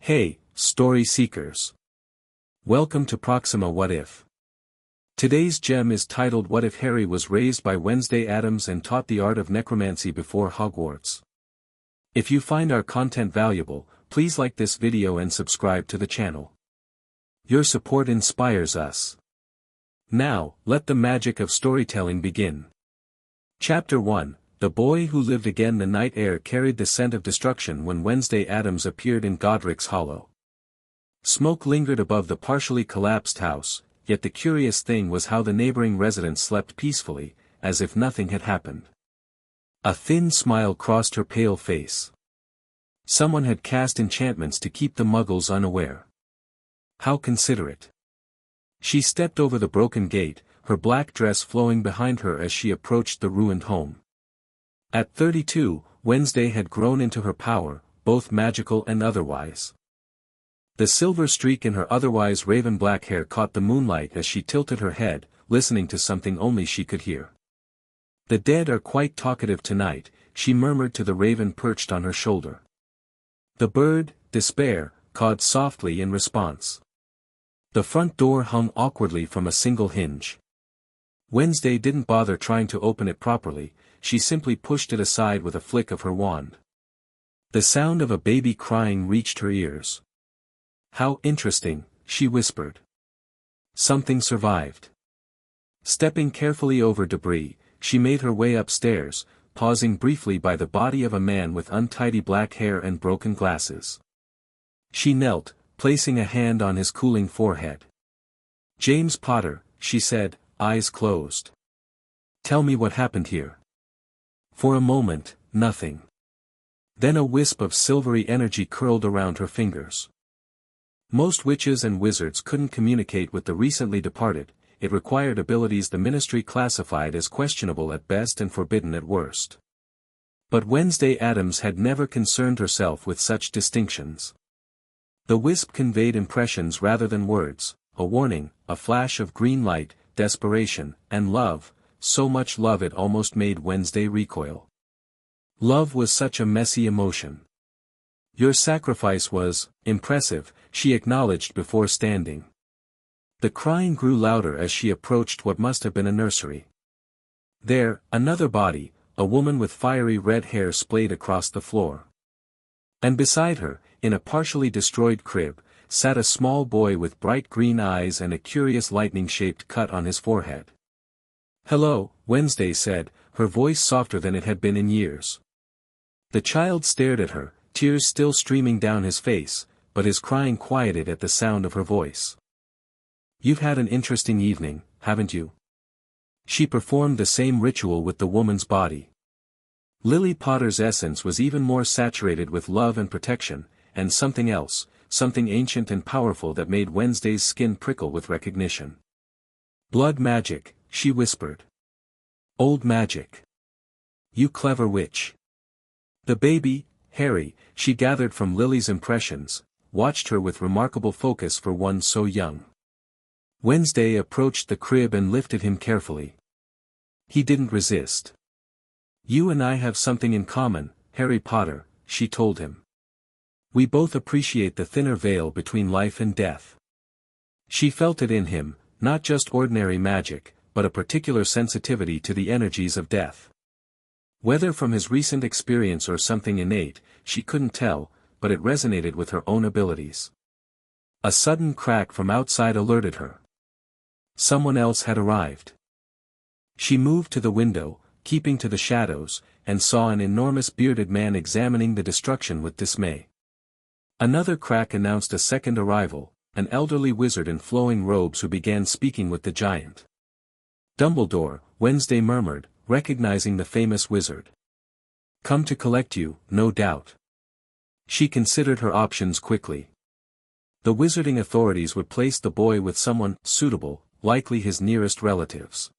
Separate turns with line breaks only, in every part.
Hey, story seekers. Welcome to Proxima What If. Today's gem is titled What If Harry Was Raised by Wednesday Addams and Taught the Art of Necromancy Before Hogwarts. If you find our content valuable, please like this video and subscribe to the channel. Your support inspires us. Now, let the magic of storytelling begin. Chapter 1. The boy who lived again. The night air carried the scent of destruction when Wednesday Addams appeared in Godric's Hollow. Smoke lingered above the partially collapsed house, yet the curious thing was how the neighboring residents slept peacefully, as if nothing had happened. A thin smile crossed her pale face. Someone had cast enchantments to keep the muggles unaware. How considerate. She stepped over the broken gate, her black dress flowing behind her as she approached the ruined home. At 32, Wednesday had grown into her power, both magical and otherwise. The silver streak in her otherwise raven-black hair caught the moonlight as she tilted her head, listening to something only she could hear. "The dead are quite talkative tonight," she murmured to the raven perched on her shoulder. The bird, Despair, cawed softly in response. The front door hung awkwardly from a single hinge. Wednesday didn't bother trying to open it properly, she simply pushed it aside with a flick of her wand. The sound of a baby crying reached her ears. "How interesting," she whispered. Something survived. Stepping carefully over debris, she made her way upstairs, pausing briefly by the body of a man with untidy black hair and broken glasses. She knelt, placing a hand on his cooling forehead. "James Potter," she said, eyes closed. "Tell me what happened here." For a moment, nothing. Then a wisp of silvery energy curled around her fingers. Most witches and wizards couldn't communicate with the recently departed, it required abilities the Ministry classified as questionable at best and forbidden at worst. But Wednesday Addams had never concerned herself with such distinctions. The wisp conveyed impressions rather than words, a warning, a flash of green light, desperation, and love, so much love it almost made Wednesday recoil. Love was such a messy emotion. "Your sacrifice was impressive," she acknowledged before standing. The crying grew louder as she approached what must have been a nursery. There, another body, a woman with fiery red hair splayed across the floor. And beside her, in a partially destroyed crib, sat a small boy with bright green eyes and a curious lightning-shaped cut on his forehead. "Hello," Wednesday said, her voice softer than it had been in years. The child stared at her, tears still streaming down his face, but his crying quieted at the sound of her voice. "You've had an interesting evening, haven't you?" She performed the same ritual with the woman's body. Lily Potter's essence was even more saturated with love and protection, and something else, something ancient and powerful that made Wednesday's skin prickle with recognition. "Blood magic," she whispered. "Old magic. You clever witch." The baby, Harry, she gathered from Lily's impressions, watched her with remarkable focus for one so young. Wednesday approached the crib and lifted him carefully. He didn't resist. "You and I have something in common, Harry Potter," she told him. "We both appreciate the thinner veil between life and death." She felt it in him, not just ordinary magic, but a particular sensitivity to the energies of death. Whether from his recent experience or something innate, she couldn't tell, but it resonated with her own abilities. A sudden crack from outside alerted her. Someone else had arrived. She moved to the window, keeping to the shadows, and saw an enormous bearded man examining the destruction with dismay. Another crack announced a second arrival, an elderly wizard in flowing robes who began speaking with the giant. "Dumbledore," Wednesday murmured, recognizing the famous wizard. "Come to collect you, no doubt." She considered her options quickly. The wizarding authorities would place the boy with someone suitable, likely his nearest relatives.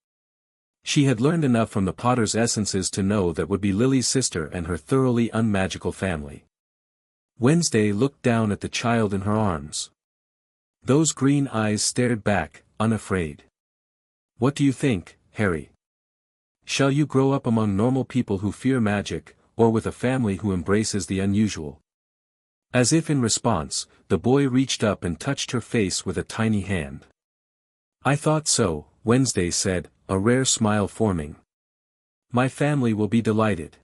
She had learned enough from the Potter's essences to know that would be Lily's sister and her thoroughly unmagical family. Wednesday looked down at the child in her arms. Those green eyes stared back, unafraid. "What do you think, Harry? Shall you grow up among normal people who fear magic, or with a family who embraces the unusual?" As if in response, the boy reached up and touched her face with a tiny hand. I thought so, Wednesday said, a rare smile forming. My family will be delighted.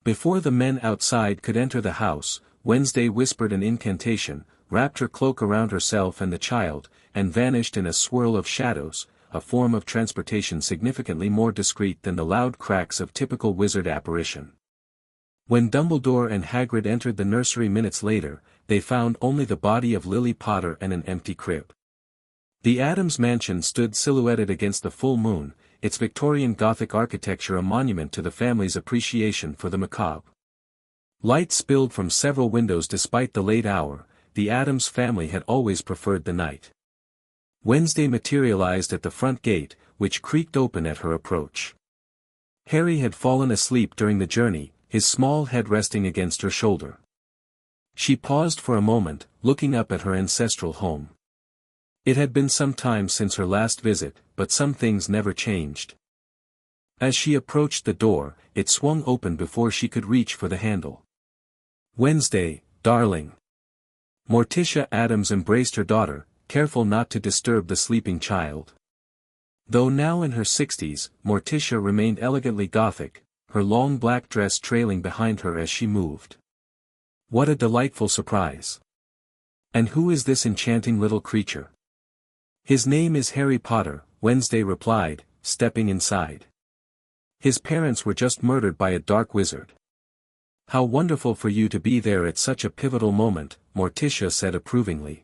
Before the men outside could enter the house, Wednesday whispered an incantation, wrapped her cloak around herself and the child, and vanished in a swirl of shadows, a form of transportation significantly more discreet than the loud cracks of typical wizard apparition. When Dumbledore and Hagrid entered the nursery minutes later, they found only the body of Lily Potter and an empty crib. The Addams mansion stood silhouetted against the full moon, its Victorian Gothic architecture a monument to the family's appreciation for the macabre. Light spilled from several windows despite the late hour. The Addams family had always preferred the night. Wednesday materialized at the front gate, which creaked open at her approach. Harry had fallen asleep during the journey, his small head resting against her shoulder. She paused for a moment, looking up at her ancestral home. It had been some time since her last visit, but some things never changed. As she approached the door, it swung open before she could reach for the handle. Wednesday, darling. Morticia Addams embraced her daughter, careful not to disturb the sleeping child. Though now in her 60s, Morticia remained elegantly Gothic, her long black dress trailing behind her as she moved. What a delightful surprise. And who is this enchanting little creature? His name is Harry Potter, Wednesday replied, stepping inside. His parents were just murdered by a dark wizard. How wonderful for you to be there at such a pivotal moment, Morticia said approvingly.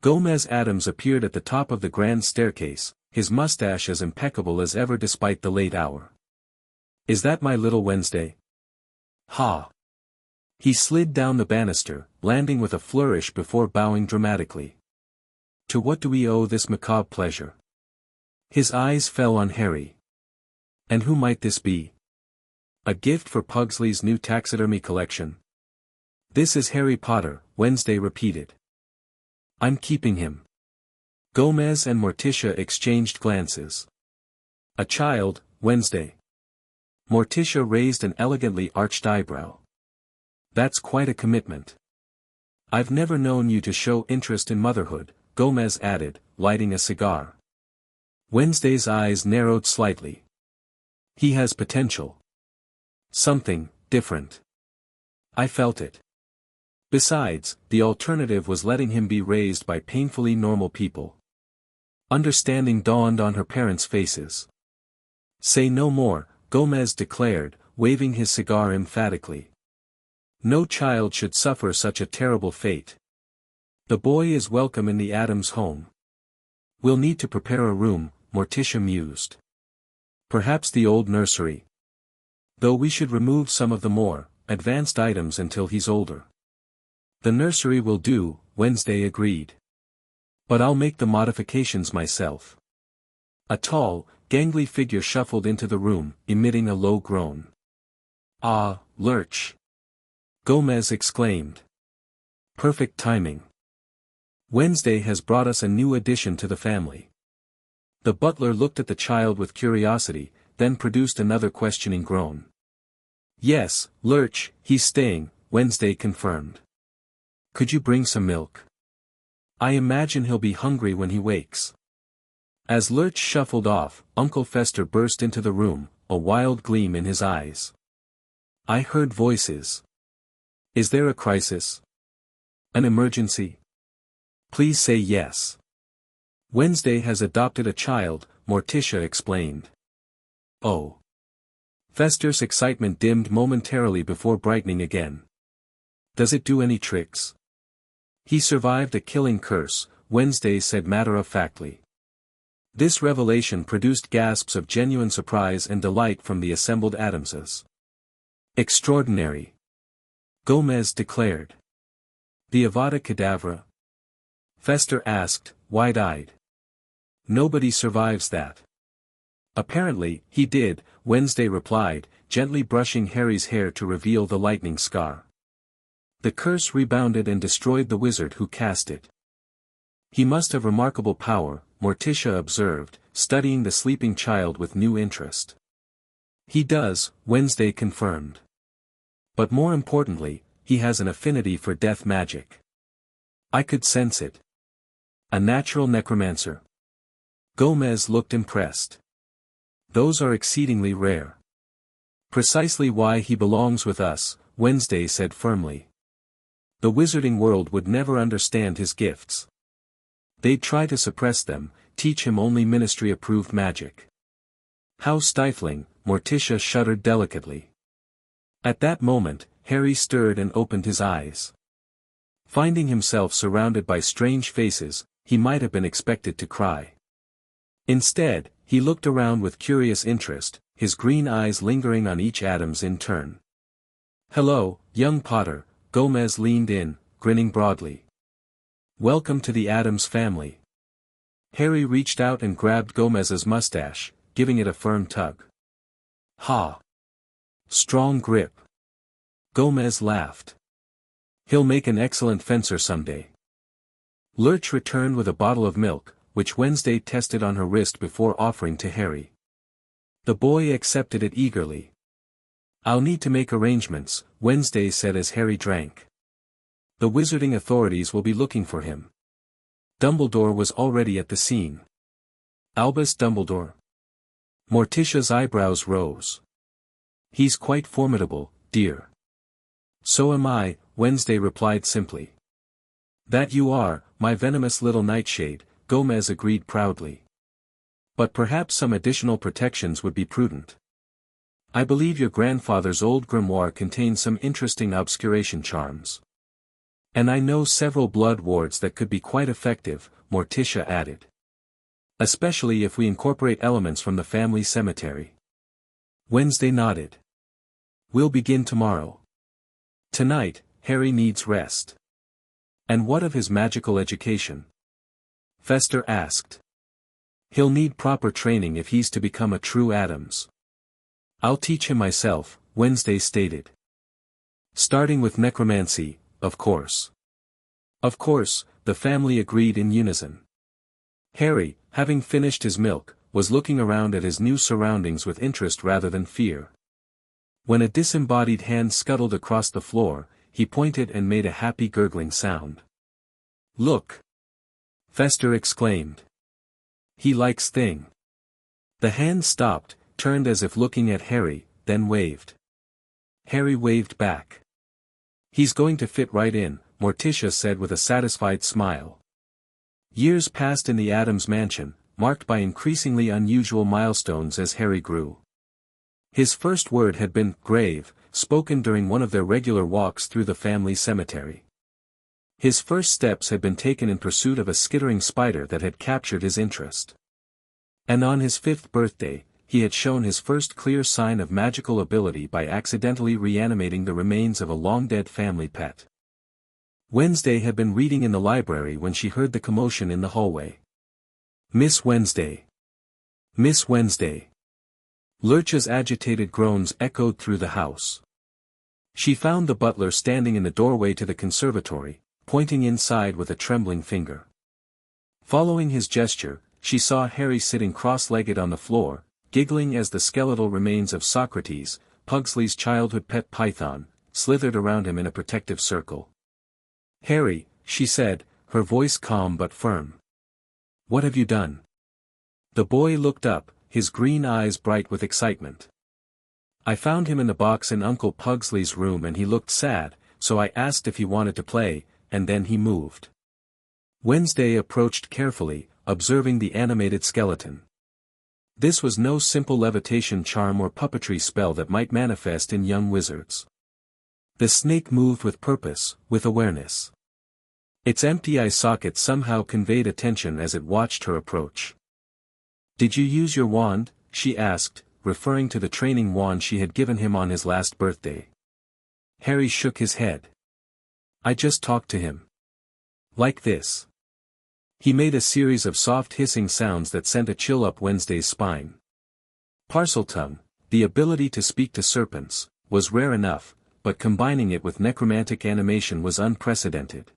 Gomez Addams appeared at the top of the grand staircase, his mustache as impeccable as ever despite the late hour. Is that my little Wednesday? Ha! He slid down the banister, landing with a flourish before bowing dramatically. To what do we owe this macabre pleasure? His eyes fell on Harry. And who might this be? A gift for Pugsley's new taxidermy collection? This is Harry Potter, Wednesday repeated. I'm keeping him. Gomez and Morticia exchanged glances. A child, Wednesday. Morticia raised an elegantly arched eyebrow. That's quite a commitment. I've never known you to show interest in motherhood, Gomez added, lighting a cigar. Wednesday's eyes narrowed slightly. He has potential. Something different. I felt it. Besides, the alternative was letting him be raised by painfully normal people. Understanding dawned on her parents' faces. Say no more, Gomez declared, waving his cigar emphatically. No child should suffer such a terrible fate. The boy is welcome in the Addams home. We'll need to prepare a room, Morticia mused. Perhaps the old nursery. Though we should remove some of the more advanced items until he's older. The nursery will do, Wednesday agreed. But I'll make the modifications myself. A tall, gangly figure shuffled into the room, emitting a low groan. Ah, Lurch! Gomez exclaimed. Perfect timing. Wednesday has brought us a new addition to the family. The butler looked at the child with curiosity, then produced another questioning groan. Yes, Lurch, he's staying, Wednesday confirmed. Could you bring some milk? I imagine he'll be hungry when he wakes. As Lurch shuffled off, Uncle Fester burst into the room, a wild gleam in his eyes. I heard voices. Is there a crisis? An emergency? Please say yes. Wednesday has adopted a child, Morticia explained. Oh. Fester's excitement dimmed momentarily before brightening again. Does it do any tricks? He survived a killing curse, Wednesday said matter-of-factly. This revelation produced gasps of genuine surprise and delight from the assembled Addamses. Extraordinary. Gomez declared. The Avada Kedavra? Fester asked, wide-eyed. Nobody survives that. Apparently, he did, Wednesday replied, gently brushing Harry's hair to reveal the lightning scar. The curse rebounded and destroyed the wizard who cast it. He must have remarkable power, Morticia observed, studying the sleeping child with new interest. He does, Wednesday confirmed. But more importantly, he has an affinity for death magic. I could sense it. A natural necromancer. Gomez looked impressed. Those are exceedingly rare. Precisely why he belongs with us, Wednesday said firmly. The wizarding world would never understand his gifts. They'd try to suppress them, teach him only ministry-approved magic. How stifling, Morticia shuddered delicately. At that moment, Harry stirred and opened his eyes. Finding himself surrounded by strange faces, he might have been expected to cry. Instead, he looked around with curious interest, his green eyes lingering on each Addams in turn. Hello, young Potter, Gomez leaned in, grinning broadly. Welcome to the Addams family. Harry reached out and grabbed Gomez's mustache, giving it a firm tug. Ha! Strong grip. Gomez laughed. He'll make an excellent fencer someday. Lurch returned with a bottle of milk, which Wednesday tested on her wrist before offering to Harry. The boy accepted it eagerly. I'll need to make arrangements, Wednesday said as Harry drank. The wizarding authorities will be looking for him. Dumbledore was already at the scene. Albus Dumbledore. Morticia's eyebrows rose. He's quite formidable, dear. So am I, Wednesday replied simply. That you are, my venomous little nightshade, Gomez agreed proudly. But perhaps some additional protections would be prudent. I believe your grandfather's old grimoire contains some interesting obscuration charms. And I know several blood wards that could be quite effective, Morticia added. Especially if we incorporate elements from the family cemetery. Wednesday nodded. We'll begin tomorrow. Tonight, Harry needs rest. And what of his magical education? Fester asked. He'll need proper training if he's to become a true Addams. I'll teach him myself, Wednesday stated. Starting with necromancy, of course. Of course, the family agreed in unison. Harry, having finished his milk, was looking around at his new surroundings with interest rather than fear. When a disembodied hand scuttled across the floor, he pointed and made a happy gurgling sound. Look! Fester exclaimed. He likes thing. The hand stopped, turned as if looking at Harry, then waved. Harry waved back. He's going to fit right in, Morticia said with a satisfied smile. Years passed in the Addams mansion, marked by increasingly unusual milestones as Harry grew. His first word had been grave, spoken during one of their regular walks through the family cemetery. His first steps had been taken in pursuit of a skittering spider that had captured his interest. And on his 5th birthday, he had shown his first clear sign of magical ability by accidentally reanimating the remains of a long-dead family pet. Wednesday had been reading in the library when she heard the commotion in the hallway. Miss Wednesday! Miss Wednesday! Lurch's agitated groans echoed through the house. She found the butler standing in the doorway to the conservatory, pointing inside with a trembling finger. Following his gesture, she saw Harry sitting cross-legged on the floor, giggling as the skeletal remains of Socrates, Pugsley's childhood pet python, slithered around him in a protective circle. Harry, she said, her voice calm but firm. What have you done? The boy looked up, his green eyes bright with excitement. I found him in the box in Uncle Pugsley's room and he looked sad, so I asked if he wanted to play, and then he moved. Wednesday approached carefully, observing the animated skeleton. This was no simple levitation charm or puppetry spell that might manifest in young wizards. The snake moved with purpose, with awareness. Its empty eye socket somehow conveyed attention as it watched her approach. Did you use your wand? She asked, referring to the training wand she had given him on his last birthday. Harry shook his head. I just talked to him. Like this. He made a series of soft hissing sounds that sent a chill up Wednesday's spine. Parseltongue, the ability to speak to serpents, was rare enough, but combining it with necromantic animation was unprecedented.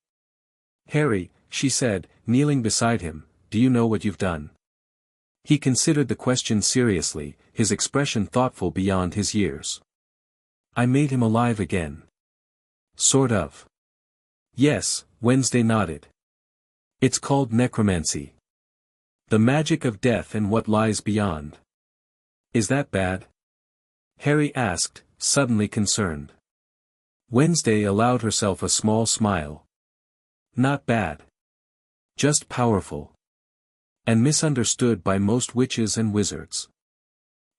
Harry, she said, kneeling beside him, do you know what you've done? He considered the question seriously, his expression thoughtful beyond his years. I made him alive again. Sort of. Yes, Wednesday nodded. It's called necromancy. The magic of death and what lies beyond. Is that bad? Harry asked, suddenly concerned. Wednesday allowed herself a small smile. Not bad. Just powerful. And misunderstood by most witches and wizards.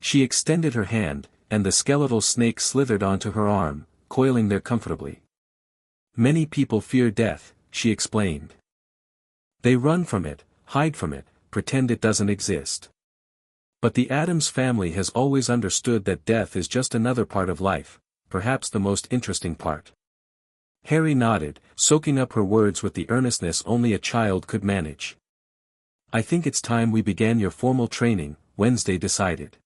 She extended her hand, and the skeletal snake slithered onto her arm, coiling there comfortably. Many people fear death, she explained. They run from it, hide from it, pretend it doesn't exist. But the Addams family has always understood that death is just another part of life, perhaps the most interesting part. Harry nodded, soaking up her words with the earnestness only a child could manage. I think it's time we began your formal training, Wednesday decided.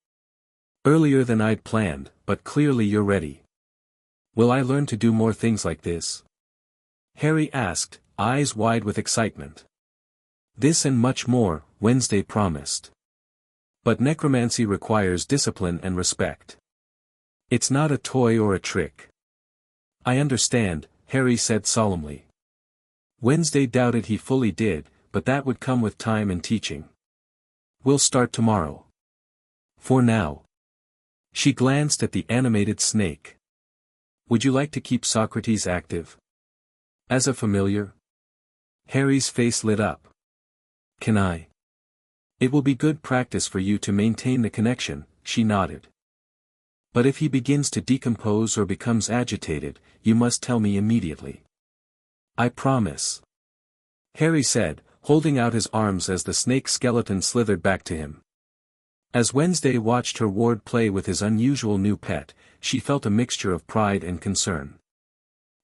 Earlier than I'd planned, but clearly you're ready. Will I learn to do more things like this? Harry asked, eyes wide with excitement. This and much more, Wednesday promised. But necromancy requires discipline and respect. It's not a toy or a trick. I understand, Harry said solemnly. Wednesday doubted he fully did, but that would come with time and teaching. We'll start tomorrow. For now. She glanced at the animated snake. Would you like to keep Socrates active? As a familiar? Harry's face lit up. Can I? It will be good practice for you to maintain the connection, she nodded. But if he begins to decompose or becomes agitated, you must tell me immediately. I promise. Harry said, holding out his arms as the snake skeleton slithered back to him. As Wednesday watched her ward play with his unusual new pet, she felt a mixture of pride and concern.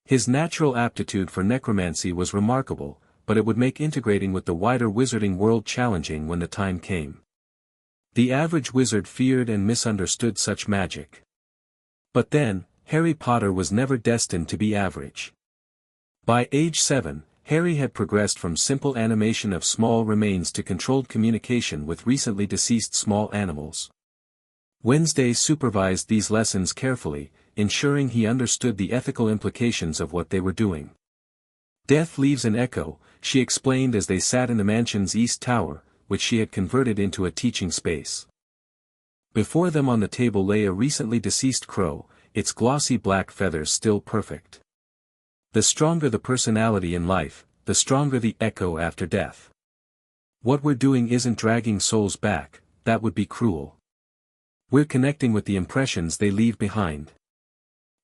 His natural aptitude for necromancy was remarkable, but it would make integrating with the wider wizarding world challenging when the time came. The average wizard feared and misunderstood such magic. But then, Harry Potter was never destined to be average. By age 7, Harry had progressed from simple animation of small remains to controlled communication with recently deceased small animals. Wednesday supervised these lessons carefully, ensuring he understood the ethical implications of what they were doing. Death leaves an echo, she explained as they sat in the mansion's east tower, which she had converted into a teaching space. Before them on the table lay a recently deceased crow, its glossy black feathers still perfect. The stronger the personality in life, the stronger the echo after death. What we're doing isn't dragging souls back, that would be cruel. We're connecting with the impressions they leave behind.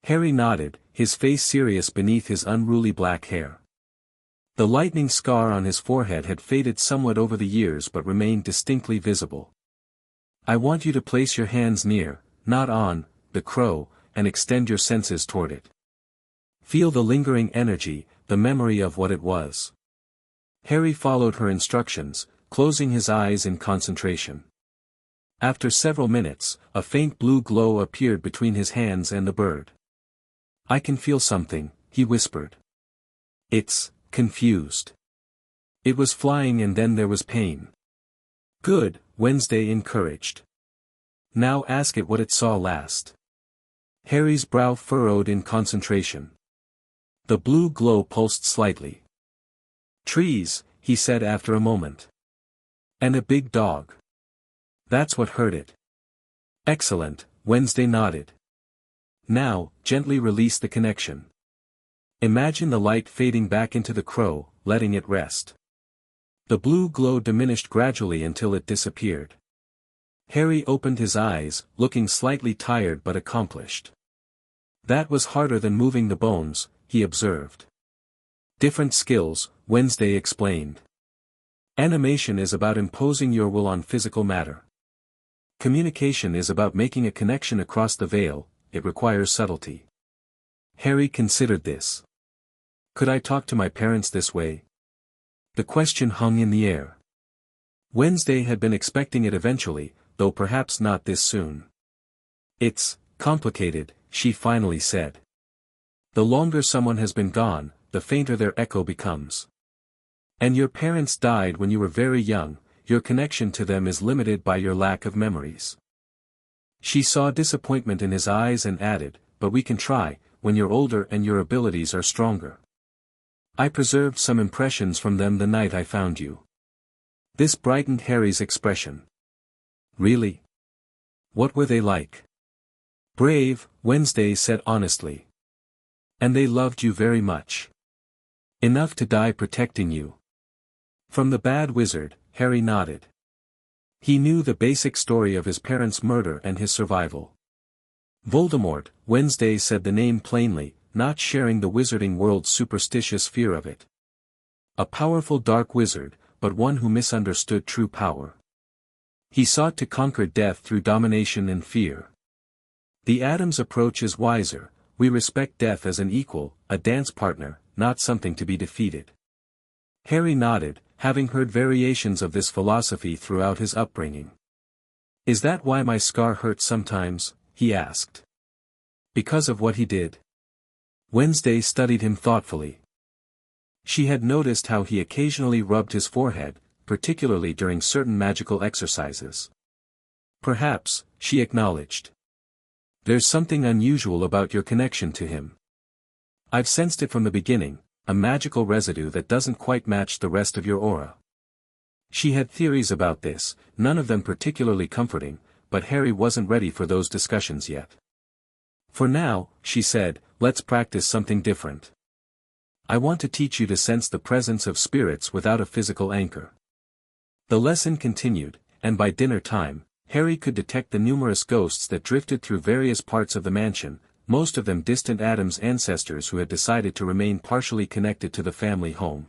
Harry nodded, his face serious beneath his unruly black hair. The lightning scar on his forehead had faded somewhat over the years but remained distinctly visible. I want you to place your hands near, not on, the crow, and extend your senses toward it. Feel the lingering energy, the memory of what it was. Harry followed her instructions, closing his eyes in concentration. After several minutes, a faint blue glow appeared between his hands and the bird. I can feel something, he whispered. It's confused. It was flying and then there was pain. Good, Wednesday encouraged. Now ask it what it saw last. Harry's brow furrowed in concentration. The blue glow pulsed slightly. Trees, he said after a moment. And a big dog. That's what heard it. Excellent, Wednesday nodded. Now, gently release the connection. Imagine the light fading back into the crow, letting it rest. The blue glow diminished gradually until it disappeared. Harry opened his eyes, looking slightly tired but accomplished. That was harder than moving the bones, he observed. Different skills, Wednesday explained. Animation is about imposing your will on physical matter. Communication is about making a connection across the veil, it requires subtlety. Harry considered this. Could I talk to my parents this way? The question hung in the air. Wednesday had been expecting it eventually, though perhaps not this soon. It's complicated, she finally said. The longer someone has been gone, the fainter their echo becomes. And your parents died when you were very young, your connection to them is limited by your lack of memories. She saw disappointment in his eyes and added, but we can try, when you're older and your abilities are stronger. I preserved some impressions from them the night I found you. This brightened Harry's expression. Really? What were they like? Brave, Wednesday said honestly. And they loved you very much. Enough to die protecting you. From the bad wizard, Harry nodded. He knew the basic story of his parents' murder and his survival. Voldemort, Wednesday said the name plainly, not sharing the wizarding world's superstitious fear of it. A powerful dark wizard, but one who misunderstood true power. He sought to conquer death through domination and fear. The Addams approach is wiser, we respect death as an equal, a dance partner, not something to be defeated. Harry nodded, having heard variations of this philosophy throughout his upbringing. Is that why my scar hurts sometimes? He asked. Because of what he did? Wednesday studied him thoughtfully. She had noticed how he occasionally rubbed his forehead, particularly during certain magical exercises. Perhaps, she acknowledged. There's something unusual about your connection to him. I've sensed it from the beginning, a magical residue that doesn't quite match the rest of your aura. She had theories about this, none of them particularly comforting, but Harry wasn't ready for those discussions yet. For now, she said, let's practice something different. I want to teach you to sense the presence of spirits without a physical anchor. The lesson continued, and by dinner time, Harry could detect the numerous ghosts that drifted through various parts of the mansion, most of them distant Addams ancestors who had decided to remain partially connected to the family home.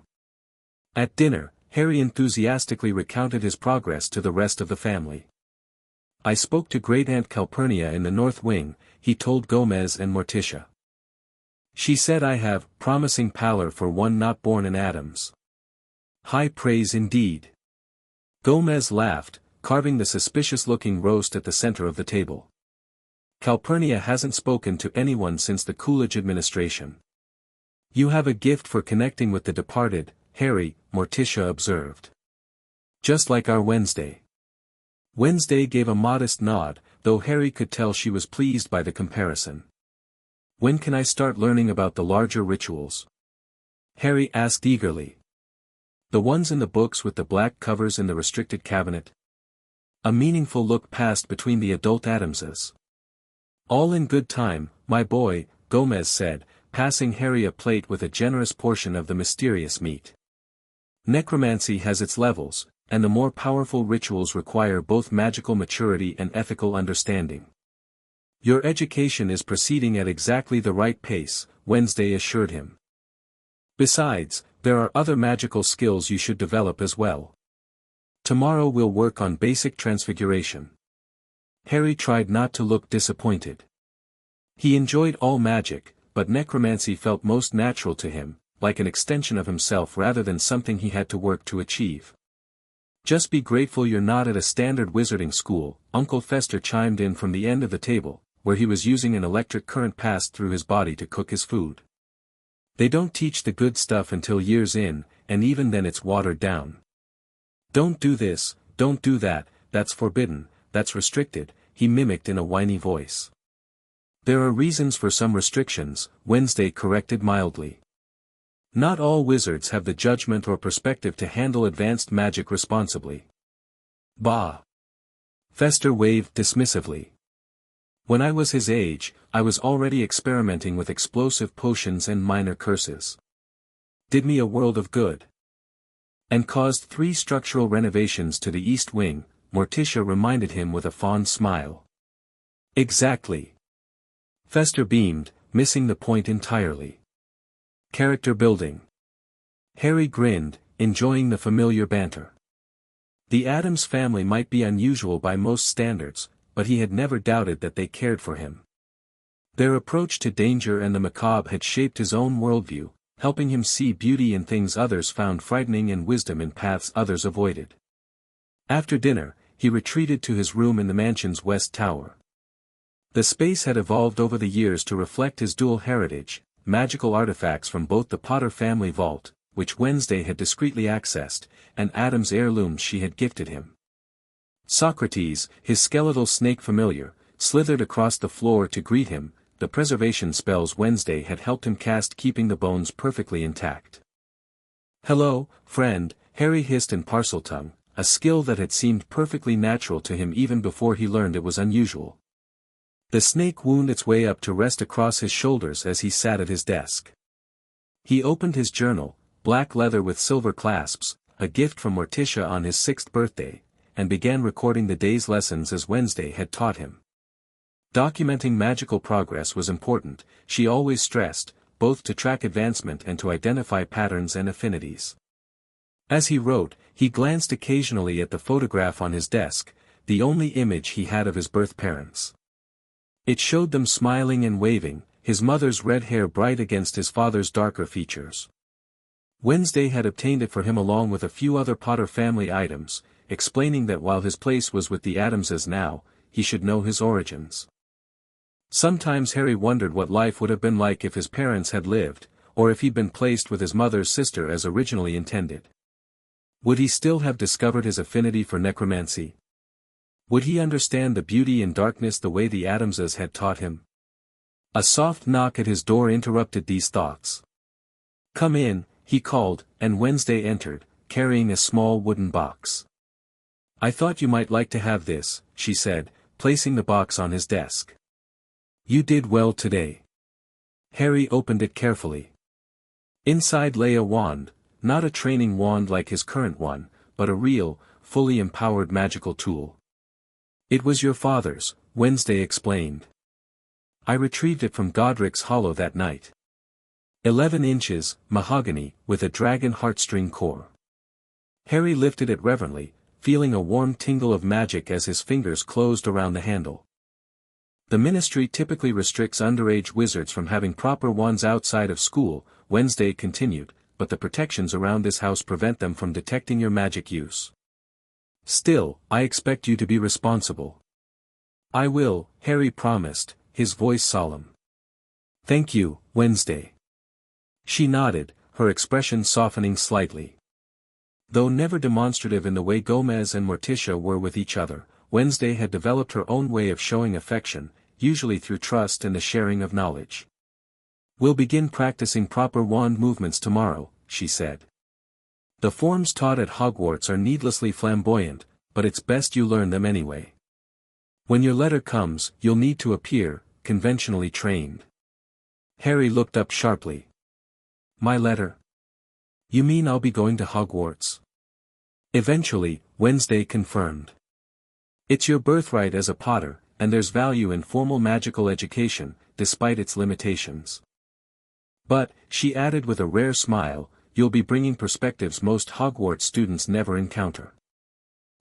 At dinner, Harry enthusiastically recounted his progress to the rest of the family. I spoke to Great-Aunt Calpurnia in the North Wing, he told Gomez and Morticia. She said I have promising pallor for one not born in Addams. High praise indeed. Gomez laughed, carving the suspicious-looking roast at the center of the table. Calpurnia hasn't spoken to anyone since the Coolidge administration. You have a gift for connecting with the departed, Harry, Morticia observed. Just like our Wednesday. Wednesday gave a modest nod, though Harry could tell she was pleased by the comparison. When can I start learning about the larger rituals? Harry asked eagerly. The ones in the books with the black covers in the restricted cabinet? A meaningful look passed between the adult Addamses. All in good time, my boy, Gomez said, passing Harry a plate with a generous portion of the mysterious meat. Necromancy has its levels, and the more powerful rituals require both magical maturity and ethical understanding. Your education is proceeding at exactly the right pace, Wednesday assured him. Besides, there are other magical skills you should develop as well. Tomorrow we'll work on basic transfiguration. Harry tried not to look disappointed. He enjoyed all magic, but necromancy felt most natural to him, like an extension of himself rather than something he had to work to achieve. Just be grateful you're not at a standard wizarding school, Uncle Fester chimed in from the end of the table, where he was using an electric current passed through his body to cook his food. They don't teach the good stuff until years in, and even then it's watered down. Don't do this, don't do that, that's forbidden, that's restricted, he mimicked in a whiny voice. There are reasons for some restrictions, Wednesday corrected mildly. Not all wizards have the judgment or perspective to handle advanced magic responsibly. Bah! Fester waved dismissively. When I was his age, I was already experimenting with explosive potions and minor curses. Did me a world of good. And caused 3 structural renovations to the East Wing, Morticia reminded him with a fond smile. Exactly. Fester beamed, missing the point entirely. Character building. Harry grinned, enjoying the familiar banter. The Addams family might be unusual by most standards, but he had never doubted that they cared for him. Their approach to danger and the macabre had shaped his own worldview, helping him see beauty in things others found frightening and wisdom in paths others avoided. After dinner, he retreated to his room in the mansion's west tower. The space had evolved over the years to reflect his dual heritage, magical artifacts from both the Potter family vault, which Wednesday had discreetly accessed, and Addams' heirlooms she had gifted him. Socrates, his skeletal snake familiar, slithered across the floor to greet him, the preservation spells Wednesday had helped him cast, keeping the bones perfectly intact. "Hello, friend," Harry hissed in Parseltongue, a skill that had seemed perfectly natural to him even before he learned it was unusual. The snake wound its way up to rest across his shoulders as he sat at his desk. He opened his journal, black leather with silver clasps, a gift from Morticia on his 6th birthday, and began recording the day's lessons as Wednesday had taught him. Documenting magical progress was important, she always stressed, both to track advancement and to identify patterns and affinities. As he wrote, he glanced occasionally at the photograph on his desk, the only image he had of his birth parents. It showed them smiling and waving, his mother's red hair bright against his father's darker features. Wednesday had obtained it for him along with a few other Potter family items, explaining that while his place was with the Addamses now, he should know his origins. Sometimes Harry wondered what life would have been like if his parents had lived, or if he'd been placed with his mother's sister as originally intended. Would he still have discovered his affinity for necromancy? Would he understand the beauty in darkness the way the Addamses had taught him? A soft knock at his door interrupted these thoughts. "Come in," he called, and Wednesday entered, carrying a small wooden box. "I thought you might like to have this," she said, placing the box on his desk. "You did well today." Harry opened it carefully. Inside lay a wand, not a training wand like his current one, but a real, fully empowered magical tool. "It was your father's," Wednesday explained. "I retrieved it from Godric's Hollow that night. 11 inches, mahogany, with a dragon heartstring core." Harry lifted it reverently, feeling a warm tingle of magic as his fingers closed around the handle. "The ministry typically restricts underage wizards from having proper wands outside of school," Wednesday continued, "but the protections around this house prevent them from detecting your magic use. Still, I expect you to be responsible." "I will," Harry promised, his voice solemn. "Thank you, Wednesday." She nodded, her expression softening slightly. Though never demonstrative in the way Gomez and Morticia were with each other, Wednesday had developed her own way of showing affection, usually through trust and the sharing of knowledge. "We'll begin practicing proper wand movements tomorrow," she said. "The forms taught at Hogwarts are needlessly flamboyant, but it's best you learn them anyway. When your letter comes, you'll need to appear, conventionally trained." Harry looked up sharply. "My letter? You mean I'll be going to Hogwarts?" "Eventually," Wednesday confirmed. "It's your birthright as a Potter, and there's value in formal magical education, despite its limitations. But," she added with a rare smile, "you'll be bringing perspectives most Hogwarts students never encounter."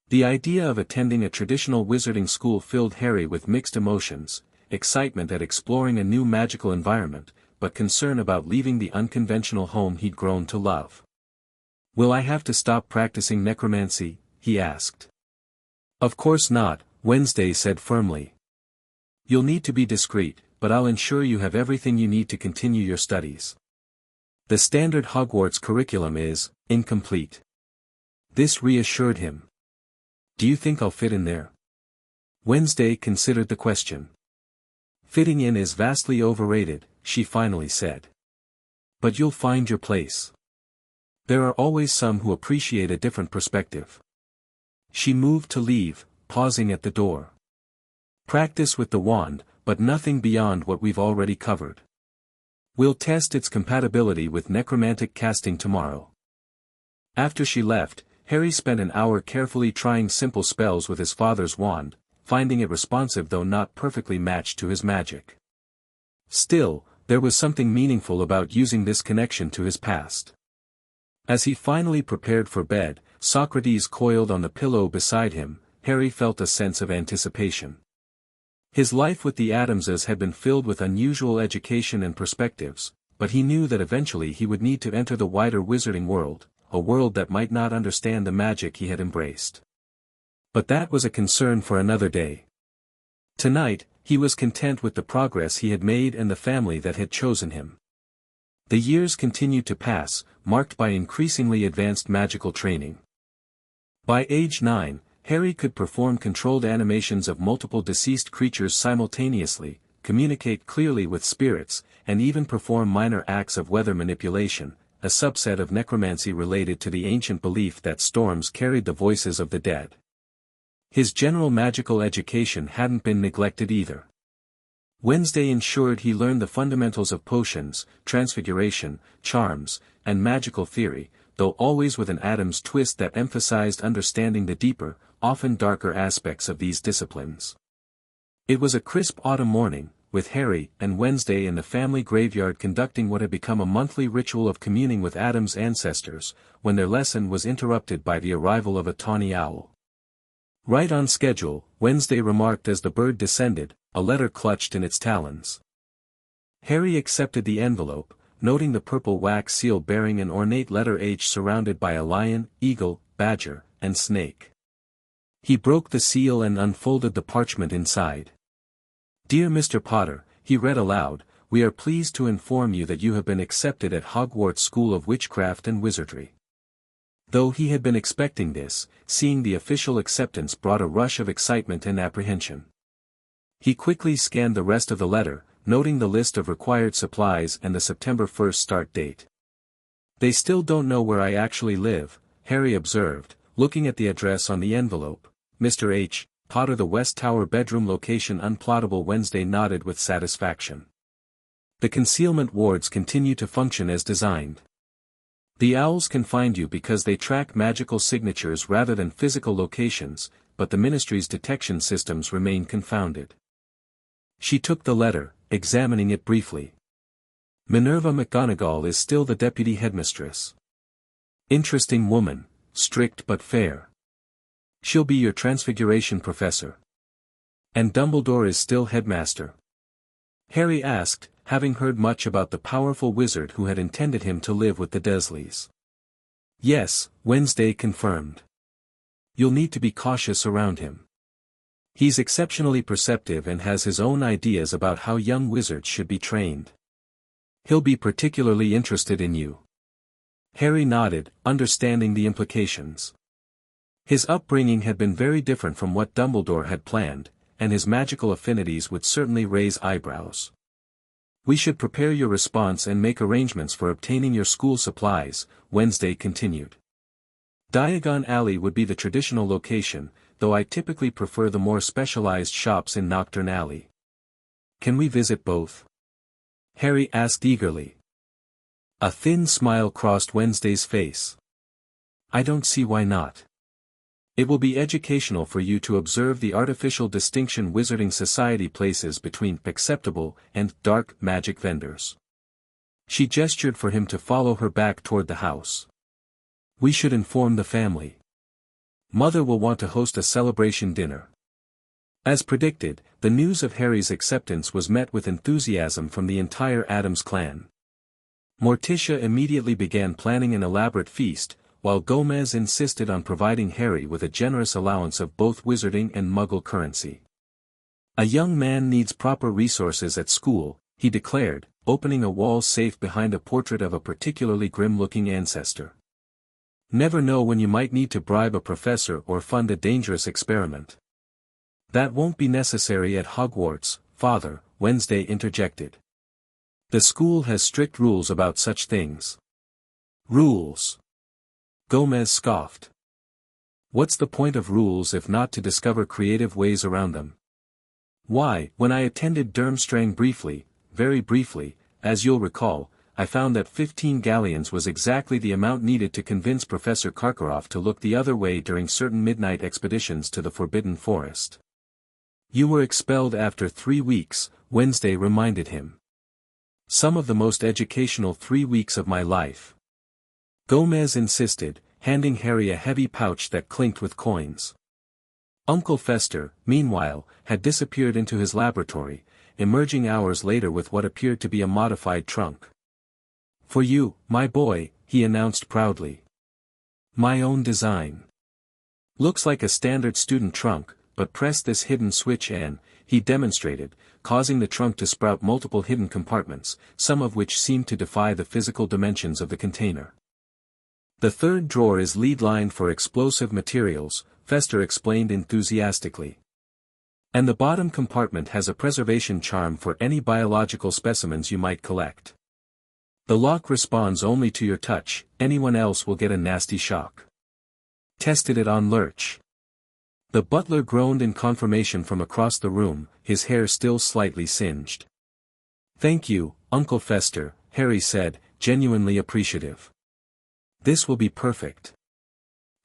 The idea of attending a traditional wizarding school filled Harry with mixed emotions, excitement at exploring a new magical environment, but concern about leaving the unconventional home he'd grown to love. "Will I have to stop practicing necromancy?" he asked. "Of course not," Wednesday said firmly. "You'll need to be discreet, but I'll ensure you have everything you need to continue your studies. The standard Hogwarts curriculum is incomplete." This reassured him. "Do you think I'll fit in there?" Wednesday considered the question. "Fitting in is vastly overrated," she finally said. "But you'll find your place. There are always some who appreciate a different perspective." She moved to leave, pausing at the door. "Practice with the wand, but nothing beyond what we've already covered. We'll test its compatibility with necromantic casting tomorrow." After she left, Harry spent an hour carefully trying simple spells with his father's wand, finding it responsive though not perfectly matched to his magic. Still, there was something meaningful about using this connection to his past. As he finally prepared for bed, Socrates coiled on the pillow beside him, Harry felt a sense of anticipation. His life with the Addamses had been filled with unusual education and perspectives, but he knew that eventually he would need to enter the wider wizarding world, a world that might not understand the magic he had embraced. But that was a concern for another day. Tonight, he was content with the progress he had made and the family that had chosen him. The years continued to pass, marked by increasingly advanced magical training. By age 9, Harry could perform controlled animations of multiple deceased creatures simultaneously, communicate clearly with spirits, and even perform minor acts of weather manipulation, a subset of necromancy related to the ancient belief that storms carried the voices of the dead. His general magical education hadn't been neglected either. Wednesday ensured he learned the fundamentals of potions, transfiguration, charms, and magical theory, though always with an Addams twist that emphasized understanding the deeper, often darker aspects of these disciplines. It was a crisp autumn morning, with Harry and Wednesday in the family graveyard conducting what had become a monthly ritual of communing with Addams' ancestors, when their lesson was interrupted by the arrival of a tawny owl. "Right on schedule," Wednesday remarked as the bird descended, a letter clutched in its talons. Harry accepted the envelope, noting the purple wax seal bearing an ornate letter H surrounded by a lion, eagle, badger, and snake. He broke the seal and unfolded the parchment inside. "Dear Mr. Potter," he read aloud, "we are pleased to inform you that you have been accepted at Hogwarts School of Witchcraft and Wizardry." Though he had been expecting this, seeing the official acceptance brought a rush of excitement and apprehension. He quickly scanned the rest of the letter, noting the list of required supplies and the September 1st start date. "They still don't know where I actually live," Harry observed, looking at the address on the envelope. "Mr. H. Potter, the West Tower bedroom location unplottable." Wednesday nodded with satisfaction. "The concealment wards continue to function as designed. The owls can find you because they track magical signatures rather than physical locations, but the Ministry's detection systems remain confounded." She took the letter, examining it briefly. "Minerva McGonagall is still the deputy headmistress. Interesting woman, strict but fair. She'll be your transfiguration professor. And Dumbledore is still headmaster?" Harry asked, having heard much about the powerful wizard who had intended him to live with the Dursleys. "Yes," Wednesday confirmed. "You'll need to be cautious around him. He's exceptionally perceptive and has his own ideas about how young wizards should be trained. He'll be particularly interested in you." Harry nodded, understanding the implications. His upbringing had been very different from what Dumbledore had planned, and his magical affinities would certainly raise eyebrows. "We should prepare your response and make arrangements for obtaining your school supplies," Wednesday continued. "Diagon Alley would be the traditional location, though I typically prefer the more specialized shops in Noctturn Alley. Can we visit both?" Harry asked eagerly. A thin smile crossed Wednesday's face. "I don't see why not. It will be educational for you to observe the artificial distinction Wizarding Society places between acceptable and dark magic vendors." She gestured for him to follow her back toward the house. "We should inform the family. Mother will want to host a celebration dinner." As predicted, the news of Harry's acceptance was met with enthusiasm from the entire Addams clan. Morticia immediately began planning an elaborate feast, while Gomez insisted on providing Harry with a generous allowance of both wizarding and Muggle currency. "A young man needs proper resources at school," he declared, opening a wall safe behind a portrait of a particularly grim-looking ancestor. "Never know when you might need to bribe a professor or fund a dangerous experiment." "That won't be necessary at Hogwarts, Father," Wednesday interjected. "The school has strict rules about such things." "Rules?" Gomez scoffed. "What's the point of rules if not to discover creative ways around them? Why, when I attended Durmstrang briefly, very briefly, as you'll recall, I found that 15 galleons was exactly the amount needed to convince Professor Karkaroff to look the other way during certain midnight expeditions to the Forbidden Forest." "You were expelled after 3 weeks," Wednesday reminded him. "Some of the most educational 3 weeks of my life." Gomez insisted, handing Harry a heavy pouch that clinked with coins. Uncle Fester, meanwhile, had disappeared into his laboratory, emerging hours later with what appeared to be a modified trunk. "For you, my boy," he announced proudly. "My own design. Looks like a standard student trunk, but press this hidden switch and," he demonstrated, causing the trunk to sprout multiple hidden compartments, some of which seemed to defy the physical dimensions of the container. "The third drawer is lead-lined for explosive materials," Fester explained enthusiastically. And the bottom compartment has a preservation charm for any biological specimens you might collect. The lock responds only to your touch, anyone else will get a nasty shock. Tested it on Lurch. The butler groaned in confirmation from across the room, his hair still slightly singed. "Thank you, Uncle Fester," Harry said, genuinely appreciative. "This will be perfect."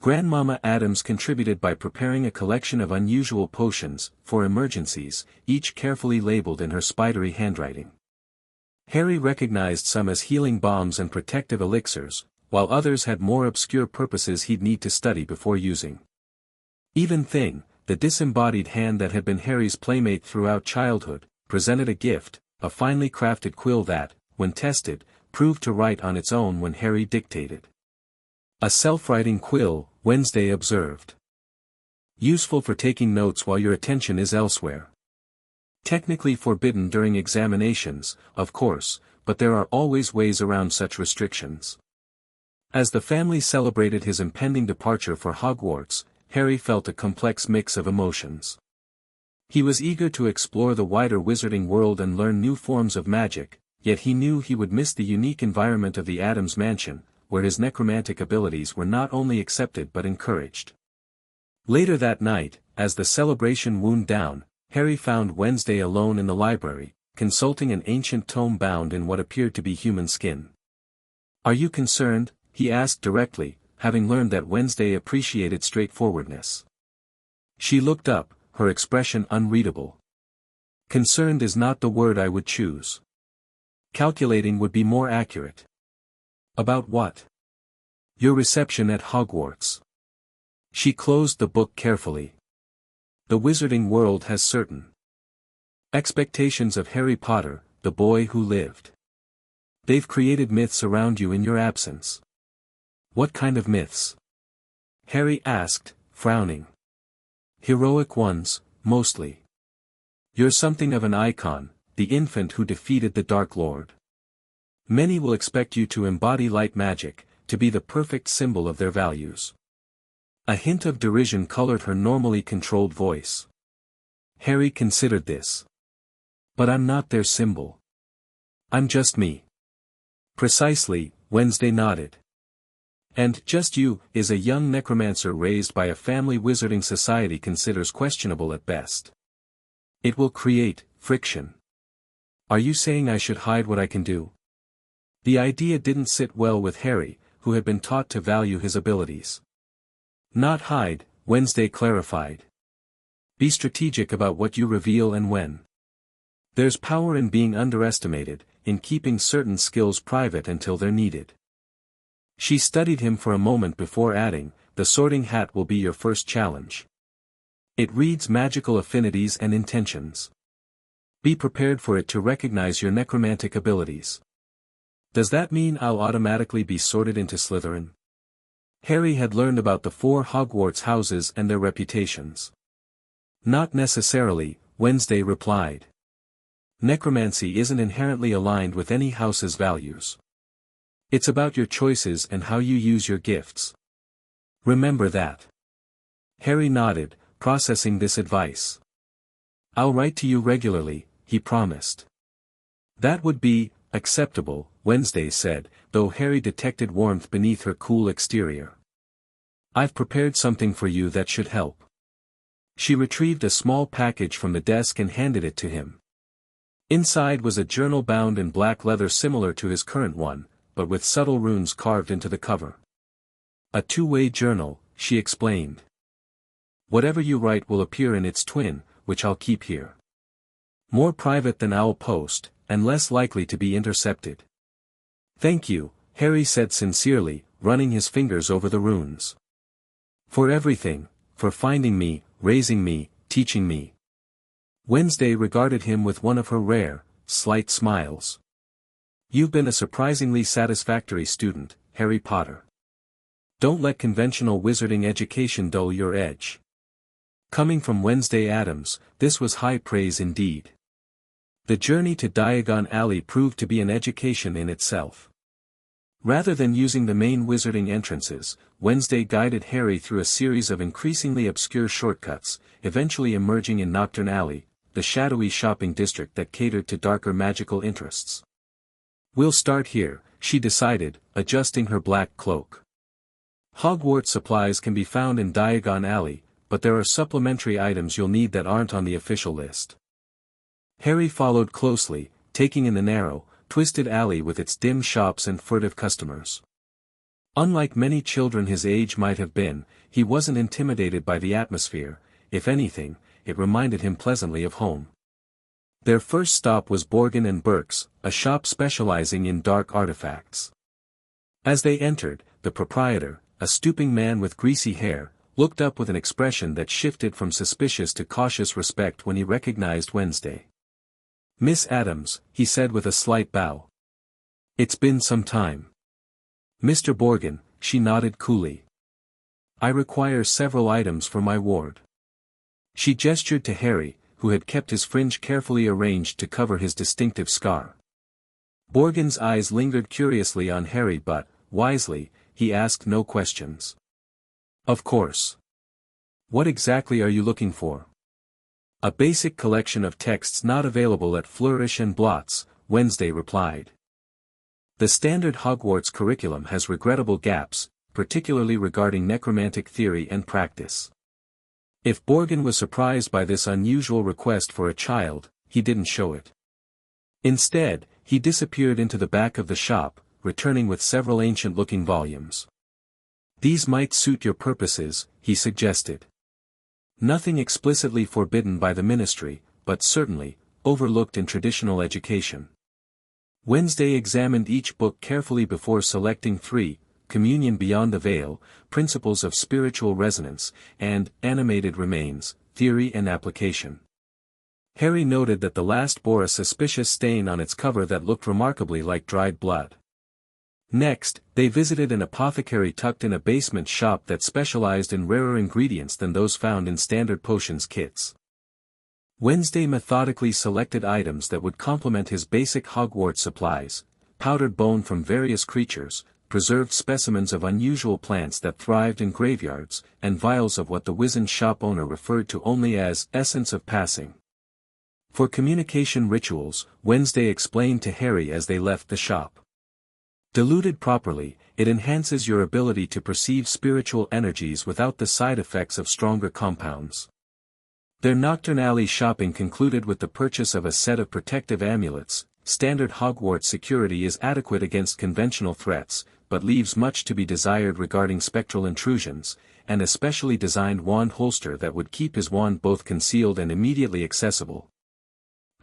Grandmama Addams contributed by preparing a collection of unusual potions, for emergencies, each carefully labeled in her spidery handwriting. Harry recognized some as healing balms and protective elixirs, while others had more obscure purposes he'd need to study before using. Even Thing, the disembodied hand that had been Harry's playmate throughout childhood, presented a gift, a finely crafted quill that, when tested, proved to write on its own when Harry dictated. A self-writing quill, Wednesday observed. Useful for taking notes while your attention is elsewhere. Technically forbidden during examinations, of course, but there are always ways around such restrictions. As the family celebrated his impending departure for Hogwarts, Harry felt a complex mix of emotions. He was eager to explore the wider wizarding world and learn new forms of magic, yet he knew he would miss the unique environment of the Addams mansion, where his necromantic abilities were not only accepted but encouraged. Later that night, as the celebration wound down, Harry found Wednesday alone in the library, consulting an ancient tome bound in what appeared to be human skin. "Are you concerned?" he asked directly, having learned that Wednesday appreciated straightforwardness. She looked up, her expression unreadable. "Concerned is not the word I would choose. Calculating would be more accurate." "About what?" "Your reception at Hogwarts." She closed the book carefully. "The wizarding world has certain expectations of Harry Potter, the boy who lived. They've created myths around you in your absence." "What kind of myths?" Harry asked, frowning. "Heroic ones, mostly. You're something of an icon, the infant who defeated the Dark Lord. Many will expect you to embody light magic, to be the perfect symbol of their values." A hint of derision colored her normally controlled voice. Harry considered this. "But I'm not their symbol. I'm just me." "Precisely," Wednesday nodded. "And just you, is a young necromancer raised by a family wizarding society considers questionable at best. It will create friction. Are you saying I should hide what I can do?" The idea didn't sit well with Harry, who had been taught to value his abilities. "Not hide," Wednesday clarified. "Be strategic about what you reveal and when. There's power in being underestimated, in keeping certain skills private until they're needed." She studied him for a moment before adding, "The sorting hat will be your first challenge. It reads magical affinities and intentions. Be prepared for it to recognize your necromantic abilities." "Does that mean I'll automatically be sorted into Slytherin?" Harry had learned about the 4 Hogwarts houses and their reputations. "Not necessarily," Wednesday replied. "Necromancy isn't inherently aligned with any house's values. It's about your choices and how you use your gifts. Remember that." Harry nodded, processing this advice. "I'll write to you regularly," he promised. "That would be acceptable," Wednesday said, though Harry detected warmth beneath her cool exterior. "I've prepared something for you that should help." She retrieved a small package from the desk and handed it to him. Inside was a journal bound in black leather similar to his current one, but with subtle runes carved into the cover. "A two-way journal," she explained. "Whatever you write will appear in its twin, which I'll keep here. More private than Owl Post, and less likely to be intercepted." "Thank you," Harry said sincerely, running his fingers over the runes. "For everything, for finding me, raising me, teaching me." Wednesday regarded him with one of her rare, slight smiles. "You've been a surprisingly satisfactory student, Harry Potter. Don't let conventional wizarding education dull your edge." Coming from Wednesday Addams, this was high praise indeed. The journey to Diagon Alley proved to be an education in itself. Rather than using the main wizarding entrances, Wednesday guided Harry through a series of increasingly obscure shortcuts, eventually emerging in Nocturn Alley, the shadowy shopping district that catered to darker magical interests. "We'll start here," she decided, adjusting her black cloak. Hogwarts supplies can be found in Diagon Alley, but there are supplementary items you'll need that aren't on the official list. Harry followed closely, taking in the narrow, twisted alley with its dim shops and furtive customers. Unlike many children his age might have been, he wasn't intimidated by the atmosphere. If anything, it reminded him pleasantly of home. Their first stop was Borgin and Burke's, a shop specializing in dark artifacts. As they entered, the proprietor, a stooping man with greasy hair, looked up with an expression that shifted from suspicious to cautious respect when he recognized Wednesday. "Miss Addams," he said with a slight bow. "It's been some time." "Mr. Borgin," she nodded coolly. "I require several items for my ward." She gestured to Harry, who had kept his fringe carefully arranged to cover his distinctive scar. Borgin's eyes lingered curiously on Harry but, wisely, he asked no questions. "Of course. What exactly are you looking for?" "A basic collection of texts not available at Flourish and Blots," Wednesday replied. The standard Hogwarts curriculum has regrettable gaps, particularly regarding necromantic theory and practice. If Borgin was surprised by this unusual request for a child, he didn't show it. Instead, he disappeared into the back of the shop, returning with several ancient-looking volumes. "These might suit your purposes," he suggested. Nothing explicitly forbidden by the ministry, but certainly, overlooked in traditional education. Wednesday examined each book carefully before selecting 3, Communion Beyond the Veil, Principles of Spiritual Resonance, and Animated Remains, Theory and Application. Harry noted that the last bore a suspicious stain on its cover that looked remarkably like dried blood. Next, they visited an apothecary tucked in a basement shop that specialized in rarer ingredients than those found in standard potions kits. Wednesday methodically selected items that would complement his basic Hogwarts supplies: powdered bone from various creatures, preserved specimens of unusual plants that thrived in graveyards, and vials of what the wizened shop owner referred to only as essence of passing. For communication rituals, Wednesday explained to Harry as they left the shop. Diluted properly, it enhances your ability to perceive spiritual energies without the side effects of stronger compounds. Their Nocturn Alley shopping concluded with the purchase of a set of protective amulets. Standard Hogwarts security is adequate against conventional threats, but leaves much to be desired regarding spectral intrusions, and a specially designed wand holster that would keep his wand both concealed and immediately accessible.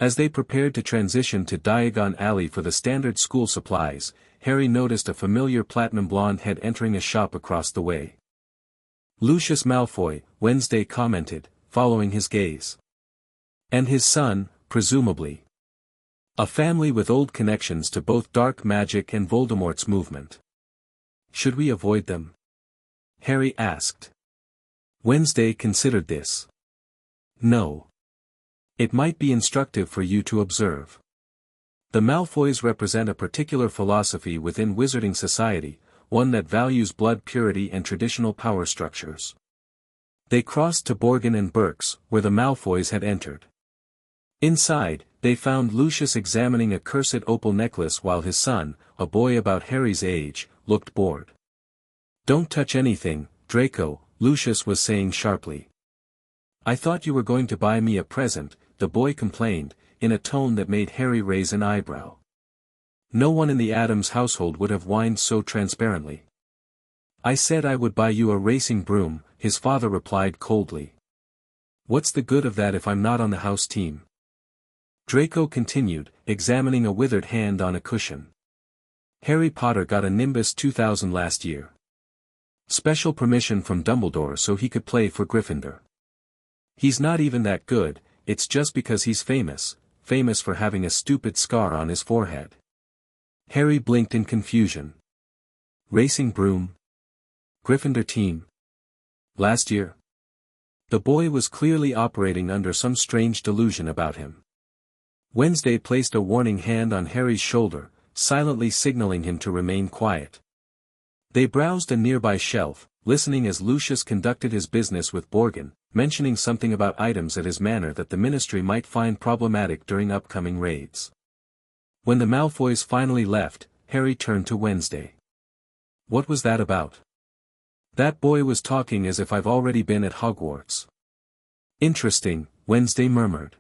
As they prepared to transition to Diagon Alley for the standard school supplies, Harry noticed a familiar platinum blonde head entering a shop across the way. "Lucius Malfoy," Wednesday commented, following his gaze. "And his son, presumably. A family with old connections to both dark magic and Voldemort's movement. Should we avoid them?" Harry asked. Wednesday considered this. "No. It might be instructive for you to observe. The Malfoys represent a particular philosophy within wizarding society, one that values blood purity and traditional power structures." They crossed to Borgin and Burke's, where the Malfoys had entered. Inside, they found Lucius examining a cursed opal necklace while his son, a boy about Harry's age, looked bored. "Don't touch anything, Draco," Lucius was saying sharply. "I thought you were going to buy me a present," the boy complained, in a tone that made Harry raise an eyebrow. No one in the Addams household would have whined so transparently. "I said I would buy you a racing broom," his father replied coldly. "What's the good of that if I'm not on the house team?" Draco continued, examining a withered hand on a cushion. "Harry Potter got a Nimbus 2000 last year. Special permission from Dumbledore so he could play for Gryffindor. He's not even that good, it's just because he's famous for having a stupid scar on his forehead." Harry blinked in confusion. "Racing broom? Gryffindor team? Last year?" The boy was clearly operating under some strange delusion about him. Wednesday placed a warning hand on Harry's shoulder, silently signaling him to remain quiet. They browsed a nearby shelf, listening as Lucius conducted his business with Borgin, mentioning something about items at his manor that the ministry might find problematic during upcoming raids. When the Malfoys finally left, Harry turned to Wednesday. "What was that about?" "That boy was talking as if I've already been at Hogwarts." "Interesting," Wednesday murmured.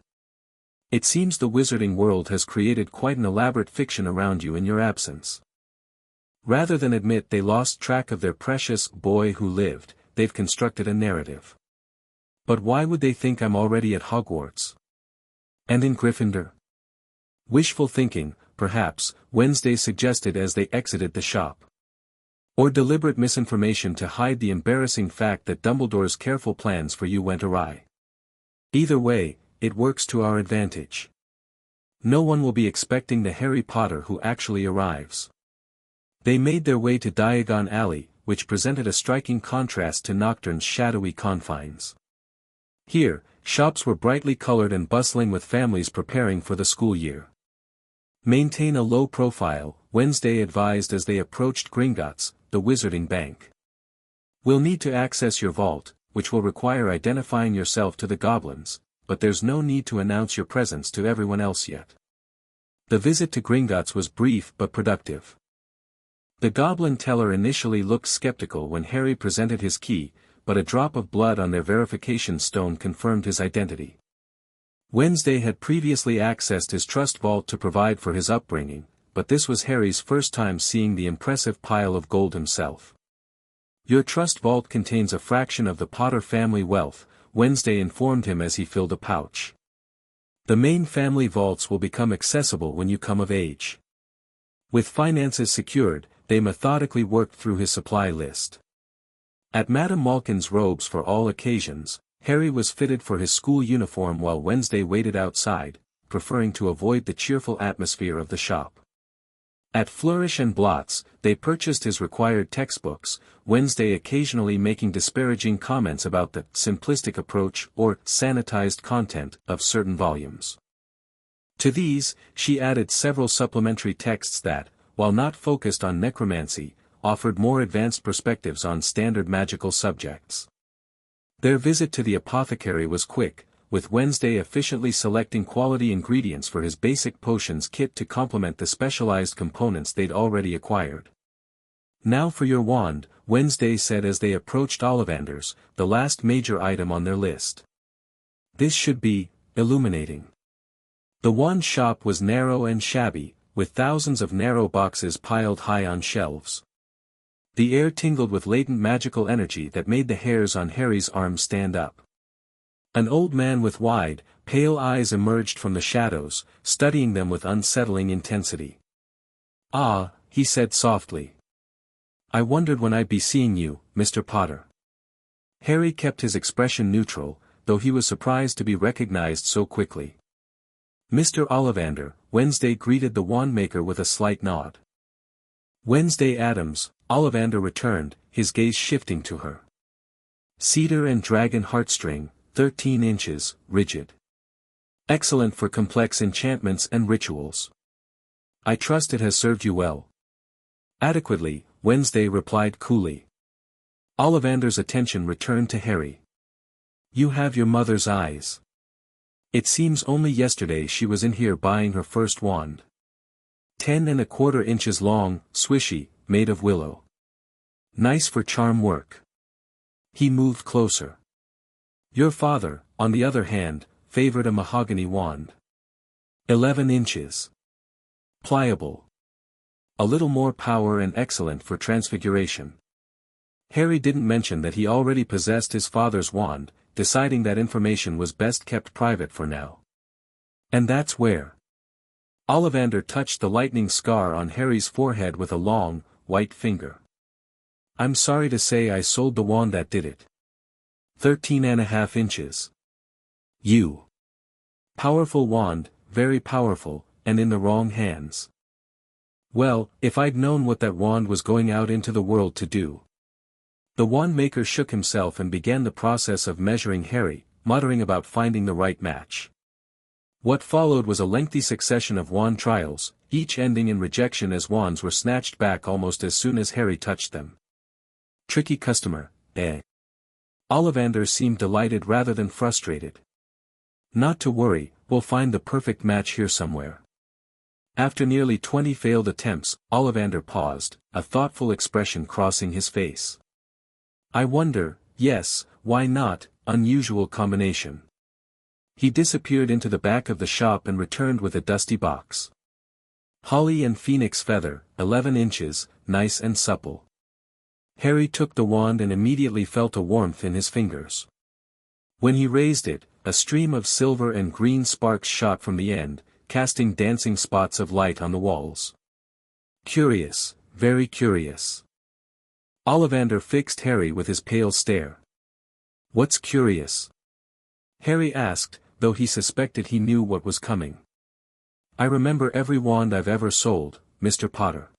"It seems the wizarding world has created quite an elaborate fiction around you in your absence." Rather than admit they lost track of their precious boy who lived, they've constructed a narrative. "But why would they think I'm already at Hogwarts? And in Gryffindor?" "Wishful thinking, perhaps," Wednesday suggested as they exited the shop. "Or deliberate misinformation to hide the embarrassing fact that Dumbledore's careful plans for you went awry. Either way, it works to our advantage. No one will be expecting the Harry Potter who actually arrives." They made their way to Diagon Alley, which presented a striking contrast to Nocturn's shadowy confines. Here, shops were brightly colored and bustling with families preparing for the school year. "Maintain a low profile," Wednesday advised as they approached Gringotts, the Wizarding Bank. "We'll need to access your vault, which will require identifying yourself to the goblins, but there's no need to announce your presence to everyone else yet." The visit to Gringotts was brief but productive. The goblin teller initially looked skeptical when Harry presented his key, but a drop of blood on their verification stone confirmed his identity. Wednesday had previously accessed his trust vault to provide for his upbringing, but this was Harry's first time seeing the impressive pile of gold himself. "Your trust vault contains a fraction of the Potter family wealth," Wednesday informed him as he filled a pouch. "The main family vaults will become accessible when you come of age." With finances secured, they methodically worked through his supply list. At Madame Malkin's robes for all occasions, Harry was fitted for his school uniform while Wednesday waited outside, preferring to avoid the cheerful atmosphere of the shop. At Flourish and Blotts, they purchased his required textbooks, Wednesday occasionally making disparaging comments about the simplistic approach or sanitized content of certain volumes. To these, she added several supplementary texts that, while not focused on necromancy, offered more advanced perspectives on standard magical subjects. Their visit to the apothecary was quick, with Wednesday efficiently selecting quality ingredients for his basic potions kit to complement the specialized components they'd already acquired. "Now for your wand," Wednesday said as they approached Ollivander's, the last major item on their list. "This should be illuminating." The wand shop was narrow and shabby, with thousands of narrow boxes piled high on shelves. The air tingled with latent magical energy that made the hairs on Harry's arms stand up. An old man with wide, pale eyes emerged from the shadows, studying them with unsettling intensity. "Ah," he said softly. "I wondered when I'd be seeing you, Mr. Potter." Harry kept his expression neutral, though he was surprised to be recognized so quickly. "Mr. Ollivander," Wednesday greeted the wandmaker with a slight nod. "Wednesday Addams," Ollivander returned, his gaze shifting to her. "Cedar and dragon heartstring, 13 inches, rigid. Excellent for complex enchantments and rituals. I trust it has served you well." "Adequately," Wednesday replied coolly. Ollivander's attention returned to Harry. "You have your mother's eyes. It seems only yesterday she was in here buying her first wand. 10¼ inches long, swishy, made of willow. Nice for charm work." He moved closer. "Your father, on the other hand, favored a mahogany wand. 11 inches. Pliable. A little more power and excellent for transfiguration." Harry didn't mention that he already possessed his father's wand, deciding that information was best kept private for now. "And that's where." Ollivander touched the lightning scar on Harry's forehead with a long, white finger. "I'm sorry to say I sold the wand that did it. 13½ inches. You. Powerful wand, very powerful, and in the wrong hands. Well, if I'd known what that wand was going out into the world to do." The wand-maker shook himself and began the process of measuring Harry, muttering about finding the right match. What followed was a lengthy succession of wand trials, each ending in rejection as wands were snatched back almost as soon as Harry touched them. Tricky customer, eh? Ollivander seemed delighted rather than frustrated. Not to worry, we'll find the perfect match here somewhere. After nearly 20 failed attempts, Ollivander paused, a thoughtful expression crossing his face. I wonder, yes, why not, unusual combination. He disappeared into the back of the shop and returned with a dusty box. Holly and phoenix feather, 11 inches, nice and supple. Harry took the wand and immediately felt a warmth in his fingers. When he raised it, a stream of silver and green sparks shot from the end, casting dancing spots of light on the walls. Curious, very curious. Ollivander fixed Harry with his pale stare. What's curious? Harry asked, though he suspected he knew what was coming. I remember every wand I've ever sold, Mr. Potter.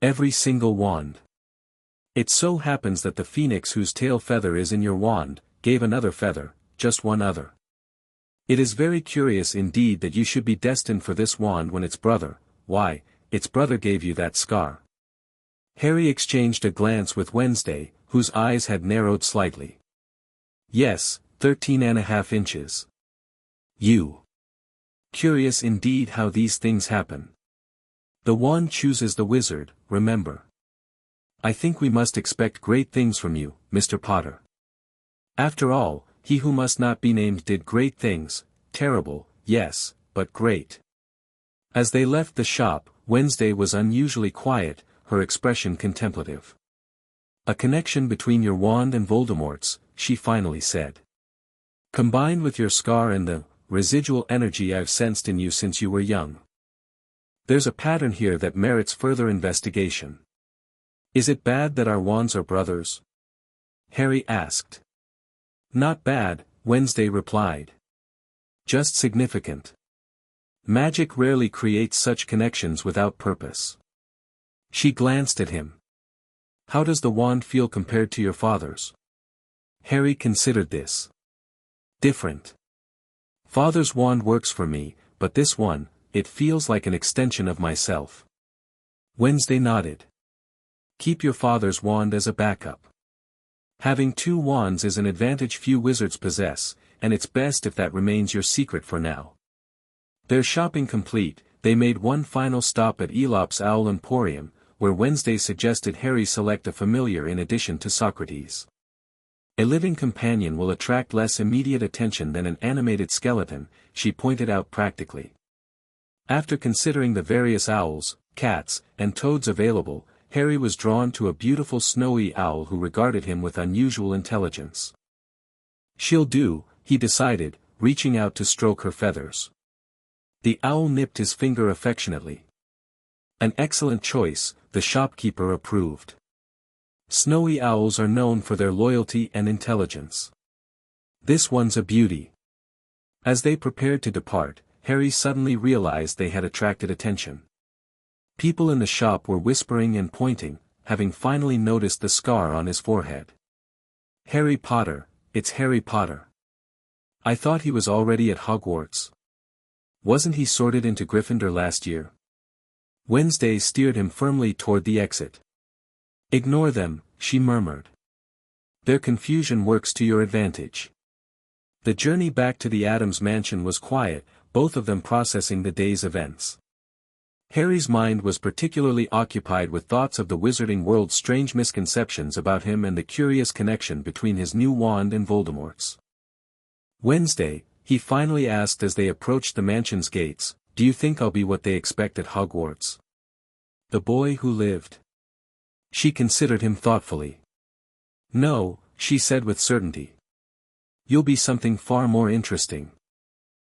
Every single wand. It so happens that the phoenix whose tail feather is in your wand, gave another feather, just one other. It is very curious indeed that you should be destined for this wand when its brother, why, its brother gave you that scar. Harry exchanged a glance with Wednesday, whose eyes had narrowed slightly. Yes, 13.5 inches. You. Curious indeed how these things happen. The wand chooses the wizard, remember. I think we must expect great things from you, Mr. Potter. After all, he who must not be named did great things, terrible, yes, but great. As they left the shop, Wednesday was unusually quiet, her expression contemplative. A connection between your wand and Voldemort's, she finally said. Combined with your scar and the residual energy I've sensed in you since you were young. There's a pattern here that merits further investigation. Is it bad that our wands are brothers? Harry asked. Not bad, Wednesday replied. Just significant. Magic rarely creates such connections without purpose. She glanced at him. How does the wand feel compared to your father's? Harry considered this. Different. Father's wand works for me, but this one, it feels like an extension of myself. Wednesday nodded. Keep your father's wand as a backup. Having two wands is an advantage few wizards possess, and it's best if that remains your secret for now. Their shopping complete, they made one final stop at Elop's Owl Emporium, where Wednesday suggested Harry select a familiar in addition to Socrates. A living companion will attract less immediate attention than an animated skeleton, she pointed out practically. After considering the various owls, cats, and toads available, Harry was drawn to a beautiful snowy owl who regarded him with unusual intelligence. She'll do, he decided, reaching out to stroke her feathers. The owl nipped his finger affectionately. An excellent choice, the shopkeeper approved. Snowy owls are known for their loyalty and intelligence. This one's a beauty. As they prepared to depart, Harry suddenly realized they had attracted attention. People in the shop were whispering and pointing, having finally noticed the scar on his forehead. Harry Potter, it's Harry Potter. I thought he was already at Hogwarts. Wasn't he sorted into Gryffindor last year? Wednesday steered him firmly toward the exit. Ignore them, she murmured. Their confusion works to your advantage. The journey back to the Addams mansion was quiet, both of them processing the day's events. Harry's mind was particularly occupied with thoughts of the wizarding world's strange misconceptions about him and the curious connection between his new wand and Voldemort's. Wednesday, he finally asked as they approached the mansion's gates, do you think I'll be what they expect at Hogwarts? The boy who lived. She considered him thoughtfully. No, she said with certainty. You'll be something far more interesting.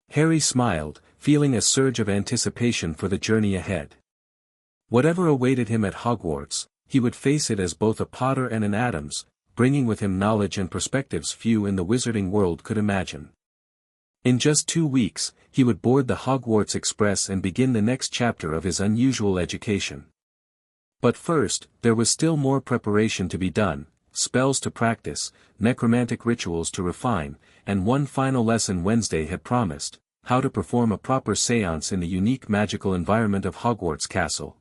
Harry smiled, feeling a surge of anticipation for the journey ahead. Whatever awaited him at Hogwarts, he would face it as both a Potter and an Addams, bringing with him knowledge and perspectives few in the wizarding world could imagine. In just 2 weeks, he would board the Hogwarts Express and begin the next chapter of his unusual education. But first, there was still more preparation to be done, spells to practice, necromantic rituals to refine, and one final lesson Wednesday had promised, how to perform a proper séance in the unique magical environment of Hogwarts Castle.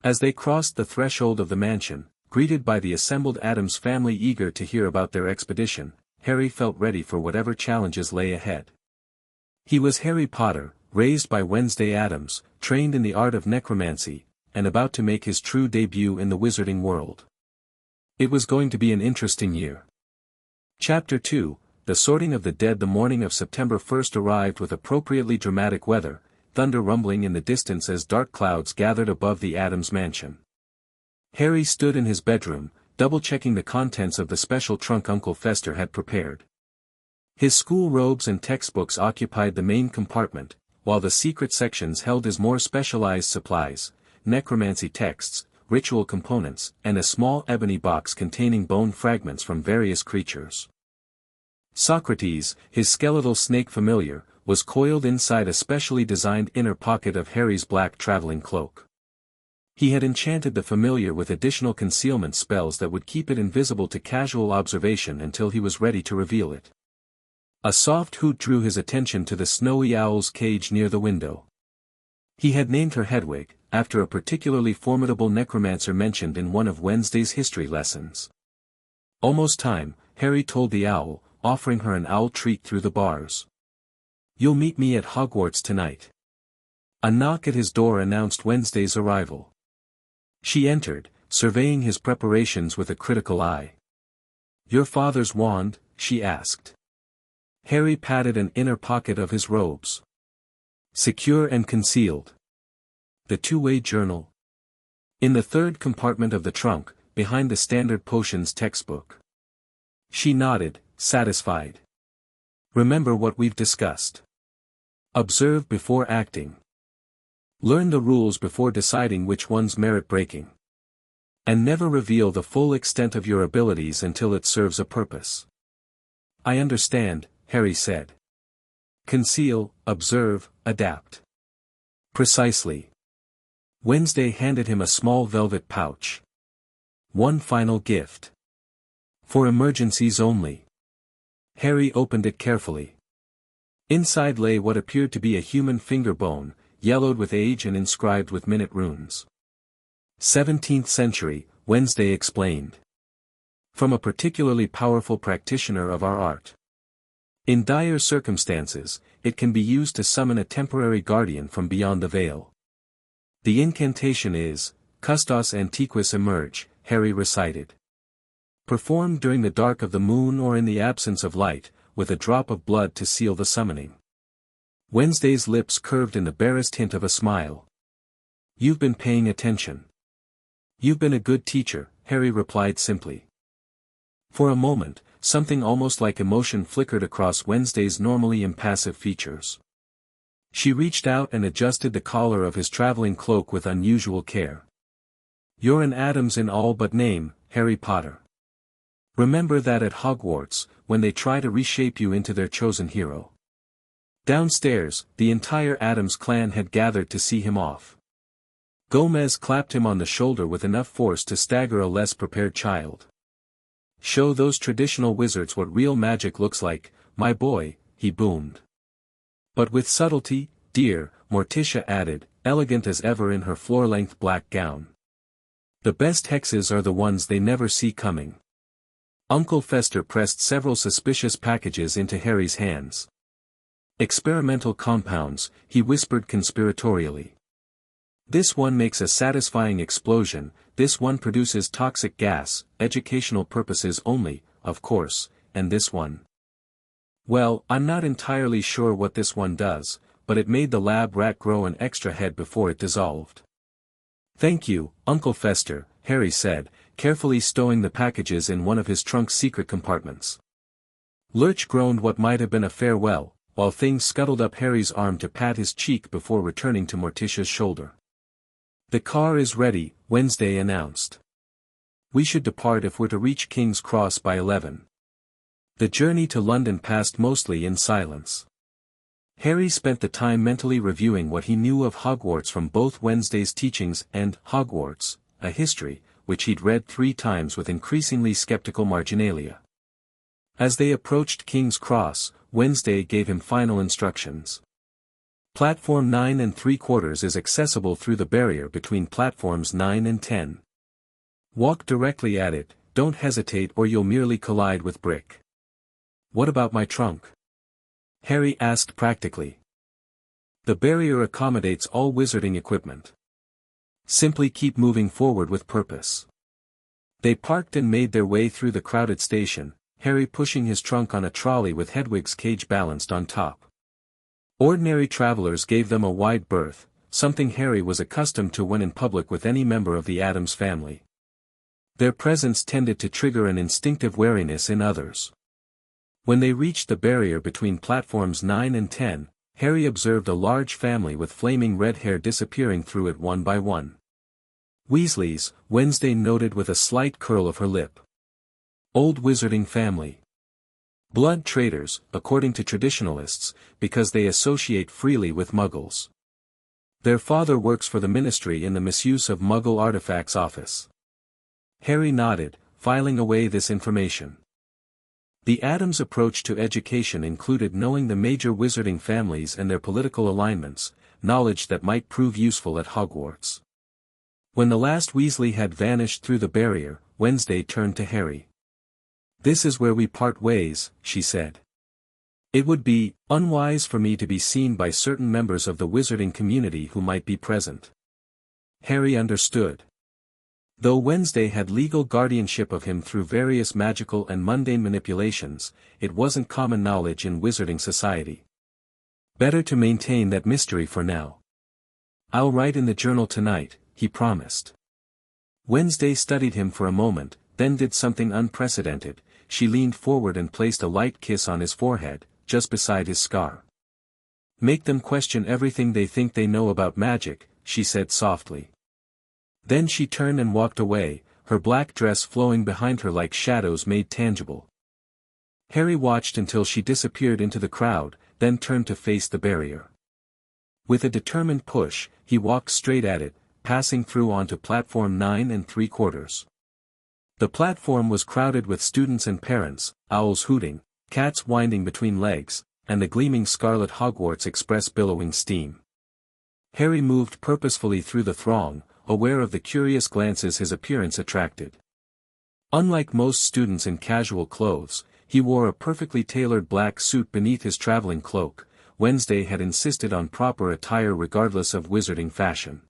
As they crossed the threshold of the mansion, greeted by the assembled Addams family eager to hear about their expedition, Harry felt ready for whatever challenges lay ahead. He was Harry Potter, raised by Wednesday Addams, trained in the art of necromancy, and about to make his true debut in the wizarding world. It was going to be an interesting year. Chapter 2, The Sorting of the Dead. The morning of September 1st arrived with appropriately dramatic weather, thunder rumbling in the distance as dark clouds gathered above the Addams mansion. Harry stood in his bedroom, double-checking the contents of the special trunk Uncle Fester had prepared. His school robes and textbooks occupied the main compartment, while the secret sections held his more specialized supplies, necromancy texts, ritual components, and a small ebony box containing bone fragments from various creatures. Socrates, his skeletal snake familiar, was coiled inside a specially designed inner pocket of Harry's black traveling cloak. He had enchanted the familiar with additional concealment spells that would keep it invisible to casual observation until he was ready to reveal it. A soft hoot drew his attention to the snowy owl's cage near the window. He had named her Hedwig, after a particularly formidable necromancer mentioned in one of Wednesday's history lessons. Almost time, Harry told the owl, offering her an owl treat through the bars. "You'll meet me at Hogwarts tonight." A knock at his door announced Wednesday's arrival. She entered, surveying his preparations with a critical eye. "Your father's wand?" she asked. Harry patted an inner pocket of his robes. "Secure and concealed." "The two-way journal?" "In the third compartment of the trunk, behind the standard potions textbook." She nodded, satisfied. "Remember what we've discussed. Observe before acting. Learn the rules before deciding which ones merit breaking. And never reveal the full extent of your abilities until it serves a purpose." "I understand," Harry said. "Conceal, observe, adapt." "Precisely." Wednesday handed him a small velvet pouch. "One final gift. For emergencies only." Harry opened it carefully. Inside lay what appeared to be a human finger bone, yellowed with age and inscribed with minute runes. 17th century, Wednesday explained. "From a particularly powerful practitioner of our art. In dire circumstances, it can be used to summon a temporary guardian from beyond the veil. The incantation is, Custos Antiquus Emerge," Harry recited. "Performed during the dark of the moon or in the absence of light, with a drop of blood to seal the summoning." Wednesday's lips curved in the barest hint of a smile. "You've been paying attention." "You've been a good teacher," Harry replied simply. For a moment, something almost like emotion flickered across Wednesday's normally impassive features. She reached out and adjusted the collar of his traveling cloak with unusual care. "You're an Addams in all but name, Harry Potter. Remember that at Hogwarts, when they try to reshape you into their chosen hero." Downstairs, the entire Addams clan had gathered to see him off. Gomez clapped him on the shoulder with enough force to stagger a less prepared child. "Show those traditional wizards what real magic looks like, my boy," he boomed. "But with subtlety, dear," Morticia added, elegant as ever in her floor-length black gown. "The best hexes are the ones they never see coming." Uncle Fester pressed several suspicious packages into Harry's hands. "Experimental compounds," he whispered conspiratorially. "This one makes a satisfying explosion, this one produces toxic gas, educational purposes only, of course, and this one. Well, I'm not entirely sure what this one does, but it made the lab rat grow an extra head before it dissolved." "Thank you, Uncle Fester," Harry said, carefully stowing the packages in one of his trunk's secret compartments. Lurch groaned what might have been a farewell, while things scuttled up Harry's arm to pat his cheek before returning to Morticia's shoulder. "The car is ready," Wednesday announced. "We should depart if we're to reach King's Cross by 11. The journey to London passed mostly in silence. Harry spent the time mentally reviewing what he knew of Hogwarts from both Wednesday's teachings and Hogwarts, a history, which he'd read 3 times with increasingly skeptical marginalia. As they approached King's Cross, Wednesday gave him final instructions. Platform 9 and 3/4 is accessible through the barrier between platforms 9 and 10. Walk directly at it, don't hesitate or you'll merely collide with brick. What about my trunk? Harry asked practically. The barrier accommodates all wizarding equipment. Simply keep moving forward with purpose. They parked and made their way through the crowded station, Harry pushing his trunk on a trolley with Hedwig's cage balanced on top. Ordinary travelers gave them a wide berth, something Harry was accustomed to when in public with any member of the Addams family. Their presence tended to trigger an instinctive wariness in others. When they reached the barrier between platforms 9 and 10, Harry observed a large family with flaming red hair disappearing through it one by one. Weasleys, Wednesday noted with a slight curl of her lip. Old wizarding family. Blood traitors, according to traditionalists, because they associate freely with Muggles. Their father works for the Ministry in the Misuse of Muggle Artifacts office. Harry nodded, filing away this information. The Addams' approach to education included knowing the major wizarding families and their political alignments, knowledge that might prove useful at Hogwarts. When the last Weasley had vanished through the barrier, Wednesday turned to Harry. "This is where we part ways," she said. "It would be unwise for me to be seen by certain members of the wizarding community who might be present." Harry understood. Though Wednesday had legal guardianship of him through various magical and mundane manipulations, it wasn't common knowledge in wizarding society. Better to maintain that mystery for now. "I'll write in the journal tonight," he promised. Wednesday studied him for a moment, then did something unprecedented. She leaned forward and placed a light kiss on his forehead, just beside his scar. "Make them question everything they think they know about magic," she said softly. Then she turned and walked away, her black dress flowing behind her like shadows made tangible. Harry watched until she disappeared into the crowd, then turned to face the barrier. With a determined push, he walked straight at it, passing through onto platform 9 and 3/4. The platform was crowded with students and parents, owls hooting, cats winding between legs, and the gleaming scarlet Hogwarts Express billowing steam. Harry moved purposefully through the throng, aware of the curious glances his appearance attracted. Unlike most students in casual clothes, he wore a perfectly tailored black suit beneath his traveling cloak. Wednesday had insisted on proper attire regardless of wizarding fashion.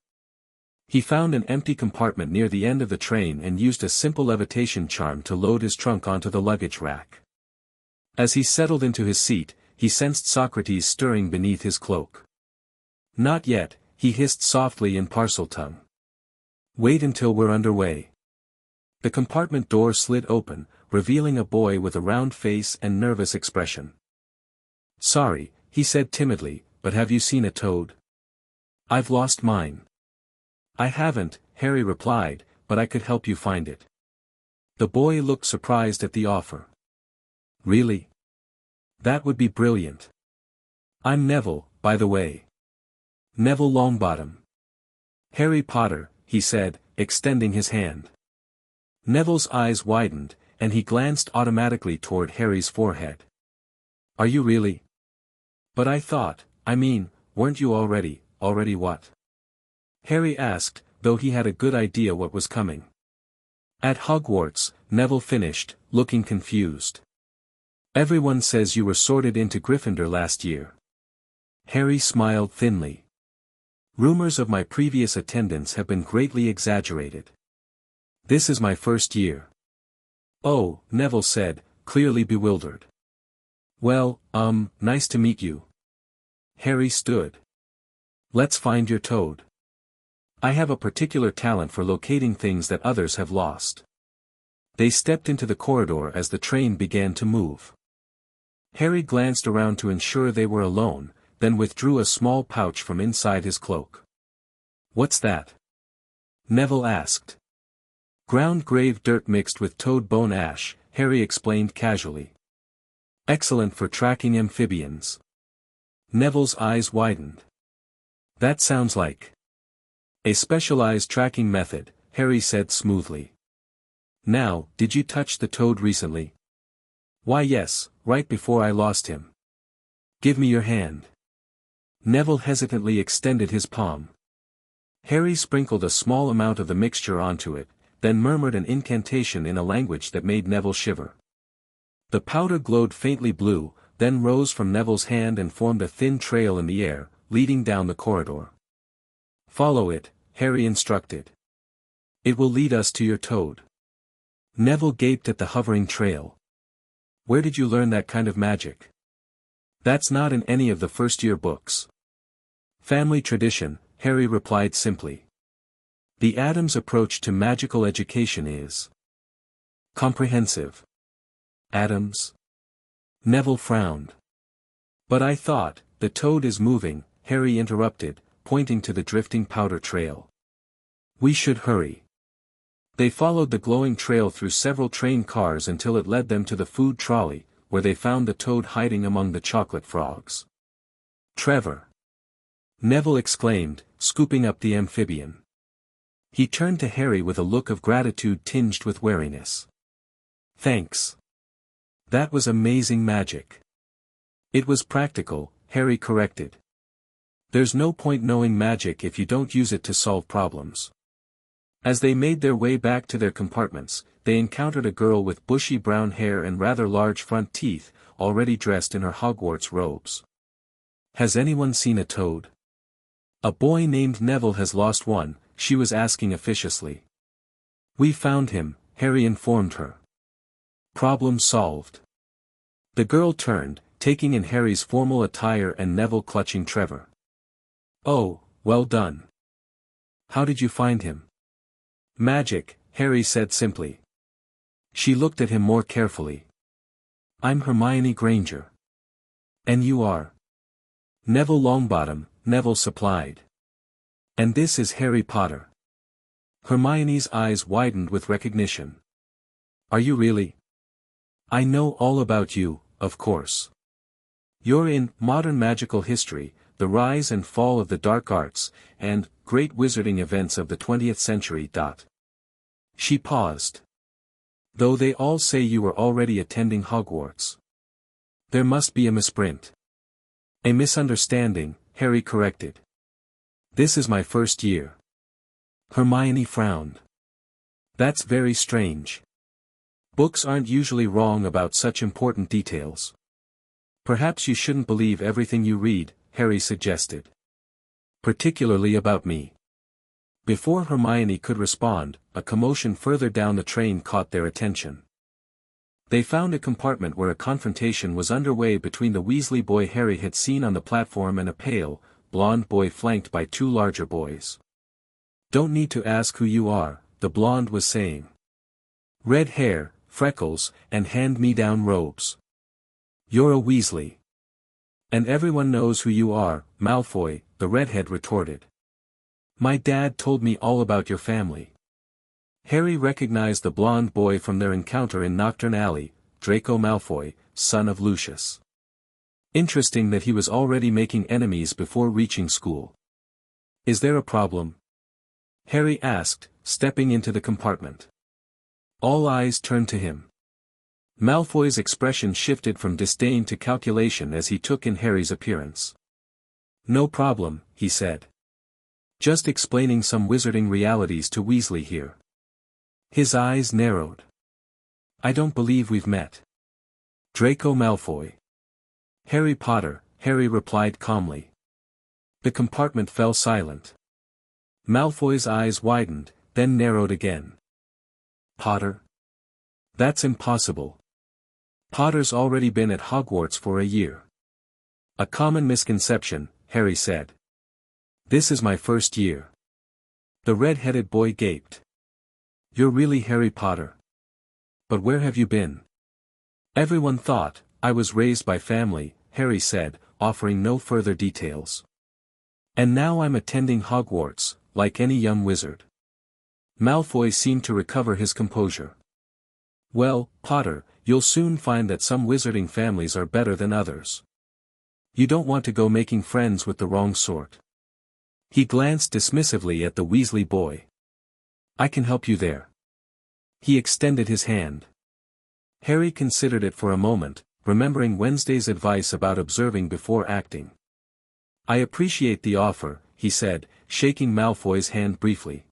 He found an empty compartment near the end of the train and used a simple levitation charm to load his trunk onto the luggage rack. As he settled into his seat, he sensed Socrates stirring beneath his cloak. "Not yet," he hissed softly in Parseltongue. "Wait until we're underway." The compartment door slid open, revealing a boy with a round face and nervous expression. "Sorry," he said timidly, "but have you seen a toad?" "I've lost mine." "I haven't," Harry replied, "but I could help you find it." The boy looked surprised at the offer. "Really? That would be brilliant. I'm Neville, by the way. Neville Longbottom." "Harry Potter," he said, extending his hand. Neville's eyes widened, and he glanced automatically toward Harry's forehead. "Are you really? But I thought, weren't you already what?" Harry asked, though he had a good idea what was coming. "At Hogwarts," Neville finished, looking confused. "Everyone says you were sorted into Gryffindor last year." Harry smiled thinly. "Rumors of my previous attendance have been greatly exaggerated. This is my first year." "Oh," Neville said, clearly bewildered. "Well, nice to meet you." Harry stood. "Let's find your toad. I have a particular talent for locating things that others have lost." They stepped into the corridor as the train began to move. Harry glanced around to ensure they were alone, then withdrew a small pouch from inside his cloak. "What's that?" Neville asked. "Ground grave dirt mixed with toad bone ash," Harry explained casually. "Excellent for tracking amphibians." Neville's eyes widened. "That sounds like a specialized tracking method," Harry said smoothly. "Now, did you touch the toad recently?" "Why yes, right before I lost him." Give me your hand. Neville hesitantly extended his palm. Harry sprinkled a small amount of the mixture onto it, then murmured an incantation in a language that made Neville shiver. The powder glowed faintly blue, then rose from Neville's hand and formed a thin trail in the air, leading down the corridor. Follow it, Harry instructed. It will lead us to your toad. Neville gaped at the hovering trail. Where did you learn that kind of magic? That's not in any of the first-year books. Family tradition, Harry replied simply. The Addams approach to magical education is comprehensive. Addams? Neville frowned. But I thought, the toad is moving, Harry interrupted, pointing to the drifting powder trail. We should hurry. They followed the glowing trail through several train cars until it led them to the food trolley, where they found the toad hiding among the chocolate frogs. Trevor! Neville exclaimed, scooping up the amphibian. He turned to Harry with a look of gratitude tinged with wariness. Thanks. That was amazing magic. It was practical, Harry corrected. There's no point knowing magic if you don't use it to solve problems. As they made their way back to their compartments, they encountered a girl with bushy brown hair and rather large front teeth, already dressed in her Hogwarts robes. Has anyone seen a toad? A boy named Neville has lost one, she was asking officiously. We found him, Harry informed her. Problem solved. The girl turned, taking in Harry's formal attire and Neville clutching Trevor. Oh, well done. How did you find him? Magic, Harry said simply. She looked at him more carefully. I'm Hermione Granger. And you are? Neville Longbottom, Neville supplied. And this is Harry Potter. Hermione's eyes widened with recognition. Are you really? I know all about you, of course. You're in Modern Magical History, The Rise and Fall of the Dark Arts, and Great Wizarding Events of the 20th Century. She paused. Though they all say you were already attending Hogwarts. There must be a misprint. A misunderstanding, Harry corrected. This is my first year. Hermione frowned. That's very strange. Books aren't usually wrong about such important details. Perhaps you shouldn't believe everything you read, Harry suggested. Particularly about me. Before Hermione could respond, a commotion further down the train caught their attention. They found a compartment where a confrontation was underway between the Weasley boy Harry had seen on the platform and a pale, blonde boy flanked by two larger boys. Don't need to ask who you are, the blonde was saying. Red hair, freckles, and hand-me-down robes. You're a Weasley. And everyone knows who you are, Malfoy, the redhead retorted. My dad told me all about your family. Harry recognized the blonde boy from their encounter in Nocturn Alley, Draco Malfoy, son of Lucius. Interesting that he was already making enemies before reaching school. Is there a problem? Harry asked, stepping into the compartment. All eyes turned to him. Malfoy's expression shifted from disdain to calculation as he took in Harry's appearance. No problem, he said. Just explaining some wizarding realities to Weasley here. His eyes narrowed. I don't believe we've met. Draco Malfoy. Harry Potter, Harry replied calmly. The compartment fell silent. Malfoy's eyes widened, then narrowed again. Potter? That's impossible. Potter's already been at Hogwarts for a year. A common misconception, Harry said. This is my first year. The red-headed boy gaped. You're really Harry Potter. But where have you been? Everyone thought, I was raised by family, Harry said, offering no further details. And now I'm attending Hogwarts, like any young wizard. Malfoy seemed to recover his composure. Well, Potter, you'll soon find that some wizarding families are better than others. You don't want to go making friends with the wrong sort. He glanced dismissively at the Weasley boy. I can help you there. He extended his hand. Harry considered it for a moment, remembering Wednesday's advice about observing before acting. "I appreciate the offer," he said, shaking Malfoy's hand briefly.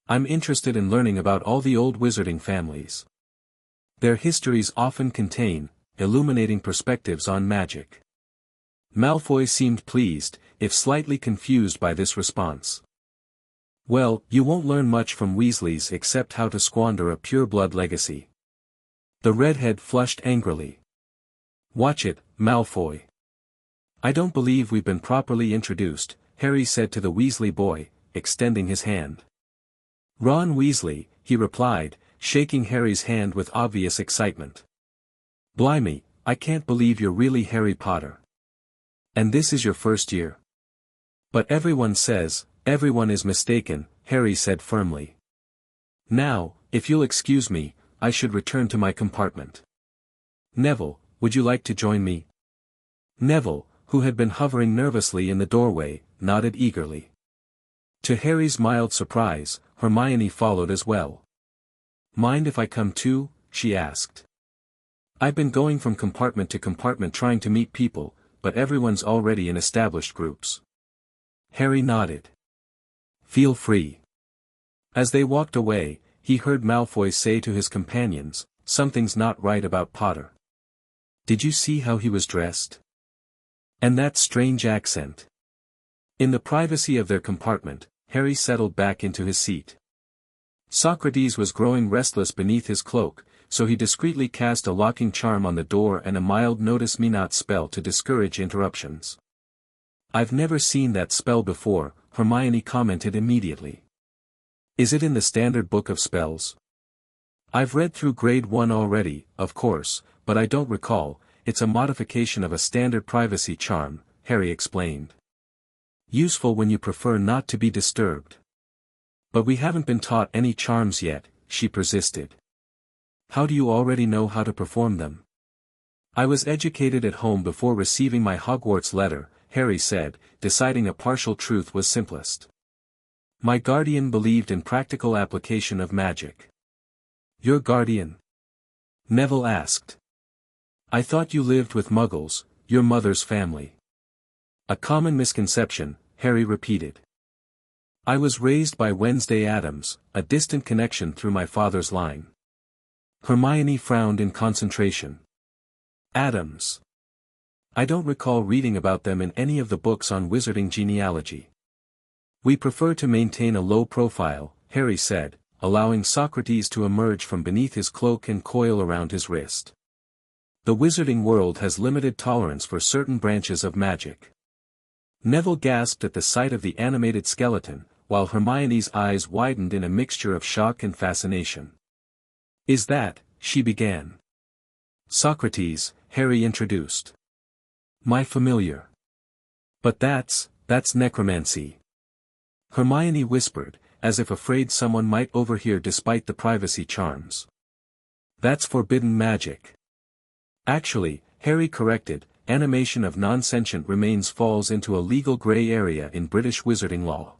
"I'm interested in learning about all the old wizarding families. Their histories often contain illuminating perspectives on magic." Malfoy seemed pleased, if slightly confused by this response. "Well, you won't learn much from Weasleys except how to squander a pureblood legacy." The redhead flushed angrily. "Watch it, Malfoy." "I don't believe we've been properly introduced," Harry said to the Weasley boy, extending his hand. "Ron Weasley," he replied, shaking Harry's hand with obvious excitement. "Blimey, I can't believe you're really Harry Potter. And this is your first year?" "But everyone says, everyone is mistaken," Harry said firmly. "Now, if you'll excuse me, I should return to my compartment. Neville, would you like to join me?" Neville, who had been hovering nervously in the doorway, nodded eagerly. To Harry's mild surprise, Hermione followed as well. "Mind if I come too?" she asked. "I've been going from compartment to compartment trying to meet people, but everyone's already in established groups." Harry nodded. "Feel free." As they walked away, he heard Malfoy say to his companions, "Something's not right about Potter. Did you see how he was dressed? And that strange accent." In the privacy of their compartment, Harry settled back into his seat. Socrates was growing restless beneath his cloak, so he discreetly cast a locking charm on the door and a mild notice me not spell to discourage interruptions. "I've never seen that spell before," Hermione commented immediately. "Is it in the standard book of spells?" "I've read through grade 1 already, of course, but I don't recall. It's a modification of a standard privacy charm," Harry explained. "Useful when you prefer not to be disturbed." "But we haven't been taught any charms yet," she persisted. "How do you already know how to perform them?" "I was educated at home before receiving my Hogwarts letter," Harry said, deciding a partial truth was simplest. "My guardian believed in practical application of magic." "Your guardian?" Neville asked. "I thought you lived with Muggles, your mother's family." "A common misconception," Harry repeated. "I was raised by Wednesday Addams, a distant connection through my father's line." Hermione frowned in concentration. "Addams. I don't recall reading about them in any of the books on wizarding genealogy." "We prefer to maintain a low profile," Harry said, allowing Socrates to emerge from beneath his cloak and coil around his wrist. "The wizarding world has limited tolerance for certain branches of magic." Neville gasped at the sight of the animated skeleton, while Hermione's eyes widened in a mixture of shock and fascination. "Is that," she began. "Socrates," Harry introduced. "My familiar." "But that's necromancy," Hermione whispered, as if afraid someone might overhear despite the privacy charms. "That's forbidden magic." "Actually," Harry corrected, "animation of non-sentient remains falls into a legal grey area in British wizarding law.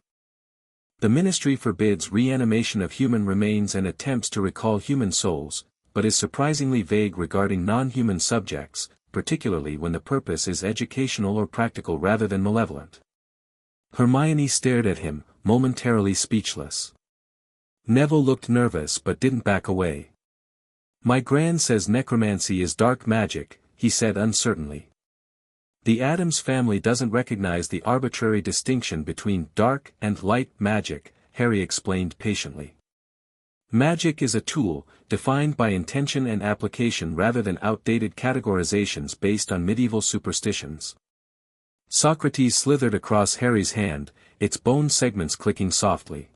The Ministry forbids reanimation of human remains and attempts to recall human souls, but is surprisingly vague regarding non-human subjects, particularly when the purpose is educational or practical rather than malevolent." Hermione stared at him, momentarily speechless. Neville looked nervous but didn't back away. "My gran says necromancy is dark magic," he said uncertainly. "The Addams family doesn't recognize the arbitrary distinction between dark and light magic," Harry explained patiently. "Magic is a tool, defined by intention and application rather than outdated categorizations based on medieval superstitions." Socrates slithered across Harry's hand, its bone segments clicking softly.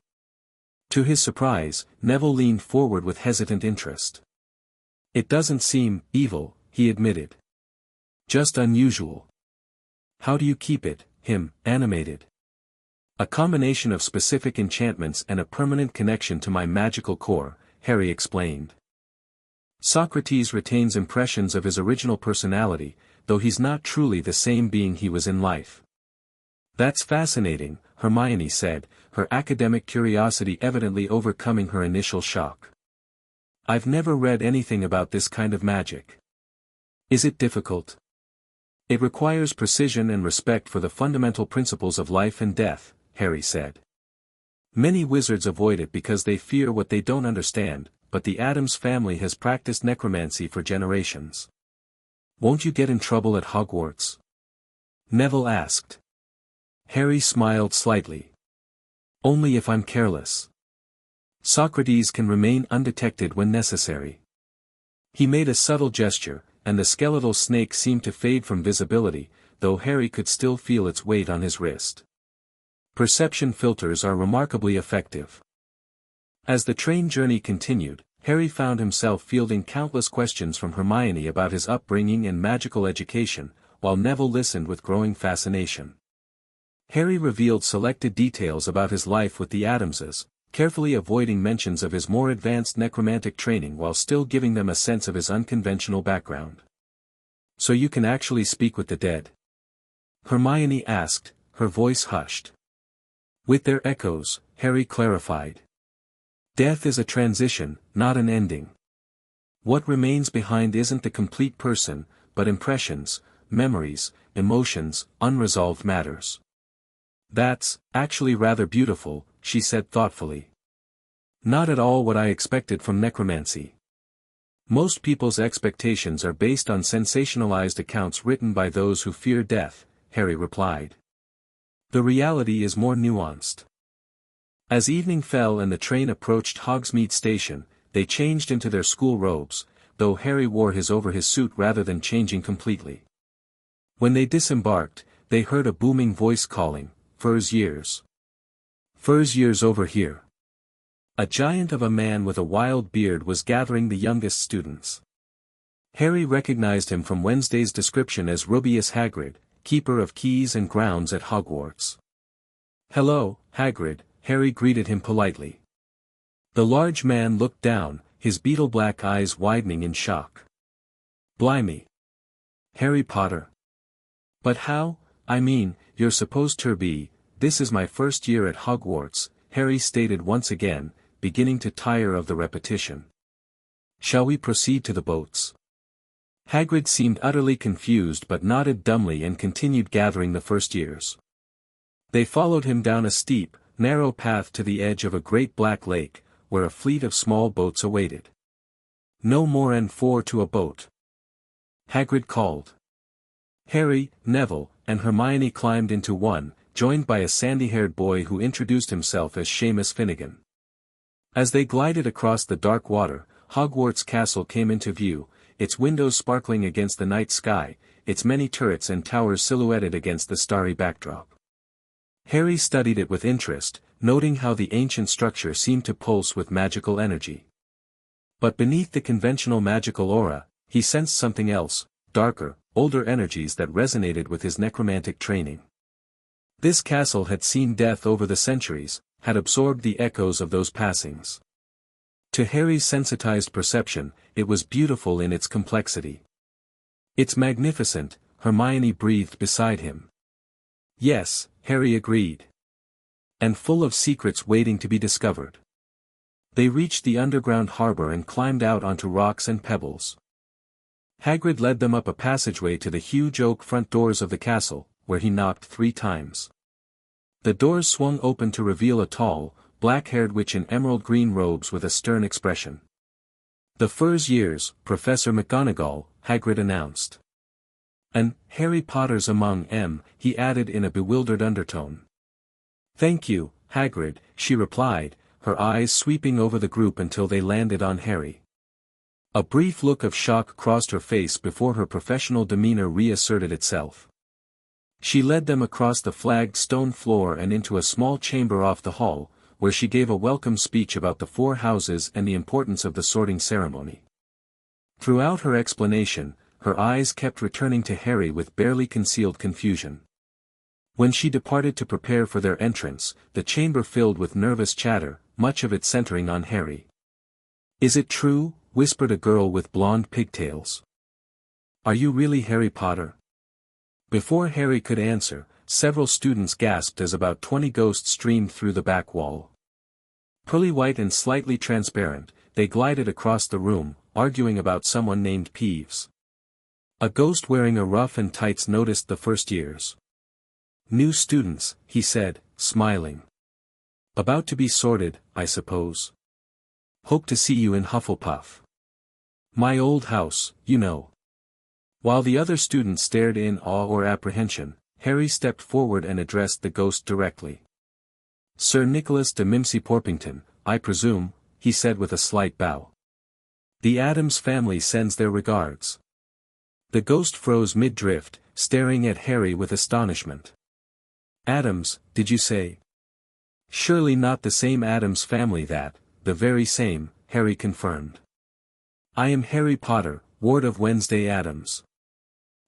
To his surprise, Neville leaned forward with hesitant interest. "It doesn't seem evil," he admitted. "Just unusual." "How do you keep it, animated?" "A combination of specific enchantments and a permanent connection to my magical core," Harry explained. "Socrates retains impressions of his original personality, though he's not truly the same being he was in life." "That's fascinating," Hermione said, her academic curiosity evidently overcoming her initial shock. "I've never read anything about this kind of magic." Is it difficult? It requires precision and respect for the fundamental principles of life and death, Harry said. Many wizards avoid it because they fear what they don't understand, but the Addams family has practiced necromancy for generations. Won't you get in trouble at Hogwarts? Neville asked. Harry smiled slightly. Only if I'm careless. Socrates can remain undetected when necessary. He made a subtle gesture, and the skeletal snake seemed to fade from visibility, though Harry could still feel its weight on his wrist. Perception filters are remarkably effective. As the train journey continued, Harry found himself fielding countless questions from Hermione about his upbringing and magical education, while Neville listened with growing fascination. Harry revealed selected details about his life with the Addamses, carefully avoiding mentions of his more advanced necromantic training while still giving them a sense of his unconventional background. So you can actually speak with the dead? Hermione asked, her voice hushed. With their echoes, Harry clarified. Death is a transition, not an ending. What remains behind isn't the complete person, but impressions, memories, emotions, unresolved matters. That's, actually rather beautiful, she said thoughtfully. Not at all what I expected from necromancy. Most people's expectations are based on sensationalized accounts written by those who fear death, Harry replied. The reality is more nuanced. As evening fell and the train approached Hogsmeade Station, they changed into their school robes, though Harry wore his over his suit rather than changing completely. When they disembarked, they heard a booming voice calling, "Furs years. Furs years over here." A giant of a man with a wild beard was gathering the youngest students. Harry recognized him from Wednesday's description as Rubeus Hagrid, keeper of keys and grounds at Hogwarts. "Hello, Hagrid," Harry greeted him politely. The large man looked down, his beetle-black eyes widening in shock. "Blimey. Harry Potter. But how, I mean, you're supposed to be, this is my first year at Hogwarts," Harry stated once again, beginning to tire of the repetition. "Shall we proceed to the boats?" Hagrid seemed utterly confused but nodded dumbly and continued gathering the first years. They followed him down a steep, narrow path to the edge of a great black lake, where a fleet of small boats awaited. "No more than 4 to a boat," Hagrid called. Harry, Neville, and Hermione climbed into one, joined by a sandy-haired boy who introduced himself as Seamus Finnegan. As they glided across the dark water, Hogwarts Castle came into view, its windows sparkling against the night sky, its many turrets and towers silhouetted against the starry backdrop. Harry studied it with interest, noting how the ancient structure seemed to pulse with magical energy. But beneath the conventional magical aura, he sensed something else, darker, older energies that resonated with his necromantic training. This castle had seen death over the centuries, had absorbed the echoes of those passings. To Harry's sensitized perception, it was beautiful in its complexity. "It's magnificent," Hermione breathed beside him. "Yes," Harry agreed. "And full of secrets waiting to be discovered." They reached the underground harbor and climbed out onto rocks and pebbles. Hagrid led them up a passageway to the huge oak front doors of the castle, where he knocked 3 times. The doors swung open to reveal a tall, black-haired witch in emerald-green robes with a stern expression. "The Furs years, Professor McGonagall," Hagrid announced. "And Harry Potter's among 'em," he added in a bewildered undertone. "Thank you, Hagrid," she replied, her eyes sweeping over the group until they landed on Harry. A brief look of shock crossed her face before her professional demeanor reasserted itself. She led them across the flagged stone floor and into a small chamber off the hall, where she gave a welcome speech about the 4 houses and the importance of the sorting ceremony. Throughout her explanation, her eyes kept returning to Harry with barely concealed confusion. When she departed to prepare for their entrance, the chamber filled with nervous chatter, much of it centering on Harry. "Is it true?" whispered a girl with blonde pigtails. "Are you really Harry Potter?" Before Harry could answer, several students gasped as about 20 ghosts streamed through the back wall. Pearly white and slightly transparent, they glided across the room, arguing about someone named Peeves. A ghost wearing a ruff and tights noticed the first years. New students, he said, smiling. About to be sorted, I suppose. Hope to see you in Hufflepuff. My old house, you know. While the other students stared in awe or apprehension, Harry stepped forward and addressed the ghost directly. Sir Nicholas de Mimsy Porpington, I presume, he said with a slight bow. The Addams family sends their regards. The ghost froze mid-drift, staring at Harry with astonishment. Addams, did you say? Surely not the same Addams family that, the very same, Harry confirmed. I am Harry Potter, ward of Wednesday Addams.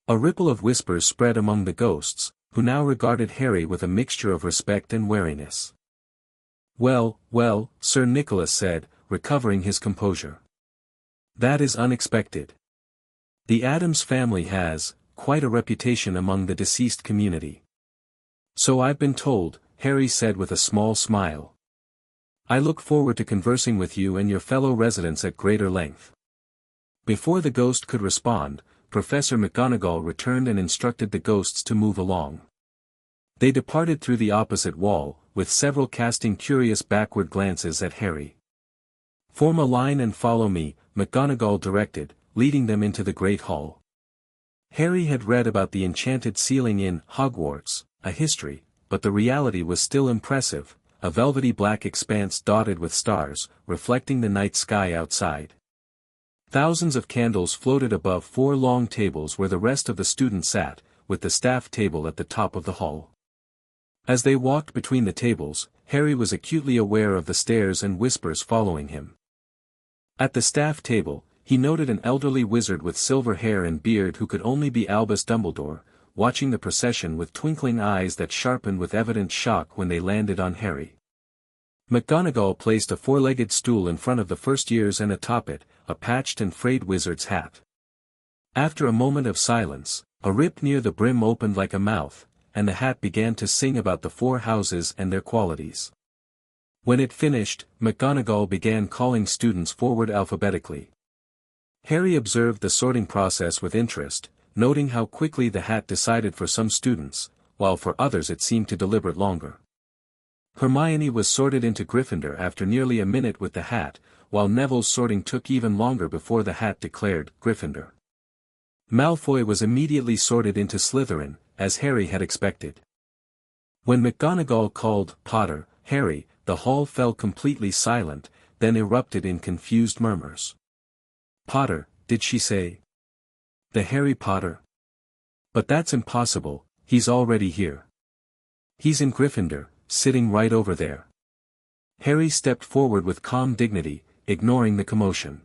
A ripple of whispers spread among the ghosts, who now regarded Harry with a mixture of respect and wariness. Well, well, Sir Nicholas said, recovering his composure. That is unexpected. The Addams family has, quite a reputation among the deceased community. So I've been told, Harry said with a small smile. I look forward to conversing with you and your fellow residents at greater length. Before the ghost could respond, Professor McGonagall returned and instructed the ghosts to move along. They departed through the opposite wall, with several casting curious backward glances at Harry. Form a line and follow me, McGonagall directed, leading them into the great hall. Harry had read about the enchanted ceiling in Hogwarts, a history, but the reality was still impressive, a velvety black expanse dotted with stars, reflecting the night sky outside. Thousands of candles floated above 4 long tables where the rest of the students sat, with the staff table at the top of the hall. As they walked between the tables, Harry was acutely aware of the stares and whispers following him. At the staff table, he noted an elderly wizard with silver hair and beard who could only be Albus Dumbledore, watching the procession with twinkling eyes that sharpened with evident shock when they landed on Harry. McGonagall placed a 4-legged stool in front of the first years and atop it, a patched and frayed wizard's hat. After a moment of silence, a rip near the brim opened like a mouth, and the hat began to sing about the 4 houses and their qualities. When it finished, McGonagall began calling students forward alphabetically. Harry observed the sorting process with interest, noting how quickly the hat decided for some students, while for others it seemed to deliberate longer. Hermione was sorted into Gryffindor after nearly a minute with the hat, while Neville's sorting took even longer before the hat declared Gryffindor. Malfoy was immediately sorted into Slytherin, as Harry had expected. When McGonagall called Potter, Harry, the hall fell completely silent, then erupted in confused murmurs. Potter, did she say? The Harry Potter? But that's impossible, he's already here. He's in Gryffindor, sitting right over there. Harry stepped forward with calm dignity, ignoring the commotion.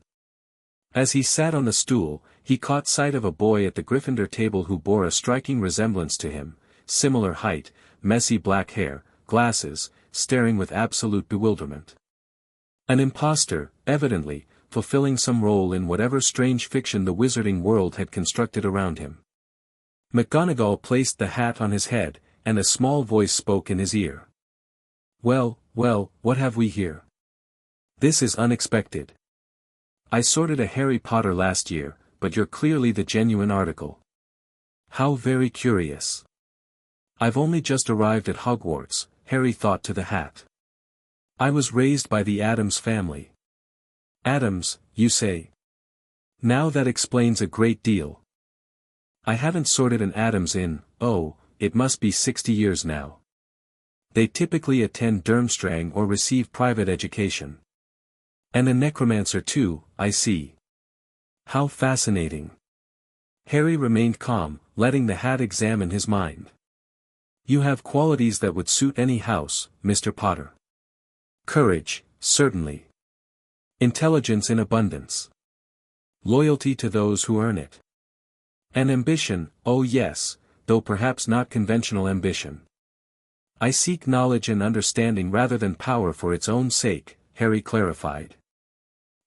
As he sat on the stool, he caught sight of a boy at the Gryffindor table who bore a striking resemblance to him, similar height, messy black hair, glasses, staring with absolute bewilderment. An impostor, evidently, fulfilling some role in whatever strange fiction the wizarding world had constructed around him. McGonagall placed the hat on his head, and a small voice spoke in his ear. Well, well, what have we here? This is unexpected. I sorted a Harry Potter last year, but you're clearly the genuine article. How very curious. I've only just arrived at Hogwarts, Harry thought to the hat. I was raised by the Addams family. Addams, you say? Now that explains a great deal. I haven't sorted an Addams in, oh, it must be 60 years now. They typically attend Durmstrang or receive private education. And a necromancer too, I see. How fascinating. Harry remained calm, letting the hat examine his mind. You have qualities that would suit any house, Mr. Potter. Courage, certainly. Intelligence in abundance. Loyalty to those who earn it. And ambition, oh yes, though perhaps not conventional ambition. I seek knowledge and understanding rather than power for its own sake, Harry clarified.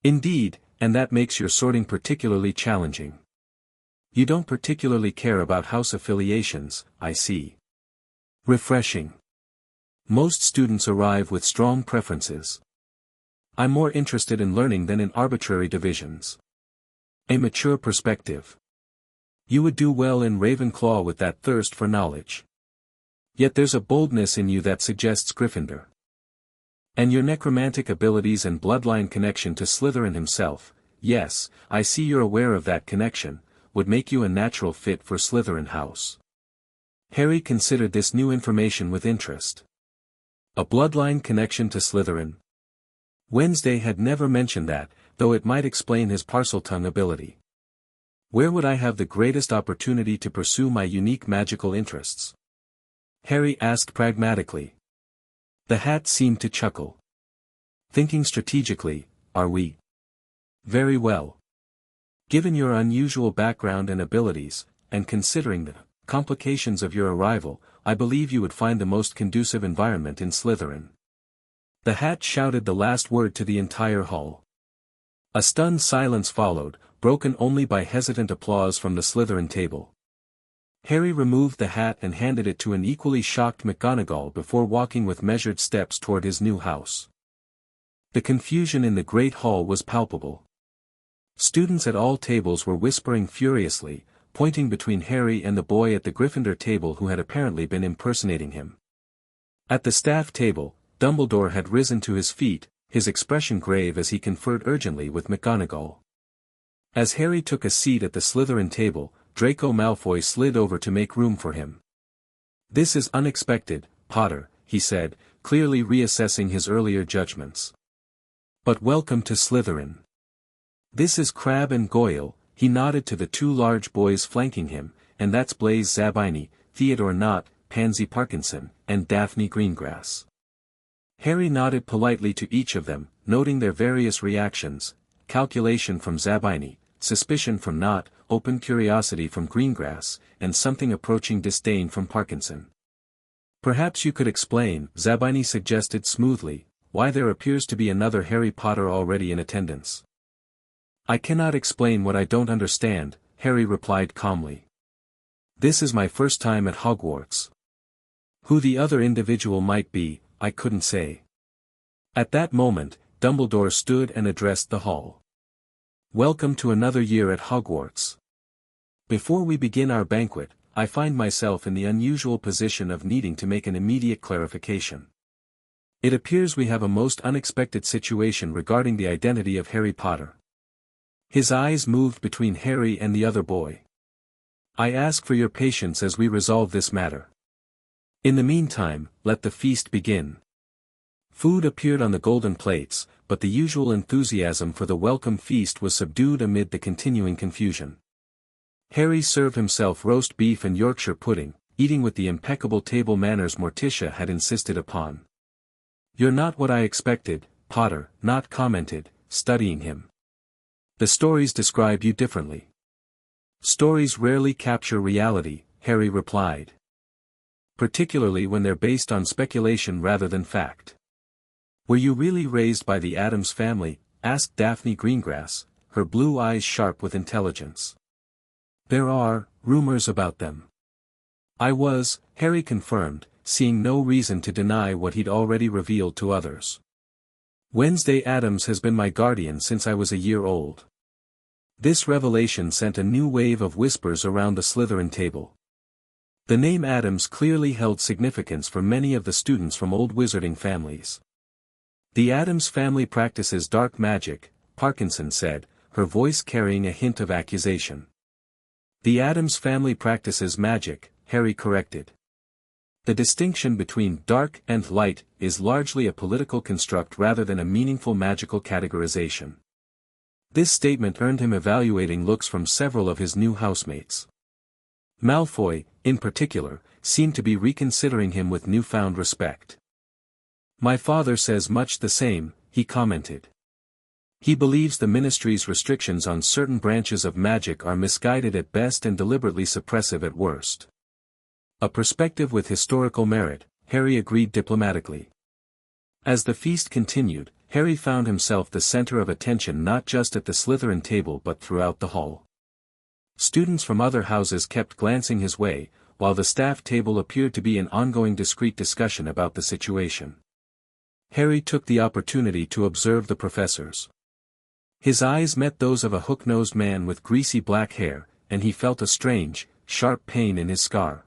Indeed, and that makes your sorting particularly challenging. You don't particularly care about house affiliations, I see. Refreshing. Most students arrive with strong preferences. I'm more interested in learning than in arbitrary divisions. A mature perspective. You would do well in Ravenclaw with that thirst for knowledge. Yet there's a boldness in you that suggests Gryffindor. And your necromantic abilities and bloodline connection to Slytherin himself, yes, I see you're aware of that connection, would make you a natural fit for Slytherin House. Harry considered this new information with interest. A bloodline connection to Slytherin? Wednesday had never mentioned that, though it might explain his Parseltongue ability. Where would I have the greatest opportunity to pursue my unique magical interests? Harry asked pragmatically. The Hat seemed to chuckle. Thinking strategically, are we? Very well. Given your unusual background and abilities, and considering the complications of your arrival, I believe you would find the most conducive environment in Slytherin. The Hat shouted the last word to the entire hall. A stunned silence followed, broken only by hesitant applause from the Slytherin table. Harry removed the hat and handed it to an equally shocked McGonagall before walking with measured steps toward his new house. The confusion in the great hall was palpable. Students at all tables were whispering furiously, pointing between Harry and the boy at the Gryffindor table who had apparently been impersonating him. At the staff table, Dumbledore had risen to his feet, his expression grave as he conferred urgently with McGonagall. As Harry took a seat at the Slytherin table, Draco Malfoy slid over to make room for him. This is unexpected, Potter, he said, clearly reassessing his earlier judgments. But welcome to Slytherin. This is Crabbe and Goyle, he nodded to the two large boys flanking him, and that's Blaise Zabini, Theodore Nott, Pansy Parkinson, and Daphne Greengrass. Harry nodded politely to each of them, noting their various reactions: calculation from Zabini, suspicion from Nott, open curiosity from Greengrass, and something approaching disdain from Parkinson. Perhaps you could explain, Zabini suggested smoothly, why there appears to be another Harry Potter already in attendance. I cannot explain what I don't understand, Harry replied calmly. This is my first time at Hogwarts. Who the other individual might be, I couldn't say. At that moment, Dumbledore stood and addressed the hall. Welcome to another year at Hogwarts. Before we begin our banquet, I find myself in the unusual position of needing to make an immediate clarification. It appears we have a most unexpected situation regarding the identity of Harry Potter. His eyes moved between Harry and the other boy. I ask for your patience as we resolve this matter. In the meantime, let the feast begin. Food appeared on the golden plates, but the usual enthusiasm for the welcome feast was subdued amid the continuing confusion. Harry served himself roast beef and Yorkshire pudding, eating with the impeccable table manners Morticia had insisted upon. You're not what I expected, Potter, Nott commented, studying him. The stories describe you differently. Stories rarely capture reality, Harry replied. Particularly when they're based on speculation rather than fact. Were you really raised by the Addams family? Asked Daphne Greengrass, her blue eyes sharp with intelligence. There are rumors about them. I was, Harry confirmed, seeing no reason to deny what he'd already revealed to others. Wednesday Addams has been my guardian since I was a year old. This revelation sent a new wave of whispers around the Slytherin table. The name Addams clearly held significance for many of the students from old wizarding families. The Addams family practices dark magic, Parkinson said, her voice carrying a hint of accusation. The Addams family practices magic, Harry corrected. The distinction between dark and light is largely a political construct rather than a meaningful magical categorization. This statement earned him evaluating looks from several of his new housemates. Malfoy, in particular, seemed to be reconsidering him with newfound respect. My father says much the same, he commented. He believes the Ministry's restrictions on certain branches of magic are misguided at best and deliberately suppressive at worst. A perspective with historical merit, Harry agreed diplomatically. As the feast continued, Harry found himself the center of attention not just at the Slytherin table but throughout the hall. Students from other houses kept glancing his way, while the staff table appeared to be an ongoing discreet discussion about the situation. Harry took the opportunity to observe the professors. His eyes met those of a hook-nosed man with greasy black hair, and he felt a strange, sharp pain in his scar.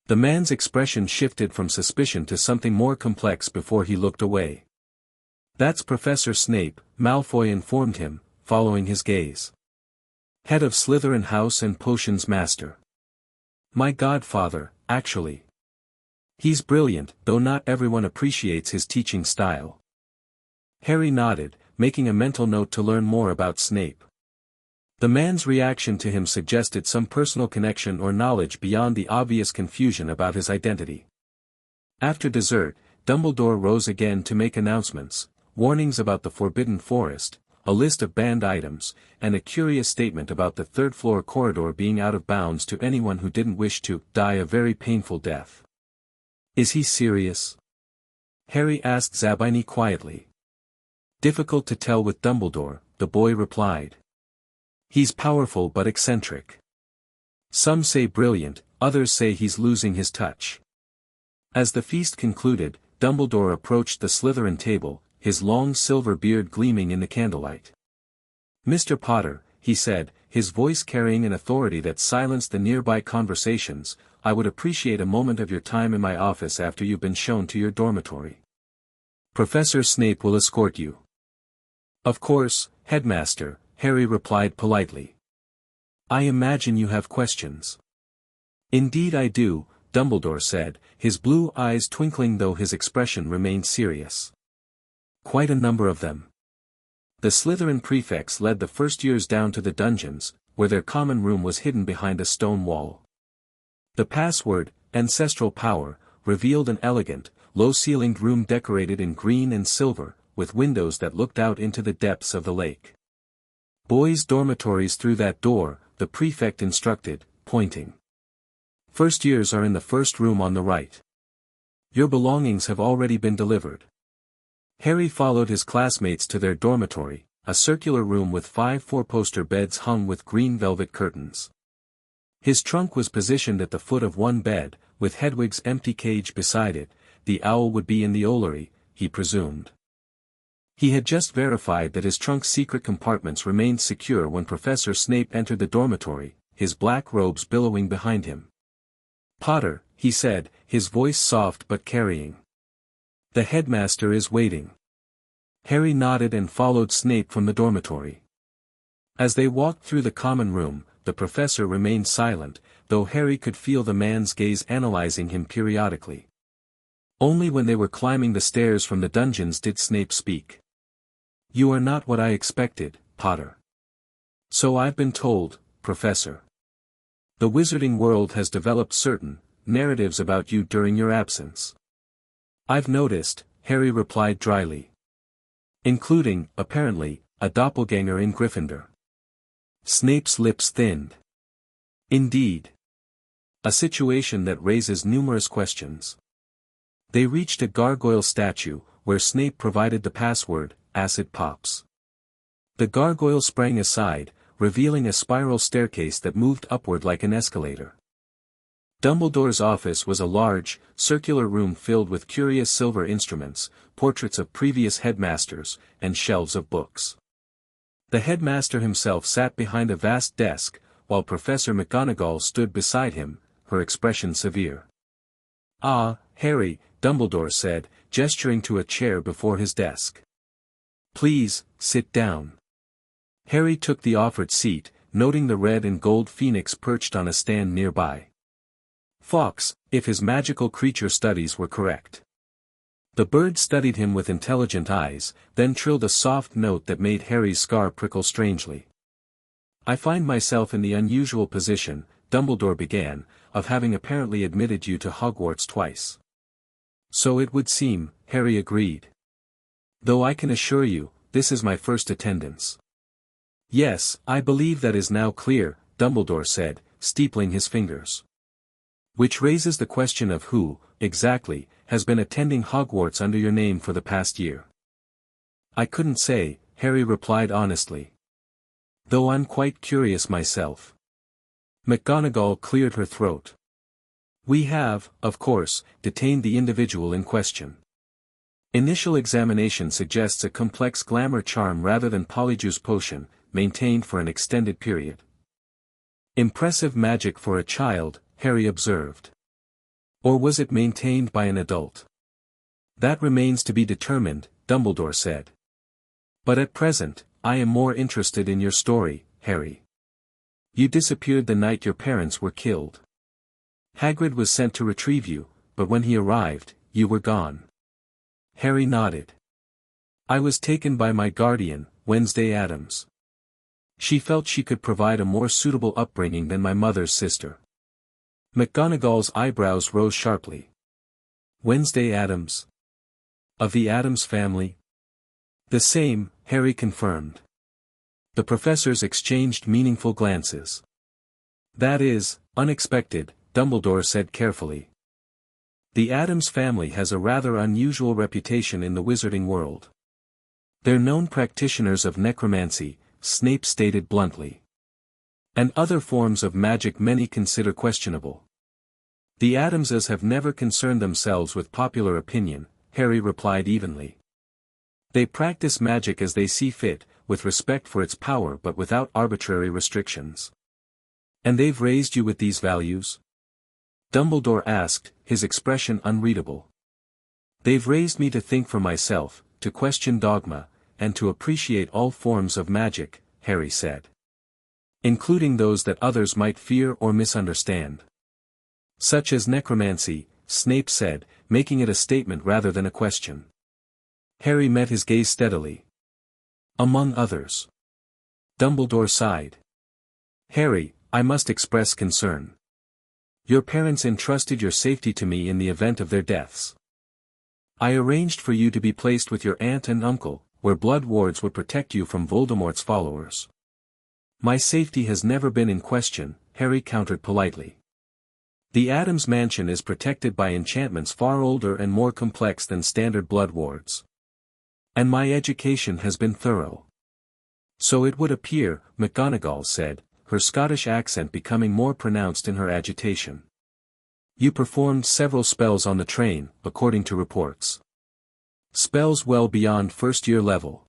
The man's expression shifted from suspicion to something more complex before he looked away. "That's Professor Snape," Malfoy informed him, following his gaze. "Head of Slytherin House and Potions Master. My godfather, actually. He's brilliant, though not everyone appreciates his teaching style." Harry nodded, making a mental note to learn more about Snape. The man's reaction to him suggested some personal connection or knowledge beyond the obvious confusion about his identity. After dessert, Dumbledore rose again to make announcements, warnings about the Forbidden Forest, a list of banned items, and a curious statement about the third-floor corridor being out of bounds to anyone who didn't wish to die a very painful death. "Is he serious?" Harry asked Zabini quietly. "Difficult to tell with Dumbledore," the boy replied. "He's powerful but eccentric. Some say brilliant, others say he's losing his touch." As the feast concluded, Dumbledore approached the Slytherin table, his long silver beard gleaming in the candlelight. "Mr. Potter," he said, his voice carrying an authority that silenced the nearby conversations, "I would appreciate a moment of your time in my office after you've been shown to your dormitory. Professor Snape will escort you." "Of course, Headmaster," Harry replied politely. "I imagine you have questions." "Indeed I do," Dumbledore said, his blue eyes twinkling though his expression remained serious. "Quite a number of them." The Slytherin prefects led the first years down to the dungeons, where their common room was hidden behind a stone wall. The password, Ancestral Power, revealed an elegant, low-ceilinged room decorated in green and silver, with windows that looked out into the depths of the lake. "Boys' dormitories through that door," the prefect instructed, pointing. "First years are in the first room on the right. Your belongings have already been delivered." Harry followed his classmates to their dormitory, a circular room with 5 four-poster beds hung with green velvet curtains. His trunk was positioned at the foot of one bed, with Hedwig's empty cage beside it. The owl would be in the owlery, he presumed. He had just verified that his trunk's secret compartments remained secure when Professor Snape entered the dormitory, his black robes billowing behind him. "Potter," he said, his voice soft but carrying. "The headmaster is waiting." Harry nodded and followed Snape from the dormitory. As they walked through the common room, the professor remained silent, though Harry could feel the man's gaze analyzing him periodically. Only when they were climbing the stairs from the dungeons did Snape speak. "You are not what I expected, Potter." "So I've been told, Professor. The wizarding world has developed certain narratives about you during your absence." "I've noticed," Harry replied dryly. "Including, apparently, a doppelganger in Gryffindor." Snape's lips thinned. "Indeed. A situation that raises numerous questions." They reached a gargoyle statue, where Snape provided the password, "Acid Pops." The gargoyle sprang aside, revealing a spiral staircase that moved upward like an escalator. Dumbledore's office was a large, circular room filled with curious silver instruments, portraits of previous headmasters, and shelves of books. The headmaster himself sat behind a vast desk, while Professor McGonagall stood beside him, her expression severe. "Ah, Harry," Dumbledore said, gesturing to a chair before his desk. "Please, sit down." Harry took the offered seat, noting the red and gold phoenix perched on a stand nearby. Fawkes, if his magical creature studies were correct. The bird studied him with intelligent eyes, then trilled a soft note that made Harry's scar prickle strangely. "I find myself in the unusual position," Dumbledore began, "of having apparently admitted you to Hogwarts twice." "So it would seem," Harry agreed. "Though I can assure you, this is my first attendance." "Yes, I believe that is now clear," Dumbledore said, steepling his fingers. "Which raises the question of who, exactly, has been attending Hogwarts under your name for the past year." "I couldn't say," Harry replied honestly. "Though I'm quite curious myself." McGonagall cleared her throat. "We have, of course, detained the individual in question. Initial examination suggests a complex glamour charm rather than polyjuice potion, maintained for an extended period. Impressive magic for a child, Harry observed. Or was it maintained by an adult? That remains to be determined, Dumbledore said. But at present, I am more interested in your story, Harry. You disappeared the night your parents were killed. Hagrid was sent to retrieve you, but when he arrived, you were gone. Harry nodded. I was taken by my guardian, Wednesday Addams. She felt she could provide a more suitable upbringing than my mother's sister. McGonagall's eyebrows rose sharply. Wednesday Addams? Of the Addams family? The same, Harry confirmed. The professors exchanged meaningful glances. That is, unexpected, Dumbledore said carefully. The Addams family has a rather unusual reputation in the wizarding world. They're known practitioners of necromancy, Snape stated bluntly. And other forms of magic many consider questionable. The Addamses have never concerned themselves with popular opinion, Harry replied evenly. They practice magic as they see fit, with respect for its power but without arbitrary restrictions. And they've raised you with these values? Dumbledore asked, his expression unreadable. They've raised me to think for myself, to question dogma, and to appreciate all forms of magic, Harry said. Including those that others might fear or misunderstand. Such as necromancy, Snape said, making it a statement rather than a question. Harry met his gaze steadily. Among others. Dumbledore sighed. Harry, I must express concern. Your parents entrusted your safety to me in the event of their deaths. I arranged for you to be placed with your aunt and uncle, where blood wards would protect you from Voldemort's followers. My safety has never been in question, Harry countered politely. The Addams mansion is protected by enchantments far older and more complex than standard blood wards. And my education has been thorough. So it would appear, McGonagall said, her Scottish accent becoming more pronounced in her agitation. You performed several spells on the train, according to reports. Spells well beyond first-year level.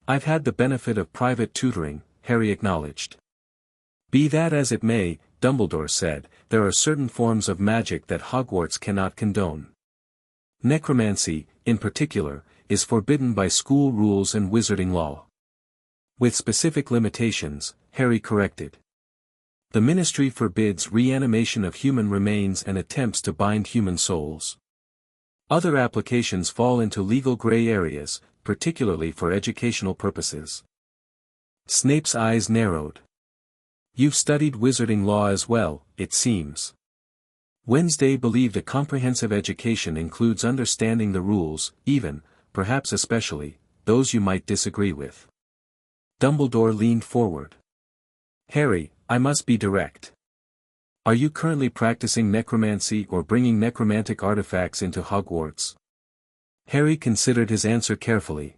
I've had the benefit of private tutoring, Harry acknowledged. Be that as it may, Dumbledore said, there are certain forms of magic that Hogwarts cannot condone. Necromancy, in particular, is forbidden by school rules and wizarding law. With specific limitations, Harry corrected. The Ministry forbids reanimation of human remains and attempts to bind human souls. Other applications fall into legal gray areas, particularly for educational purposes. Snape's eyes narrowed. You've studied wizarding law as well, it seems. Wednesday believed a comprehensive education includes understanding the rules, even, perhaps especially, those you might disagree with. Dumbledore leaned forward. Harry, I must be direct. Are you currently practicing necromancy or bringing necromantic artifacts into Hogwarts? Harry considered his answer carefully.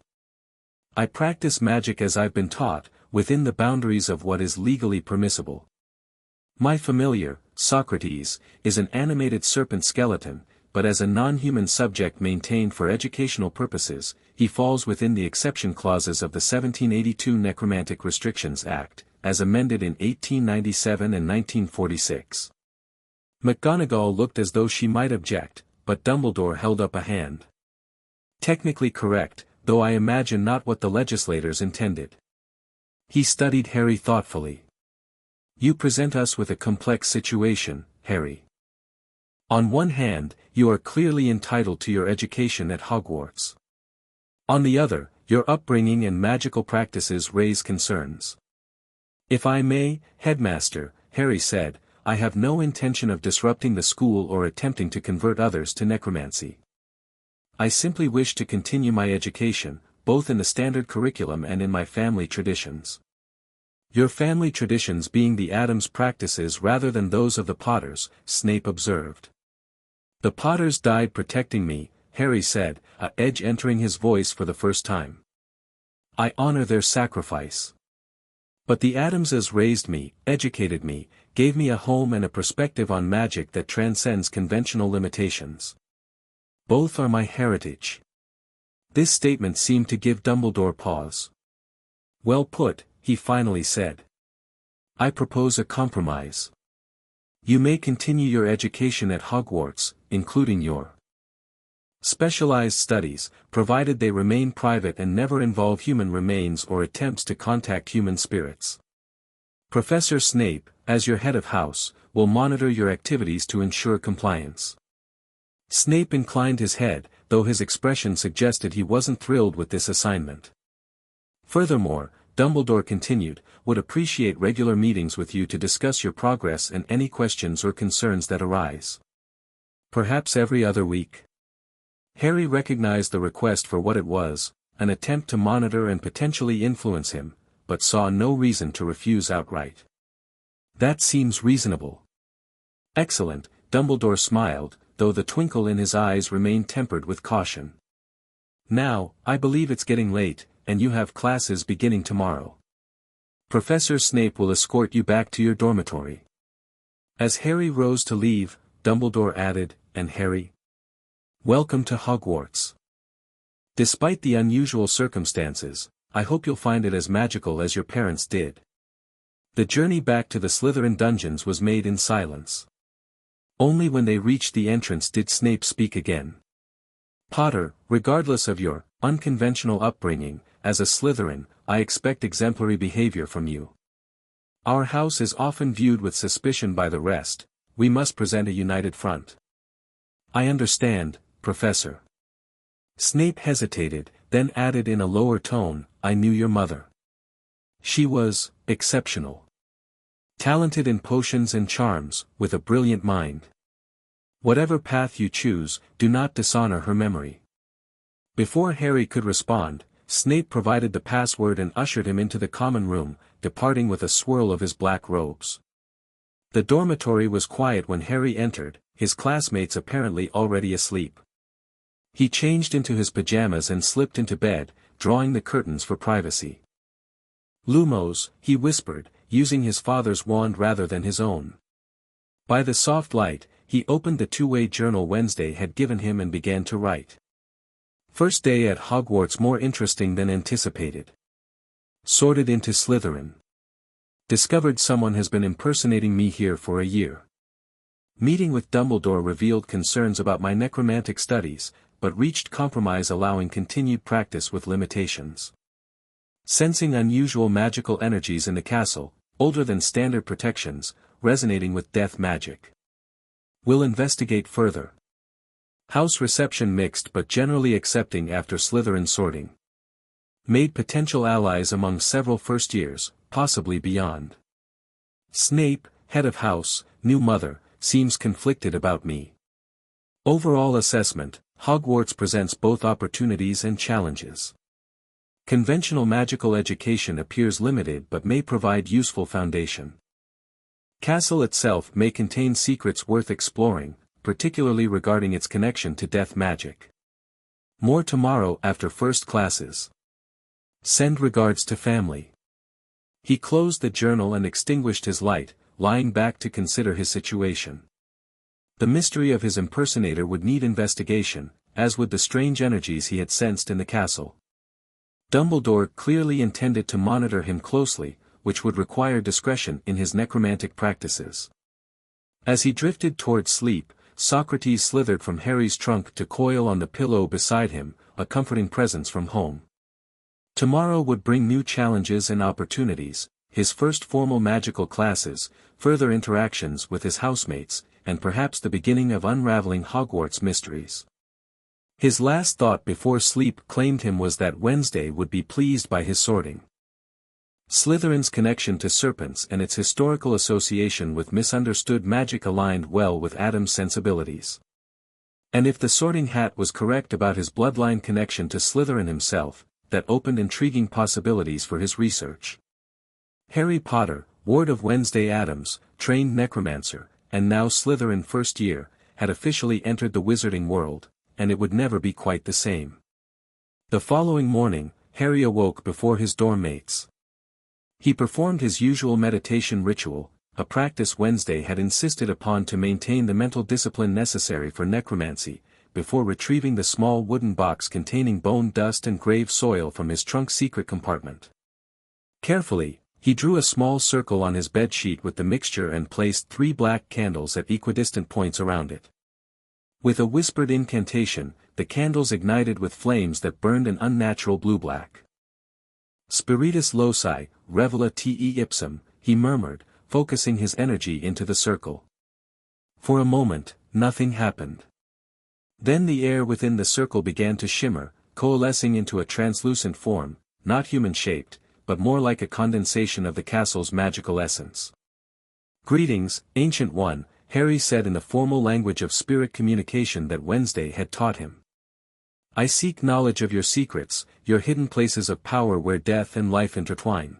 I practice magic as I've been taught, within the boundaries of what is legally permissible. My familiar, Socrates, is an animated serpent skeleton, but as a non-human subject maintained for educational purposes, he falls within the exception clauses of the 1782 Necromantic Restrictions Act, as amended in 1897 and 1946. McGonagall looked as though she might object, but Dumbledore held up a hand. Technically correct, though I imagine not what the legislators intended. He studied Harry thoughtfully. You present us with a complex situation, Harry. On one hand, you are clearly entitled to your education at Hogwarts. On the other, your upbringing and magical practices raise concerns. If I may, Headmaster, Harry said, I have no intention of disrupting the school or attempting to convert others to necromancy. I simply wish to continue my education, both in the standard curriculum and in my family traditions. Your family traditions being the Addams practices rather than those of the Potters, Snape observed. The Potters died protecting me, Harry said, a edge entering his voice for the first time. I honor their sacrifice. But the Addamses raised me, educated me, gave me a home and a perspective on magic that transcends conventional limitations. Both are my heritage. This statement seemed to give Dumbledore pause. Well put, he finally said. I propose a compromise. You may continue your education at Hogwarts, including your specialized studies, provided they remain private and never involve human remains or attempts to contact human spirits. Professor Snape, as your head of house, will monitor your activities to ensure compliance. Snape inclined his head, though his expression suggested he wasn't thrilled with this assignment. Furthermore, Dumbledore continued, would appreciate regular meetings with you to discuss your progress and any questions or concerns that arise. Perhaps every other week. Harry recognized the request for what it was, an attempt to monitor and potentially influence him, but saw no reason to refuse outright. That seems reasonable. Excellent, Dumbledore smiled, though the twinkle in his eyes remained tempered with caution. Now, I believe it's getting late, and you have classes beginning tomorrow. Professor Snape will escort you back to your dormitory. As Harry rose to leave, Dumbledore added, and Harry, welcome to Hogwarts. Despite the unusual circumstances, I hope you'll find it as magical as your parents did. The journey back to the Slytherin dungeons was made in silence. Only when they reached the entrance did Snape speak again. Potter, regardless of your unconventional upbringing, as a Slytherin, I expect exemplary behavior from you. Our house is often viewed with suspicion by the rest, we must present a united front. I understand, Professor. Snape hesitated, then added in a lower tone, I knew your mother. She was exceptional. Talented in potions and charms, with a brilliant mind. Whatever path you choose, do not dishonor her memory. Before Harry could respond, Snape provided the password and ushered him into the common room, departing with a swirl of his black robes. The dormitory was quiet when Harry entered, his classmates apparently already asleep. He changed into his pajamas and slipped into bed, drawing the curtains for privacy. Lumos, he whispered, using his father's wand rather than his own. By the soft light, he opened the two-way journal Wednesday had given him and began to write. First day at Hogwarts more interesting than anticipated. Sorted into Slytherin. Discovered someone has been impersonating me here for a year. Meeting with Dumbledore revealed concerns about my necromantic studies, but reached compromise allowing continued practice with limitations. Sensing unusual magical energies in the castle, older than standard protections, resonating with death magic. Will investigate further. House reception mixed but generally accepting after Slytherin sorting. Made potential allies among several first years, possibly beyond. Snape, head of house, new mother, seems conflicted about me. Overall assessment, Hogwarts presents both opportunities and challenges. Conventional magical education appears limited but may provide useful foundation. Castle itself may contain secrets worth exploring, particularly regarding its connection to death magic. More tomorrow after first classes. Send regards to family. He closed the journal and extinguished his light, lying back to consider his situation. The mystery of his impersonator would need investigation, as would the strange energies he had sensed in the castle. Dumbledore clearly intended to monitor him closely, which would require discretion in his necromantic practices. As he drifted toward sleep, Socrates slithered from Harry's trunk to coil on the pillow beside him, a comforting presence from home. Tomorrow would bring new challenges and opportunities, his first formal magical classes, further interactions with his housemates, and perhaps the beginning of unraveling Hogwarts mysteries. His last thought before sleep claimed him was that Wednesday would be pleased by his sorting. Slytherin's connection to serpents and its historical association with misunderstood magic aligned well with Addams' sensibilities. And if the sorting hat was correct about his bloodline connection to Slytherin himself, that opened intriguing possibilities for his research. Harry Potter, ward of Wednesday Addams, trained necromancer, and now Slytherin first year, had officially entered the wizarding world, and it would never be quite the same. The following morning, Harry awoke before his dorm mates. He performed his usual meditation ritual, a practice Wednesday had insisted upon to maintain the mental discipline necessary for necromancy, before retrieving the small wooden box containing bone dust and grave soil from his trunk's secret compartment. Carefully, He drew a small circle on his bedsheet with the mixture and placed 3 black candles at equidistant points around it. With a whispered incantation, the candles ignited with flames that burned an unnatural blue-black. Spiritus loci, revela te ipsum, he murmured, focusing his energy into the circle. For a moment, nothing happened. Then the air within the circle began to shimmer, coalescing into a translucent form, not human-shaped, but more like a condensation of the castle's magical essence. "Greetings, Ancient One," Harry said in the formal language of spirit communication that Wednesday had taught him. "I seek knowledge of your secrets, your hidden places of power where death and life intertwine."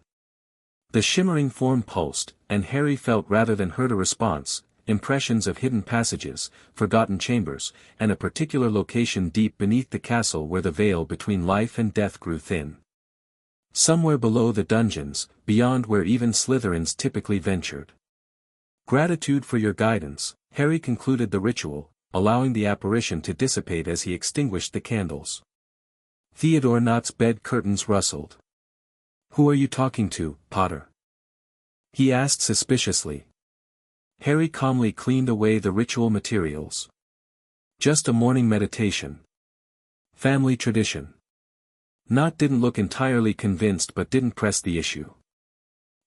The shimmering form pulsed, and Harry felt rather than heard a response, impressions of hidden passages, forgotten chambers, and a particular location deep beneath the castle where the veil between life and death grew thin. Somewhere below the dungeons, beyond where even Slytherins typically ventured. "Gratitude for your guidance," Harry concluded the ritual, allowing the apparition to dissipate as he extinguished the candles. Theodore Knott's bed curtains rustled. "Who are you talking to, Potter?" he asked suspiciously. Harry calmly cleaned away the ritual materials. "Just a morning meditation. Family tradition." Knott didn't look entirely convinced but didn't press the issue.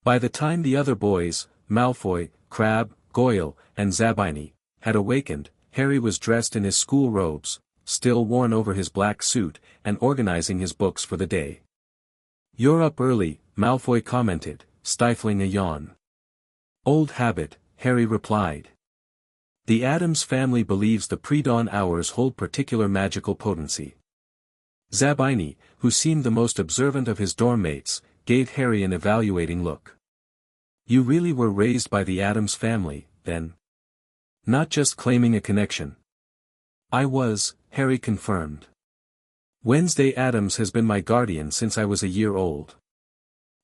By the time the other boys, Malfoy, Crabbe, Goyle, and Zabini, had awakened, Harry was dressed in his school robes, still worn over his black suit, and organizing his books for the day. "You're up early," Malfoy commented, stifling a yawn. "Old habit," Harry replied. "The Addams family believes the pre-dawn hours hold particular magical potency." Zabini, who seemed the most observant of his dorm mates, gave Harry an evaluating look. "You really were raised by the Addams family, then? Not just claiming a connection?" "I was," Harry confirmed. "Wednesday Addams has been my guardian since I was a year old."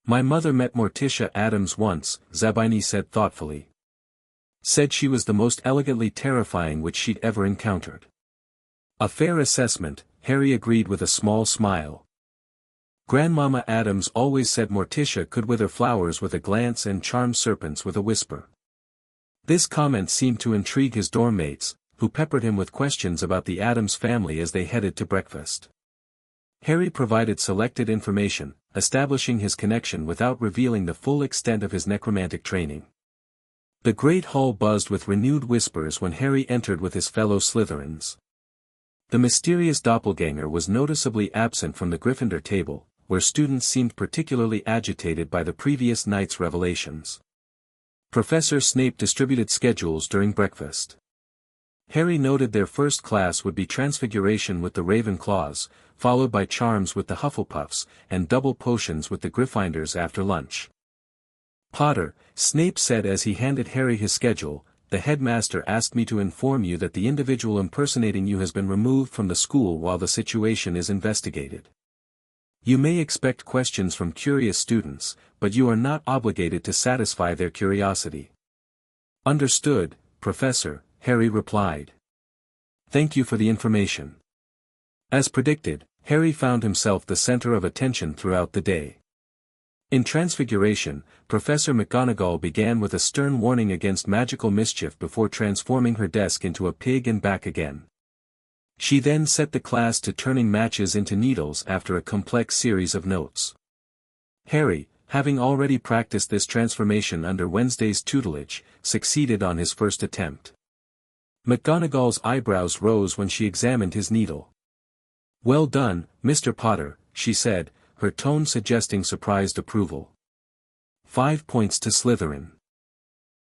"My mother met Morticia Addams once," Zabini said thoughtfully. "Said she was the most elegantly terrifying witch she'd ever encountered." "A fair assessment," Harry agreed with a small smile. "Grandmama Addams always said Morticia could wither flowers with a glance and charm serpents with a whisper." This comment seemed to intrigue his dorm mates, who peppered him with questions about the Addams family as they headed to breakfast. Harry provided selected information, establishing his connection without revealing the full extent of his necromantic training. The great hall buzzed with renewed whispers when Harry entered with his fellow Slytherins. The mysterious doppelganger was noticeably absent from the Gryffindor table, where students seemed particularly agitated by the previous night's revelations. Professor Snape distributed schedules during breakfast. Harry noted their first class would be Transfiguration with the Ravenclaws, followed by Charms with the Hufflepuffs, and Double Potions with the Gryffindors after lunch. "Potter," Snape said as he handed Harry his schedule, "the headmaster asked me to inform you that the individual impersonating you has been removed from the school while the situation is investigated. You may expect questions from curious students, but you are not obligated to satisfy their curiosity." "Understood, Professor," Harry replied. "Thank you for the information." As predicted, Harry found himself the center of attention throughout the day. In Transfiguration, Professor McGonagall began with a stern warning against magical mischief before transforming her desk into a pig and back again. She then set the class to turning matches into needles after a complex series of notes. Harry, having already practiced this transformation under Wednesday's tutelage, succeeded on his first attempt. McGonagall's eyebrows rose when she examined his needle. "Well done, Mr. Potter," she said, her tone suggesting surprised approval. 5 points to Slytherin.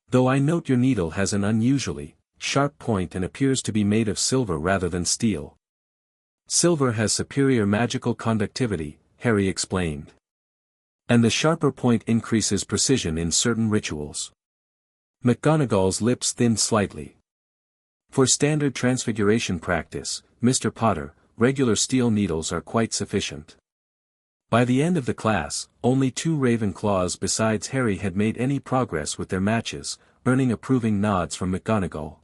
"Though I note your needle has an unusually sharp point and appears to be made of silver rather than steel." "Silver has superior magical conductivity," Harry explained. "And the sharper point increases precision in certain rituals." McGonagall's lips thinned slightly. "For standard transfiguration practice, Mr. Potter, regular steel needles are quite sufficient." By the end of the class, only 2 Ravenclaws besides Harry had made any progress with their matches, earning approving nods from McGonagall.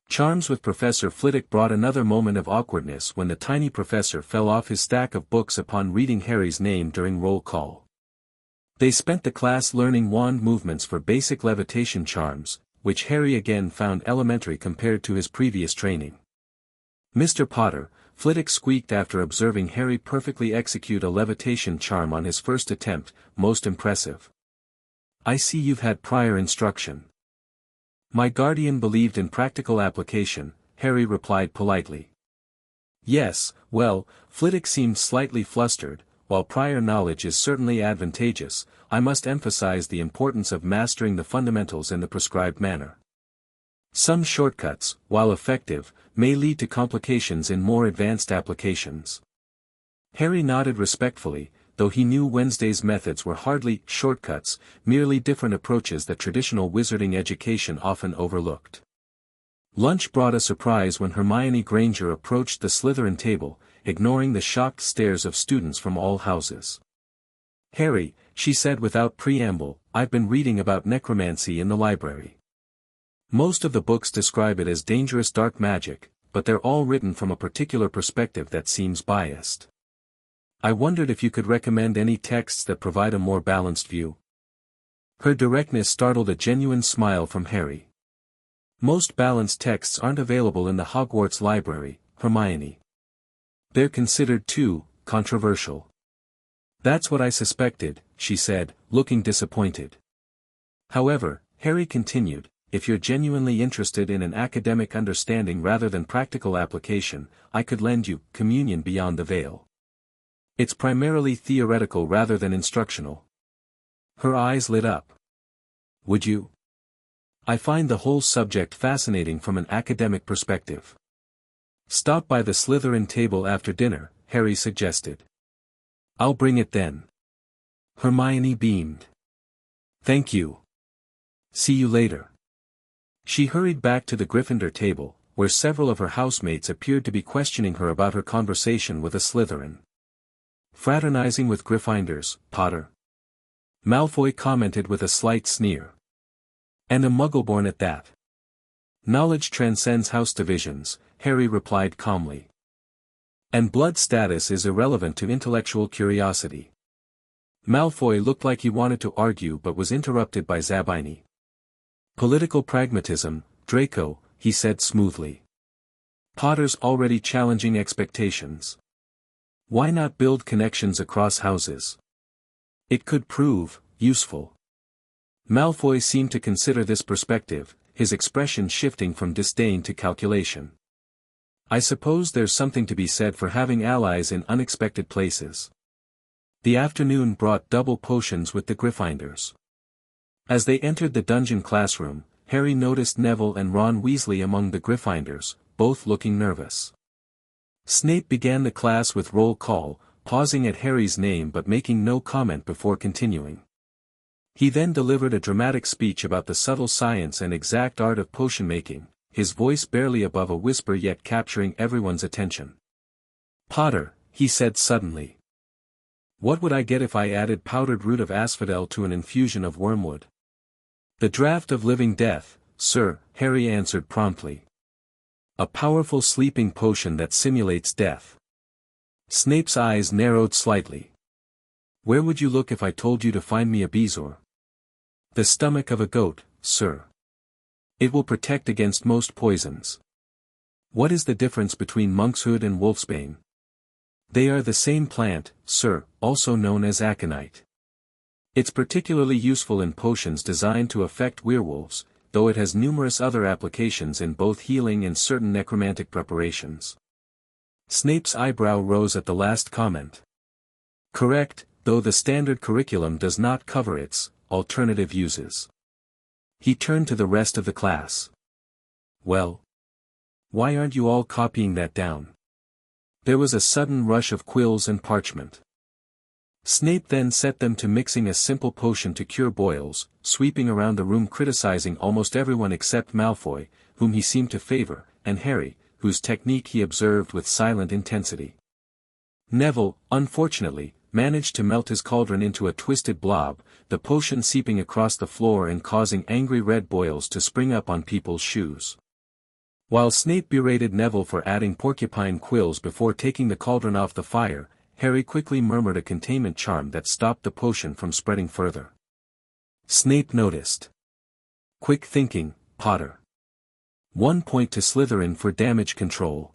Charms with Professor Flitwick brought another moment of awkwardness when the tiny professor fell off his stack of books upon reading Harry's name during roll call. They spent the class learning wand movements for basic levitation charms, which Harry again found elementary compared to his previous training. "Mr. Potter," Flitwick squeaked after observing Harry perfectly execute a levitation charm on his first attempt, "most impressive. I see you've had prior instruction." "My guardian believed in practical application," Harry replied politely. "Yes, well," Flitwick seemed slightly flustered, "while prior knowledge is certainly advantageous, I must emphasize the importance of mastering the fundamentals in the prescribed manner. Some shortcuts, while effective, may lead to complications in more advanced applications." Harry nodded respectfully, though he knew Wednesday's methods were hardly shortcuts, merely different approaches that traditional wizarding education often overlooked. Lunch brought a surprise when Hermione Granger approached the Slytherin table, ignoring the shocked stares of students from all houses. "Harry," she said without preamble, "I've been reading about necromancy in the library. Most of the books describe it as dangerous dark magic, but they're all written from a particular perspective that seems biased. I wondered if you could recommend any texts that provide a more balanced view." Her directness startled a genuine smile from Harry. "Most balanced texts aren't available in the Hogwarts library, Hermione. They're considered too controversial." "That's what I suspected," she said, looking disappointed. "However," Harry continued, "if you're genuinely interested in an academic understanding rather than practical application, I could lend you Communion Beyond the Veil. It's primarily theoretical rather than instructional." Her eyes lit up. "Would you? I find the whole subject fascinating from an academic perspective." "Stop by the Slytherin table after dinner," Harry suggested. "I'll bring it then." Hermione beamed. "Thank you. See you later." She hurried back to the Gryffindor table, where several of her housemates appeared to be questioning her about her conversation with a Slytherin. "Fraternizing with Gryffindors, Potter?" Malfoy commented with a slight sneer. "And a Muggleborn at that." "Knowledge transcends house divisions," Harry replied calmly. "And blood status is irrelevant to intellectual curiosity." Malfoy looked like he wanted to argue but was interrupted by Zabini. "Political pragmatism, Draco," he said smoothly. "Potter's already challenging expectations. Why not build connections across houses? It could prove useful." Malfoy seemed to consider this perspective, his expression shifting from disdain to calculation. "I suppose there's something to be said for having allies in unexpected places." The afternoon brought double potions with the Gryffindors. As they entered the dungeon classroom, Harry noticed Neville and Ron Weasley among the Gryffindors, both looking nervous. Snape began the class with roll call, pausing at Harry's name but making no comment before continuing. He then delivered a dramatic speech about the subtle science and exact art of potion making, his voice barely above a whisper yet capturing everyone's attention. "Potter," he said suddenly. "What would I get if I added powdered root of asphodel to an infusion of wormwood?" "The draught of living death, sir," Harry answered promptly. "A powerful sleeping potion that simulates death." Snape's eyes narrowed slightly. "Where would you look if I told you to find me a bezoar?" "The stomach of a goat, sir. It will protect against most poisons." "What is the difference between monkshood and wolfsbane?" "They are the same plant, sir, also known as aconite. It's particularly useful in potions designed to affect werewolves, though it has numerous other applications in both healing and certain necromantic preparations." Snape's eyebrow rose at the last comment. "Correct, though the standard curriculum does not cover its alternative uses." He turned to the rest of the class. "Well? Why aren't you all copying that down?" There was a sudden rush of quills and parchment. Snape then set them to mixing a simple potion to cure boils, sweeping around the room criticizing almost everyone except Malfoy, whom he seemed to favor, and Harry, whose technique he observed with silent intensity. Neville, unfortunately, managed to melt his cauldron into a twisted blob, the potion seeping across the floor and causing angry red boils to spring up on people's shoes. While Snape berated Neville for adding porcupine quills before taking the cauldron off the fire, Harry quickly murmured a containment charm that stopped the potion from spreading further. Snape noticed. Quick thinking, Potter. 1 point to Slytherin for damage control.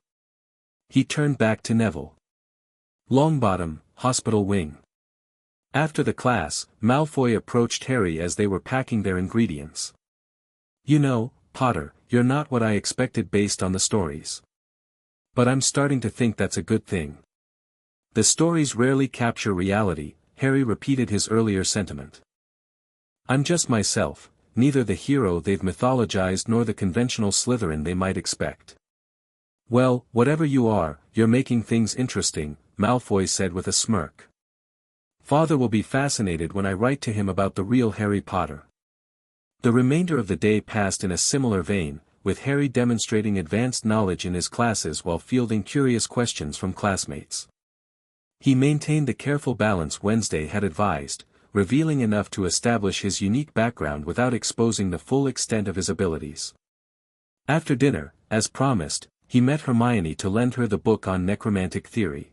He turned back to Neville. Longbottom, Hospital Wing. After the class, Malfoy approached Harry as they were packing their ingredients. You know, Potter, you're not what I expected based on the stories. But I'm starting to think that's a good thing. The stories rarely capture reality, Harry repeated his earlier sentiment. I'm just myself, neither the hero they've mythologized nor the conventional Slytherin they might expect. Well, whatever you are, you're making things interesting, Malfoy said with a smirk. Father will be fascinated when I write to him about the real Harry Potter. The remainder of the day passed in a similar vein, with Harry demonstrating advanced knowledge in his classes while fielding curious questions from classmates. He maintained the careful balance Wednesday had advised, revealing enough to establish his unique background without exposing the full extent of his abilities. After dinner, as promised, he met Hermione to lend her the book on necromantic theory.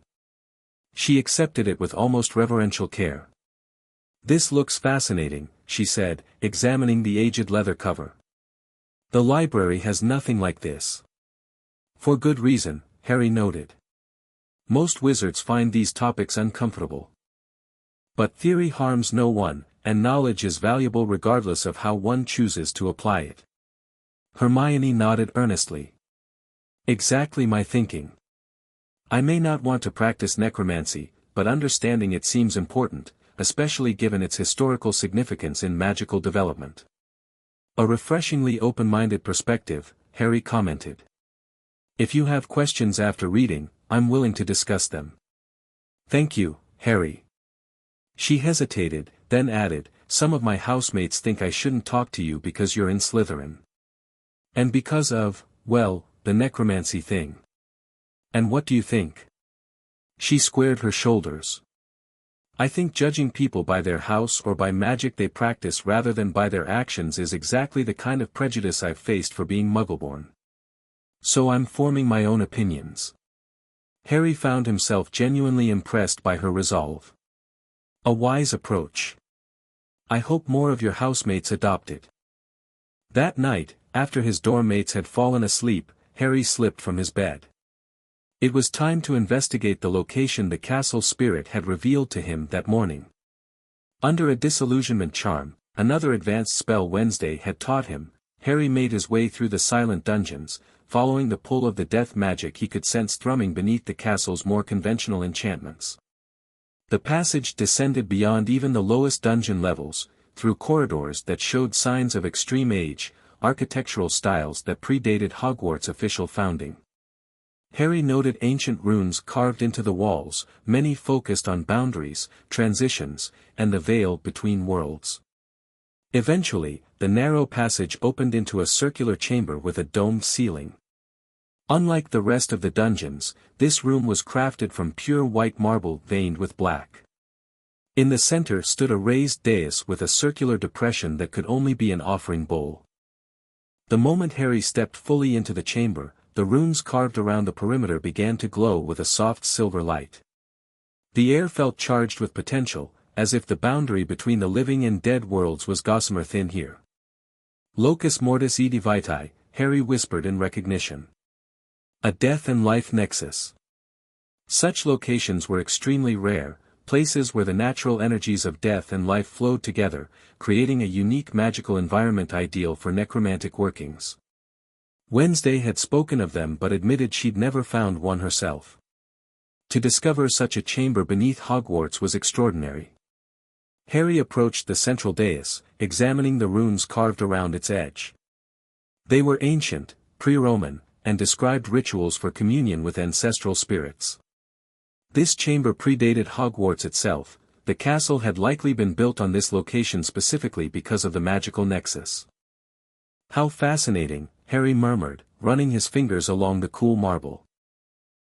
She accepted it with almost reverential care. This looks fascinating, she said, examining the aged leather cover. The library has nothing like this. For good reason, Harry noted. Most wizards find these topics uncomfortable. But theory harms no one, and knowledge is valuable regardless of how one chooses to apply it. Hermione nodded earnestly. Exactly my thinking. I may not want to practice necromancy, but understanding it seems important, especially given its historical significance in magical development. A refreshingly open-minded perspective, Harry commented. If you have questions after reading, I'm willing to discuss them. Thank you, Harry. She hesitated, then added, some of my housemates think I shouldn't talk to you because you're in Slytherin. And because of, well, the necromancy thing. And what do you think? She squared her shoulders. I think judging people by their house or by magic they practice rather than by their actions is exactly the kind of prejudice I've faced for being Muggleborn. So I'm forming my own opinions. Harry found himself genuinely impressed by her resolve. A wise approach. I hope more of your housemates adopt it. That night, after his dorm mates had fallen asleep, Harry slipped from his bed. It was time to investigate the location the castle spirit had revealed to him that morning. Under a disillusionment charm, another advanced spell Wednesday had taught him, Harry made his way through the silent dungeons, following the pull of the death magic he could sense thrumming beneath the castle's more conventional enchantments. The passage descended beyond even the lowest dungeon levels, through corridors that showed signs of extreme age, architectural styles that predated Hogwarts' official founding. Harry noted ancient runes carved into the walls, many focused on boundaries, transitions, and the veil between worlds. Eventually, the narrow passage opened into a circular chamber with a domed ceiling. Unlike the rest of the dungeons, this room was crafted from pure white marble veined with black. In the center stood a raised dais with a circular depression that could only be an offering bowl. The moment Harry stepped fully into the chamber, the runes carved around the perimeter began to glow with a soft silver light. The air felt charged with potential, as if the boundary between the living and dead worlds was gossamer thin here. Locus mortis edi vitae, Harry whispered in recognition. A death and life nexus. Such locations were extremely rare, places where the natural energies of death and life flowed together, creating a unique magical environment ideal for necromantic workings. Wednesday had spoken of them but admitted she'd never found one herself. To discover such a chamber beneath Hogwarts was extraordinary. Harry approached the central dais, examining the runes carved around its edge. They were ancient, pre-Roman, and described rituals for communion with ancestral spirits. This chamber predated Hogwarts itself. The castle had likely been built on this location specifically because of the magical nexus. How fascinating, Harry murmured, running his fingers along the cool marble.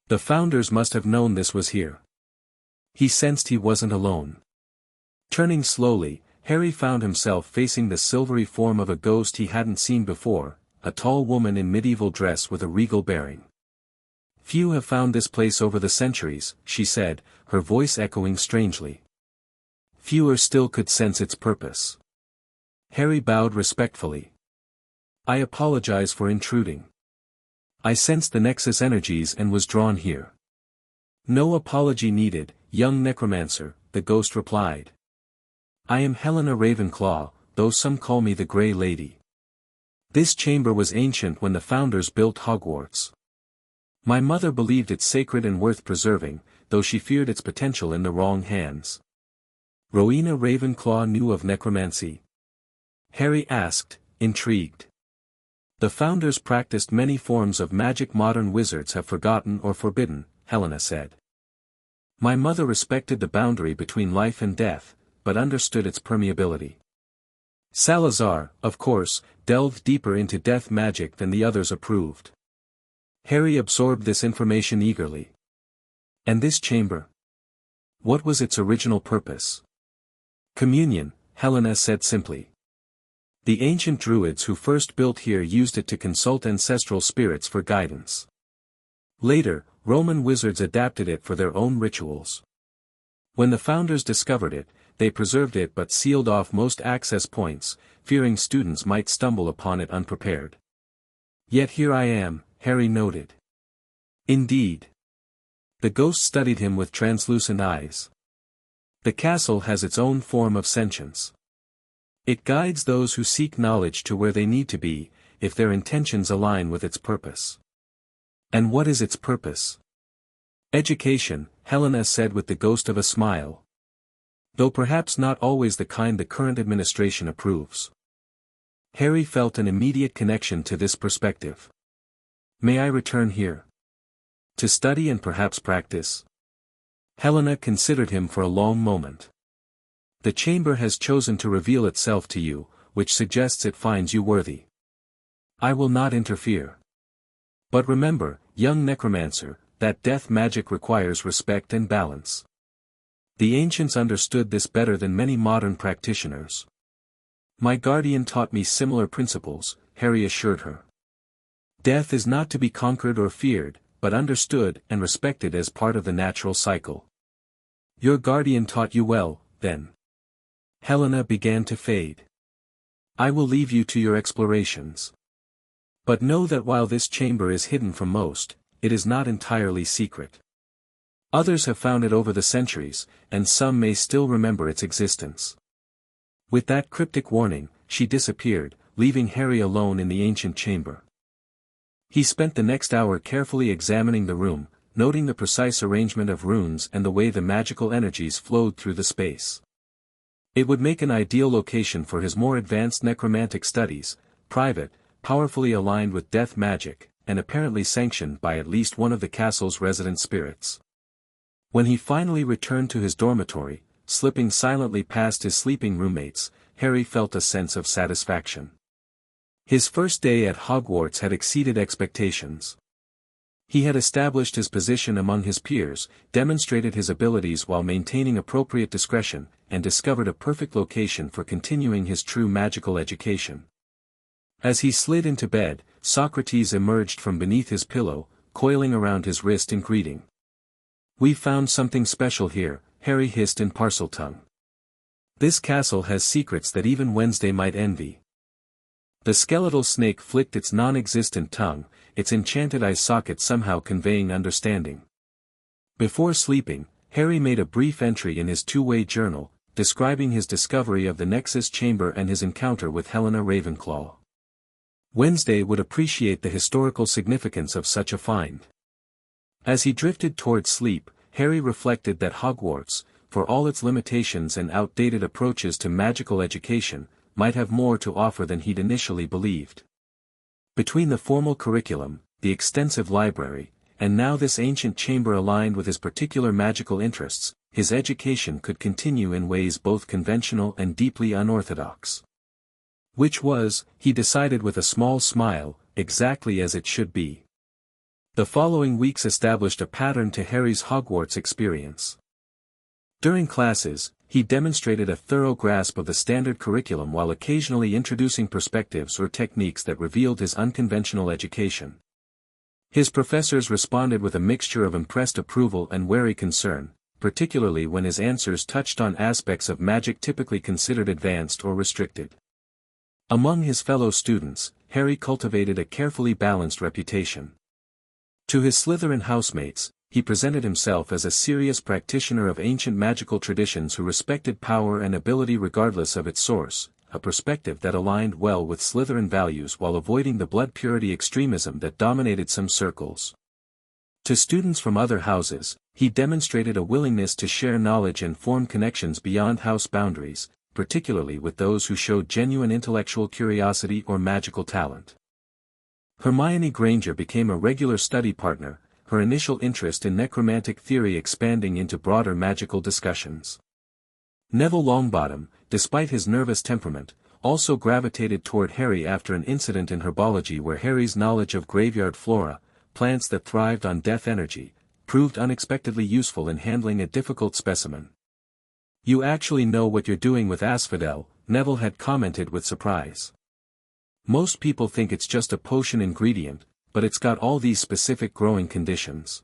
The founders must have known this was here. He sensed he wasn't alone. Turning slowly, Harry found himself facing the silvery form of a ghost he hadn't seen before, a tall woman in medieval dress with a regal bearing. Few have found this place over the centuries, she said, her voice echoing strangely. Fewer still could sense its purpose. Harry bowed respectfully. I apologize for intruding. I sensed the Nexus energies and was drawn here. No apology needed, young necromancer, the ghost replied. I am Helena Ravenclaw, though some call me the Grey Lady. This chamber was ancient when the founders built Hogwarts. My mother believed it sacred and worth preserving, though she feared its potential in the wrong hands. Rowena Ravenclaw knew of necromancy? Harry asked, intrigued. The founders practiced many forms of magic modern wizards have forgotten or forbidden, Helena said. My mother respected the boundary between life and death, but understood its permeability. Salazar, of course, delved deeper into death magic than the others approved. Harry absorbed this information eagerly. And this chamber? What was its original purpose? Communion, Helena said simply. The ancient druids who first built here used it to consult ancestral spirits for guidance. Later, Roman wizards adapted it for their own rituals. When the founders discovered it, they preserved it but sealed off most access points, fearing students might stumble upon it unprepared. Yet here I am, Harry noted. Indeed. The ghost studied him with translucent eyes. The castle has its own form of sentience. It guides those who seek knowledge to where they need to be, if their intentions align with its purpose. And what is its purpose? Education, Helena said with the ghost of a smile. Though perhaps not always the kind the current administration approves. Harry felt an immediate connection to this perspective. May I return here? To study and perhaps practice? Helena considered him for a long moment. The chamber has chosen to reveal itself to you, which suggests it finds you worthy. I will not interfere. But remember, young necromancer, that death magic requires respect and balance. The ancients understood this better than many modern practitioners. My guardian taught me similar principles, Harry assured her. Death is not to be conquered or feared, but understood and respected as part of the natural cycle. Your guardian taught you well, then. Helena began to fade. I will leave you to your explorations. But know that while this chamber is hidden from most, it is not entirely secret. Others have found it over the centuries, and some may still remember its existence. With that cryptic warning, she disappeared, leaving Harry alone in the ancient chamber. He spent the next hour carefully examining the room, noting the precise arrangement of runes and the way the magical energies flowed through the space. It would make an ideal location for his more advanced necromantic studies, private, powerfully aligned with death magic, and apparently sanctioned by at least one of the castle's resident spirits. When he finally returned to his dormitory, slipping silently past his sleeping roommates, Harry felt a sense of satisfaction. His first day at Hogwarts had exceeded expectations. He had established his position among his peers, demonstrated his abilities while maintaining appropriate discretion, and discovered a perfect location for continuing his true magical education. As he slid into bed, Socrates emerged from beneath his pillow, coiling around his wrist in greeting. "We've found something special here," Harry hissed in Parseltongue. "This castle has secrets that even Wednesday might envy." The skeletal snake flicked its non-existent tongue, its enchanted eye socket somehow conveying understanding. Before sleeping, Harry made a brief entry in his two-way journal, describing his discovery of the Nexus chamber and his encounter with Helena Ravenclaw. Wednesday would appreciate the historical significance of such a find. As he drifted toward sleep, Harry reflected that Hogwarts, for all its limitations and outdated approaches to magical education, might have more to offer than he'd initially believed. Between the formal curriculum, the extensive library, and now this ancient chamber aligned with his particular magical interests, his education could continue in ways both conventional and deeply unorthodox. Which was, he decided with a small smile, exactly as it should be. The following weeks established a pattern to Harry's Hogwarts experience. During classes, he demonstrated a thorough grasp of the standard curriculum while occasionally introducing perspectives or techniques that revealed his unconventional education. His professors responded with a mixture of impressed approval and wary concern, particularly when his answers touched on aspects of magic typically considered advanced or restricted. Among his fellow students, Harry cultivated a carefully balanced reputation. To his Slytherin housemates, he presented himself as a serious practitioner of ancient magical traditions who respected power and ability regardless of its source, a perspective that aligned well with Slytherin values while avoiding the blood purity extremism that dominated some circles. To students from other houses, he demonstrated a willingness to share knowledge and form connections beyond house boundaries, particularly with those who showed genuine intellectual curiosity or magical talent. Hermione Granger became a regular study partner, her initial interest in necromantic theory expanding into broader magical discussions. Neville Longbottom, despite his nervous temperament, also gravitated toward Harry after an incident in herbology where Harry's knowledge of graveyard flora, plants that thrived on death energy, proved unexpectedly useful in handling a difficult specimen. "You actually know what you're doing with asphodel," Neville had commented with surprise. "Most people think it's just a potion ingredient, but it's got all these specific growing conditions.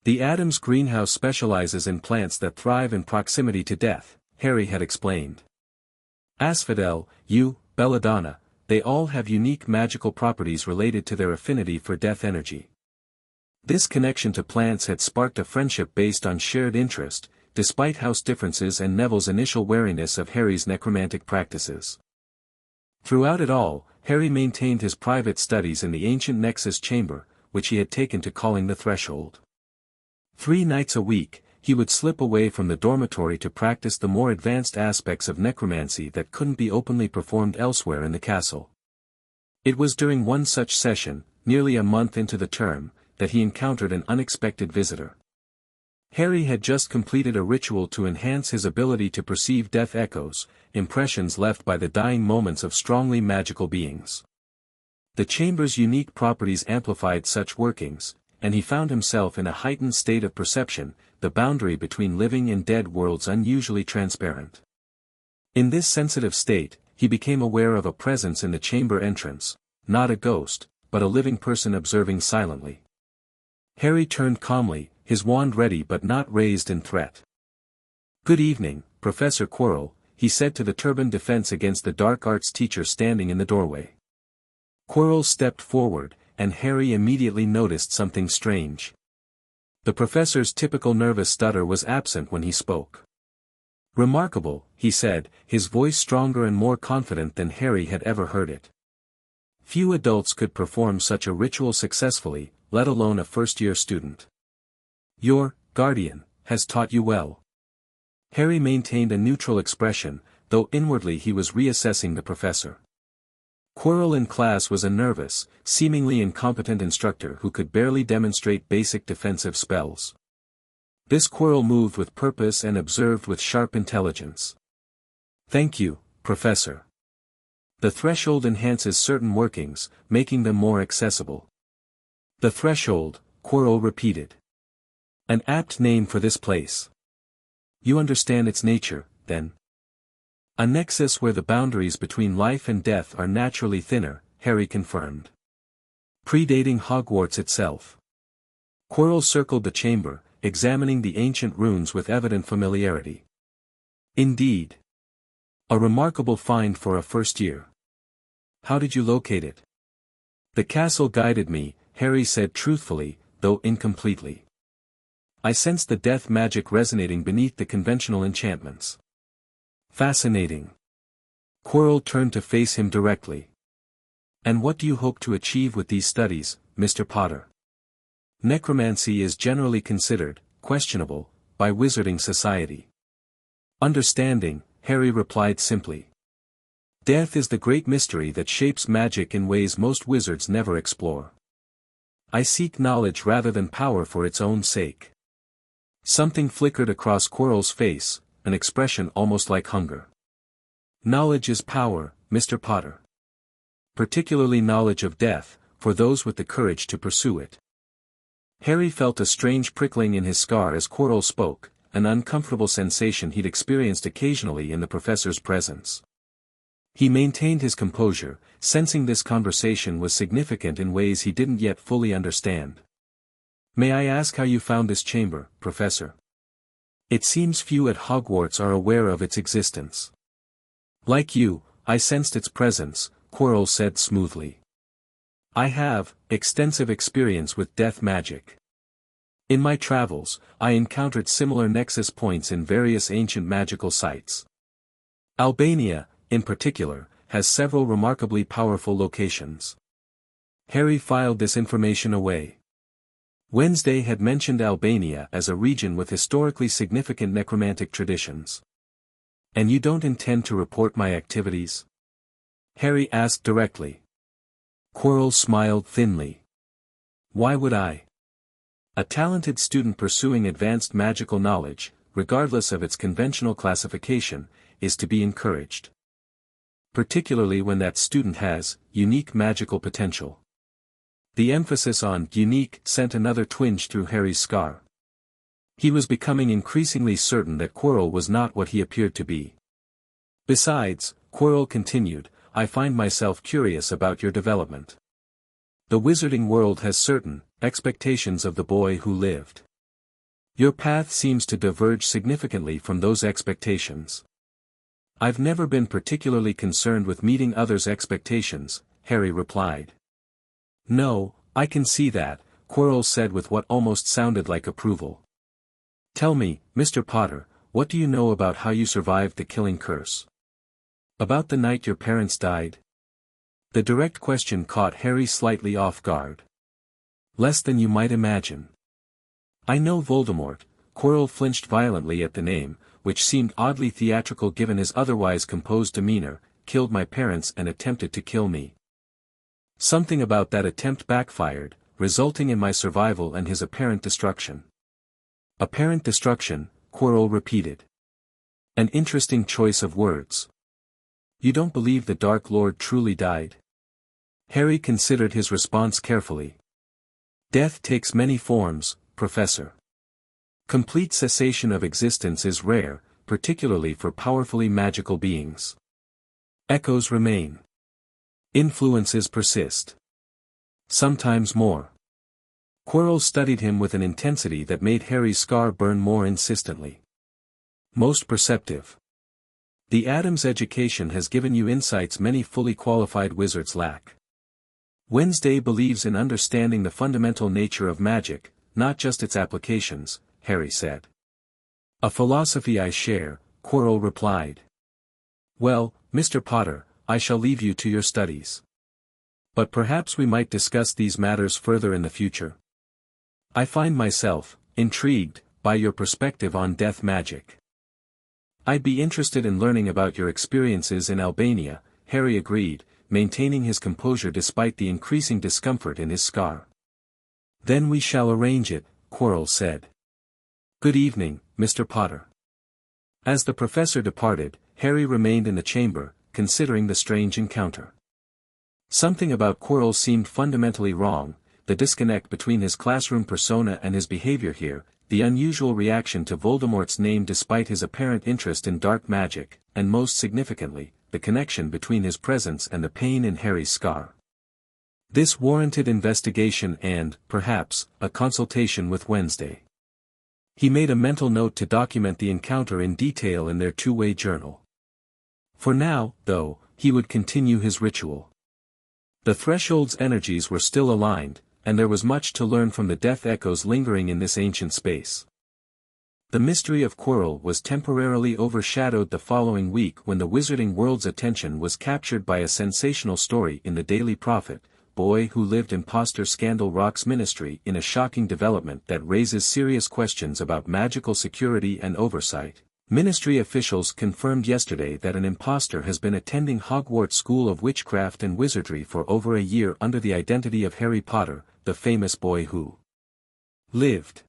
The Addams greenhouse specializes in plants that thrive in proximity to death," Harry had explained. "Asphodel, belladonna, they all have unique magical properties related to their affinity for death energy." This connection to plants had sparked a friendship based on shared interest, despite house differences and Neville's initial wariness of Harry's necromantic practices. Throughout it all, Harry maintained his private studies in the ancient Nexus chamber, which he had taken to calling the Threshold. 3 nights a week, he would slip away from the dormitory to practice the more advanced aspects of necromancy that couldn't be openly performed elsewhere in the castle. It was during one such session, nearly a month into the term, that he encountered an unexpected visitor. Harry had just completed a ritual to enhance his ability to perceive death echoes, impressions left by the dying moments of strongly magical beings. The chamber's unique properties amplified such workings, and he found himself in a heightened state of perception, the boundary between living and dead worlds unusually transparent. In this sensitive state, he became aware of a presence in the chamber entrance, not a ghost, but a living person observing silently. Harry turned calmly, his wand ready but not raised in threat. "Good evening, Professor Quirrell," he said to the turbaned defense against the dark arts teacher standing in the doorway. Quirrell stepped forward, and Harry immediately noticed something strange. The professor's typical nervous stutter was absent when he spoke. "Remarkable," he said, his voice stronger and more confident than Harry had ever heard it. "Few adults could perform such a ritual successfully, let alone a first-year student. Your guardian has taught you well." Harry maintained a neutral expression, though inwardly he was reassessing the professor. Quirrell in class was a nervous, seemingly incompetent instructor who could barely demonstrate basic defensive spells. This Quirrell moved with purpose and observed with sharp intelligence. "Thank you, Professor. The threshold enhances certain workings, making them more accessible." "The threshold," Quirrell repeated. "An apt name for this place. You understand its nature, then?" "A nexus where the boundaries between life and death are naturally thinner," Harry confirmed. "Predating Hogwarts itself." Quirrell circled the chamber, examining the ancient runes with evident familiarity. "Indeed. A remarkable find for a first year. How did you locate it?" "The castle guided me," Harry said truthfully, though incompletely. "I sensed the death magic resonating beneath the conventional enchantments." "Fascinating." Quirrell turned to face him directly. "And what do you hope to achieve with these studies, Mr. Potter?" "Necromancy is generally considered questionable by wizarding society." "Understanding," Harry replied simply. "Death is the great mystery that shapes magic in ways most wizards never explore. I seek knowledge rather than power for its own sake." Something flickered across Quirrell's face, an expression almost like hunger. "Knowledge is power, Mr. Potter. Particularly knowledge of death, for those with the courage to pursue it." Harry felt a strange prickling in his scar as Quirrell spoke, an uncomfortable sensation he'd experienced occasionally in the professor's presence. He maintained his composure, sensing this conversation was significant in ways he didn't yet fully understand. "May I ask how you found this chamber, Professor? It seems few at Hogwarts are aware of its existence." "Like you, I sensed its presence," Quirrell said smoothly. "I have extensive experience with death magic. In my travels, I encountered similar nexus points in various ancient magical sites. Albania, in particular, has several remarkably powerful locations." Harry filed this information away. Wednesday had mentioned Albania as a region with historically significant necromantic traditions. "And you don't intend to report my activities?" Harry asked directly. Quirrell smiled thinly. "Why would I? A talented student pursuing advanced magical knowledge, regardless of its conventional classification, is to be encouraged. Particularly when that student has unique magical potential." The emphasis on unique sent another twinge through Harry's scar. He was becoming increasingly certain that Quirrell was not what he appeared to be. "Besides," Quirrell continued, "I find myself curious about your development. The wizarding world has certain expectations of the boy who lived. Your path seems to diverge significantly from those expectations." "I've never been particularly concerned with meeting others' expectations," Harry replied. "No, I can see that," Quirrell said with what almost sounded like approval. "Tell me, Mr. Potter, what do you know about how you survived the killing curse? About the night your parents died?" The direct question caught Harry slightly off guard. "Less than you might imagine. I know Voldemort." Quirrell flinched violently at the name, which seemed oddly theatrical given his otherwise composed demeanor, "killed my parents and attempted to kill me. Something about that attempt backfired, resulting in my survival and his apparent destruction." "Apparent destruction," Quirrell repeated. "An interesting choice of words. You don't believe the Dark Lord truly died?" Harry considered his response carefully. "Death takes many forms, Professor. Complete cessation of existence is rare, particularly for powerfully magical beings. Echoes remain. Influences persist. Sometimes more." Quirrell studied him with an intensity that made Harry's scar burn more insistently. "Most perceptive. The Addams education has given you insights many fully qualified wizards lack. Wednesday believes in understanding the fundamental nature of magic, not just its applications," Harry said. "A philosophy I share," Quirrell replied. "Well, Mr. Potter, I shall leave you to your studies. But perhaps we might discuss these matters further in the future. I find myself intrigued by your perspective on death magic." "I'd be interested in learning about your experiences in Albania," Harry agreed, maintaining his composure despite the increasing discomfort in his scar. "Then we shall arrange it," Quirrell said. "Good evening, Mr. Potter." As the professor departed, Harry remained in the chamber, considering the strange encounter. Something about Quirrell seemed fundamentally wrong, the disconnect between his classroom persona and his behavior here, the unusual reaction to Voldemort's name despite his apparent interest in dark magic, and most significantly, the connection between his presence and the pain in Harry's scar. This warranted investigation and, perhaps, a consultation with Wednesday. He made a mental note to document the encounter in detail in their two-way journal. For now, though, he would continue his ritual. The Threshold's energies were still aligned, and there was much to learn from the death echoes lingering in this ancient space. The mystery of Quirrell was temporarily overshadowed the following week when the wizarding world's attention was captured by a sensational story in the Daily Prophet, Boy Who Lived Impostor Scandal Rocks Ministry, in a shocking development that raises serious questions about magical security and oversight. Ministry officials confirmed yesterday that an impostor has been attending Hogwarts School of Witchcraft and Wizardry for over a year under the identity of Harry Potter, the famous boy who lived.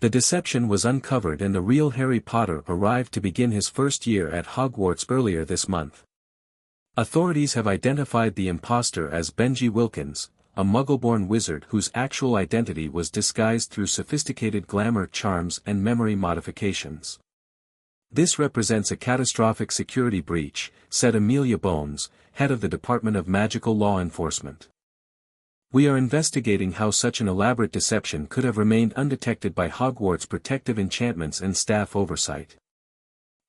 The deception was uncovered and the real Harry Potter arrived to begin his first year at Hogwarts earlier this month. Authorities have identified the impostor as Benji Wilkins, a Muggle-born wizard whose actual identity was disguised through sophisticated glamour charms and memory modifications. "This represents a catastrophic security breach," said Amelia Bones, head of the Department of Magical Law Enforcement. "We are investigating how such an elaborate deception could have remained undetected by Hogwarts' protective enchantments and staff oversight.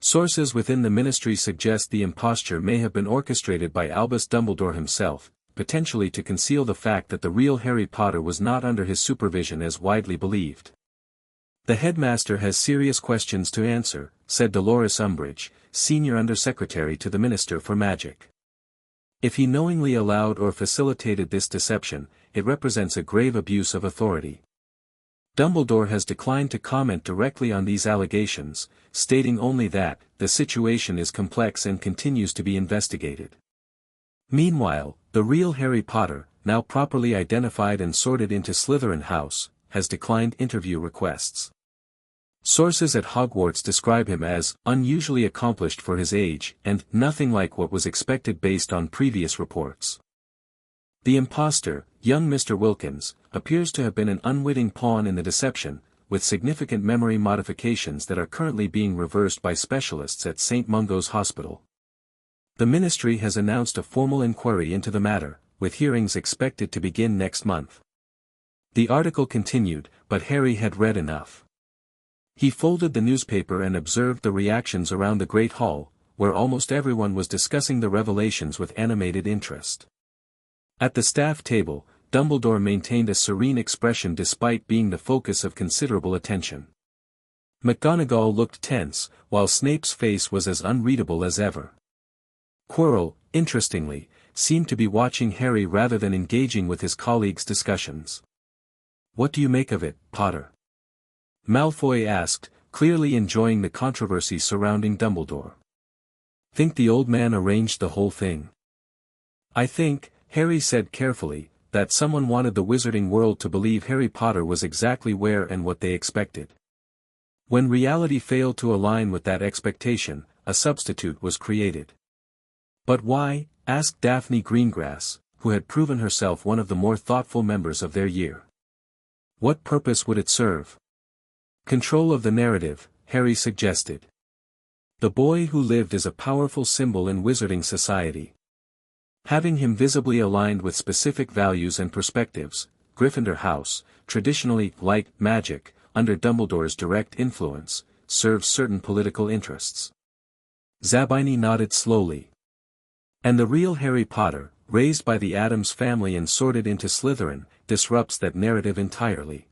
Sources within the ministry suggest the imposture may have been orchestrated by Albus Dumbledore himself, potentially to conceal the fact that the real Harry Potter was not under his supervision as widely believed. The headmaster has serious questions to answer," said Dolores Umbridge, senior undersecretary to the Minister for Magic. "If he knowingly allowed or facilitated this deception, it represents a grave abuse of authority. Dumbledore has declined to comment directly on these allegations, stating only that the situation is complex and continues to be investigated." Meanwhile, the real Harry Potter, now properly identified and sorted into Slytherin House, has declined interview requests. Sources at Hogwarts describe him as unusually accomplished for his age and nothing like what was expected based on previous reports. The impostor, young Mr. Wilkins, appears to have been an unwitting pawn in the deception, with significant memory modifications that are currently being reversed by specialists at St. Mungo's Hospital. The ministry has announced a formal inquiry into the matter, with hearings expected to begin next month. The article continued, but Harry had read enough. He folded the newspaper and observed the reactions around the Great Hall, where almost everyone was discussing the revelations with animated interest. At the staff table, Dumbledore maintained a serene expression despite being the focus of considerable attention. McGonagall looked tense, while Snape's face was as unreadable as ever. Quirrell, interestingly, seemed to be watching Harry rather than engaging with his colleagues' discussions. "What do you make of it, Potter?" Malfoy asked, clearly enjoying the controversy surrounding Dumbledore. "Think the old man arranged the whole thing?" "I think," Harry said carefully, "that someone wanted the wizarding world to believe Harry Potter was exactly where and what they expected. When reality failed to align with that expectation, a substitute was created." "But why?" asked Daphne Greengrass, who had proven herself one of the more thoughtful members of their year. "What purpose would it serve?" "Control of the narrative," Harry suggested. "The boy who lived is a powerful symbol in wizarding society. Having him visibly aligned with specific values and perspectives, Gryffindor House, traditionally light magic, under Dumbledore's direct influence, serves certain political interests." Zabini nodded slowly. "And the real Harry Potter, raised by the Addams family and sorted into Slytherin, disrupts that narrative entirely."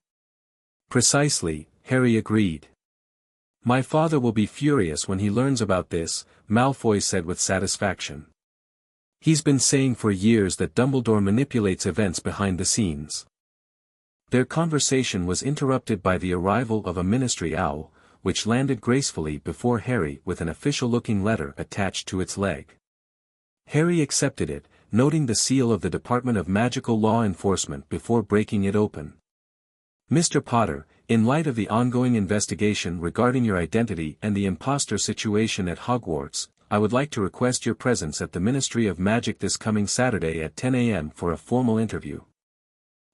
"Precisely," Harry agreed. "My father will be furious when he learns about this," Malfoy said with satisfaction. "He's been saying for years that Dumbledore manipulates events behind the scenes." Their conversation was interrupted by the arrival of a ministry owl, which landed gracefully before Harry with an official-looking letter attached to its leg. Harry accepted it, noting the seal of the Department of Magical Law Enforcement before breaking it open. "Mr. Potter, in light of the ongoing investigation regarding your identity and the impostor situation at Hogwarts, I would like to request your presence at the Ministry of Magic this coming Saturday at 10 a.m. for a formal interview.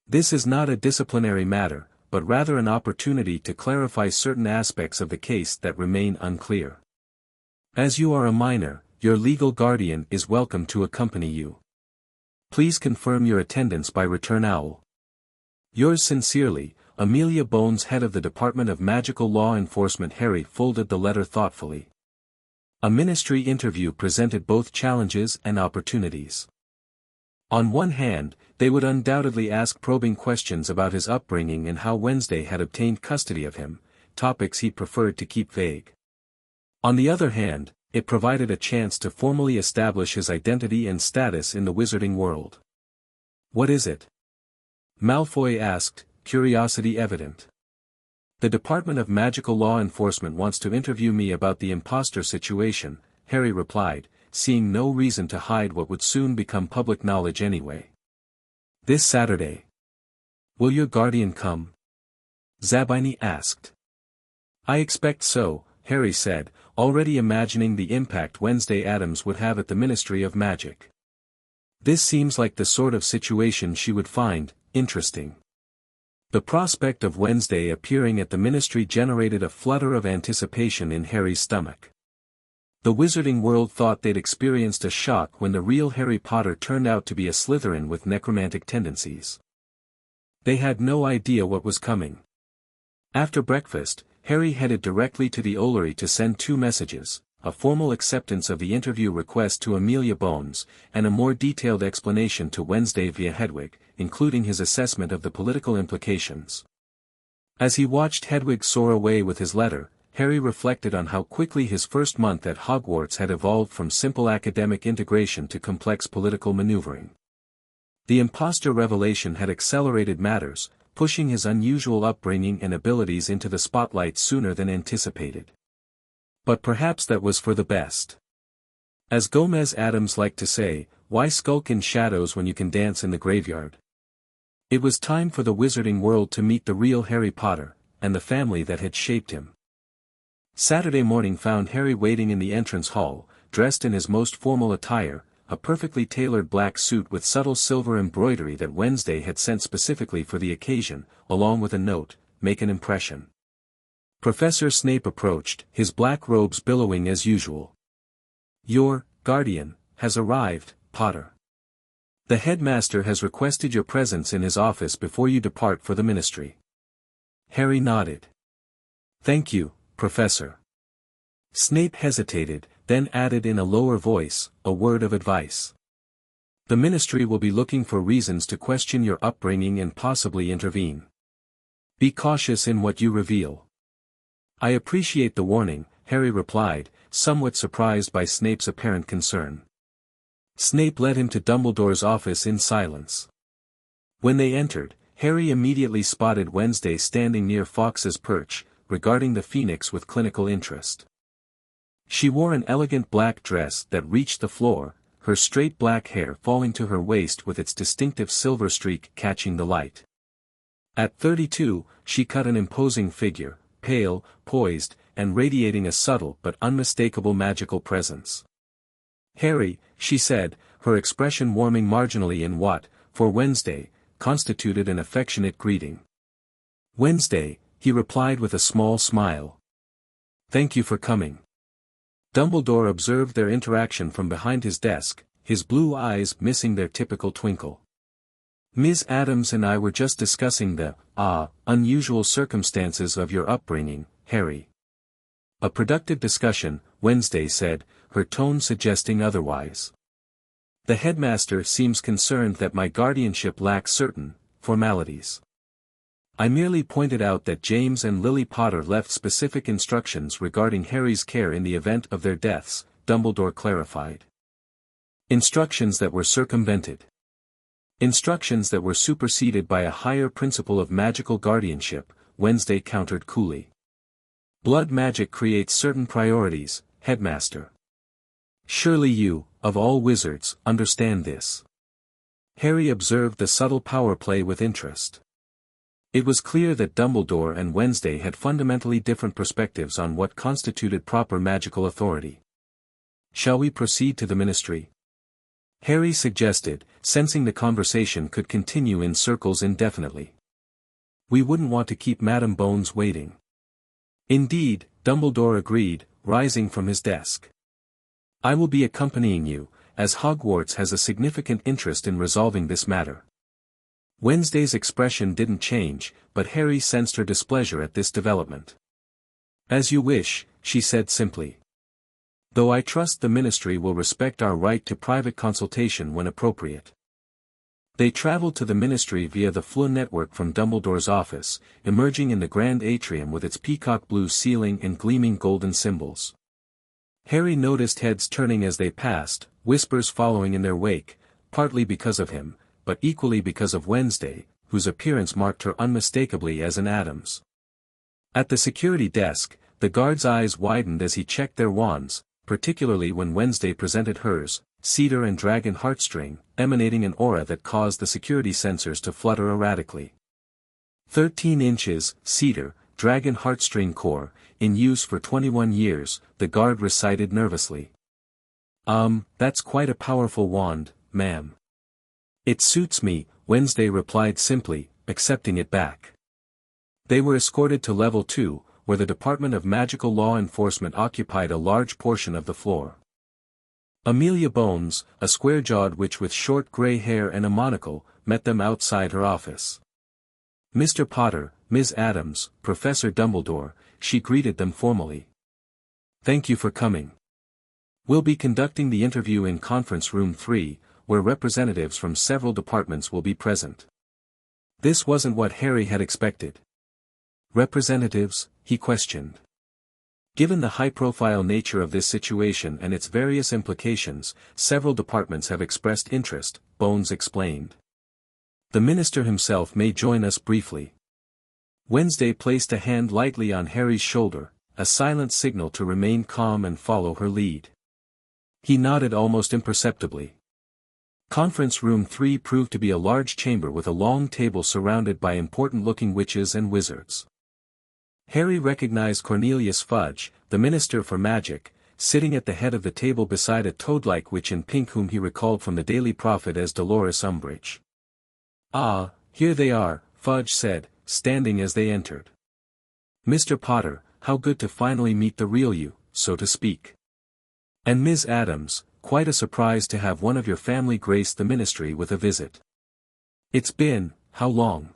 This is not a disciplinary matter, but rather an opportunity to clarify certain aspects of the case that remain unclear. As you are a minor, your legal guardian is welcome to accompany you. Please confirm your attendance by return owl. Yours sincerely, Amelia Bones, head of the Department of Magical Law Enforcement." Harry folded the letter thoughtfully. A ministry interview presented both challenges and opportunities. On one hand, they would undoubtedly ask probing questions about his upbringing and how Wednesday had obtained custody of him, topics he preferred to keep vague. On the other hand, it provided a chance to formally establish his identity and status in the wizarding world. "What is it?" Malfoy asked, curiosity evident. "The Department of Magical Law Enforcement wants to interview me about the impostor situation," Harry replied, seeing no reason to hide what would soon become public knowledge anyway. "This Saturday. Will your guardian come?" Zabini asked. "I expect so," Harry said, already imagining the impact Wednesday Addams would have at the Ministry of Magic. This seems like the sort of situation she would find interesting. The prospect of Wednesday appearing at the ministry generated a flutter of anticipation in Harry's stomach. The wizarding world thought they'd experienced a shock when the real Harry Potter turned out to be a Slytherin with necromantic tendencies. They had no idea what was coming. After breakfast, Harry headed directly to the Ollery to send 2 messages, a formal acceptance of the interview request to Amelia Bones, and a more detailed explanation to Wednesday via Hedwig, including his assessment of the political implications. As he watched Hedwig soar away with his letter, Harry reflected on how quickly his first month at Hogwarts had evolved from simple academic integration to complex political maneuvering. The impostor revelation had accelerated matters, pushing his unusual upbringing and abilities into the spotlight sooner than anticipated. But perhaps that was for the best. As Gomez Addams liked to say, why skulk in shadows when you can dance in the graveyard? It was time for the wizarding world to meet the real Harry Potter, and the family that had shaped him. Saturday morning found Harry waiting in the entrance hall, dressed in his most formal attire, a perfectly tailored black suit with subtle silver embroidery that Wednesday had sent specifically for the occasion, along with a note, "Make an impression." Professor Snape approached, his black robes billowing as usual. "Your guardian has arrived, Potter. The headmaster has requested your presence in his office before you depart for the ministry." Harry nodded. "Thank you, Professor." Snape hesitated, then added in a lower voice, a word of advice. "The ministry will be looking for reasons to question your upbringing and possibly intervene. Be cautious in what you reveal." "I appreciate the warning," Harry replied, somewhat surprised by Snape's apparent concern. Snape led him to Dumbledore's office in silence. When they entered, Harry immediately spotted Wednesday standing near Fawkes's perch, regarding the phoenix with clinical interest. She wore an elegant black dress that reached the floor, her straight black hair falling to her waist with its distinctive silver streak catching the light. At 32, she cut an imposing figure, pale, poised, and radiating a subtle but unmistakable magical presence. "Harry," she said, her expression warming marginally in what, for Wednesday, constituted an affectionate greeting. "Wednesday," he replied with a small smile. "Thank you for coming." Dumbledore observed their interaction from behind his desk, his blue eyes missing their typical twinkle. "Ms. Addams and I were just discussing the, unusual circumstances of your upbringing, Harry." "A productive discussion," Wednesday said, her tone suggesting otherwise. "The headmaster seems concerned that my guardianship lacks certain formalities. I merely pointed out that James and Lily Potter left specific instructions regarding Harry's care in the event of their deaths," Dumbledore clarified. "Instructions that were circumvented. Instructions that were superseded by a higher principle of magical guardianship," Wednesday countered coolly. "Blood magic creates certain priorities, headmaster. Surely you, of all wizards, understand this." Harry observed the subtle power play with interest. It was clear that Dumbledore and Wednesday had fundamentally different perspectives on what constituted proper magical authority. "Shall we proceed to the ministry?" Harry suggested, sensing the conversation could continue in circles indefinitely. "We wouldn't want to keep Madame Bones waiting." "Indeed," Dumbledore agreed, rising from his desk. "I will be accompanying you, as Hogwarts has a significant interest in resolving this matter." Wednesday's expression didn't change, but Harry sensed her displeasure at this development. "As you wish," she said simply. "Though I trust the ministry will respect our right to private consultation when appropriate." They traveled to the ministry via the Fleur network from Dumbledore's office, emerging in the grand atrium with its peacock blue ceiling and gleaming golden symbols. Harry noticed heads turning as they passed, whispers following in their wake, partly because of him, but equally because of Wednesday, whose appearance marked her unmistakably as an Addams. At the security desk, the guard's eyes widened as he checked their wands, particularly when Wednesday presented hers, cedar and dragon heartstring, emanating an aura that caused the security sensors to flutter erratically. 13 inches, cedar, dragon heartstring core, in use for 21 years, the guard recited nervously. That's quite a powerful wand, ma'am." "It suits me," Wednesday replied simply, accepting it back. They were escorted to Level 2, where the Department of Magical Law Enforcement occupied a large portion of the floor. Amelia Bones, a square-jawed witch with short gray hair and a monocle, met them outside her office. Mr. Potter, Ms. Addams, Professor Dumbledore, she greeted them formally. "Thank you for coming. We'll be conducting the interview in Conference Room 3, where representatives from several departments will be present." This wasn't what Harry had expected. "Representatives?" he questioned. "Given the high-profile nature of this situation and its various implications, several departments have expressed interest," Bones explained. "The minister himself may join us briefly." Wednesday placed a hand lightly on Harry's shoulder, a silent signal to remain calm and follow her lead. He nodded almost imperceptibly. Conference Room 3 proved to be a large chamber with a long table surrounded by important-looking witches and wizards. Harry recognized Cornelius Fudge, the Minister for Magic, sitting at the head of the table beside a toad-like witch in pink whom he recalled from the Daily Prophet as Dolores Umbridge. "Ah, here they are," Fudge said, standing as they entered. "Mr. Potter, how good to finally meet the real you, so to speak. And Ms. Addams, quite a surprise to have one of your family grace the ministry with a visit. It's been, how long?"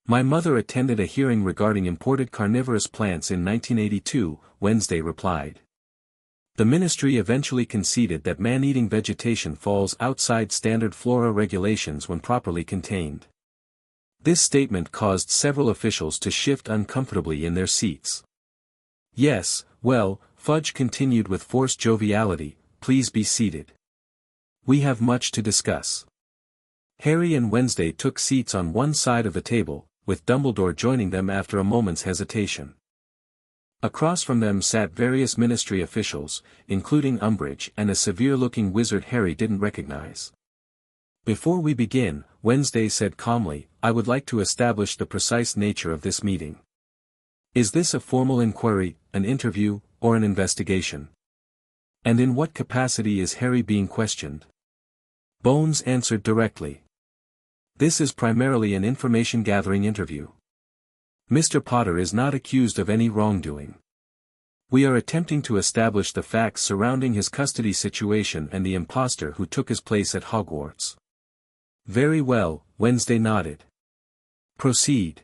"My mother attended a hearing regarding imported carnivorous plants in 1982, Wednesday replied. "The ministry eventually conceded that man-eating vegetation falls outside standard flora regulations when properly contained." This statement caused several officials to shift uncomfortably in their seats. "Yes, well," Fudge continued with forced joviality, "please be seated. We have much to discuss." Harry and Wednesday took seats on one side of the table, with Dumbledore joining them after a moment's hesitation. Across from them sat various ministry officials, including Umbridge and a severe-looking wizard Harry didn't recognize. "Before we begin," Wednesday said calmly, "I would like to establish the precise nature of this meeting. Is this a formal inquiry, an interview, or an investigation? And in what capacity is Harry being questioned?" Bones answered directly. "This is primarily an information-gathering interview. Mr. Potter is not accused of any wrongdoing. We are attempting to establish the facts surrounding his custody situation and the impostor who took his place at Hogwarts." "Very well," Wednesday nodded. "Proceed."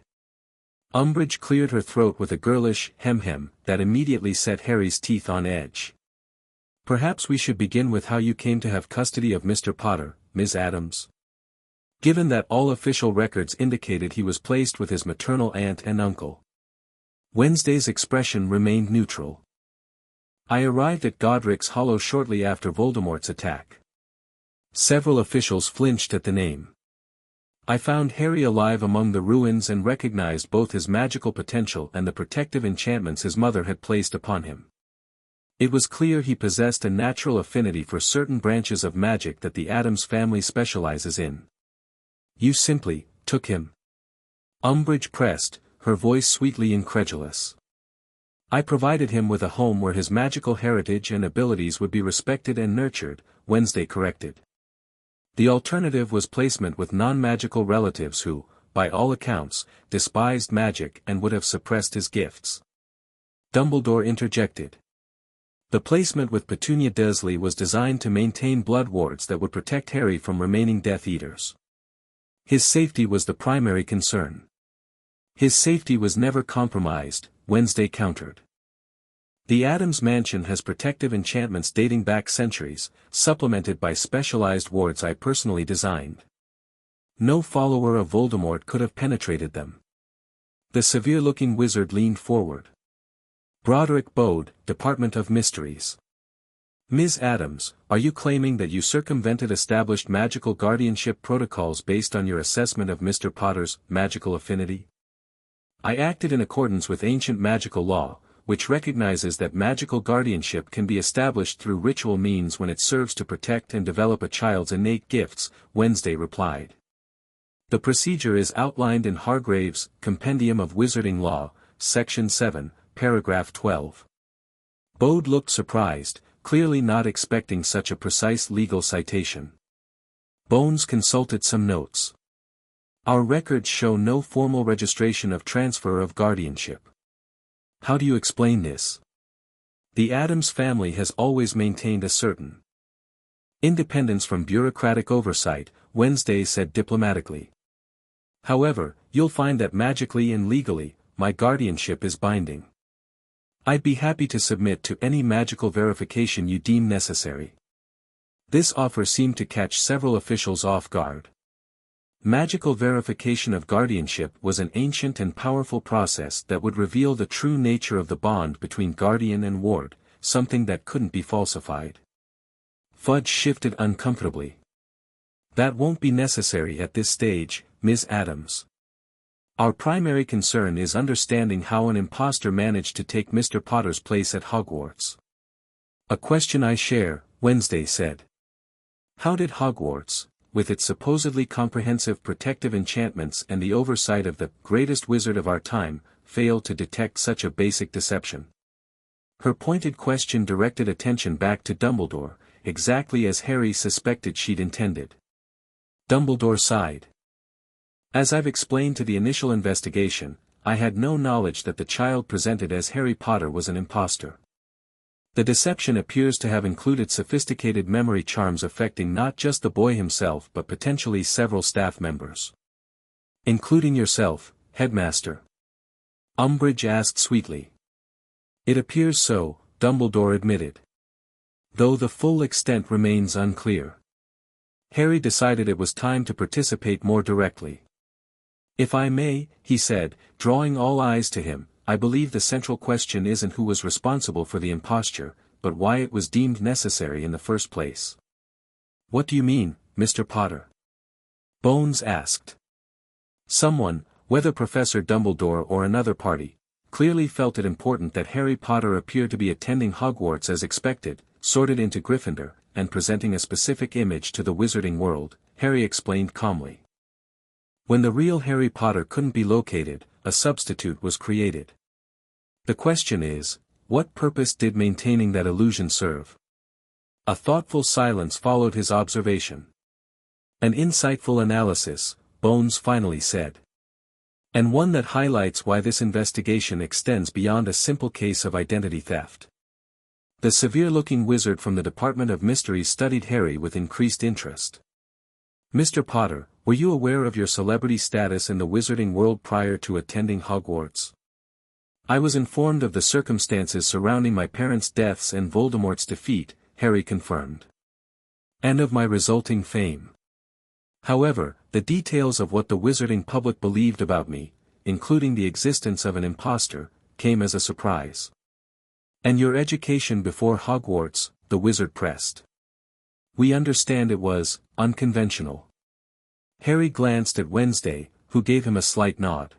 Umbridge cleared her throat with a girlish hem-hem that immediately set Harry's teeth on edge. "Perhaps we should begin with how you came to have custody of Mr. Potter, Ms. Addams. Given that all official records indicated he was placed with his maternal aunt and uncle." Wednesday's expression remained neutral. "I arrived at Godric's Hollow shortly after Voldemort's attack." Several officials flinched at the name. "I found Harry alive among the ruins and recognized both his magical potential and the protective enchantments his mother had placed upon him. It was clear he possessed a natural affinity for certain branches of magic that the Addams family specializes in." "You simply took him?" Umbridge pressed, her voice sweetly incredulous. "I provided him with a home where his magical heritage and abilities would be respected and nurtured," Wednesday corrected. "The alternative was placement with non-magical relatives who, by all accounts, despised magic and would have suppressed his gifts." Dumbledore interjected. "The placement with Petunia Dursley was designed to maintain blood wards that would protect Harry from remaining Death Eaters. His safety was the primary concern." "His safety was never compromised," Wednesday countered. "The Addams mansion has protective enchantments dating back centuries, supplemented by specialized wards I personally designed. No follower of Voldemort could have penetrated them." The severe-looking wizard leaned forward. "Broderick Bode, Department of Mysteries. Ms. Addams, are you claiming that you circumvented established magical guardianship protocols based on your assessment of Mr. Potter's magical affinity?" "I acted in accordance with ancient magical law, which recognizes that magical guardianship can be established through ritual means when it serves to protect and develop a child's innate gifts," Wednesday replied. "The procedure is outlined in Hargrave's Compendium of Wizarding Law, Section 7, Paragraph 12. Bode looked surprised, clearly not expecting such a precise legal citation. Bones consulted some notes. Our records show no formal registration of transfer of guardianship. How do you explain this? The Addams family has always maintained a certain independence from bureaucratic oversight, Wednesday said diplomatically. However, you'll find that magically and legally, my guardianship is binding. I'd be happy to submit to any magical verification you deem necessary. This offer seemed to catch several officials off guard. Magical verification of guardianship was an ancient and powerful process that would reveal the true nature of the bond between guardian and ward, something that couldn't be falsified. Fudge shifted uncomfortably. That won't be necessary at this stage, Ms. Addams. Our primary concern is understanding how an impostor managed to take Mr. Potter's place at Hogwarts. A question I share, Wednesday said. How did Hogwarts, with its supposedly comprehensive protective enchantments and the oversight of the greatest wizard of our time, fail to detect such a basic deception? Her pointed question directed attention back to Dumbledore, exactly as Harry suspected she'd intended. Dumbledore sighed. As I've explained to the initial investigation, I had no knowledge that the child presented as Harry Potter was an impostor. The deception appears to have included sophisticated memory charms affecting not just the boy himself but potentially several staff members. Including yourself, Headmaster? Umbridge asked sweetly. It appears so, Dumbledore admitted. Though the full extent remains unclear. Harry decided it was time to participate more directly. If I may, he said, drawing all eyes to him, I believe the central question isn't who was responsible for the imposture, but why it was deemed necessary in the first place. What do you mean, Mr. Potter? Bones asked. Someone, whether Professor Dumbledore or another party, clearly felt it important that Harry Potter appear to be attending Hogwarts as expected, sorted into Gryffindor, and presenting a specific image to the wizarding world, Harry explained calmly. When the real Harry Potter couldn't be located, a substitute was created. The question is, what purpose did maintaining that illusion serve? A thoughtful silence followed his observation. An insightful analysis, Bones finally said. And one that highlights why this investigation extends beyond a simple case of identity theft. The severe-looking wizard from the Department of Mysteries studied Harry with increased interest. Mr. Potter, were you aware of your celebrity status in the wizarding world prior to attending Hogwarts? I was informed of the circumstances surrounding my parents' deaths and Voldemort's defeat, Harry confirmed. And of my resulting fame. However, the details of what the wizarding public believed about me, including the existence of an impostor, came as a surprise. And your education before Hogwarts, the wizard pressed. We understand it was unconventional. Harry glanced at Wednesday, who gave him a slight nod.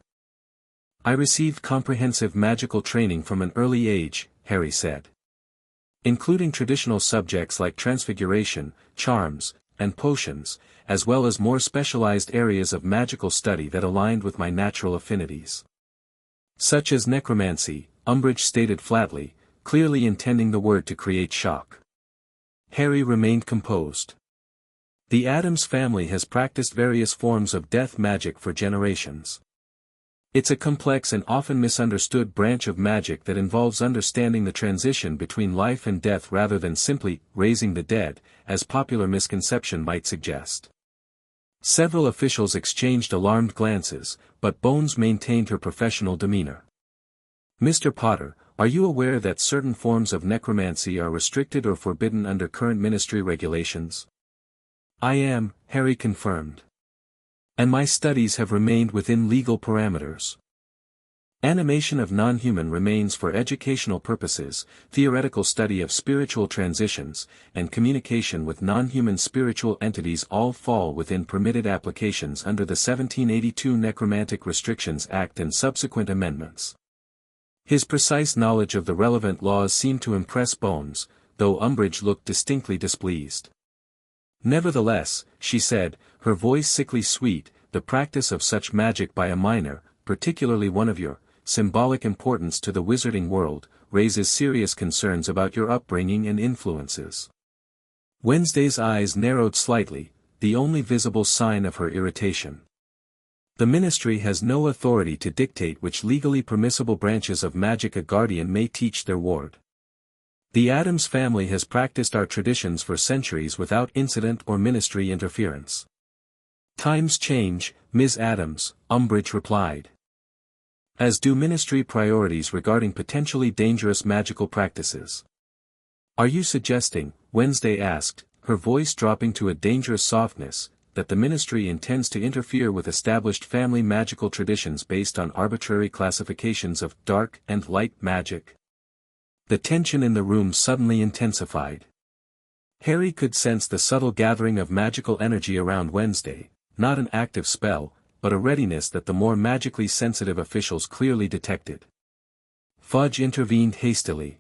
I received comprehensive magical training from an early age, Harry said. Including traditional subjects like transfiguration, charms, and potions, as well as more specialized areas of magical study that aligned with my natural affinities. Such as necromancy, Umbridge stated flatly, clearly intending the word to create shock. Harry remained composed. The Addams family has practiced various forms of death magic for generations. It's a complex and often misunderstood branch of magic that involves understanding the transition between life and death rather than simply raising the dead, as popular misconception might suggest. Several officials exchanged alarmed glances, but Bones maintained her professional demeanor. Mr. Potter, are you aware that certain forms of necromancy are restricted or forbidden under current ministry regulations? I am, Harry confirmed. And my studies have remained within legal parameters. Animation of non-human remains for educational purposes, theoretical study of spiritual transitions, and communication with non-human spiritual entities all fall within permitted applications under the 1782 Necromantic Restrictions Act and subsequent amendments. His precise knowledge of the relevant laws seemed to impress Bones, though Umbridge looked distinctly displeased. Nevertheless, she said, her voice sickly sweet, the practice of such magic by a minor, particularly one of your symbolic importance to the wizarding world, raises serious concerns about your upbringing and influences. Wednesday's eyes narrowed slightly, the only visible sign of her irritation. The ministry has no authority to dictate which legally permissible branches of magic a guardian may teach their ward. The Addams family has practiced our traditions for centuries without incident or ministry interference. Times change, Ms. Addams, Umbridge replied. As do ministry priorities regarding potentially dangerous magical practices. Are you suggesting, Wednesday asked, her voice dropping to a dangerous softness, that the ministry intends to interfere with established family magical traditions based on arbitrary classifications of dark and light magic? The tension in the room suddenly intensified. Harry could sense the subtle gathering of magical energy around Wednesday, not an active spell, but a readiness that the more magically sensitive officials clearly detected. Fudge intervened hastily.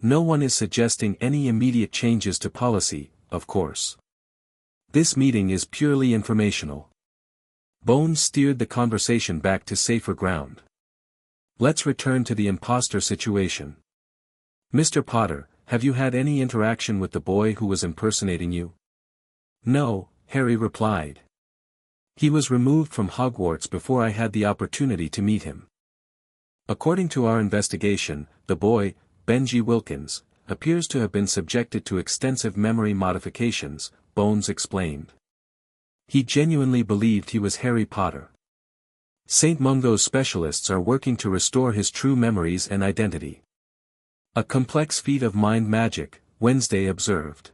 No one is suggesting any immediate changes to policy, of course. This meeting is purely informational. Bones steered the conversation back to safer ground. Let's return to the impostor situation. Mr. Potter, have you had any interaction with the boy who was impersonating you? No, Harry replied. He was removed from Hogwarts before I had the opportunity to meet him. According to our investigation, the boy, Benji Wilkins, appears to have been subjected to extensive memory modifications, Bones explained. He genuinely believed he was Harry Potter. St. Mungo's specialists are working to restore his true memories and identity. A complex feat of mind magic, Wednesday observed.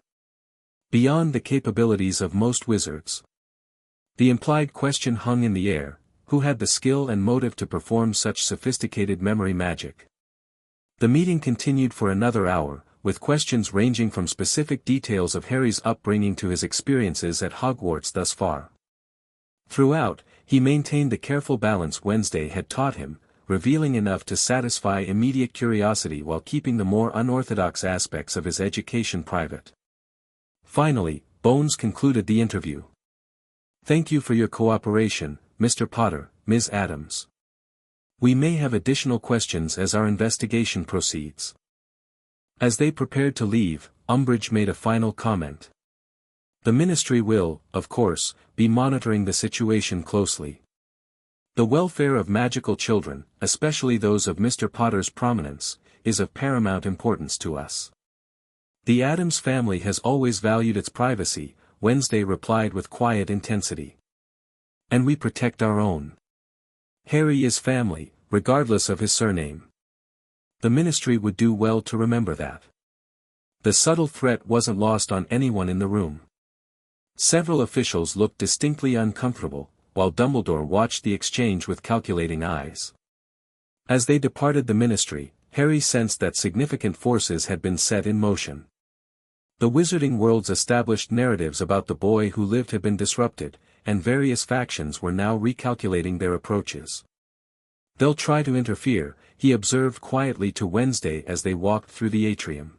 Beyond the capabilities of most wizards. The implied question hung in the air, who had the skill and motive to perform such sophisticated memory magic? The meeting continued for another hour, with questions ranging from specific details of Harry's upbringing to his experiences at Hogwarts thus far. Throughout, he maintained the careful balance Wednesday had taught him, revealing enough to satisfy immediate curiosity while keeping the more unorthodox aspects of his education private. Finally, Bones concluded the interview. Thank you for your cooperation, Mr. Potter, Ms. Addams. We may have additional questions as our investigation proceeds. As they prepared to leave, Umbridge made a final comment. The ministry will, of course, be monitoring the situation closely. The welfare of magical children, especially those of Mr. Potter's prominence, is of paramount importance to us. The Addams family has always valued its privacy, Wednesday replied with quiet intensity. And we protect our own. Harry is family, regardless of his surname. The ministry would do well to remember that. The subtle threat wasn't lost on anyone in the room. Several officials looked distinctly uncomfortable, while Dumbledore watched the exchange with calculating eyes. As they departed the ministry, Harry sensed that significant forces had been set in motion. The wizarding world's established narratives about the boy who lived had been disrupted, and various factions were now recalculating their approaches. They'll try to interfere, he observed quietly to Wednesday as they walked through the atrium.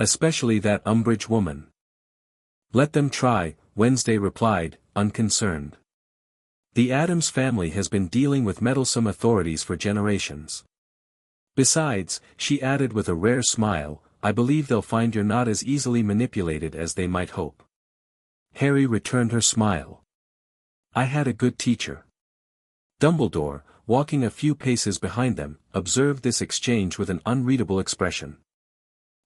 Especially that Umbridge woman. Let them try, Wednesday replied, unconcerned. The Addams family has been dealing with meddlesome authorities for generations. Besides, she added with a rare smile, I believe they'll find you're not as easily manipulated as they might hope. Harry returned her smile. I had a good teacher. Dumbledore, walking a few paces behind them, observed this exchange with an unreadable expression.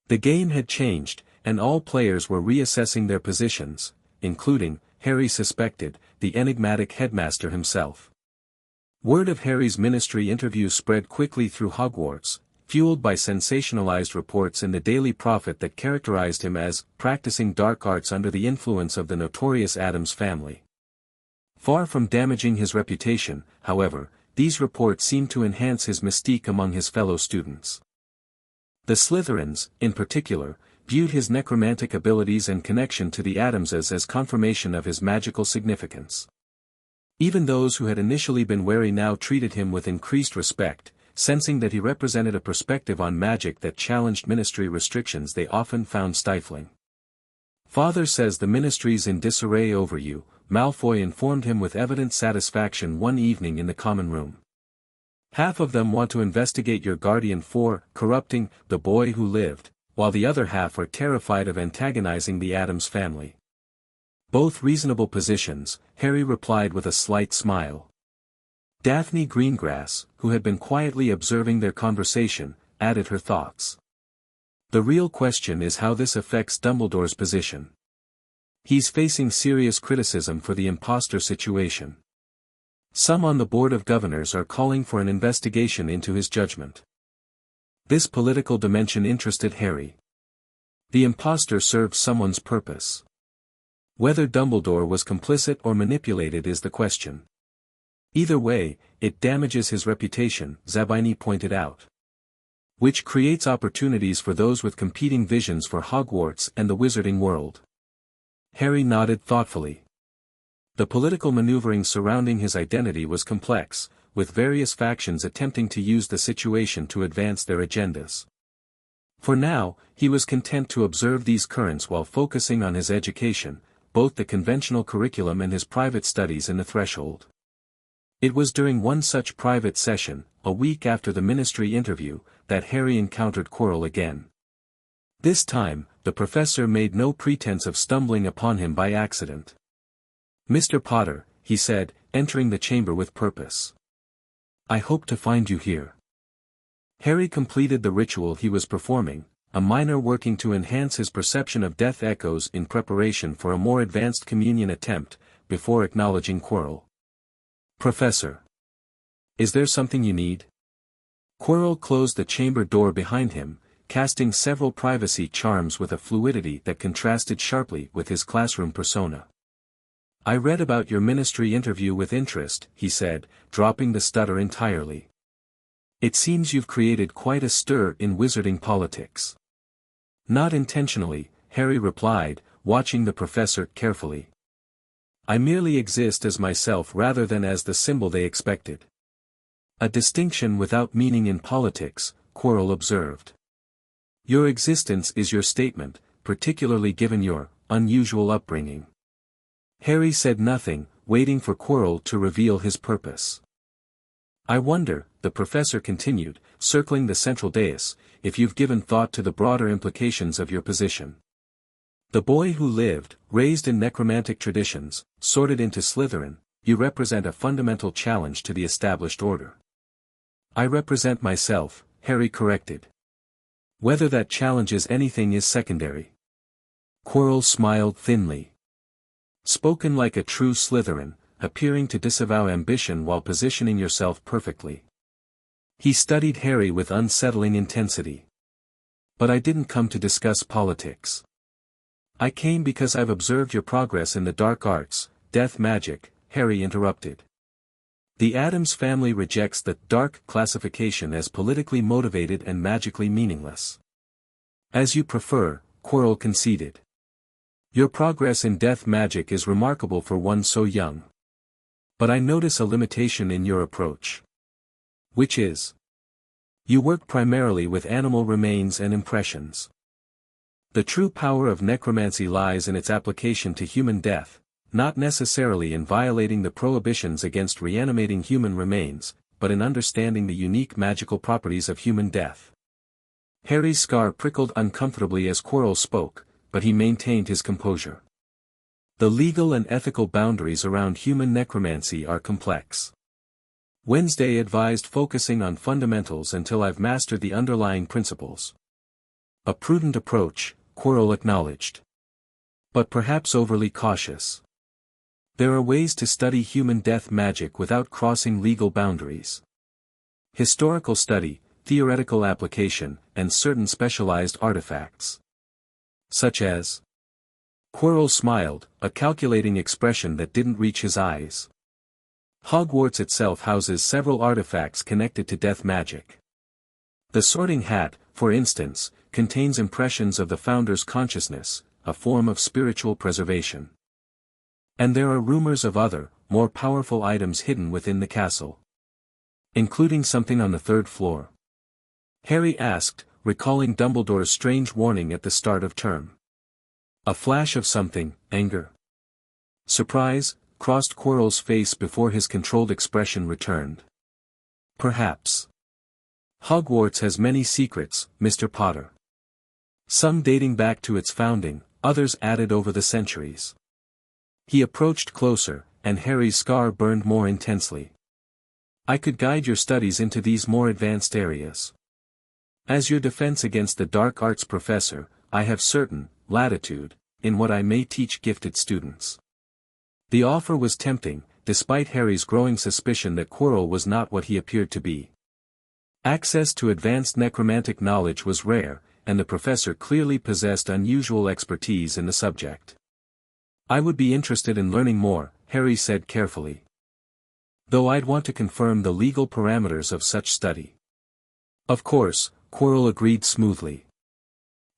The game had changed, and all players were reassessing their positions, including, Harry suspected, the enigmatic headmaster himself. Word of Harry's ministry interview spread quickly through Hogwarts, fueled by sensationalized reports in the Daily Prophet that characterized him as practicing dark arts under the influence of the notorious Addams family. Far from damaging his reputation, however, these reports seemed to enhance his mystique among his fellow students. The Slytherins, in particular, viewed his necromantic abilities and connection to the Addamses as confirmation of his magical significance. Even those who had initially been wary now treated him with increased respect, sensing that he represented a perspective on magic that challenged ministry restrictions they often found stifling. Father says the ministry's in disarray over you, Malfoy informed him with evident satisfaction one evening in the common room. Half of them want to investigate your guardian for corrupting the boy who lived, while the other half are terrified of antagonizing the Addams family. Both reasonable positions, Harry replied with a slight smile. Daphne Greengrass, who had been quietly observing their conversation, added her thoughts. The real question is how this affects Dumbledore's position. He's facing serious criticism for the impostor situation. Some on the Board of Governors are calling for an investigation into his judgment. This political dimension interested Harry. The impostor served someone's purpose. Whether Dumbledore was complicit or manipulated is the question. Either way, it damages his reputation, Zabini pointed out. Which creates opportunities for those with competing visions for Hogwarts and the wizarding world. Harry nodded thoughtfully. The political maneuvering surrounding his identity was complex, with various factions attempting to use the situation to advance their agendas. For now, he was content to observe these currents while focusing on his education, both the conventional curriculum and his private studies in the Threshold. It was during one such private session, a week after the ministry interview, that Harry encountered Quirrell again. This time, the professor made no pretense of stumbling upon him by accident. "Mr. Potter," he said, entering the chamber with purpose. "I hope to find you here." Harry completed the ritual he was performing, a minor working to enhance his perception of death echoes in preparation for a more advanced communion attempt, before acknowledging Quirrell. "Professor. Is there something you need?" Quirrell closed the chamber door behind him, casting several privacy charms with a fluidity that contrasted sharply with his classroom persona. "I read about your ministry interview with interest," he said, dropping the stutter entirely. "It seems you've created quite a stir in wizarding politics." "Not intentionally," Harry replied, watching the professor carefully. "I merely exist as myself rather than as the symbol they expected." "A distinction without meaning in politics," Quirrell observed. "Your existence is your statement, particularly given your unusual upbringing." Harry said nothing, waiting for Quirrell to reveal his purpose. "I wonder," the professor continued, circling the central dais, "if you've given thought to the broader implications of your position. The boy who lived, raised in necromantic traditions, sorted into Slytherin, you represent a fundamental challenge to the established order." "I represent myself," Harry corrected. "Whether that challenges anything is secondary." Quirrell smiled thinly. "Spoken like a true Slytherin, appearing to disavow ambition while positioning yourself perfectly." He studied Harry with unsettling intensity. "But I didn't come to discuss politics. I came because I've observed your progress in the dark arts, death magic," Harry interrupted. "The Addams family rejects the dark classification as politically motivated and magically meaningless." "As you prefer," Quirrell conceded. "Your progress in death magic is remarkable for one so young. But I notice a limitation in your approach. Which is? You work primarily with animal remains and impressions. The true power of necromancy lies in its application to human death, not necessarily in violating the prohibitions against reanimating human remains, but in understanding the unique magical properties of human death." Harry's scar prickled uncomfortably as Quirrell spoke, but he maintained his composure. "The legal and ethical boundaries around human necromancy are complex. Wednesday advised focusing on fundamentals until I've mastered the underlying principles." "A prudent approach," Quirrell acknowledged. "But perhaps overly cautious. There are ways to study human death magic without crossing legal boundaries. Historical study, theoretical application, and certain specialized artifacts." "Such as?" Quirrell smiled, a calculating expression that didn't reach his eyes. "Hogwarts itself houses several artifacts connected to death magic. The Sorting Hat, for instance, contains impressions of the Founder's consciousness, a form of spiritual preservation. And there are rumors of other, more powerful items hidden within the castle. Including something on the 3rd floor?" Harry asked, recalling Dumbledore's strange warning at the start of term. A flash of something, anger. Surprise, crossed Quirrell's face before his controlled expression returned. "Perhaps. Hogwarts has many secrets, Mr. Potter. Some dating back to its founding, others added over the centuries. He approached closer, and Harry's scar burned more intensely. I could guide your studies into these more advanced areas. As your defense against the dark arts professor, I have certain latitude in what I may teach gifted students. The offer was tempting, despite Harry's growing suspicion that Quirrell was not what he appeared to be. Access to advanced necromantic knowledge was rare, and the professor clearly possessed unusual expertise in the subject. I would be interested in learning more, Harry said carefully. Though I'd want to confirm the legal parameters of such study. Of course, Quirrell agreed smoothly.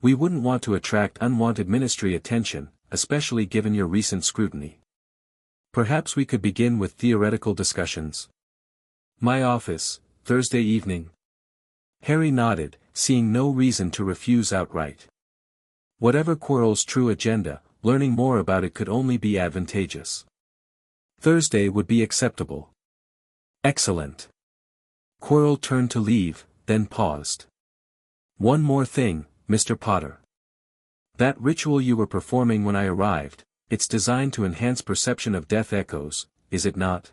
We wouldn't want to attract unwanted ministry attention, especially given your recent scrutiny. Perhaps we could begin with theoretical discussions. My office, Thursday evening. Harry nodded, seeing no reason to refuse outright. Whatever Quirrell's true agenda, learning more about it could only be advantageous. Thursday would be acceptable. Excellent. Quirrell turned to leave, then paused. One more thing, Mr. Potter. That ritual you were performing when I arrived, it's designed to enhance perception of death echoes, is it not?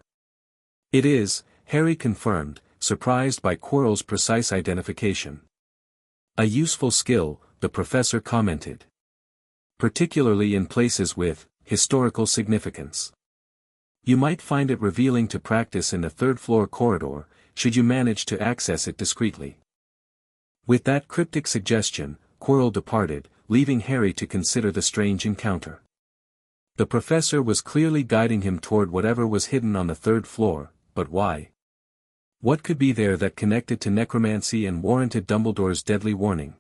It is, Harry confirmed, surprised by Quirrell's precise identification. A useful skill, the professor commented. Particularly in places with historical significance. You might find it revealing to practice in the third-floor corridor, should you manage to access it discreetly. With that cryptic suggestion, Quirrell departed, leaving Harry to consider the strange encounter. The professor was clearly guiding him toward whatever was hidden on the third floor, but why? What could be there that connected to necromancy and warranted Dumbledore's deadly warning?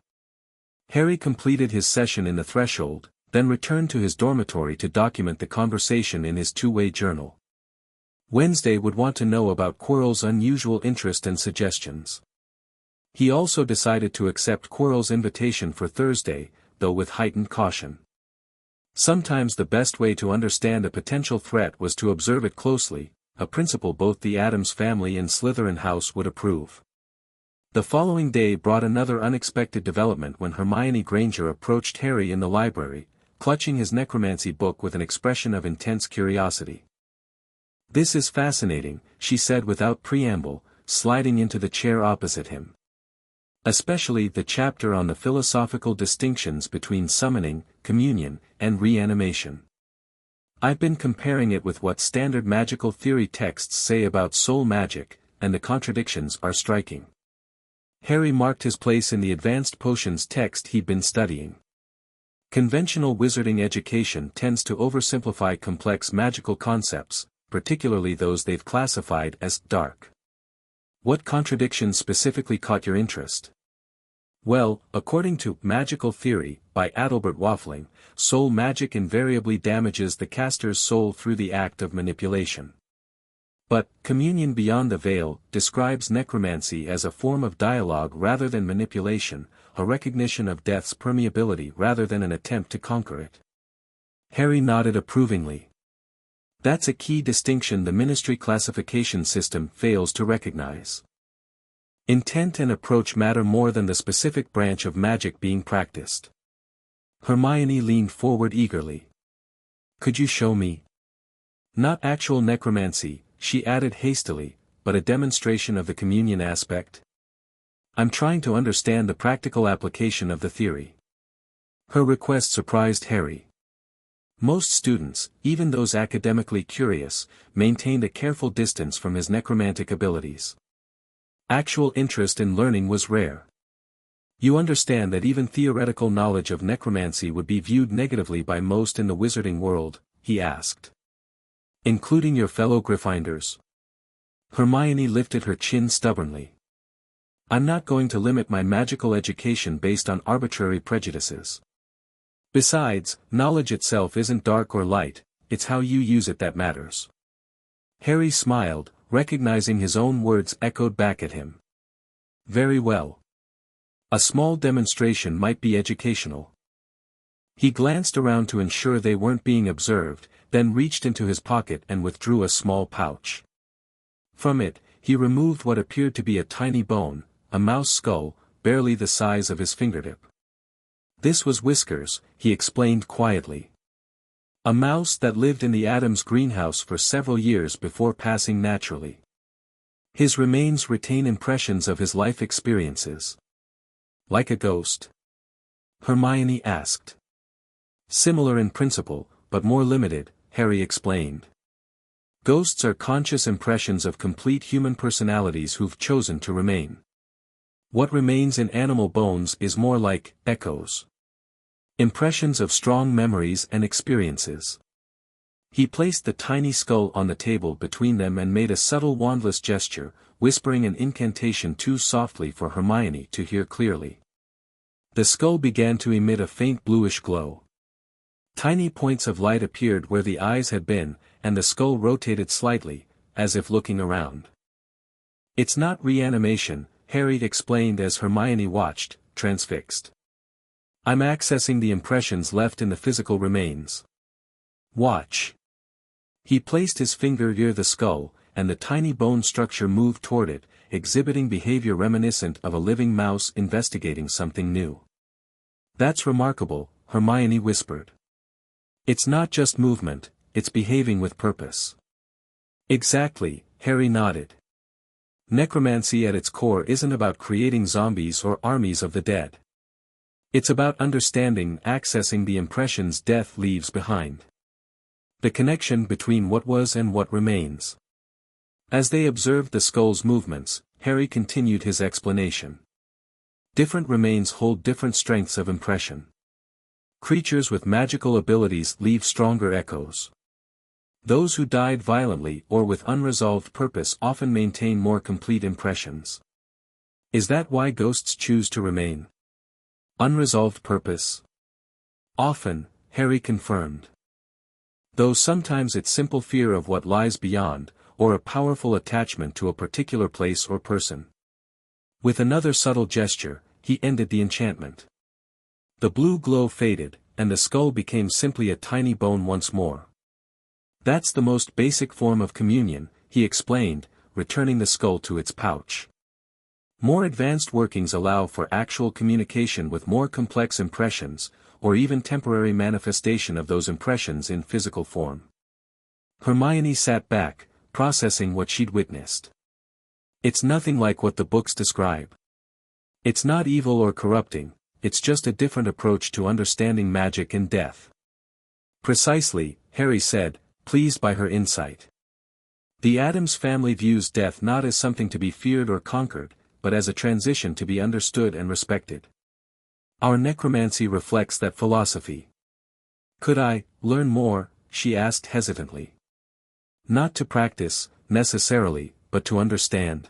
Harry completed his session in the threshold, then returned to his dormitory to document the conversation in his two-way journal. Wednesday would want to know about Quirrell's unusual interest and suggestions. He also decided to accept Quirrell's invitation for Thursday, though with heightened caution. Sometimes the best way to understand a potential threat was to observe it closely, a principle both the Addams family and Slytherin house would approve. The following day brought another unexpected development when Hermione Granger approached Harry in the library, clutching his necromancy book with an expression of intense curiosity. "This is fascinating," she said without preamble, sliding into the chair opposite him. "Especially the chapter on the philosophical distinctions between summoning, communion, and reanimation. I've been comparing it with what standard magical theory texts say about soul magic, and the contradictions are striking." Harry marked his place in the advanced potions text he'd been studying. Conventional wizarding education tends to oversimplify complex magical concepts, particularly those they've classified as dark. What contradictions specifically caught your interest? Well, according to Magical Theory, by Adalbert Waffling, soul magic invariably damages the caster's soul through the act of manipulation. But, Communion Beyond the Veil describes necromancy as a form of dialogue rather than manipulation, a recognition of death's permeability rather than an attempt to conquer it. Harry nodded approvingly. That's a key distinction the Ministry classification system fails to recognize. Intent and approach matter more than the specific branch of magic being practiced. Hermione leaned forward eagerly. "Could you show me?" "Not actual necromancy," she added hastily, "but a demonstration of the communion aspect. I'm trying to understand the practical application of the theory." Her request surprised Harry. Most students, even those academically curious, maintained a careful distance from his necromantic abilities. Actual interest in learning was rare. "You understand that even theoretical knowledge of necromancy would be viewed negatively by most in the wizarding world?" he asked. "Including your fellow Gryffindors?" Hermione lifted her chin stubbornly. "I'm not going to limit my magical education based on arbitrary prejudices. Besides, knowledge itself isn't dark or light, it's how you use it that matters." Harry smiled, recognizing his own words echoed back at him. "Very well. A small demonstration might be educational." He glanced around to ensure they weren't being observed, then reached into his pocket and withdrew a small pouch. From it, he removed what appeared to be a tiny bone, a mouse skull, barely the size of his fingertip. "This was Whiskers," he explained quietly. A mouse that lived in the Addams greenhouse for several years before passing naturally. His remains retain impressions of his life experiences. Like a ghost? Hermione asked. Similar in principle, but more limited, Harry explained. Ghosts are conscious impressions of complete human personalities who've chosen to remain. What remains in animal bones is more like echoes. Impressions of strong memories and experiences. He placed the tiny skull on the table between them and made a subtle wandless gesture, whispering an incantation too softly for Hermione to hear clearly. The skull began to emit a faint bluish glow. Tiny points of light appeared where the eyes had been, and the skull rotated slightly, as if looking around. It's not reanimation, Harry explained as Hermione watched, transfixed. I'm accessing the impressions left in the physical remains. Watch. He placed his finger near the skull, and the tiny bone structure moved toward it, exhibiting behavior reminiscent of a living mouse investigating something new. That's remarkable, Hermione whispered. It's not just movement, it's behaving with purpose. Exactly, Harry nodded. Necromancy at its core isn't about creating zombies or armies of the dead. It's about understanding, accessing the impressions death leaves behind. The connection between what was and what remains. As they observed the skull's movements, Harry continued his explanation. Different remains hold different strengths of impression. Creatures with magical abilities leave stronger echoes. Those who died violently or with unresolved purpose often maintain more complete impressions. Is that why ghosts choose to remain? Unresolved purpose? Often, Harry confirmed. Though sometimes it's simple fear of what lies beyond, or a powerful attachment to a particular place or person. With another subtle gesture, he ended the enchantment. The blue glow faded, and the skull became simply a tiny bone once more. That's the most basic form of communion, he explained, returning the skull to its pouch. More advanced workings allow for actual communication with more complex impressions, or even temporary manifestation of those impressions in physical form. Hermione sat back, processing what she'd witnessed. It's nothing like what the books describe. It's not evil or corrupting, it's just a different approach to understanding magic and death. Precisely, Harry said, pleased by her insight. The Addams family views death not as something to be feared or conquered, but as a transition to be understood and respected. Our necromancy reflects that philosophy. Could I learn more? She asked hesitantly. Not to practice, necessarily, but to understand.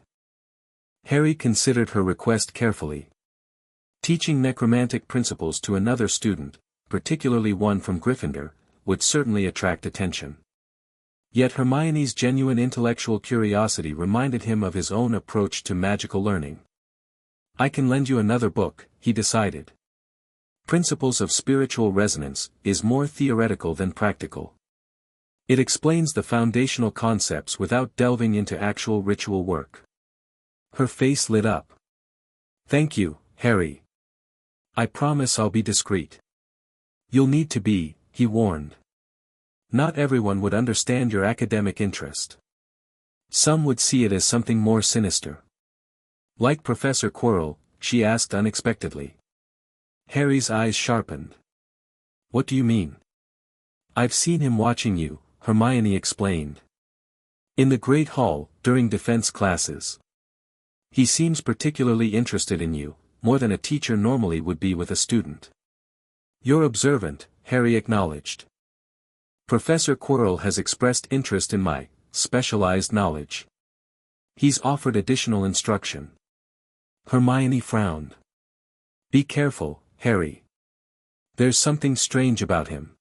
Harry considered her request carefully. Teaching necromantic principles to another student, particularly one from Gryffindor, would certainly attract attention. Yet Hermione's genuine intellectual curiosity reminded him of his own approach to magical learning. I can lend you another book, he decided. Principles of Spiritual Resonance is more theoretical than practical. It explains the foundational concepts without delving into actual ritual work. Her face lit up. Thank you, Harry. I promise I'll be discreet. You'll need to be, he warned. Not everyone would understand your academic interest. Some would see it as something more sinister. Like Professor Quirrell, she asked unexpectedly. Harry's eyes sharpened. What do you mean? I've seen him watching you, Hermione explained. In the Great Hall, during defense classes. He seems particularly interested in you, more than a teacher normally would be with a student. You're observant, Harry acknowledged. Professor Quirrell has expressed interest in my specialized knowledge. He's offered additional instruction. Hermione frowned. Be careful, Harry. There's something strange about him.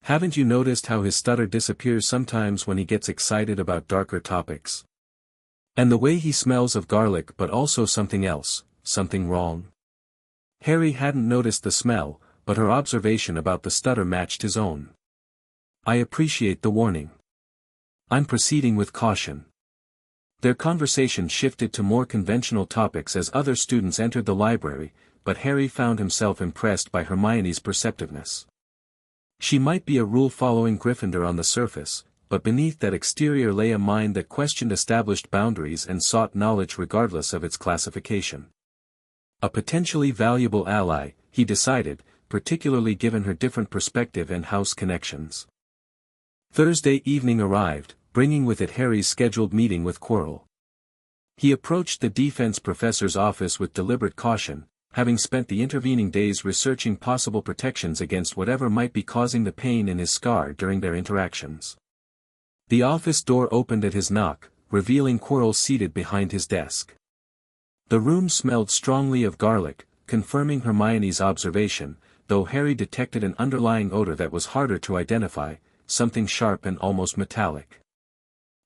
Haven't you noticed how his stutter disappears sometimes when he gets excited about darker topics? And the way he smells of garlic, but also something else, something wrong. Harry hadn't noticed the smell, but her observation about the stutter matched his own. I appreciate the warning. I'm proceeding with caution. Their conversation shifted to more conventional topics as other students entered the library, but Harry found himself impressed by Hermione's perceptiveness. She might be a rule-following Gryffindor on the surface, but beneath that exterior lay a mind that questioned established boundaries and sought knowledge regardless of its classification. A potentially valuable ally, he decided, particularly given her different perspective and house connections. Thursday evening arrived, bringing with it Harry's scheduled meeting with Quirrell. He approached the defense professor's office with deliberate caution, having spent the intervening days researching possible protections against whatever might be causing the pain in his scar during their interactions. The office door opened at his knock, revealing Quirrell seated behind his desk. The room smelled strongly of garlic, confirming Hermione's observation, though Harry detected an underlying odor that was harder to identify, something sharp and almost metallic.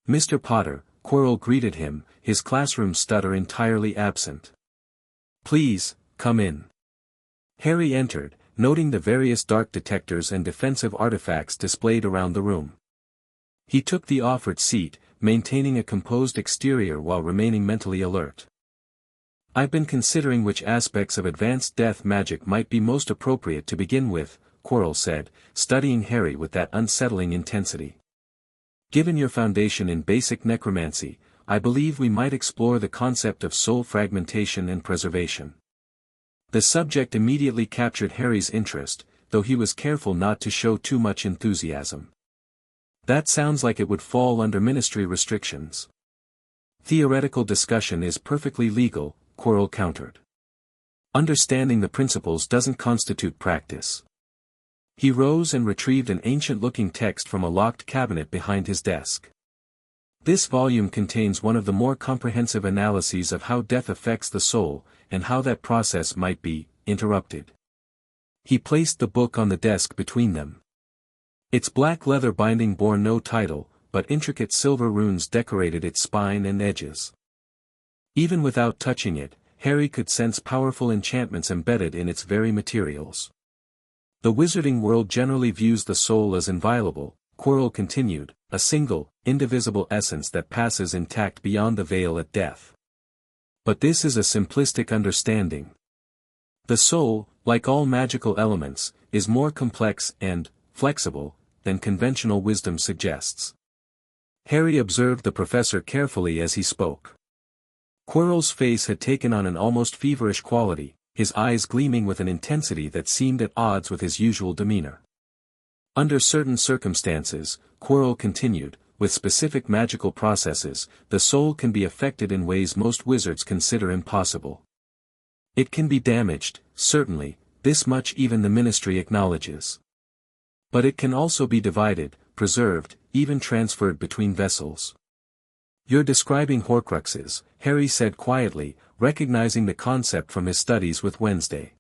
"Mr. Potter," Quirrell greeted him, his classroom stutter entirely absent. "Please, come in." Harry entered, noting the various dark detectors and defensive artifacts displayed around the room. He took the offered seat, maintaining a composed exterior while remaining mentally alert. "I've been considering which aspects of advanced death magic might be most appropriate to begin with," Quirrell said, studying Harry with that unsettling intensity. "Given your foundation in basic necromancy, I believe we might explore the concept of soul fragmentation and preservation." The subject immediately captured Harry's interest, though he was careful not to show too much enthusiasm. "That sounds like it would fall under ministry restrictions." "Theoretical discussion is perfectly legal," Quirrell countered. "Understanding the principles doesn't constitute practice." He rose and retrieved an ancient-looking text from a locked cabinet behind his desk. "This volume contains one of the more comprehensive analyses of how death affects the soul, and how that process might be interrupted." He placed the book on the desk between them. Its black leather binding bore no title, but intricate silver runes decorated its spine and edges. Even without touching it, Harry could sense powerful enchantments embedded in its very materials. "The wizarding world generally views the soul as inviolable," Quirrell continued, "a single, indivisible essence that passes intact beyond the veil at death. But this is a simplistic understanding. The soul, like all magical elements, is more complex and flexible than conventional wisdom suggests." Harry observed the professor carefully as he spoke. Quirrell's face had taken on an almost feverish quality, his eyes gleaming with an intensity that seemed at odds with his usual demeanor. "Under certain circumstances," Quirrell continued, "with specific magical processes, the soul can be affected in ways most wizards consider impossible. It can be damaged, certainly, this much even the ministry acknowledges. But it can also be divided, preserved, even transferred between vessels." "You're describing Horcruxes," Harry said quietly, recognizing the concept from his studies with Wednesday.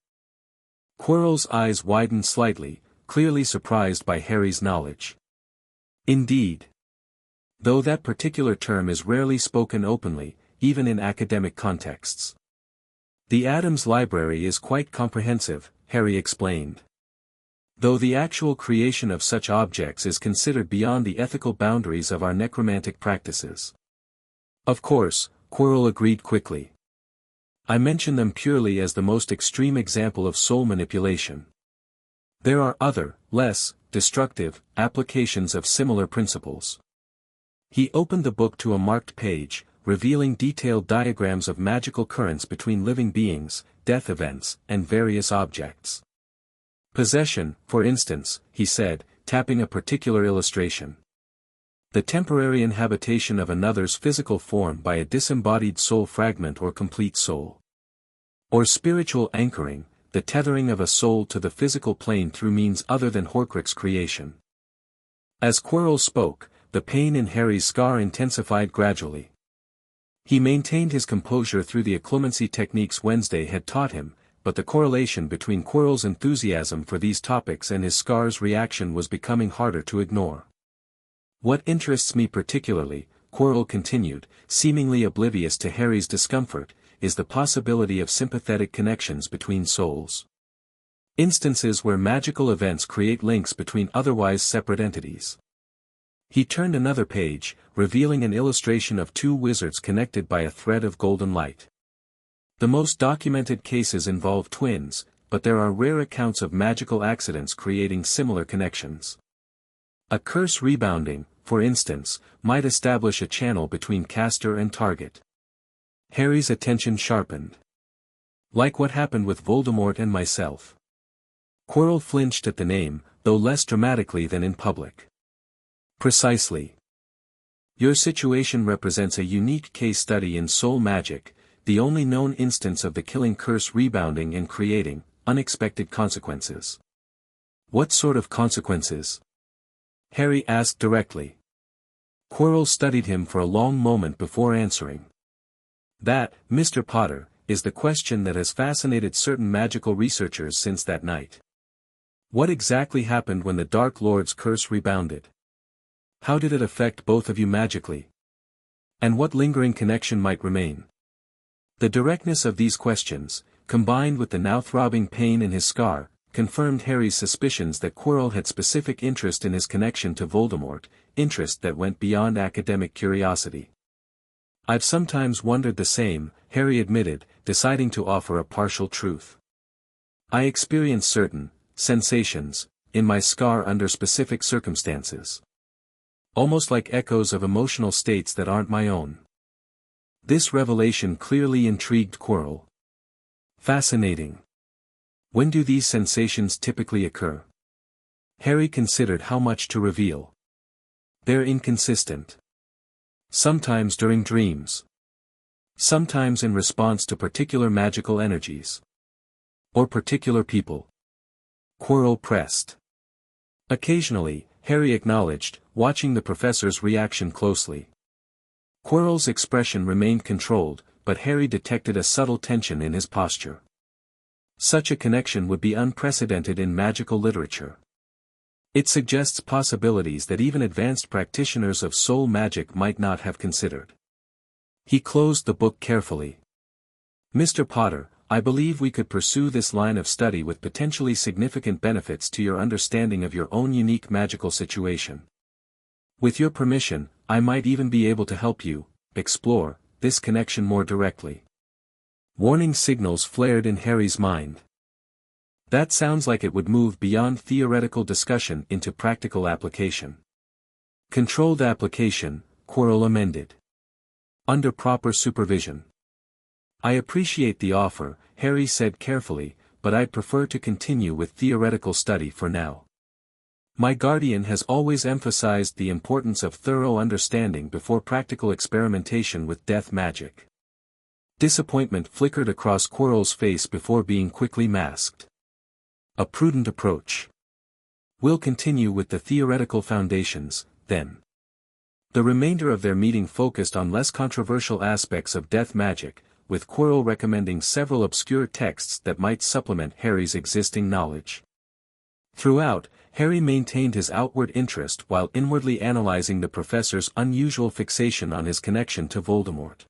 Quirrell's eyes widened slightly, clearly surprised by Harry's knowledge. "Indeed. Though that particular term is rarely spoken openly, even in academic contexts. The Addams library is quite comprehensive," Harry explained. "Though the actual creation of such objects is considered beyond the ethical boundaries of our necromantic practices." "Of course," Quirrell agreed quickly. "I mention them purely as the most extreme example of soul manipulation. There are other, less destructive, applications of similar principles." He opened the book to a marked page, revealing detailed diagrams of magical currents between living beings, death events, and various objects. "Possession, for instance," he said, tapping a particular illustration. "The temporary inhabitation of another's physical form by a disembodied soul fragment or complete soul. Or spiritual anchoring, the tethering of a soul to the physical plane through means other than Horcrux creation." As Quirrell spoke, the pain in Harry's scar intensified gradually. He maintained his composure through the occlumency techniques Wednesday had taught him, but the correlation between Quirrell's enthusiasm for these topics and his scar's reaction was becoming harder to ignore. "What interests me particularly," Quirrell continued, seemingly oblivious to Harry's discomfort, "is the possibility of sympathetic connections between souls. Instances where magical events create links between otherwise separate entities." He turned another page, revealing an illustration of two wizards connected by a thread of golden light. "The most documented cases involve twins," but there are rare accounts of magical accidents creating similar connections. A curse rebounding, for instance, might establish a channel between caster and target. Harry's attention sharpened. Like what happened with Voldemort and myself. Quirrell flinched at the name, though less dramatically than in public. Precisely. Your situation represents a unique case study in soul magic, the only known instance of the killing curse rebounding and creating unexpected consequences. What sort of consequences? Harry asked directly. Quirrell studied him for a long moment before answering. That, Mr. Potter, is the question that has fascinated certain magical researchers since that night. What exactly happened when the Dark Lord's curse rebounded? How did it affect both of you magically? And what lingering connection might remain? The directness of these questions, combined with the now throbbing pain in his scar, confirmed Harry's suspicions that Quirrell had specific interest in his connection to Voldemort, interest that went beyond academic curiosity. I've sometimes wondered the same, Harry admitted, deciding to offer a partial truth. I experience certain sensations in my scar under specific circumstances. Almost like echoes of emotional states that aren't my own. This revelation clearly intrigued Quirrell. Fascinating. When do these sensations typically occur? Harry considered how much to reveal. They're inconsistent. Sometimes during dreams. Sometimes in response to particular magical energies. Or particular people. Quirrell pressed. Occasionally, Harry acknowledged, watching the professor's reaction closely. Quirrell's expression remained controlled, but Harry detected a subtle tension in his posture. Such a connection would be unprecedented in magical literature. It suggests possibilities that even advanced practitioners of soul magic might not have considered. He closed the book carefully. Mr. Potter, I believe we could pursue this line of study with potentially significant benefits to your understanding of your own unique magical situation. With your permission, I might even be able to help you explore this connection more directly. Warning signals flared in Harry's mind. That sounds like it would move beyond theoretical discussion into practical application. Controlled application, Quirrell amended. Under proper supervision. I appreciate the offer, Harry said carefully, but I'd prefer to continue with theoretical study for now. My guardian has always emphasized the importance of thorough understanding before practical experimentation with death magic. Disappointment flickered across Quirrell's face before being quickly masked. A prudent approach. We'll continue with the theoretical foundations, then. The remainder of their meeting focused on less controversial aspects of death magic, with Quirrell recommending several obscure texts that might supplement Harry's existing knowledge. Throughout, Harry maintained his outward interest while inwardly analyzing the professor's unusual fixation on his connection to Voldemort.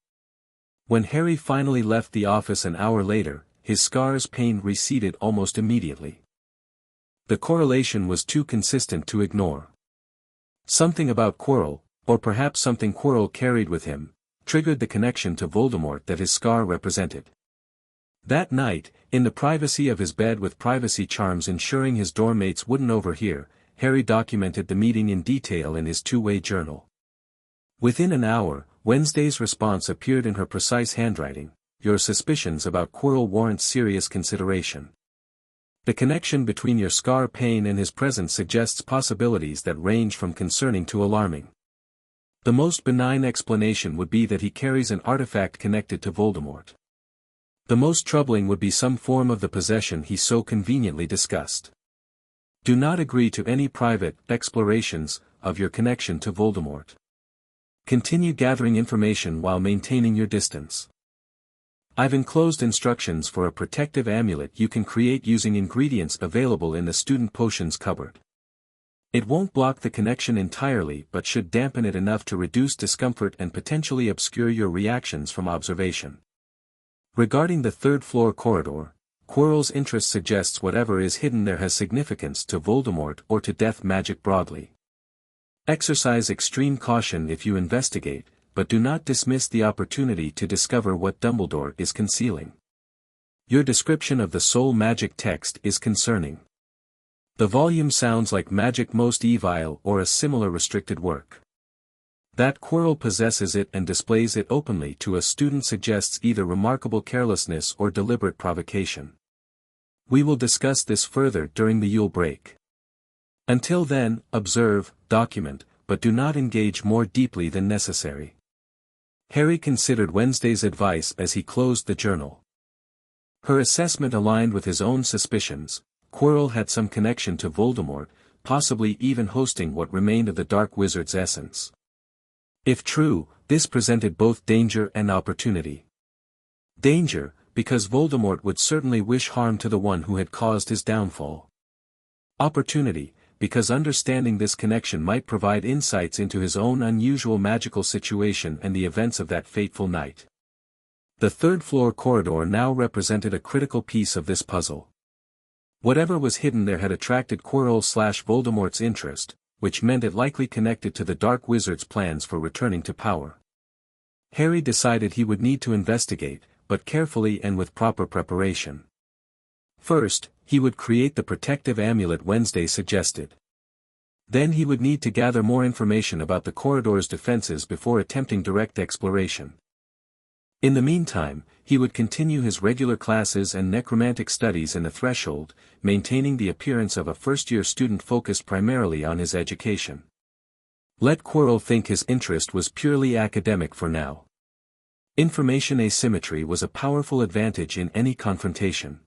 When Harry finally left the office an hour later, his scar's pain receded almost immediately. The correlation was too consistent to ignore. Something about Quirrell, or perhaps something Quirrell carried with him, triggered the connection to Voldemort that his scar represented. That night, in the privacy of his bed with privacy charms ensuring his dorm-mates wouldn't overhear, Harry documented the meeting in detail in his two-way journal. Within an hour, Wednesday's response appeared in her precise handwriting. Your suspicions about Quirrell warrant serious consideration. The connection between your scar pain and his presence suggests possibilities that range from concerning to alarming. The most benign explanation would be that he carries an artifact connected to Voldemort. The most troubling would be some form of the possession he so conveniently discussed. Do not agree to any private explorations of your connection to Voldemort. Continue gathering information while maintaining your distance. I've enclosed instructions for a protective amulet you can create using ingredients available in the student potions cupboard. It won't block the connection entirely but should dampen it enough to reduce discomfort and potentially obscure your reactions from observation. Regarding the third-floor corridor, Quirrell's interest suggests whatever is hidden there has significance to Voldemort or to death magic broadly. Exercise extreme caution if you investigate, but do not dismiss the opportunity to discover what Dumbledore is concealing. Your description of the soul magic text is concerning. The volume sounds like Magic Most Evil or a similar restricted work. That Quirrell possesses it and displays it openly to a student suggests either remarkable carelessness or deliberate provocation. We will discuss this further during the Yule break. Until then, observe, document, but do not engage more deeply than necessary. Harry considered Wednesday's advice as he closed the journal. Her assessment aligned with his own suspicions. Quirrell had some connection to Voldemort, possibly even hosting what remained of the Dark Wizard's essence. If true, this presented both danger and opportunity. Danger, because Voldemort would certainly wish harm to the one who had caused his downfall. Opportunity, because understanding this connection might provide insights into his own unusual magical situation and the events of that fateful night. The third-floor corridor now represented a critical piece of this puzzle. Whatever was hidden there had attracted Quirrell/Voldemort's interest, which meant it likely connected to the Dark Wizard's plans for returning to power. Harry decided he would need to investigate, but carefully and with proper preparation. First, he would create the protective amulet Wednesday suggested. Then he would need to gather more information about the corridor's defenses before attempting direct exploration. In the meantime, he would continue his regular classes and necromantic studies in the Threshold, maintaining the appearance of a first-year student focused primarily on his education. Let Quirrell think his interest was purely academic for now. Information asymmetry was a powerful advantage in any confrontation.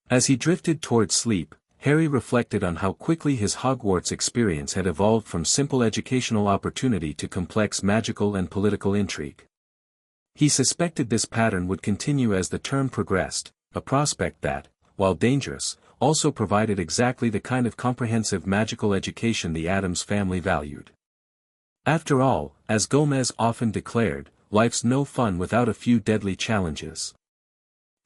As he drifted toward sleep, Harry reflected on how quickly his Hogwarts experience had evolved from simple educational opportunity to complex magical and political intrigue. He suspected this pattern would continue as the term progressed, a prospect that, while dangerous, also provided exactly the kind of comprehensive magical education the Addams family valued. After all, as Gomez often declared, life's no fun without a few deadly challenges.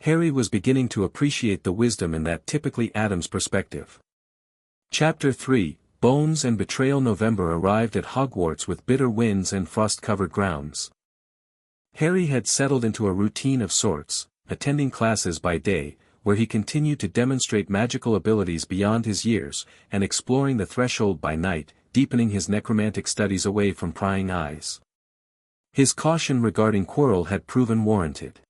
Harry was beginning to appreciate the wisdom in that typically Addams perspective. Chapter 3, Bones and Betrayal. November arrived at Hogwarts with bitter winds and frost-covered grounds. Harry had settled into a routine of sorts, attending classes by day, where he continued to demonstrate magical abilities beyond his years, and exploring the Threshold by night, deepening his necromantic studies away from prying eyes. His caution regarding Quirrell had proven warranted.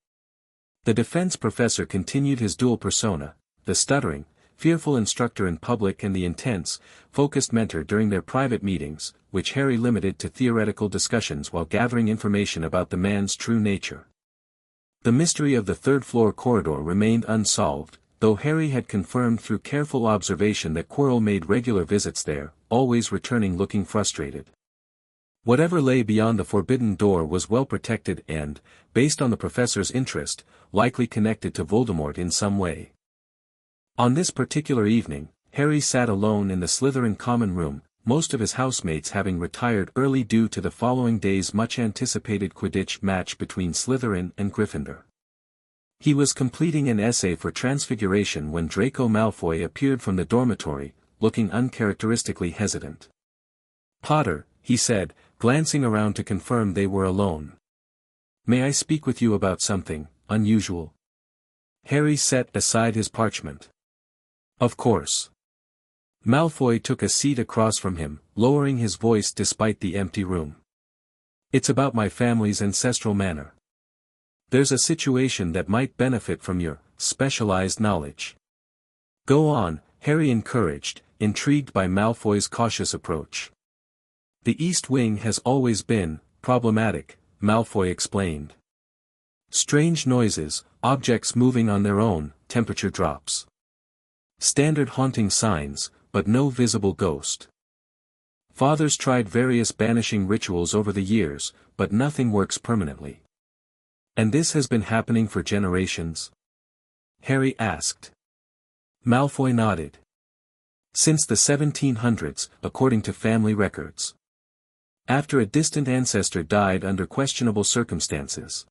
The defense professor continued his dual persona, the stuttering, fearful instructor in public and the intense, focused mentor during their private meetings, which Harry limited to theoretical discussions while gathering information about the man's true nature. The mystery of the third-floor corridor remained unsolved, though Harry had confirmed through careful observation that Quirrell made regular visits there, always returning looking frustrated. Whatever lay beyond the forbidden door was well protected and, based on the professor's interest, likely connected to Voldemort in some way. On this particular evening, Harry sat alone in the Slytherin common room, most of his housemates having retired early due to the following day's much-anticipated Quidditch match between Slytherin and Gryffindor. He was completing an essay for Transfiguration when Draco Malfoy appeared from the dormitory, looking uncharacteristically hesitant. "Potter," he said, glancing around to confirm they were alone. "May I speak with you about something unusual?" Harry set aside his parchment. "Of course." Malfoy took a seat across from him, lowering his voice despite the empty room. "It's about my family's ancestral manor. There's a situation that might benefit from your specialized knowledge." "Go on," Harry encouraged, intrigued by Malfoy's cautious approach. "The East Wing has always been problematic," Malfoy explained. "Strange noises, objects moving on their own, temperature drops. Standard haunting signs, but no visible ghost. Fathers tried various banishing rituals over the years, but nothing works permanently." "And this has been happening for generations?" Harry asked. Malfoy nodded. "Since the 1700s, according to family records. After a distant ancestor died under questionable circumstances."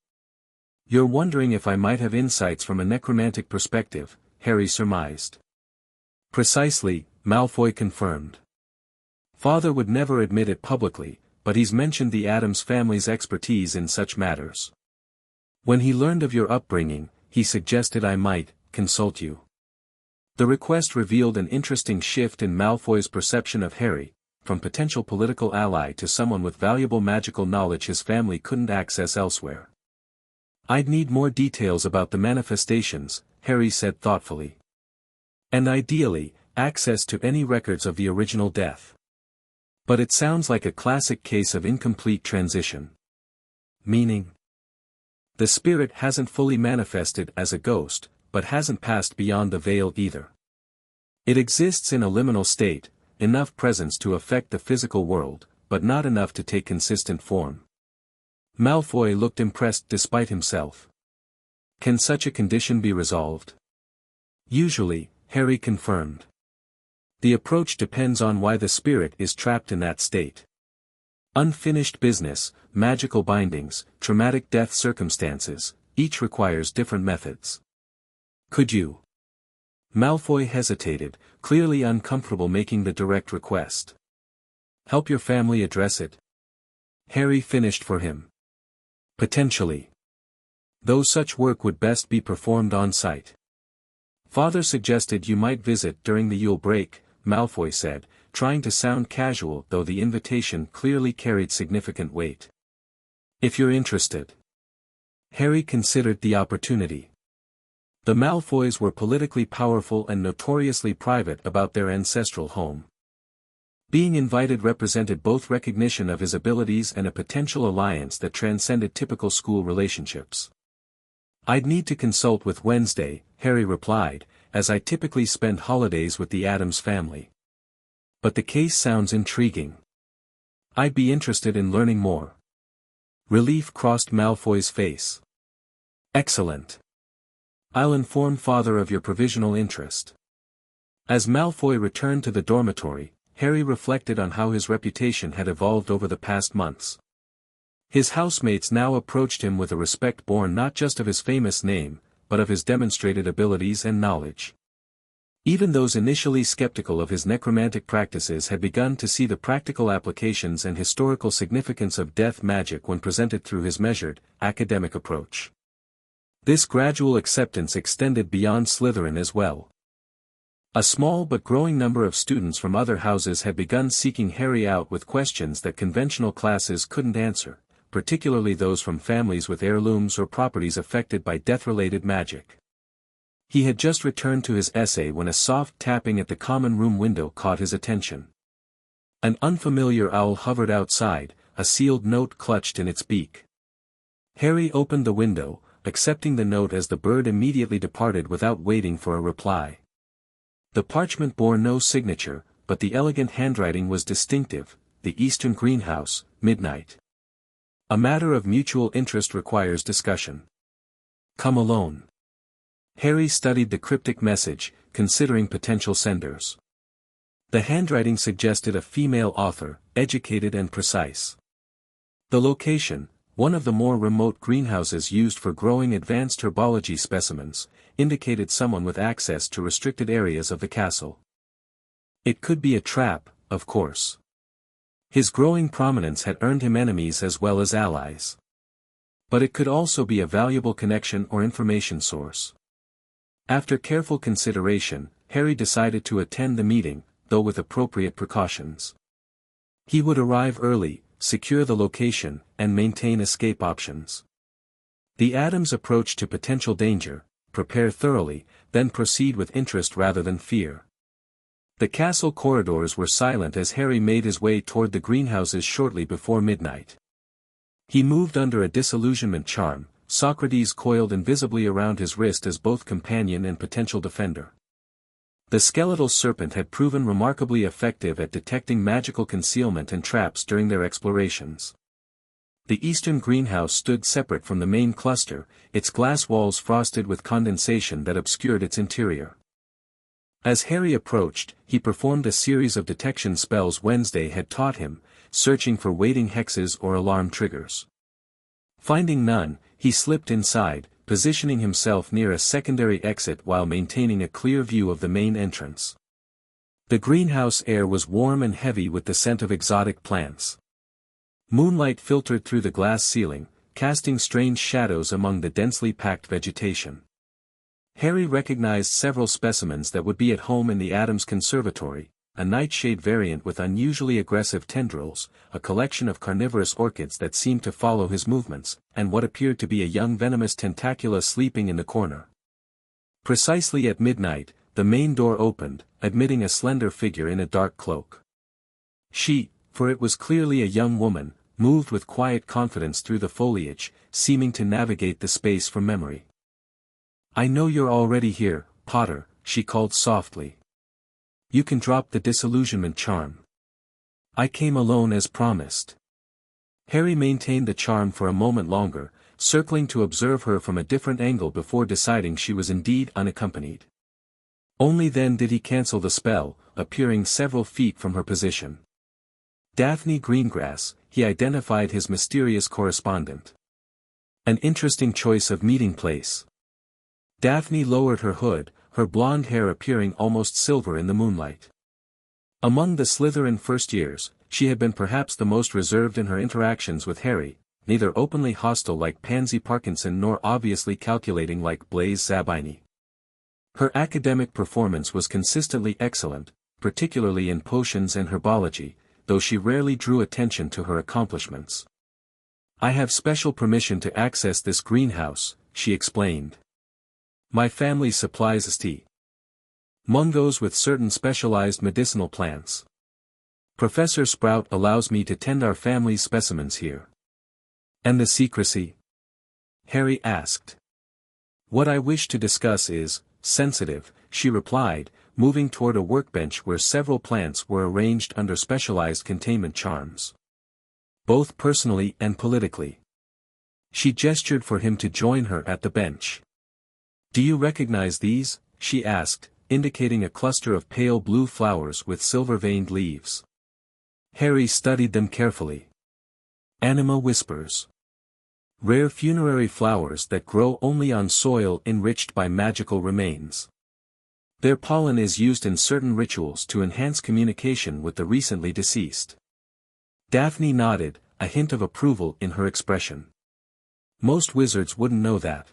"You're wondering if I might have insights from a necromantic perspective," Harry surmised. "Precisely," Malfoy confirmed. "Father would never admit it publicly, but he's mentioned the Addams family's expertise in such matters. When he learned of your upbringing, he suggested I might consult you. The request revealed an interesting shift in Malfoy's perception of Harry, from potential political ally to someone with valuable magical knowledge his family couldn't access elsewhere. I'd need more details about the manifestations, Harry said thoughtfully. And ideally, access to any records of the original death. But it sounds like a classic case of incomplete transition. Meaning? The spirit hasn't fully manifested as a ghost, but hasn't passed beyond the veil either. It exists in a liminal state, enough presence to affect the physical world, but not enough to take consistent form. Malfoy looked impressed despite himself. Can such a condition be resolved? Usually, Harry confirmed. The approach depends on why the spirit is trapped in that state. Unfinished business, magical bindings, traumatic death circumstances, each requires different methods. Could you? Malfoy hesitated, clearly uncomfortable making the direct request. Help your family address it? Harry finished for him. Potentially. Though such work would best be performed on site. Father suggested you might visit during the Yule break, Malfoy said, trying to sound casual though the invitation clearly carried significant weight. If you're interested. Harry considered the opportunity. The Malfoys were politically powerful and notoriously private about their ancestral home. Being invited represented both recognition of his abilities and a potential alliance that transcended typical school relationships. I'd need to consult with Wednesday, Harry replied, as I typically spend holidays with the Addams family. But the case sounds intriguing. I'd be interested in learning more. Relief crossed Malfoy's face. Excellent. I'll inform Father of your provisional interest. As Malfoy returned to the dormitory, Harry reflected on how his reputation had evolved over the past months. His housemates now approached him with a respect born not just of his famous name, but of his demonstrated abilities and knowledge. Even those initially skeptical of his necromantic practices had begun to see the practical applications and historical significance of death magic when presented through his measured, academic approach. This gradual acceptance extended beyond Slytherin as well. A small but growing number of students from other houses had begun seeking Harry out with questions that conventional classes couldn't answer, particularly those from families with heirlooms or properties affected by death-related magic. He had just returned to his essay when a soft tapping at the common room window caught his attention. An unfamiliar owl hovered outside, a sealed note clutched in its beak. Harry opened the window, accepting the note as the bird immediately departed without waiting for a reply. The parchment bore no signature, but the elegant handwriting was distinctive, the Eastern Greenhouse, midnight. A matter of mutual interest requires discussion. Come alone. Harry studied the cryptic message, considering potential senders. The handwriting suggested a female author, educated and precise. The location, one of the more remote greenhouses used for growing advanced herbology specimens, indicated someone with access to restricted areas of the castle. It could be a trap, of course. His growing prominence had earned him enemies as well as allies. But it could also be a valuable connection or information source. After careful consideration, Harry decided to attend the meeting, though with appropriate precautions. He would arrive early, secure the location, and maintain escape options. The Addams approach to potential danger: prepare thoroughly, then proceed with interest rather than fear. The castle corridors were silent as Harry made his way toward the greenhouses shortly before midnight. He moved under a disillusionment charm, Socrates coiled invisibly around his wrist as both companion and potential defender. The skeletal serpent had proven remarkably effective at detecting magical concealment and traps during their explorations. The eastern greenhouse stood separate from the main cluster, its glass walls frosted with condensation that obscured its interior. As Harry approached, he performed a series of detection spells Wednesday had taught him, searching for waiting hexes or alarm triggers. Finding none, he slipped inside, positioning himself near a secondary exit while maintaining a clear view of the main entrance. The greenhouse air was warm and heavy with the scent of exotic plants. Moonlight filtered through the glass ceiling, casting strange shadows among the densely packed vegetation. Harry recognized several specimens that would be at home in the Addams Conservatory, a nightshade variant with unusually aggressive tendrils, a collection of carnivorous orchids that seemed to follow his movements, and what appeared to be a young venomous tentacula sleeping in the corner. Precisely at midnight, the main door opened, admitting a slender figure in a dark cloak. She, for it was clearly a young woman, moved with quiet confidence through the foliage, seeming to navigate the space from memory. "I know you're already here, Potter," she called softly. "You can drop the disillusionment charm. I came alone as promised." Harry maintained the charm for a moment longer, circling to observe her from a different angle before deciding she was indeed unaccompanied. Only then did he cancel the spell, appearing several feet from her position. Daphne Greengrass, he identified his mysterious correspondent. An interesting choice of meeting place. Daphne lowered her hood, her blonde hair appearing almost silver in the moonlight. Among the Slytherin first years, she had been perhaps the most reserved in her interactions with Harry, neither openly hostile like Pansy Parkinson nor obviously calculating like Blaise Zabini. Her academic performance was consistently excellent, particularly in potions and herbology, though she rarely drew attention to her accomplishments. "I have special permission to access this greenhouse," she explained. "My family supplies tea. Mungos with certain specialized medicinal plants. Professor Sprout allows me to tend our family's specimens here." "And the secrecy?" Harry asked. "What I wish to discuss is sensitive," she replied, moving toward a workbench where several plants were arranged under specialized containment charms. "Both personally and politically." She gestured for him to join her at the bench. "Do you recognize these?" she asked, indicating a cluster of pale blue flowers with silver-veined leaves. Harry studied them carefully. "Anima whispers. Rare funerary flowers that grow only on soil enriched by magical remains. Their pollen is used in certain rituals to enhance communication with the recently deceased." Daphne nodded, a hint of approval in her expression. "Most wizards wouldn't know that.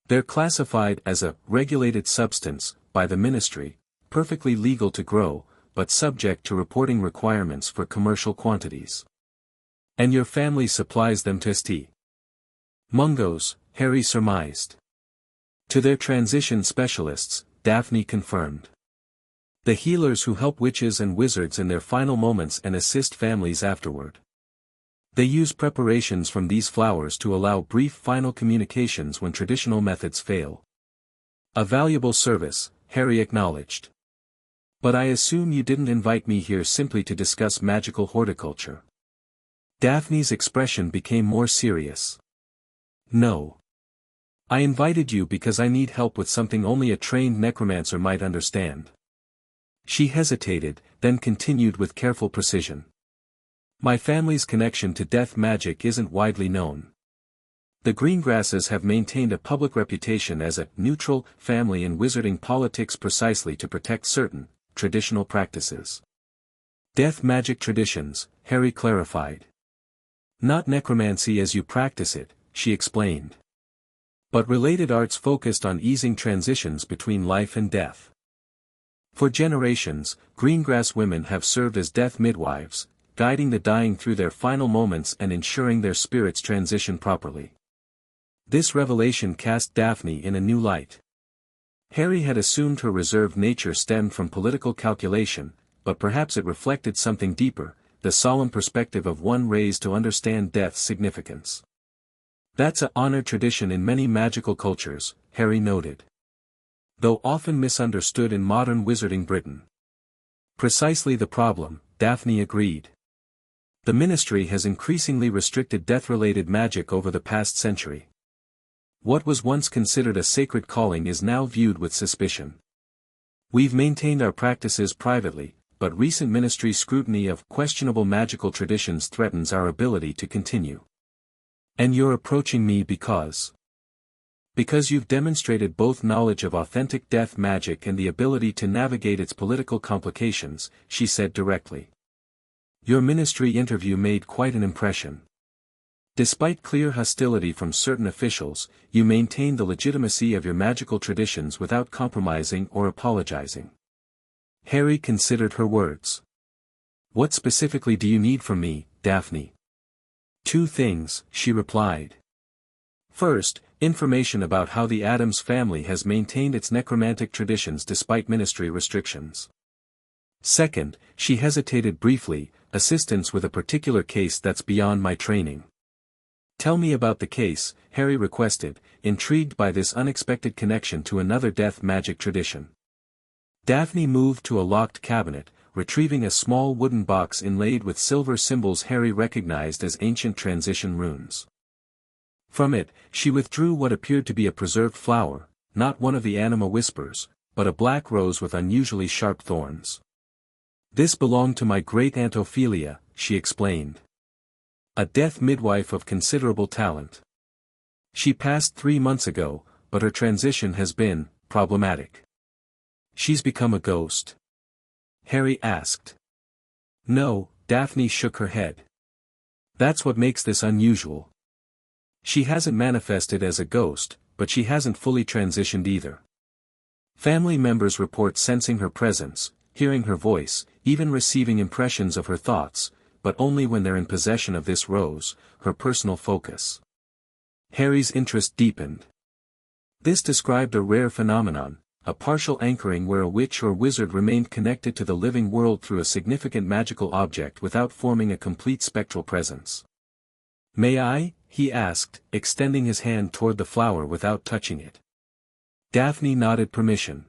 They're classified as a regulated substance by the ministry, perfectly legal to grow, but subject to reporting requirements for commercial quantities." "And your family supplies them to St. Mungos," Harry surmised. "To their transition specialists," Daphne confirmed. "The healers who help witches and wizards in their final moments and assist families afterward. They use preparations from these flowers to allow brief final communications when traditional methods fail." "A valuable service," Harry acknowledged. "But I assume you didn't invite me here simply to discuss magical horticulture." Daphne's expression became more serious. "No. I invited you because I need help with something only a trained necromancer might understand." She hesitated, then continued with careful precision. "My family's connection to death magic isn't widely known. The Greengrasses have maintained a public reputation as a neutral family in wizarding politics precisely to protect certain traditional practices." "Death magic traditions," Harry clarified. "Not necromancy as you practice it," she explained. "But related arts focused on easing transitions between life and death. For generations, Greengrass women have served as death midwives, guiding the dying through their final moments and ensuring their spirits transition properly." This revelation cast Daphne in a new light. Harry had assumed her reserved nature stemmed from political calculation, but perhaps it reflected something deeper, the solemn perspective of one raised to understand death's significance. "That's an honored tradition in many magical cultures," Harry noted. "Though often misunderstood in modern wizarding Britain." "Precisely the problem," Daphne agreed. "The ministry has increasingly restricted death-related magic over the past century. What was once considered a sacred calling is now viewed with suspicion. We've maintained our practices privately, but recent ministry scrutiny of questionable magical traditions threatens our ability to continue." "And you're approaching me because you've demonstrated both knowledge of authentic death magic and the ability to navigate its political complications," she said directly. "Your ministry interview made quite an impression." Despite clear hostility from certain officials, you maintain the legitimacy of your magical traditions without compromising or apologizing. Harry considered her words. What specifically do you need from me, Daphne? Two things, she replied. First, information about how the Addams family has maintained its necromantic traditions despite ministry restrictions. Second, she hesitated briefly, assistance with a particular case that's beyond my training. Tell me about the case, Harry requested, intrigued by this unexpected connection to another death magic tradition. Daphne moved to a locked cabinet, retrieving a small wooden box inlaid with silver symbols Harry recognized as ancient transition runes. From it, she withdrew what appeared to be a preserved flower, not one of the anima whispers, but a black rose with unusually sharp thorns. This belonged to my great-aunt Ophelia, she explained. A death midwife of considerable talent. She passed 3 months ago, but her transition has been problematic. She's become a ghost? Harry asked. No, Daphne shook her head. That's what makes this unusual. She hasn't manifested as a ghost, but she hasn't fully transitioned either. Family members report sensing her presence, hearing her voice, even receiving impressions of her thoughts, but only when they're in possession of this rose, her personal focus. Harry's interest deepened. This described a rare phenomenon, a partial anchoring where a witch or wizard remained connected to the living world through a significant magical object without forming a complete spectral presence. May I? He asked, extending his hand toward the flower without touching it. Daphne nodded permission.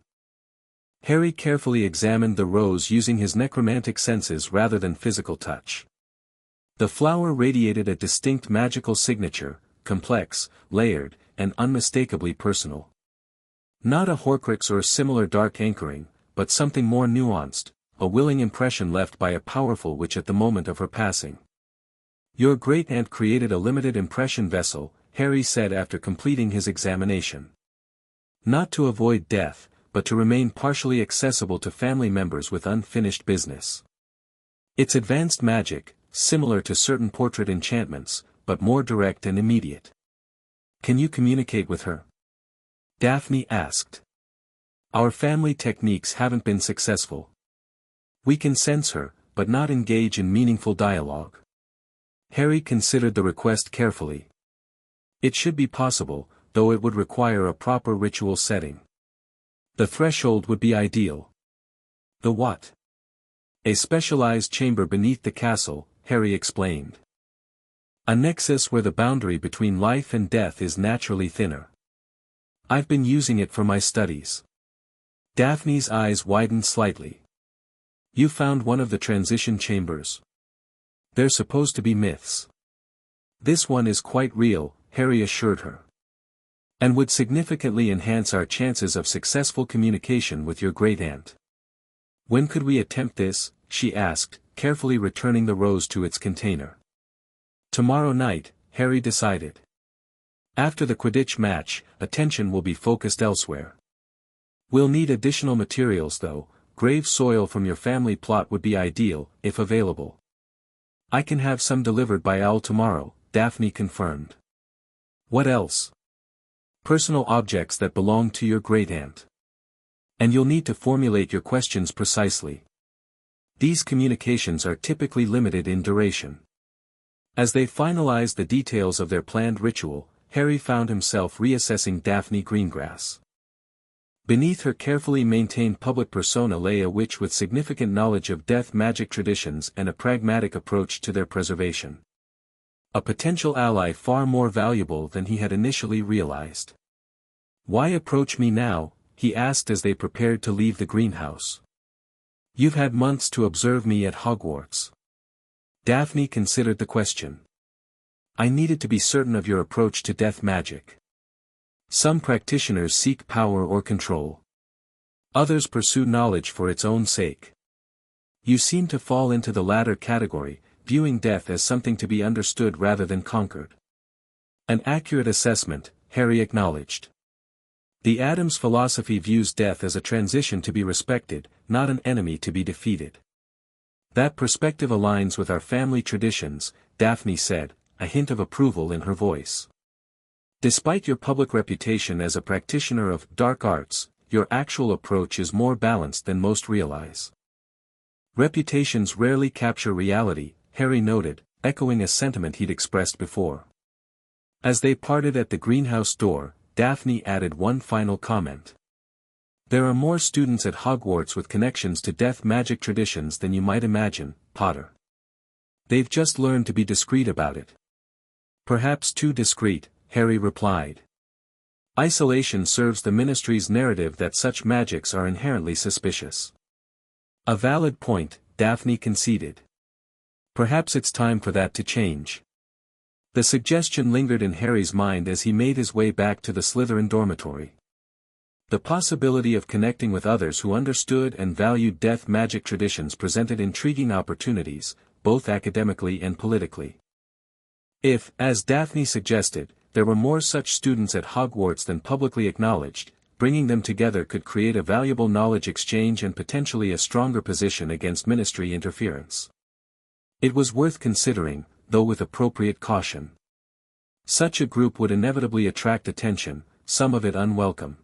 Harry carefully examined the rose using his necromantic senses rather than physical touch. The flower radiated a distinct magical signature, complex, layered, and unmistakably personal. Not a Horcrux or similar dark anchoring, but something more nuanced, a willing impression left by a powerful witch at the moment of her passing. Your great-aunt created a limited impression vessel, Harry said after completing his examination. Not to avoid death, but to remain partially accessible to family members with unfinished business. It's advanced magic, similar to certain portrait enchantments, but more direct and immediate. Can you communicate with her? Daphne asked. Our family techniques haven't been successful. We can sense her, but not engage in meaningful dialogue. Harry considered the request carefully. It should be possible, though it would require a proper ritual setting. The threshold would be ideal. The what? A specialized chamber beneath the castle, Harry explained. A nexus where the boundary between life and death is naturally thinner. I've been using it for my studies. Daphne's eyes widened slightly. You found one of the transition chambers. They're supposed to be myths. This one is quite real, Harry assured her. And would significantly enhance our chances of successful communication with your great-aunt. When could we attempt this? She asked, carefully returning the rose to its container. Tomorrow night, Harry decided. After the Quidditch match, attention will be focused elsewhere. We'll need additional materials though, grave soil from your family plot would be ideal, if available. I can have some delivered by owl tomorrow, Daphne confirmed. What else? Personal objects that belong to your great-aunt. And you'll need to formulate your questions precisely. These communications are typically limited in duration. As they finalized the details of their planned ritual, Harry found himself reassessing Daphne Greengrass. Beneath her carefully maintained public persona lay a witch with significant knowledge of death magic traditions and a pragmatic approach to their preservation. A potential ally far more valuable than he had initially realized. Why approach me now? He asked as they prepared to leave the greenhouse. You've had months to observe me at Hogwarts. Daphne considered the question. I needed to be certain of your approach to death magic. Some practitioners seek power or control. Others pursue knowledge for its own sake. You seem to fall into the latter category, viewing death as something to be understood rather than conquered. An accurate assessment, Harry acknowledged. The Addams philosophy views death as a transition to be respected, not an enemy to be defeated. That perspective aligns with our family traditions, Daphne said, a hint of approval in her voice. Despite your public reputation as a practitioner of dark arts, your actual approach is more balanced than most realize. Reputations rarely capture reality, Harry noted, echoing a sentiment he'd expressed before. As they parted at the greenhouse door, Daphne added one final comment. There are more students at Hogwarts with connections to death magic traditions than you might imagine, Potter. They've just learned to be discreet about it. Perhaps too discreet, Harry replied. Isolation serves the Ministry's narrative that such magics are inherently suspicious. A valid point, Daphne conceded. Perhaps it's time for that to change. The suggestion lingered in Harry's mind as he made his way back to the Slytherin dormitory. The possibility of connecting with others who understood and valued death magic traditions presented intriguing opportunities, both academically and politically. If, as Daphne suggested, there were more such students at Hogwarts than publicly acknowledged, bringing them together could create a valuable knowledge exchange and potentially a stronger position against Ministry interference. It was worth considering, though with appropriate caution. Such a group would inevitably attract attention, some of it unwelcome.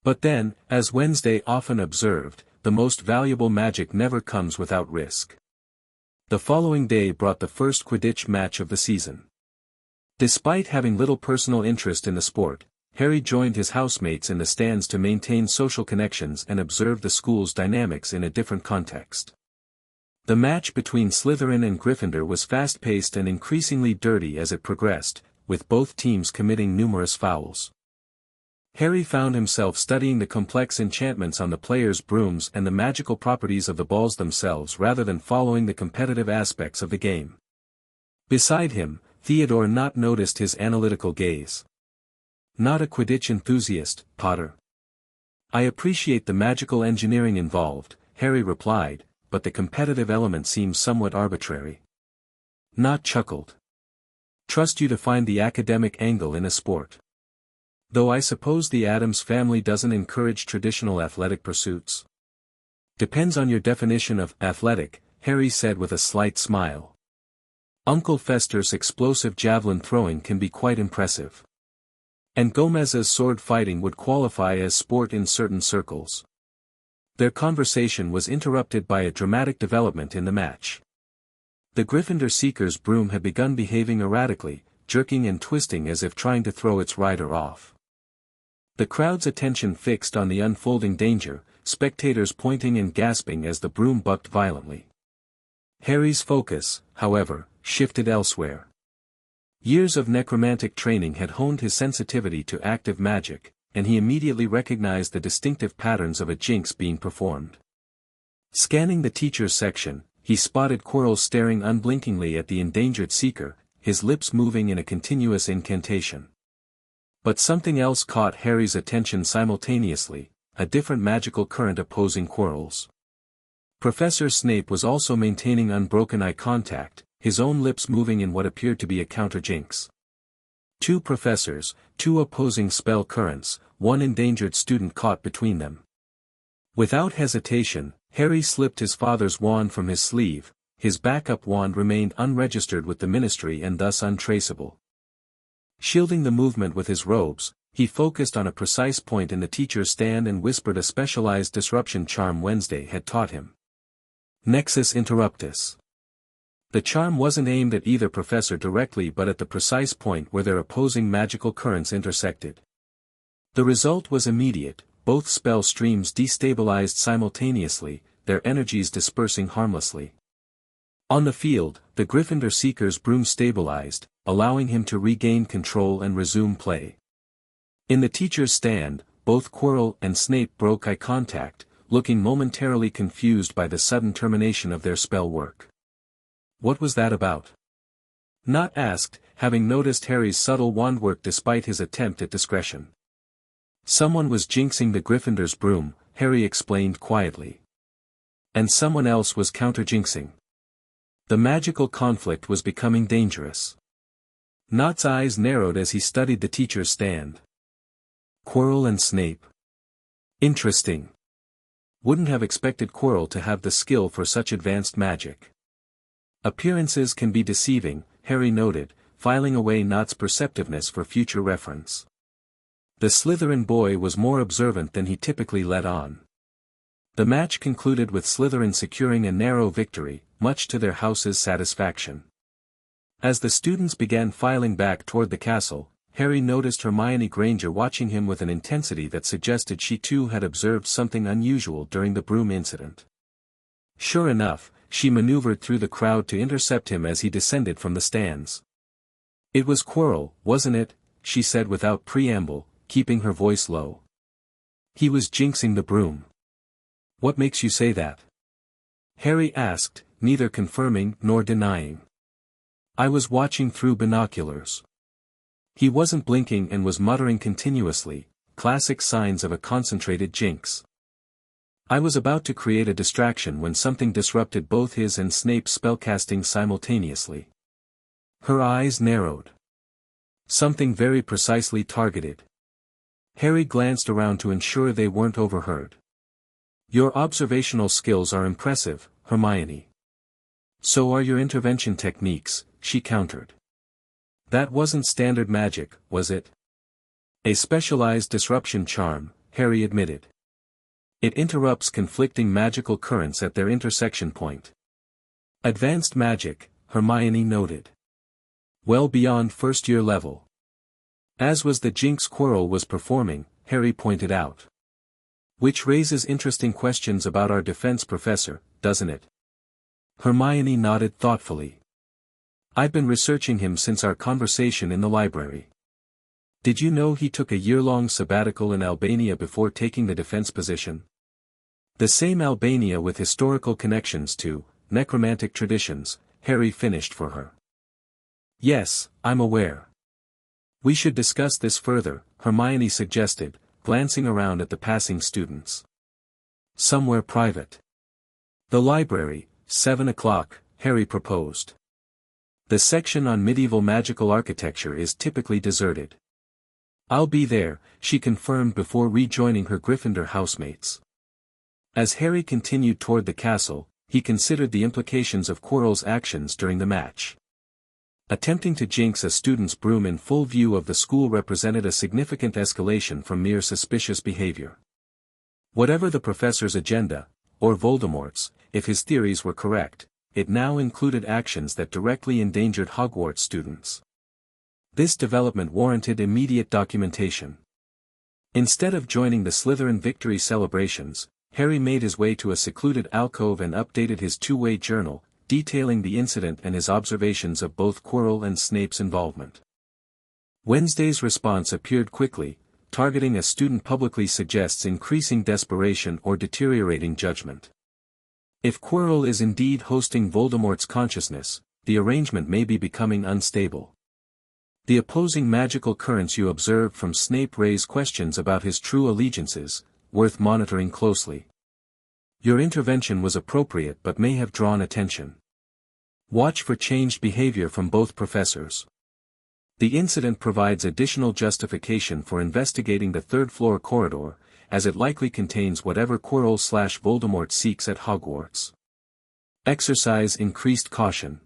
But then, as Wednesday often observed, the most valuable magic never comes without risk. The following day brought the first Quidditch match of the season. Despite having little personal interest in the sport, Harry joined his housemates in the stands to maintain social connections and observe the school's dynamics in a different context. The match between Slytherin and Gryffindor was fast-paced and increasingly dirty as it progressed, with both teams committing numerous fouls. Harry found himself studying the complex enchantments on the players' brooms and the magical properties of the balls themselves rather than following the competitive aspects of the game. Beside him, Theodore Nott noticed his analytical gaze. Not a Quidditch enthusiast, Potter. I appreciate the magical engineering involved, Harry replied, but the competitive element seems somewhat arbitrary. Nott chuckled. Trust you to find the academic angle in a sport. Though I suppose the Addams family doesn't encourage traditional athletic pursuits. Depends on your definition of athletic, Harry said with a slight smile. Uncle Fester's explosive javelin throwing can be quite impressive. And Gomez's sword fighting would qualify as sport in certain circles. Their conversation was interrupted by a dramatic development in the match. The Gryffindor Seeker's broom had begun behaving erratically, jerking and twisting as if trying to throw its rider off. The crowd's attention fixed on the unfolding danger, spectators pointing and gasping as the broom bucked violently. Harry's focus, however, shifted elsewhere. Years of necromantic training had honed his sensitivity to active magic, and he immediately recognized the distinctive patterns of a jinx being performed. Scanning the teacher's section, he spotted Quirrell staring unblinkingly at the endangered seeker, his lips moving in a continuous incantation. But something else caught Harry's attention simultaneously, a different magical current opposing Quirrell's. Professor Snape was also maintaining unbroken eye contact, his own lips moving in what appeared to be a counter-jinx. Two professors, two opposing spell currents, one endangered student caught between them. Without hesitation, Harry slipped his father's wand from his sleeve. His backup wand remained unregistered with the Ministry and thus untraceable. Shielding the movement with his robes, he focused on a precise point in the teacher's stand and whispered a specialized disruption charm Wednesday had taught him. Nexus Interruptus. The charm wasn't aimed at either professor directly but at the precise point where their opposing magical currents intersected. The result was immediate, both spell streams destabilized simultaneously, their energies dispersing harmlessly. On the field, the Gryffindor Seeker's broom stabilized, allowing him to regain control and resume play. In the teacher's stand, both Quirrell and Snape broke eye contact, looking momentarily confused by the sudden termination of their spell work. What was that about? Nott asked, having noticed Harry's subtle wand work despite his attempt at discretion. Someone was jinxing the Gryffindor's broom, Harry explained quietly. And someone else was counter-jinxing. The magical conflict was becoming dangerous. Nott's eyes narrowed as he studied the teacher's stand. Quirrell and Snape. Interesting. Wouldn't have expected Quirrell to have the skill for such advanced magic. Appearances can be deceiving, Harry noted, filing away Not's perceptiveness for future reference. The Slytherin boy was more observant than he typically let on. The match concluded with Slytherin securing a narrow victory, much to their house's satisfaction. As the students began filing back toward the castle, Harry noticed Hermione Granger watching him with an intensity that suggested she too had observed something unusual during the broom incident. Sure enough, she maneuvered through the crowd to intercept him as he descended from the stands. "It was Quirrell, wasn't it?" she said without preamble, keeping her voice low. "He was jinxing the broom." "What makes you say that?" Harry asked, neither confirming nor denying. "I was watching through binoculars." He wasn't blinking and was muttering continuously, classic signs of a concentrated jinx. "I was about to create a distraction when something disrupted both his and Snape's spellcasting simultaneously." Her eyes narrowed. "Something very precisely targeted." Harry glanced around to ensure they weren't overheard. "Your observational skills are impressive, Hermione." "So are your intervention techniques," she countered. "That wasn't standard magic, was it?" "A specialized disruption charm," Harry admitted. "It interrupts conflicting magical currents at their intersection point." "Advanced magic," Hermione noted. "Well beyond first-year level." As was the jinx Quirrell was performing, Harry pointed out. "Which raises interesting questions about our defense professor, doesn't it?" Hermione nodded thoughtfully. "I've been researching him since our conversation in the library." "Did you know he took a year-long sabbatical in Albania before taking the defense position?" "The same Albania with historical connections to necromantic traditions," Harry finished for her. "Yes, I'm aware." "We should discuss this further," Hermione suggested, glancing around at the passing students. "Somewhere private." "The library, 7 o'clock, Harry proposed. "The section on medieval magical architecture is typically deserted." "I'll be there," she confirmed before rejoining her Gryffindor housemates. As Harry continued toward the castle, he considered the implications of Quirrell's actions during the match. Attempting to jinx a student's broom in full view of the school represented a significant escalation from mere suspicious behavior. Whatever the professor's agenda, or Voldemort's, if his theories were correct, it now included actions that directly endangered Hogwarts students. This development warranted immediate documentation. Instead of joining the Slytherin victory celebrations, Harry made his way to a secluded alcove and updated his two-way journal, detailing the incident and his observations of both Quirrell and Snape's involvement. Wednesday's response appeared quickly. "Targeting a student publicly suggests increasing desperation or deteriorating judgment. If Quirrell is indeed hosting Voldemort's consciousness, the arrangement may be becoming unstable. The opposing magical currents you observed from Snape raise questions about his true allegiances, worth monitoring closely. Your intervention was appropriate but may have drawn attention. Watch for changed behavior from both professors." The incident provides additional justification for investigating the third-floor corridor, as it likely contains whatever Quirrell/Voldemort seeks at Hogwarts. Exercise increased caution.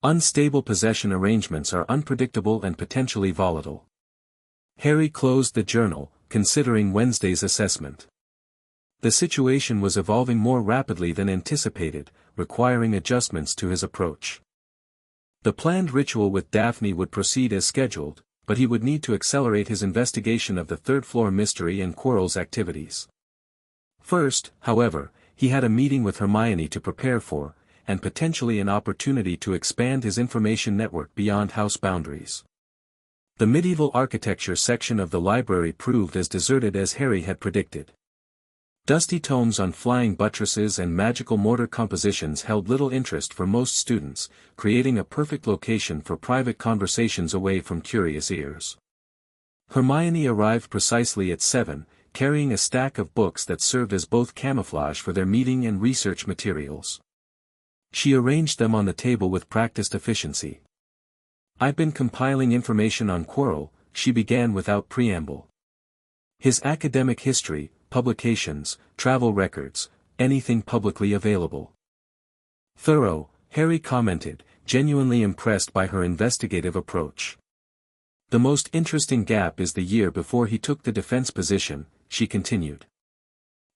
Unstable possession arrangements are unpredictable and potentially volatile. Harry closed the journal, considering Wednesday's assessment. The situation was evolving more rapidly than anticipated, requiring adjustments to his approach. The planned ritual with Daphne would proceed as scheduled, but he would need to accelerate his investigation of the third-floor mystery and Quirrell's activities. First, however, he had a meeting with Hermione to prepare for, and potentially an opportunity to expand his information network beyond house boundaries. The medieval architecture section of the library proved as deserted as Harry had predicted. Dusty tomes on flying buttresses and magical mortar compositions held little interest for most students, creating a perfect location for private conversations away from curious ears. Hermione arrived precisely at 7, carrying a stack of books that served as both camouflage for their meeting and research materials. She arranged them on the table with practiced efficiency. "I've been compiling information on Quirrell," she began without preamble. "His academic history, publications, travel records, anything publicly available." "Thorough," Harry commented, genuinely impressed by her investigative approach. The most interesting gap is the year before he took the defense position, she continued.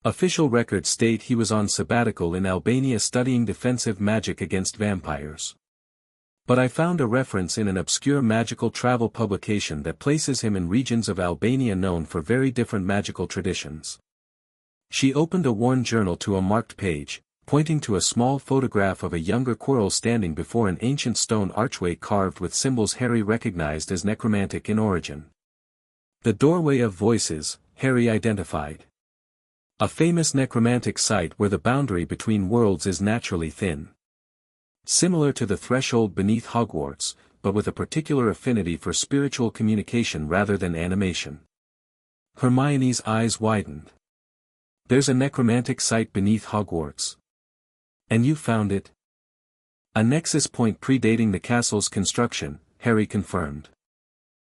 Official records state he was on sabbatical in Albania studying defensive magic against vampires. But I found a reference in an obscure magical travel publication that places him in regions of Albania known for very different magical traditions. She opened a worn journal to a marked page, pointing to a small photograph of a younger Quirrell standing before an ancient stone archway carved with symbols Harry recognized as necromantic in origin. The Doorway of Voices, Harry identified. A famous necromantic site where the boundary between worlds is naturally thin. Similar to the threshold beneath Hogwarts, but with a particular affinity for spiritual communication rather than animation. Hermione's eyes widened. There's a necromantic site beneath Hogwarts. And you found it? A nexus point predating the castle's construction, Harry confirmed.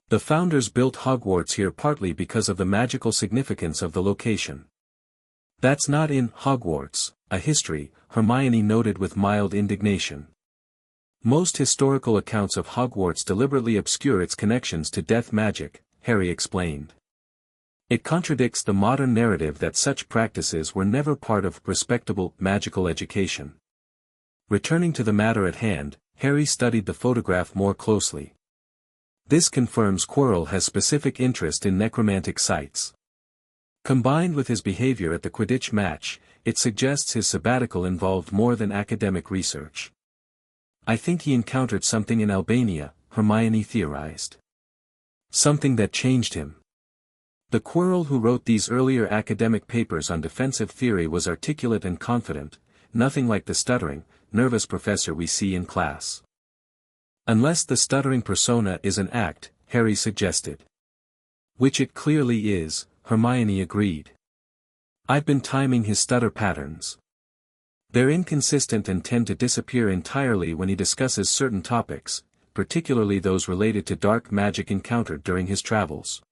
The founders built Hogwarts here partly because of the magical significance of the location. That's not in Hogwarts, a history, Hermione noted with mild indignation. Most historical accounts of Hogwarts deliberately obscure its connections to death magic, Harry explained. It contradicts the modern narrative that such practices were never part of respectable magical education. Returning to the matter at hand, Harry studied the photograph more closely. This confirms Quirrell has specific interest in necromantic sites. Combined with his behavior at the Quidditch match, it suggests his sabbatical involved more than academic research. I think he encountered something in Albania, Hermione theorized. Something that changed him. The Quirrell who wrote these earlier academic papers on defensive theory was articulate and confident, nothing like the stuttering, nervous professor we see in class. Unless the stuttering persona is an act, Harry suggested. Which it clearly is, Hermione agreed. I've been timing his stutter patterns. They're inconsistent and tend to disappear entirely when he discusses certain topics, particularly those related to dark magic encountered during his travels.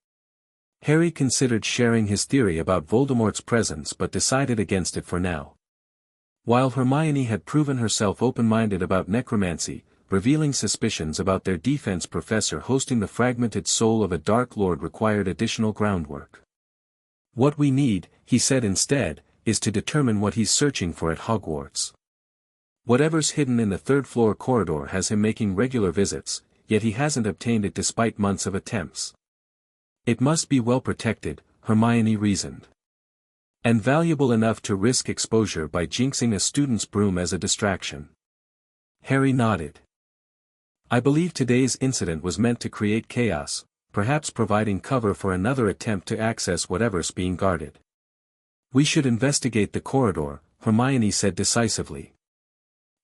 Harry considered sharing his theory about Voldemort's presence but decided against it for now. While Hermione had proven herself open-minded about necromancy, revealing suspicions about their defense professor hosting the fragmented soul of a Dark Lord required additional groundwork. What we need, he said instead, is to determine what he's searching for at Hogwarts. Whatever's hidden in the third-floor corridor has him making regular visits, yet he hasn't obtained it despite months of attempts. It must be well protected, Hermione reasoned. And valuable enough to risk exposure by jinxing a student's broom as a distraction. Harry nodded. I believe today's incident was meant to create chaos, perhaps providing cover for another attempt to access whatever's being guarded. We should investigate the corridor, Hermione said decisively.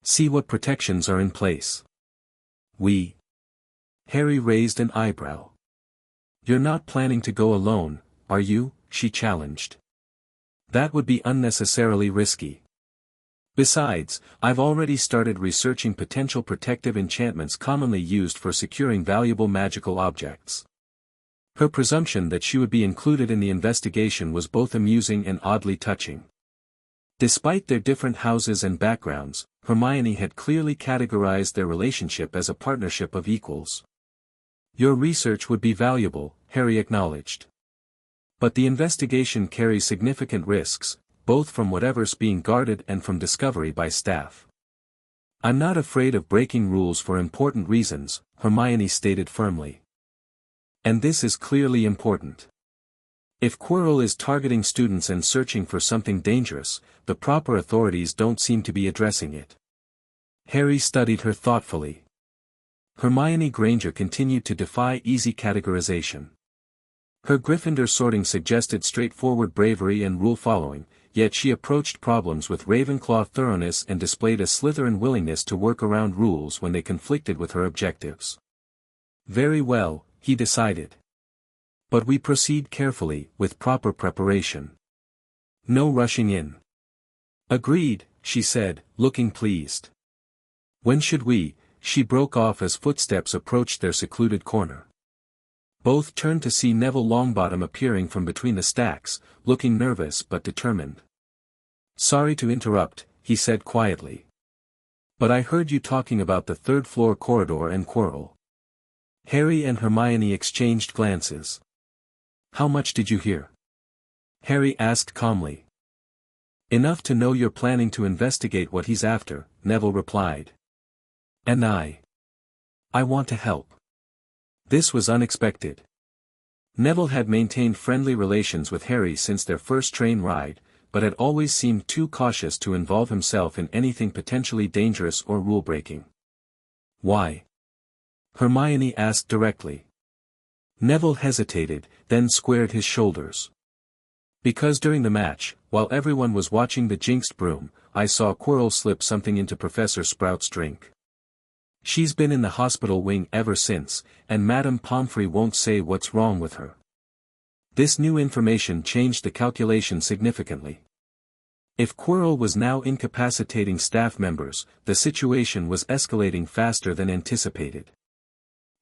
See what protections are in place. We. Harry raised an eyebrow. You're not planning to go alone, are you? She challenged. That would be unnecessarily risky. Besides, I've already started researching potential protective enchantments commonly used for securing valuable magical objects. Her presumption that she would be included in the investigation was both amusing and oddly touching. Despite their different houses and backgrounds, Hermione had clearly categorized their relationship as a partnership of equals. Your research would be valuable, Harry acknowledged. But the investigation carries significant risks, both from whatever's being guarded and from discovery by staff. I'm not afraid of breaking rules for important reasons, Hermione stated firmly. And this is clearly important. If Quirrell is targeting students and searching for something dangerous, the proper authorities don't seem to be addressing it. Harry studied her thoughtfully. Hermione Granger continued to defy easy categorization. Her Gryffindor sorting suggested straightforward bravery and rule-following, yet she approached problems with Ravenclaw thoroughness and displayed a Slytherin willingness to work around rules when they conflicted with her objectives. Very well, he decided. But we proceed carefully, with proper preparation. No rushing in. Agreed, she said, looking pleased. When should we? She broke off as footsteps approached their secluded corner. Both turned to see Neville Longbottom appearing from between the stacks, looking nervous but determined. Sorry to interrupt, he said quietly. But I heard you talking about the third-floor corridor and Quirrell. Harry and Hermione exchanged glances. How much did you hear? Harry asked calmly. Enough to know you're planning to investigate what he's after, Neville replied. And I want to help. This was unexpected. Neville had maintained friendly relations with Harry since their first train ride, but had always seemed too cautious to involve himself in anything potentially dangerous or rule-breaking. Why? Hermione asked directly. Neville hesitated, then squared his shoulders. Because during the match, while everyone was watching the jinxed broom, I saw Quirrell slip something into Professor Sprout's drink. She's been in the hospital wing ever since, and Madame Pomfrey won't say what's wrong with her. This new information changed the calculation significantly. If Quirrell was now incapacitating staff members, the situation was escalating faster than anticipated.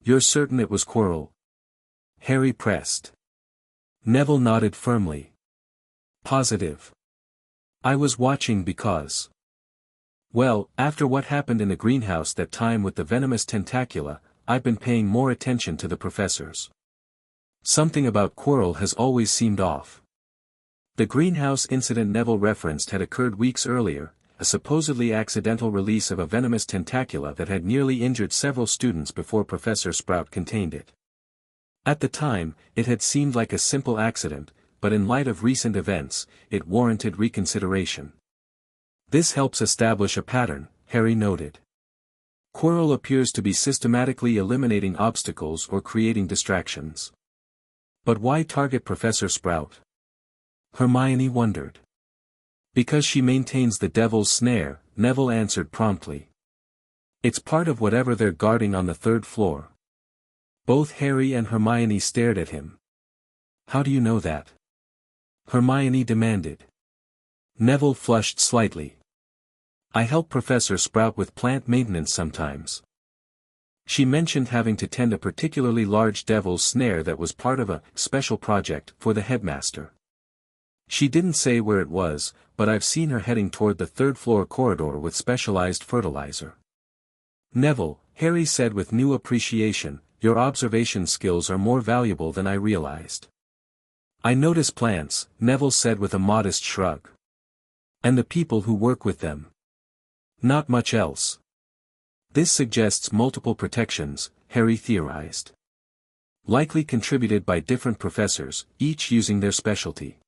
You're certain it was Quirrell? Harry pressed. Neville nodded firmly. Positive. I was watching because... Well, after what happened in the greenhouse that time with the venomous tentacula, I've been paying more attention to the professors. Something about Quirrell has always seemed off. The greenhouse incident Neville referenced had occurred weeks earlier, a supposedly accidental release of a venomous tentacula that had nearly injured several students before Professor Sprout contained it. At the time, it had seemed like a simple accident, but in light of recent events, it warranted reconsideration. This helps establish a pattern, Harry noted. Quirrell appears to be systematically eliminating obstacles or creating distractions. But why target Professor Sprout? Hermione wondered. Because she maintains the Devil's Snare, Neville answered promptly. It's part of whatever they're guarding on the third floor. Both Harry and Hermione stared at him. How do you know that? Hermione demanded. Neville flushed slightly. I help Professor Sprout with plant maintenance sometimes. She mentioned having to tend a particularly large devil's snare that was part of a special project for the headmaster. She didn't say where it was, but I've seen her heading toward the third-floor corridor with specialized fertilizer. Neville, Harry said with new appreciation, your observation skills are more valuable than I realized. I notice plants, Neville said with a modest shrug. And the people who work with them. Not much else. This suggests multiple protections, Harry theorized. Likely contributed by different professors, each using their specialty.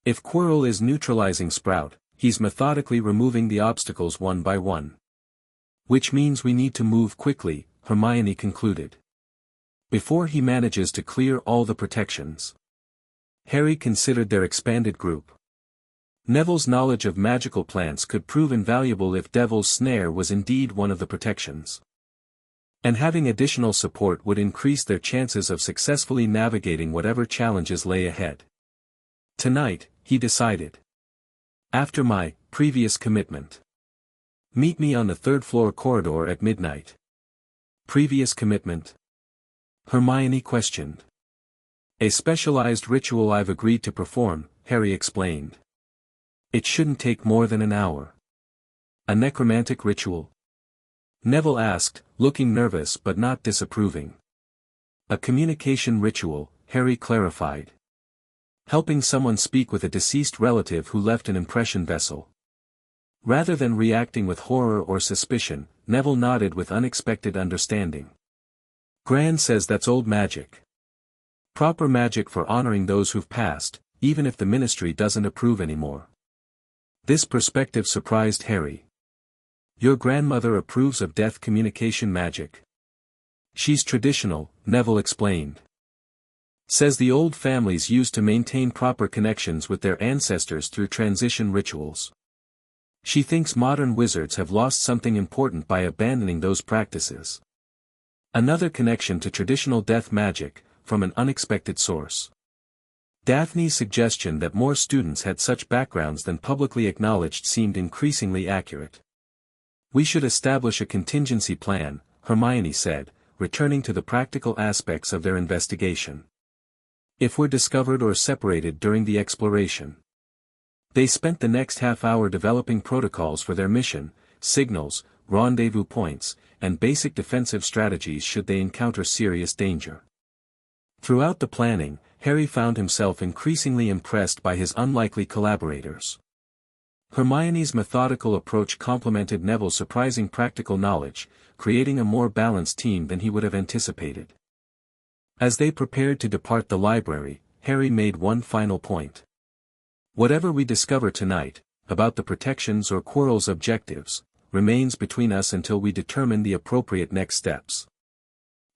If Quirrell is neutralizing Sprout, he's methodically removing the obstacles one by one. Which means we need to move quickly, Hermione concluded. Before he manages to clear all the protections. Harry considered their expanded group. Neville's knowledge of magical plants could prove invaluable if Devil's Snare was indeed one of the protections. And having additional support would increase their chances of successfully navigating whatever challenges lay ahead. Tonight, he decided. After my previous commitment. Meet me on the third-floor corridor at midnight. Previous commitment? Hermione questioned. A specialized ritual I've agreed to perform, Harry explained. It shouldn't take more than an hour. A necromantic ritual? Neville asked, looking nervous but not disapproving. A communication ritual, Harry clarified. Helping someone speak with a deceased relative who left an impression vessel. Rather than reacting with horror or suspicion, Neville nodded with unexpected understanding. Gran says that's old magic. Proper magic for honoring those who've passed, even if the ministry doesn't approve anymore. This perspective surprised Harry. Your grandmother approves of death communication magic. She's traditional, Neville explained. Says the old families used to maintain proper connections with their ancestors through transition rituals. She thinks modern wizards have lost something important by abandoning those practices. Another connection to traditional death magic, from an unexpected source. Daphne's suggestion that more students had such backgrounds than publicly acknowledged seemed increasingly accurate. We should establish a contingency plan, Hermione said, returning to the practical aspects of their investigation. If we're discovered or separated during the exploration. They spent the next half hour developing protocols for their mission, signals, rendezvous points, and basic defensive strategies should they encounter serious danger. Throughout the planning, Harry found himself increasingly impressed by his unlikely collaborators. Hermione's methodical approach complemented Neville's surprising practical knowledge, creating a more balanced team than he would have anticipated. As they prepared to depart the library, Harry made one final point. Whatever we discover tonight, about the protections or Quirrell's objectives, remains between us until we determine the appropriate next steps.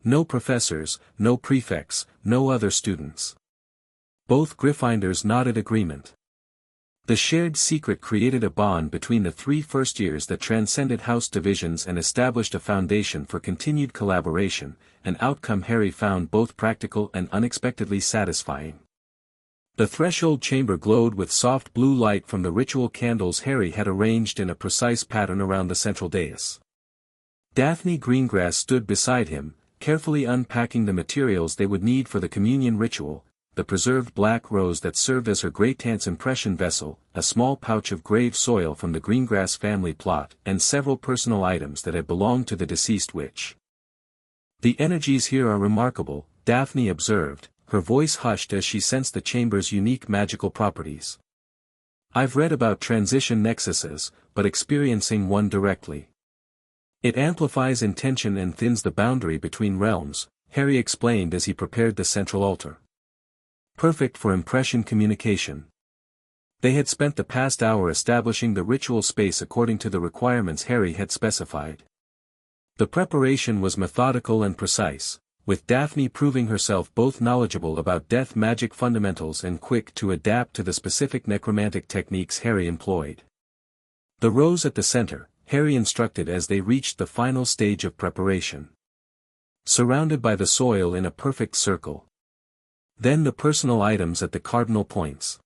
No professors, no prefects, no other students. Both Gryffindors nodded agreement. The shared secret created a bond between the three first years that transcended house divisions and established a foundation for continued collaboration, an outcome Harry found both practical and unexpectedly satisfying. The threshold chamber glowed with soft blue light from the ritual candles Harry had arranged in a precise pattern around the central dais. Daphne Greengrass stood beside him, carefully unpacking the materials they would need for the communion ritual, the preserved black rose that served as her great-aunt's impression vessel, a small pouch of grave soil from the Greengrass family plot, and several personal items that had belonged to the deceased witch. "The energies here are remarkable," Daphne observed, her voice hushed as she sensed the chamber's unique magical properties. "I've read about transition nexuses, but experiencing one directly. It amplifies intention and thins the boundary between realms," Harry explained as he prepared the central altar. "Perfect for impression communication." They had spent the past hour establishing the ritual space according to the requirements Harry had specified. The preparation was methodical and precise, with Daphne proving herself both knowledgeable about death magic fundamentals and quick to adapt to the specific necromantic techniques Harry employed. The rose at the center, Harry instructed as they reached the final stage of preparation. Surrounded by the soil in a perfect circle. Then the personal items at the cardinal points.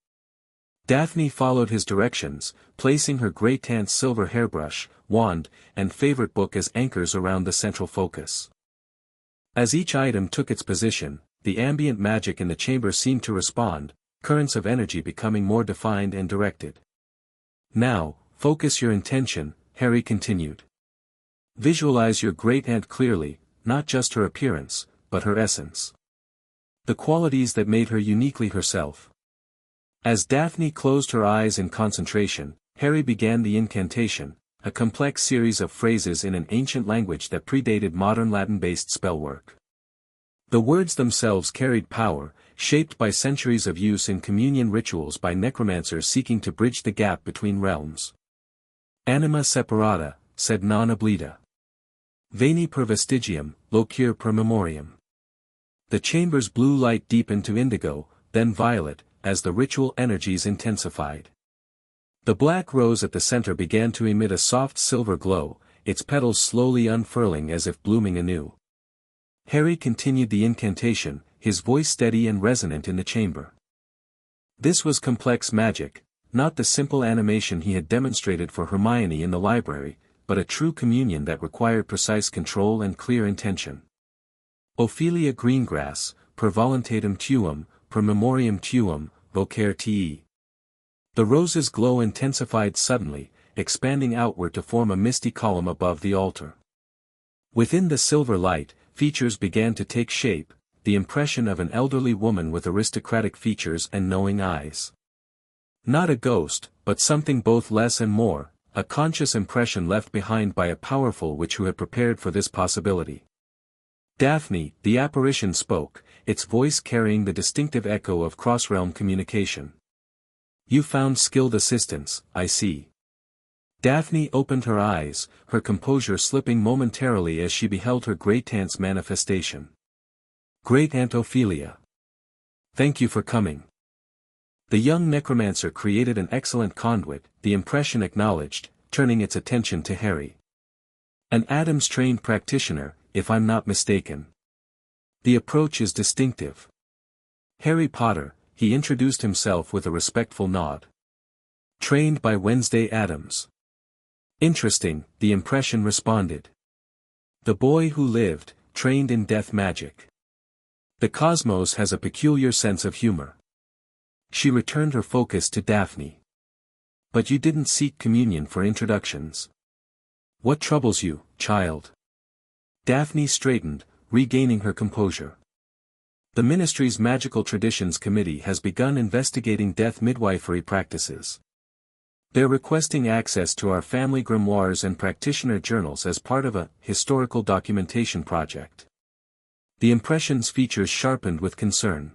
Daphne followed his directions, placing her great-aunt's silver hairbrush, wand, and favorite book as anchors around the central focus. As each item took its position, the ambient magic in the chamber seemed to respond, currents of energy becoming more defined and directed. "Now, focus your intention," Harry continued. "Visualize your great-aunt clearly, not just her appearance, but her essence. The qualities that made her uniquely herself." As Daphne closed her eyes in concentration, Harry began the incantation, a complex series of phrases in an ancient language that predated modern Latin-based spellwork. The words themselves carried power, shaped by centuries of use in communion rituals by necromancers seeking to bridge the gap between realms. "Anima separata," said non oblita. "Veni per vestigium, locure per memoriam." The chamber's blue light deepened to indigo, then violet, as the ritual energies intensified. The black rose at the center began to emit a soft silver glow, its petals slowly unfurling as if blooming anew. Harry continued the incantation, his voice steady and resonant in the chamber. This was complex magic, not the simple animation he had demonstrated for Hermione in the library, but a true communion that required precise control and clear intention. "Ophelia Greengrass, per voluntatem tuum, per memoriam tuum, vocare te." The rose's glow intensified suddenly, expanding outward to form a misty column above the altar. Within the silver light, features began to take shape, the impression of an elderly woman with aristocratic features and knowing eyes. Not a ghost, but something both less and more, a conscious impression left behind by a powerful witch who had prepared for this possibility. "Daphne," the apparition spoke, its voice carrying the distinctive echo of cross-realm communication. "You found skilled assistance, I see." Daphne opened her eyes, her composure slipping momentarily as she beheld her great-aunt's manifestation. "Great-aunt Ophelia. Thank you for coming." The young necromancer created an excellent conduit, the impression acknowledged, turning its attention to Harry. "An Addams-trained practitioner, if I'm not mistaken. The approach is distinctive." "Harry Potter," he introduced himself with a respectful nod. "Trained by Wednesday Addams." "Interesting," the impression responded. "The boy who lived, trained in death magic. The cosmos has a peculiar sense of humor." She returned her focus to Daphne. "But you didn't seek communion for introductions." What troubles you, child? Daphne straightened, regaining her composure. The ministry's Magical Traditions Committee has begun investigating death midwifery practices. They're requesting access to our family grimoires and practitioner journals as part of a historical documentation project. The impressions features sharpened with concern.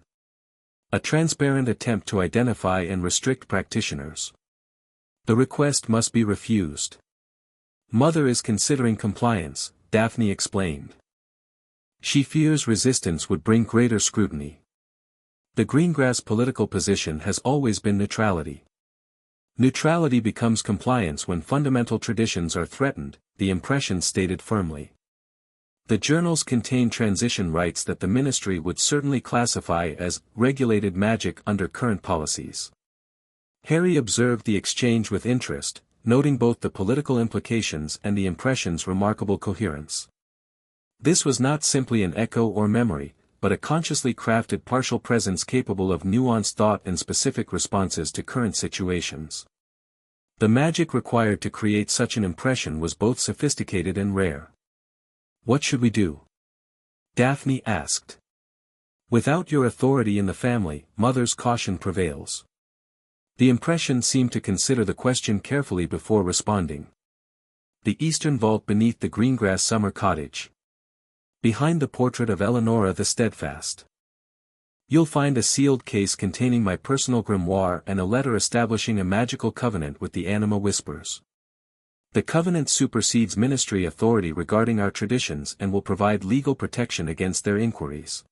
A transparent attempt to identify and restrict practitioners. The request must be refused. Mother is considering compliance, Daphne explained. She fears resistance would bring greater scrutiny. The Greengrass political position has always been neutrality. Neutrality becomes compliance when fundamental traditions are threatened, the impression stated firmly. The journals contain transition rites that the ministry would certainly classify as regulated magic under current policies. Harry observed the exchange with interest, noting both the political implications and the impression's remarkable coherence. This was not simply an echo or memory, but a consciously crafted partial presence capable of nuanced thought and specific responses to current situations. The magic required to create such an impression was both sophisticated and rare. What should we do? Daphne asked. Without your authority in the family, Mother's caution prevails. The impression seemed to consider the question carefully before responding. The eastern vault beneath the Greengrass summer cottage. Behind the portrait of Eleonora the Steadfast. You'll find a sealed case containing my personal grimoire and a letter establishing a magical covenant with the Anima Whispers. The covenant supersedes ministry authority regarding our traditions and will provide legal protection against their inquiries.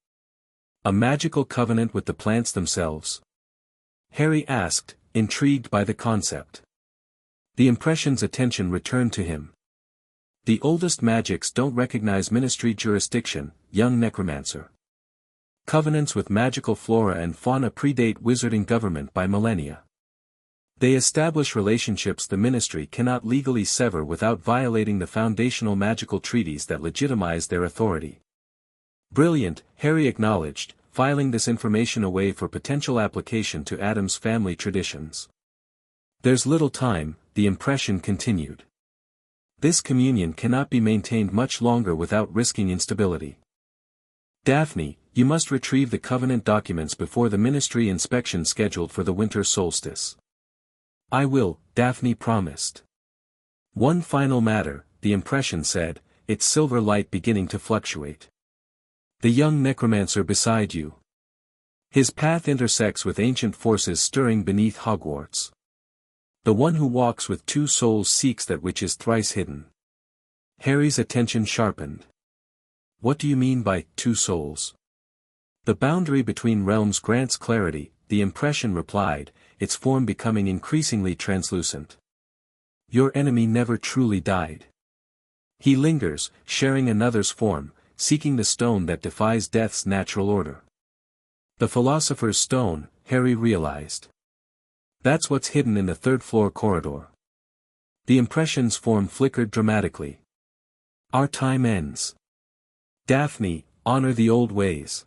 A magical covenant with the plants themselves? Harry asked, intrigued by the concept. The impression's attention returned to him. The oldest magics don't recognize ministry jurisdiction, young necromancer. Covenants with magical flora and fauna predate wizarding government by millennia. They establish relationships the ministry cannot legally sever without violating the foundational magical treaties that legitimize their authority. Brilliant, Harry acknowledged, filing this information away for potential application to Addams' family traditions. There's little time, the impression continued. This communion cannot be maintained much longer without risking instability. Daphne, you must retrieve the covenant documents before the ministry inspection scheduled for the winter solstice. I will, Daphne promised. One final matter, the impression said, its silver light beginning to fluctuate. The young necromancer beside you. His path intersects with ancient forces stirring beneath Hogwarts. The one who walks with two souls seeks that which is thrice hidden. Harry's attention sharpened. What do you mean by two souls? The boundary between realms grants clarity, the impression replied, its form becoming increasingly translucent. Your enemy never truly died. He lingers, sharing another's form, seeking the stone that defies death's natural order. The philosopher's stone, Harry realized. That's what's hidden in the third-floor corridor. The impression's form flickered dramatically. Our time ends. Daphne, honor the old ways.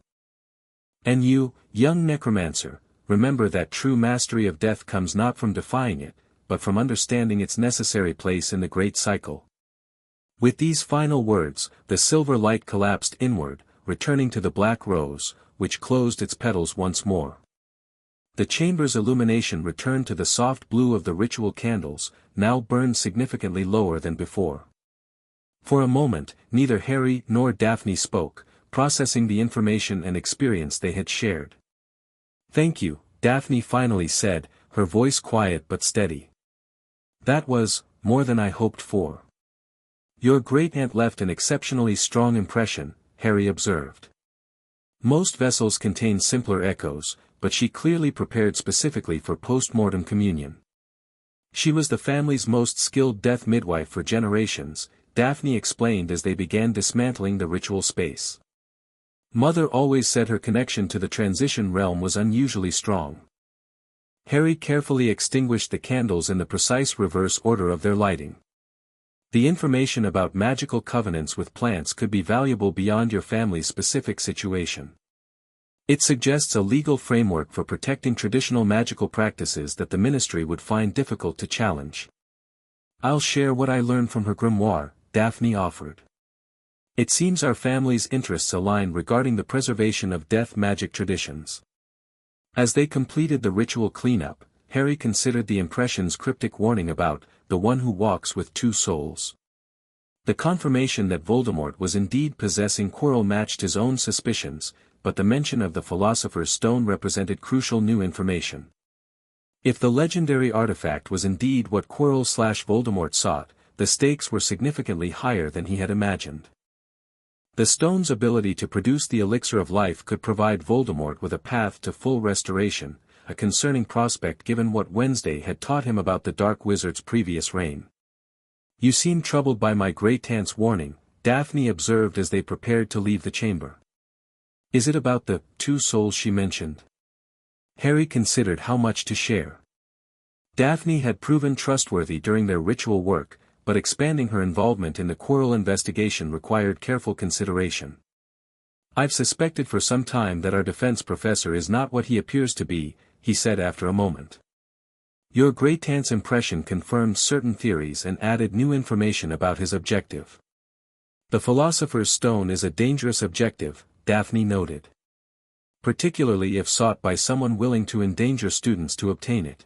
And you, young necromancer, remember that true mastery of death comes not from defying it, but from understanding its necessary place in the great cycle. With these final words, the silver light collapsed inward, returning to the black rose, which closed its petals once more. The chamber's illumination returned to the soft blue of the ritual candles, now burned significantly lower than before. For a moment, neither Harry nor Daphne spoke, processing the information and experience they had shared. Thank you, Daphne finally said, her voice quiet but steady. That was more than I hoped for. Your great-aunt left an exceptionally strong impression, Harry observed. Most vessels contain simpler echoes, but she clearly prepared specifically for post-mortem communion. She was the family's most skilled death midwife for generations, Daphne explained as they began dismantling the ritual space. Mother always said her connection to the transition realm was unusually strong. Harry carefully extinguished the candles in the precise reverse order of their lighting. The information about magical covenants with plants could be valuable beyond your family's specific situation. It suggests a legal framework for protecting traditional magical practices that the ministry would find difficult to challenge. I'll share what I learned from her grimoire, Daphne offered. It seems our family's interests align regarding the preservation of death magic traditions. As they completed the ritual cleanup, Harry considered the impression's cryptic warning about the one who walks with two souls. The confirmation that Voldemort was indeed possessing Quirrell matched his own suspicions, but the mention of the Philosopher's Stone represented crucial new information. If the legendary artifact was indeed what Quirrell/Voldemort sought, the stakes were significantly higher than he had imagined. The stone's ability to produce the elixir of life could provide Voldemort with a path to full restoration, a concerning prospect given what Wednesday had taught him about the Dark Wizard's previous reign. "You seem troubled by my great-aunt's warning," Daphne observed as they prepared to leave the chamber. "Is it about the two souls she mentioned?" Harry considered how much to share. Daphne had proven trustworthy during their ritual work, but expanding her involvement in the Quirrell investigation required careful consideration. "I've suspected for some time that our defense professor is not what he appears to be," he said after a moment. "Your great-aunt's impression confirmed certain theories and added new information about his objective." "The Philosopher's Stone is a dangerous objective," Daphne noted. "Particularly if sought by someone willing to endanger students to obtain it.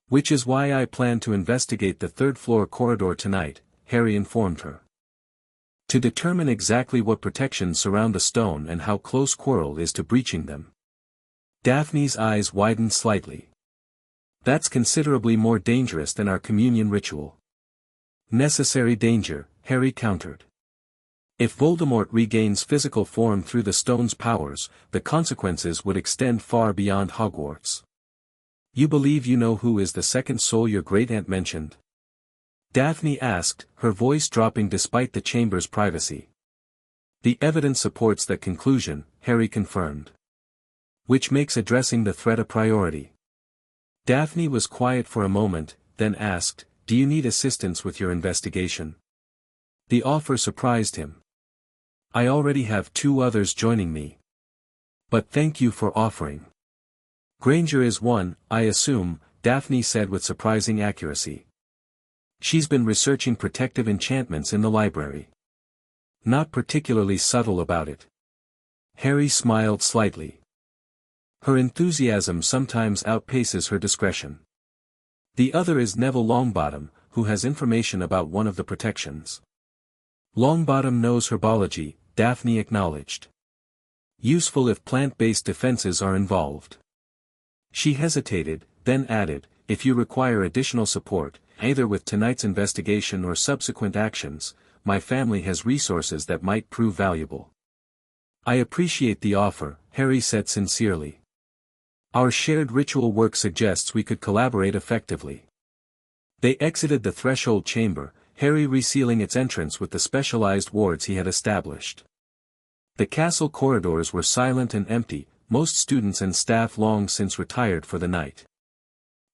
Which is why I plan to investigate the third-floor corridor tonight," Harry informed her. "To determine exactly what protections surround the stone and how close Quirrell is to breaching them." Daphne's eyes widened slightly. "That's considerably more dangerous than our communion ritual." "Necessary danger," Harry countered. "If Voldemort regains physical form through the stone's powers, the consequences would extend far beyond Hogwarts." "You believe you know who is the second soul your great-aunt mentioned?" Daphne asked, her voice dropping despite the chamber's privacy. "The evidence supports that conclusion," Harry confirmed. "Which makes addressing the threat a priority." Daphne was quiet for a moment, then asked, "Do you need assistance with your investigation?" The offer surprised him. "I already have two others joining me. But thank you for offering." "Granger is one, I assume," Daphne said with surprising accuracy. "She's been researching protective enchantments in the library." "Not particularly subtle about it." Harry smiled slightly. "Her enthusiasm sometimes outpaces her discretion." "The other is Neville Longbottom, who has information about one of the protections." "Longbottom knows herbology," Daphne acknowledged. "Useful if plant-based defenses are involved." She hesitated, then added, "If you require additional support, either with tonight's investigation or subsequent actions, my family has resources that might prove valuable." "I appreciate the offer," Harry said sincerely. "Our shared ritual work suggests we could collaborate effectively." They exited the threshold chamber, Harry resealing its entrance with the specialized wards he had established. The castle corridors were silent and empty, most students and staff long since retired for the night.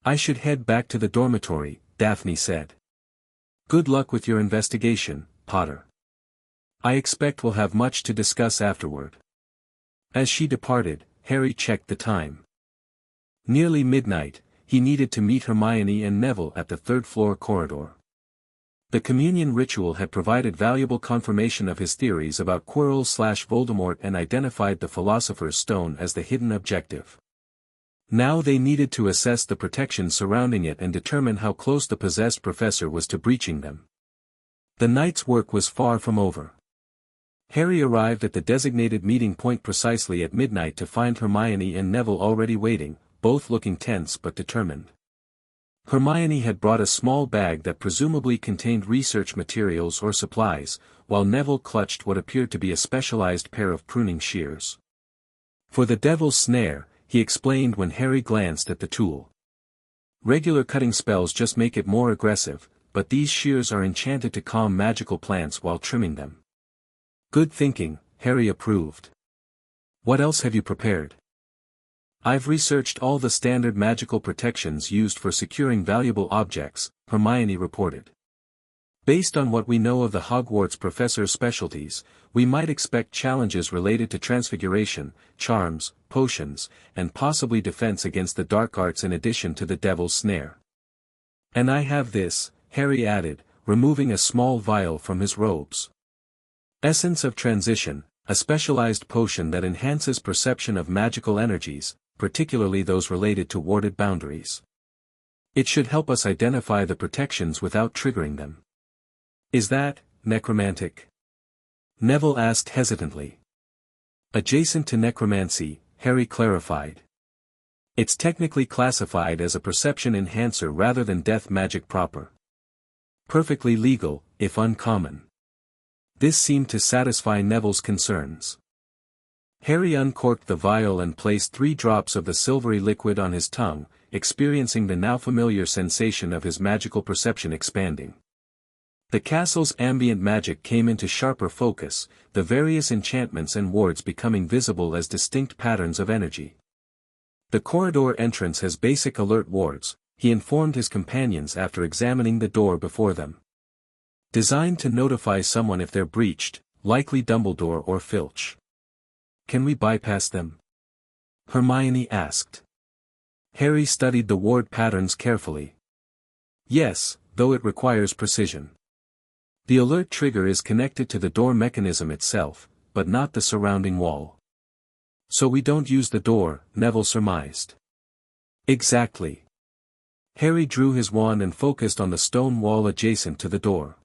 "I should head back to the dormitory," Daphne said. "Good luck with your investigation, Potter. I expect we'll have much to discuss afterward." As she departed, Harry checked the time. Nearly midnight, he needed to meet Hermione and Neville at the third-floor corridor. The communion ritual had provided valuable confirmation of his theories about Quirrell/Voldemort and identified the Philosopher's Stone as the hidden objective. Now they needed to assess the protection surrounding it and determine how close the possessed professor was to breaching them. The night's work was far from over. Harry arrived at the designated meeting point precisely at midnight to find Hermione and Neville already waiting, both looking tense but determined. Hermione had brought a small bag that presumably contained research materials or supplies, while Neville clutched what appeared to be a specialized pair of pruning shears. "For the devil's snare," he explained when Harry glanced at the tool. "Regular cutting spells just make it more aggressive, but these shears are enchanted to calm magical plants while trimming them." "Good thinking," Harry approved. "What else have you prepared?" "I've researched all the standard magical protections used for securing valuable objects," Hermione reported. "Based on what we know of the Hogwarts professor's specialties, we might expect challenges related to transfiguration, charms, potions, and possibly defense against the dark arts in addition to the devil's snare." "And I have this," Harry added, removing a small vial from his robes. Essence of Transition, a specialized potion that enhances perception of magical energies, particularly those related to warded boundaries. It should help us identify the protections without triggering them. Is that necromantic? Neville asked hesitantly. Adjacent to necromancy, Harry clarified. It's technically classified as a perception enhancer rather than death magic proper. Perfectly legal, if uncommon. This seemed to satisfy Neville's concerns. Harry uncorked the vial and placed 3 drops of the silvery liquid on his tongue, experiencing the now familiar sensation of his magical perception expanding. The castle's ambient magic came into sharper focus, the various enchantments and wards becoming visible as distinct patterns of energy. The corridor entrance has basic alert wards, he informed his companions after examining the door before them. Designed to notify someone if they're breached, likely Dumbledore or Filch. Can we bypass them? Hermione asked. Harry studied the ward patterns carefully. Yes, though it requires precision. The alert trigger is connected to the door mechanism itself, but not the surrounding wall. So we don't use the door, Neville surmised. Exactly. Harry drew his wand and focused on the stone wall adjacent to the door.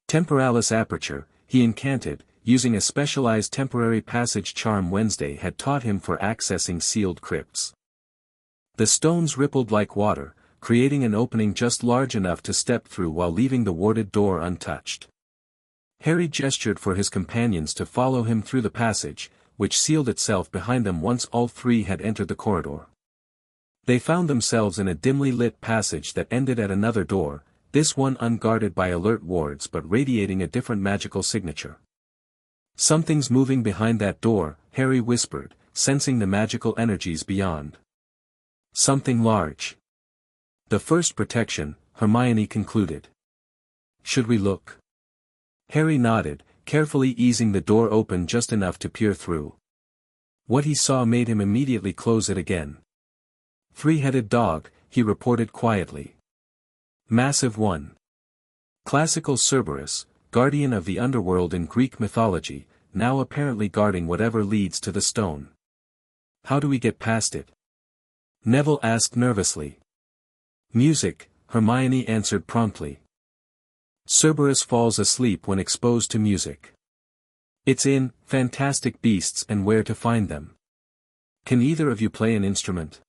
Temporalis Aperture, he incanted, using a specialized temporary passage charm Wednesday had taught him for accessing sealed crypts. The stones rippled like water, creating an opening just large enough to step through while leaving the warded door untouched. Harry gestured for his companions to follow him through the passage, which sealed itself behind them once all 3 had entered the corridor. They found themselves in a dimly lit passage that ended at another door, this one unguarded by alert wards but radiating a different magical signature. Something's moving behind that door, Harry whispered, sensing the magical energies beyond. Something large. The first protection, Hermione concluded. Should we look? Harry nodded, carefully easing the door open just enough to peer through. What he saw made him immediately close it again. 3-headed dog, he reported quietly. Massive one. Classical Cerberus, guardian of the underworld in Greek mythology, now apparently guarding whatever leads to the stone. How do we get past it? Neville asked nervously. Music, Hermione answered promptly. Cerberus falls asleep when exposed to music. It's in Fantastic Beasts and Where to Find Them. Can either of you play an instrument?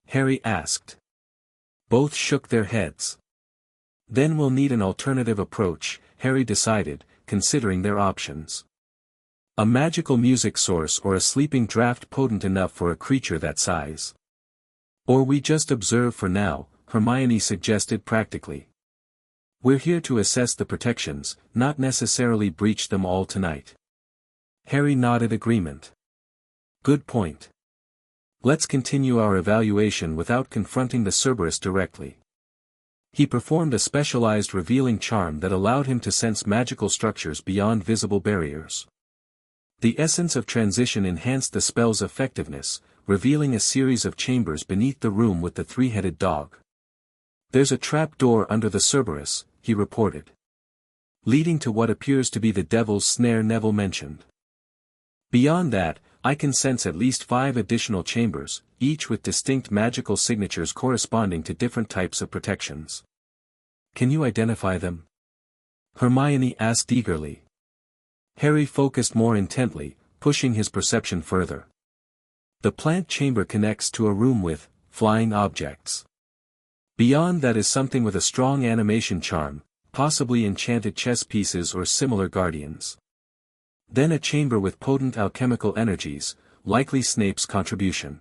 Harry asked. Both shook their heads. Then we'll need an alternative approach, Harry decided, considering their options. A magical music source or a sleeping draught potent enough for a creature that size. Or we just observe for now, Hermione suggested practically. We're here to assess the protections, not necessarily breach them all tonight. Harry nodded agreement. Good point. Let's continue our evaluation without confronting the Cerberus directly. He performed a specialized revealing charm that allowed him to sense magical structures beyond visible barriers. The essence of transition enhanced the spell's effectiveness, revealing a series of chambers beneath the room with the 3-headed dog. There's a trap door under the Cerberus, he reported. Leading to what appears to be the Devil's Snare Neville mentioned. Beyond that, I can sense at least 5 additional chambers, each with distinct magical signatures corresponding to different types of protections. Can you identify them? Hermione asked eagerly. Harry focused more intently, pushing his perception further. The plant chamber connects to a room with flying objects. Beyond that is something with a strong animation charm, possibly enchanted chess pieces or similar guardians. Then a chamber with potent alchemical energies, likely Snape's contribution.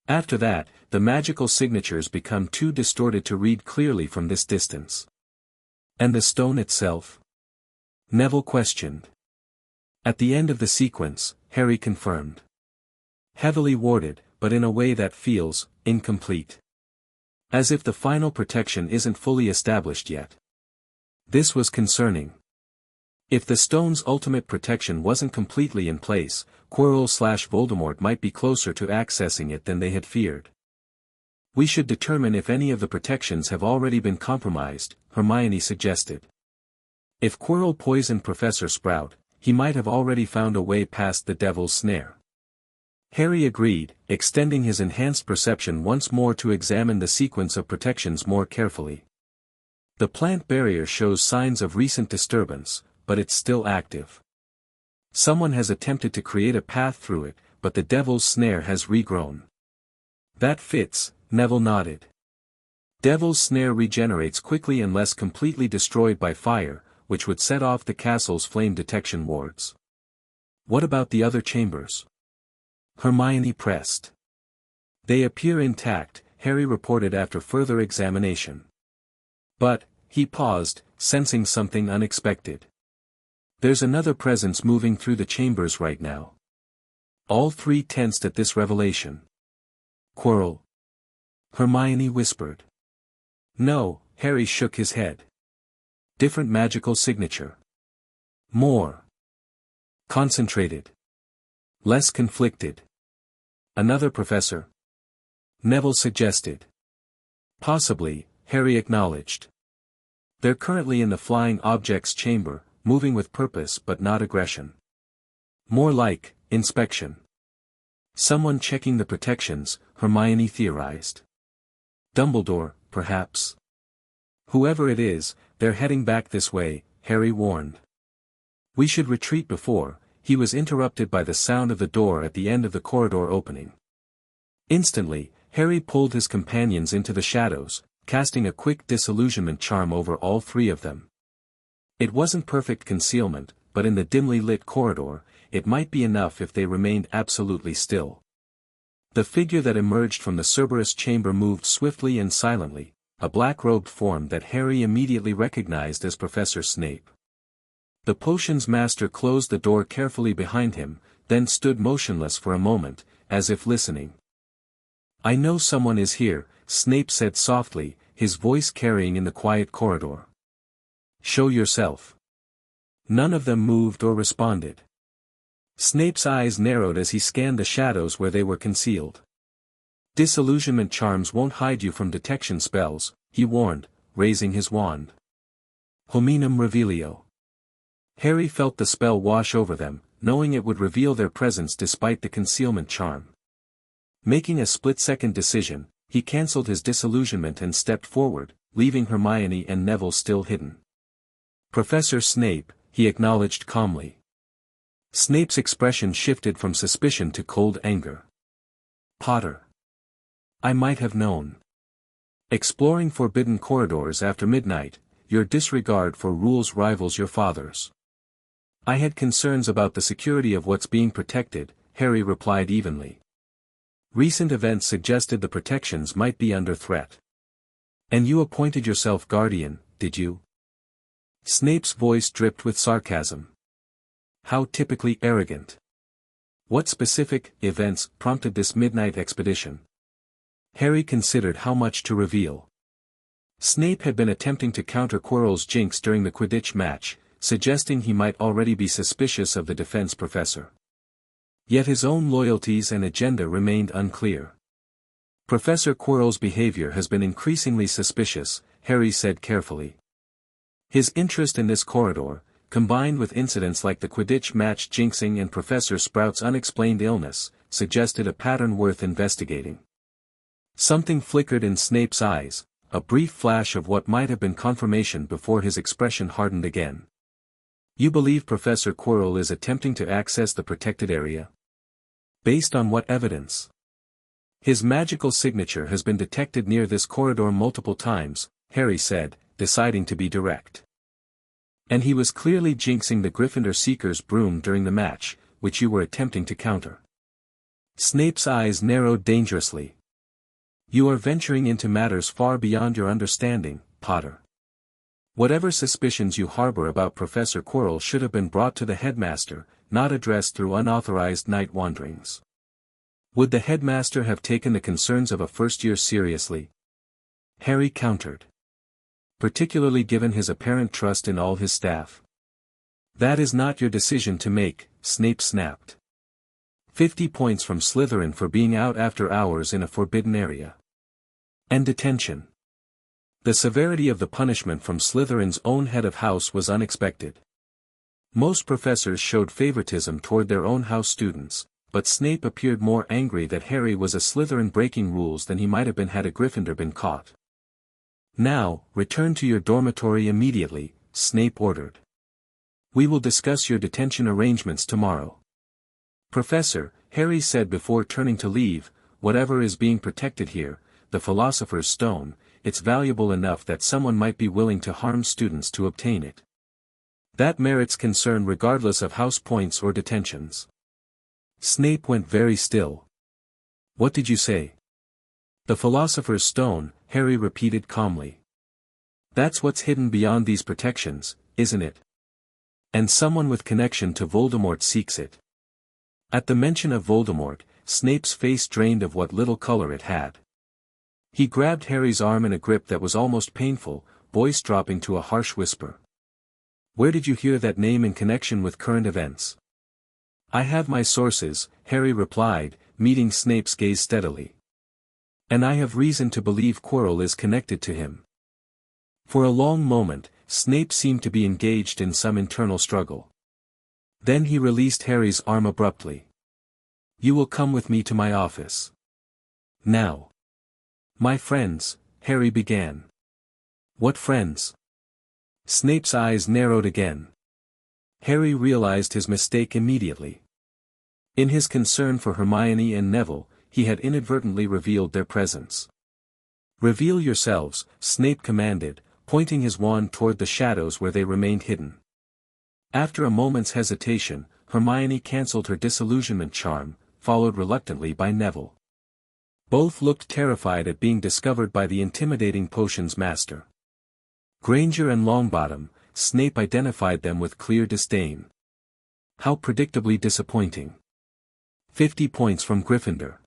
After that, the magical signatures become too distorted to read clearly from this distance. And the stone itself? Neville questioned. At the end of the sequence, Harry confirmed. Heavily warded, but in a way that feels incomplete. As if the final protection isn't fully established yet. This was concerning. If the stone's ultimate protection wasn't completely in place, Quirrell/Voldemort might be closer to accessing it than they had feared. We should determine if any of the protections have already been compromised, Hermione suggested. If Quirrell poisoned Professor Sprout, he might have already found a way past the devil's snare. Harry agreed, extending his enhanced perception once more to examine the sequence of protections more carefully. The plant barrier shows signs of recent disturbance, but it's still active. Someone has attempted to create a path through it, but the devil's snare has regrown. That fits, Neville nodded. Devil's snare regenerates quickly unless completely destroyed by fire, which would set off the castle's flame detection wards. What about the other chambers? Hermione pressed. They appear intact, Harry reported after further examination. But, he paused, sensing something unexpected. There's another presence moving through the chambers right now. All three tensed at this revelation. Quirrell? Hermione whispered. No, Harry shook his head. Different magical signature. More concentrated. Less conflicted. Another professor? Neville suggested. Possibly, Harry acknowledged. They're currently in the flying objects chamber, moving with purpose but not aggression. More like, inspection. Someone checking the protections, Hermione theorized. Dumbledore, perhaps. Whoever it is, they're heading back this way, Harry warned. We should retreat before. He was interrupted by the sound of the door at the end of the corridor opening. Instantly, Harry pulled his companions into the shadows, casting a quick disillusionment charm over all three of them. It wasn't perfect concealment, but in the dimly lit corridor, it might be enough if they remained absolutely still. The figure that emerged from the Cerberus chamber moved swiftly and silently, a black-robed form that Harry immediately recognized as Professor Snape. The potions master closed the door carefully behind him, then stood motionless for a moment, as if listening. I know someone is here, Snape said softly, his voice carrying in the quiet corridor. Show yourself. None of them moved or responded. Snape's eyes narrowed as he scanned the shadows where they were concealed. Disillusionment charms won't hide you from detection spells, he warned, raising his wand. Hominum revelio. Harry felt the spell wash over them, knowing it would reveal their presence despite the concealment charm. Making a split-second decision, he cancelled his disillusionment and stepped forward, leaving Hermione and Neville still hidden. Professor Snape, he acknowledged calmly. Snape's expression shifted from suspicion to cold anger. Potter. I might have known. Exploring forbidden corridors after midnight, your disregard for rules rivals your father's. I had concerns about the security of what's being protected, Harry replied evenly. Recent events suggested the protections might be under threat. And you appointed yourself guardian, did you? Snape's voice dripped with sarcasm. How typically arrogant. What specific events prompted this midnight expedition? Harry considered how much to reveal. Snape had been attempting to counter Quirrell's jinx during the Quidditch match, suggesting he might already be suspicious of the defense professor. Yet his own loyalties and agenda remained unclear. Professor Quirrell's behavior has been increasingly suspicious, Harry said carefully. His interest in this corridor, combined with incidents like the Quidditch match jinxing and Professor Sprout's unexplained illness, suggested a pattern worth investigating. Something flickered in Snape's eyes, a brief flash of what might have been confirmation before his expression hardened again. You believe Professor Quirrell is attempting to access the protected area? Based on what evidence? His magical signature has been detected near this corridor multiple times, Harry said, deciding to be direct. And he was clearly jinxing the Gryffindor Seeker's broom during the match, which you were attempting to counter. Snape's eyes narrowed dangerously. You are venturing into matters far beyond your understanding, Potter. Whatever suspicions you harbor about Professor Quirrell should have been brought to the headmaster, not addressed through unauthorized night wanderings. Would the headmaster have taken the concerns of a first-year seriously? Harry countered. Particularly given his apparent trust in all his staff. That is not your decision to make, Snape snapped. 50 points from Slytherin for being out after hours in a forbidden area. And detention. The severity of the punishment from Slytherin's own head of house was unexpected. Most professors showed favoritism toward their own house students, but Snape appeared more angry that Harry was a Slytherin breaking rules than he might have been had a Gryffindor been caught. "Now, return to your dormitory immediately," Snape ordered. "We will discuss your detention arrangements tomorrow." "Professor," Harry said before turning to leave, "whatever is being protected here, the Philosopher's Stone, it's valuable enough that someone might be willing to harm students to obtain it. That merits concern regardless of house points or detentions." Snape went very still. "What did you say?" "The Philosopher's Stone," Harry repeated calmly. "That's what's hidden beyond these protections, isn't it? And someone with connection to Voldemort seeks it." At the mention of Voldemort, Snape's face drained of what little color it had. He grabbed Harry's arm in a grip that was almost painful, voice dropping to a harsh whisper. "Where did you hear that name in connection with current events?" "I have my sources," Harry replied, meeting Snape's gaze steadily. "And I have reason to believe Quirrell is connected to him." For a long moment, Snape seemed to be engaged in some internal struggle. Then he released Harry's arm abruptly. "You will come with me to my office. Now." "My friends," Harry began. "What friends?" Snape's eyes narrowed again. Harry realized his mistake immediately. In his concern for Hermione and Neville, he had inadvertently revealed their presence. "Reveal yourselves," Snape commanded, pointing his wand toward the shadows where they remained hidden. After a moment's hesitation, Hermione cancelled her disillusionment charm, followed reluctantly by Neville. Both looked terrified at being discovered by the intimidating potions master. Granger and Longbottom, Snape identified them with clear disdain. How predictably disappointing. 50 points from Gryffindor.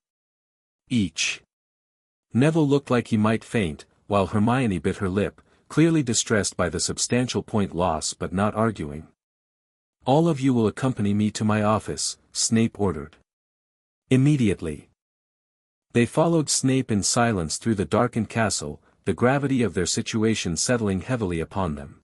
Each. Neville looked like he might faint, while Hermione bit her lip, clearly distressed by the substantial point loss but not arguing. "All of you will accompany me to my office," Snape ordered. "Immediately." They followed Snape in silence through the darkened castle, the gravity of their situation settling heavily upon them.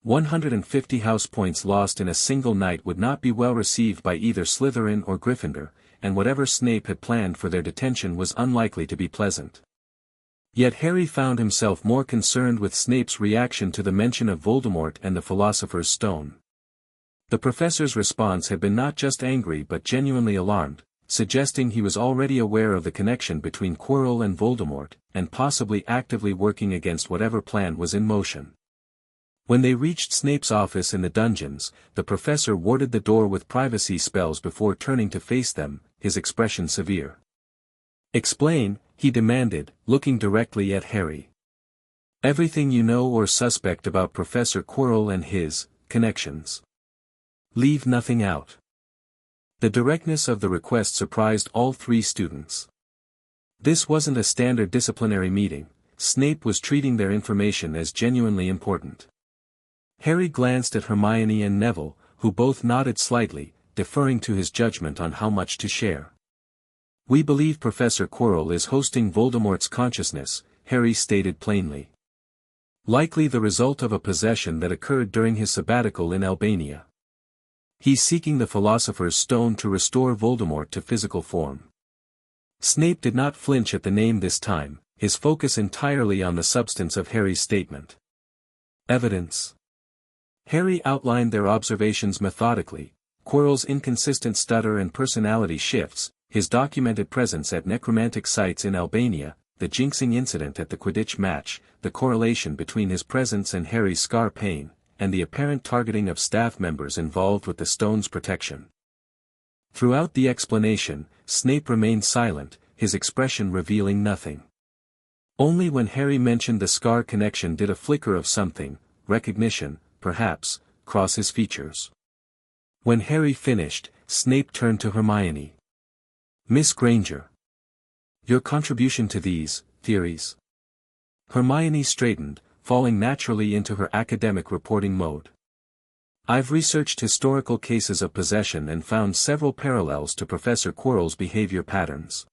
150 house points lost in a single night would not be well received by either Slytherin or Gryffindor, and whatever Snape had planned for their detention was unlikely to be pleasant. Yet Harry found himself more concerned with Snape's reaction to the mention of Voldemort and the Philosopher's Stone. The professor's response had been not just angry but genuinely alarmed, suggesting he was already aware of the connection between Quirrell and Voldemort, and possibly actively working against whatever plan was in motion. When they reached Snape's office in the dungeons, the professor warded the door with privacy spells before turning to face them, his expression severe. "Explain," he demanded, looking directly at Harry. "Everything you know or suspect about Professor Quirrell and his connections. Leave nothing out." The directness of the request surprised all three students. This wasn't a standard disciplinary meeting. Snape was treating their information as genuinely important. Harry glanced at Hermione and Neville, who both nodded slightly, deferring to his judgment on how much to share. "We believe Professor Quirrell is hosting Voldemort's consciousness," Harry stated plainly. "Likely the result of a possession that occurred during his sabbatical in Albania. He's seeking the Philosopher's Stone to restore Voldemort to physical form." Snape did not flinch at the name this time, his focus entirely on the substance of Harry's statement. "Evidence." Harry outlined their observations methodically: Quirrell's inconsistent stutter and personality shifts, his documented presence at necromantic sites in Albania, the jinxing incident at the Quidditch match, the correlation between his presence and Harry's scar pain, and the apparent targeting of staff members involved with the stone's protection. Throughout the explanation, Snape remained silent, his expression revealing nothing. Only when Harry mentioned the scar connection did a flicker of something, recognition, perhaps, cross his features. When Harry finished, Snape turned to Hermione. "Miss Granger. Your contribution to these theories." Hermione straightened, falling naturally into her academic reporting mode. "I've researched historical cases of possession and found several parallels to Professor Quirrell's behavior patterns.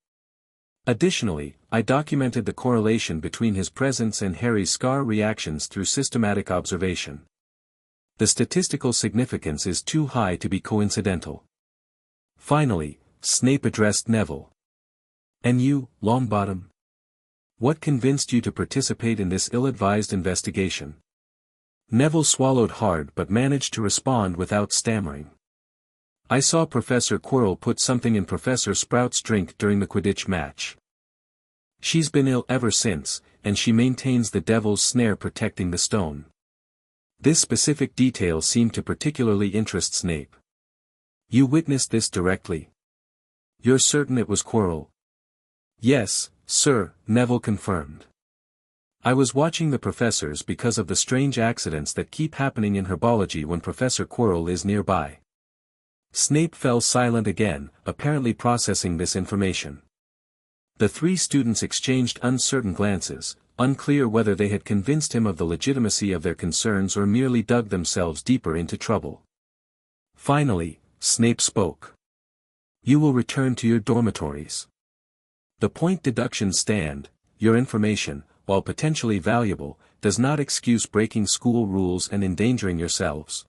Additionally, I documented the correlation between his presence and Harry's scar reactions through systematic observation. The statistical significance is too high to be coincidental. Finally, Snape addressed Neville. "And you, Longbottom? What convinced you to participate in this ill-advised investigation?" Neville swallowed hard but managed to respond without stammering. "I saw Professor Quirrell put something in Professor Sprout's drink during the Quidditch match. She's been ill ever since, and she maintains the devil's snare protecting the stone." This specific detail seemed to particularly interest Snape. "You witnessed this directly? You're certain it was Quirrell?" "Yes, sir," Neville confirmed. "I was watching the professors because of the strange accidents that keep happening in herbology when Professor Quirrell is nearby." Snape fell silent again, apparently processing this information. The three students exchanged uncertain glances, unclear whether they had convinced him of the legitimacy of their concerns or merely dug themselves deeper into trouble. Finally, Snape spoke. "You will return to your dormitories. The point deductions stand. Your information, while potentially valuable, does not excuse breaking school rules and endangering yourselves.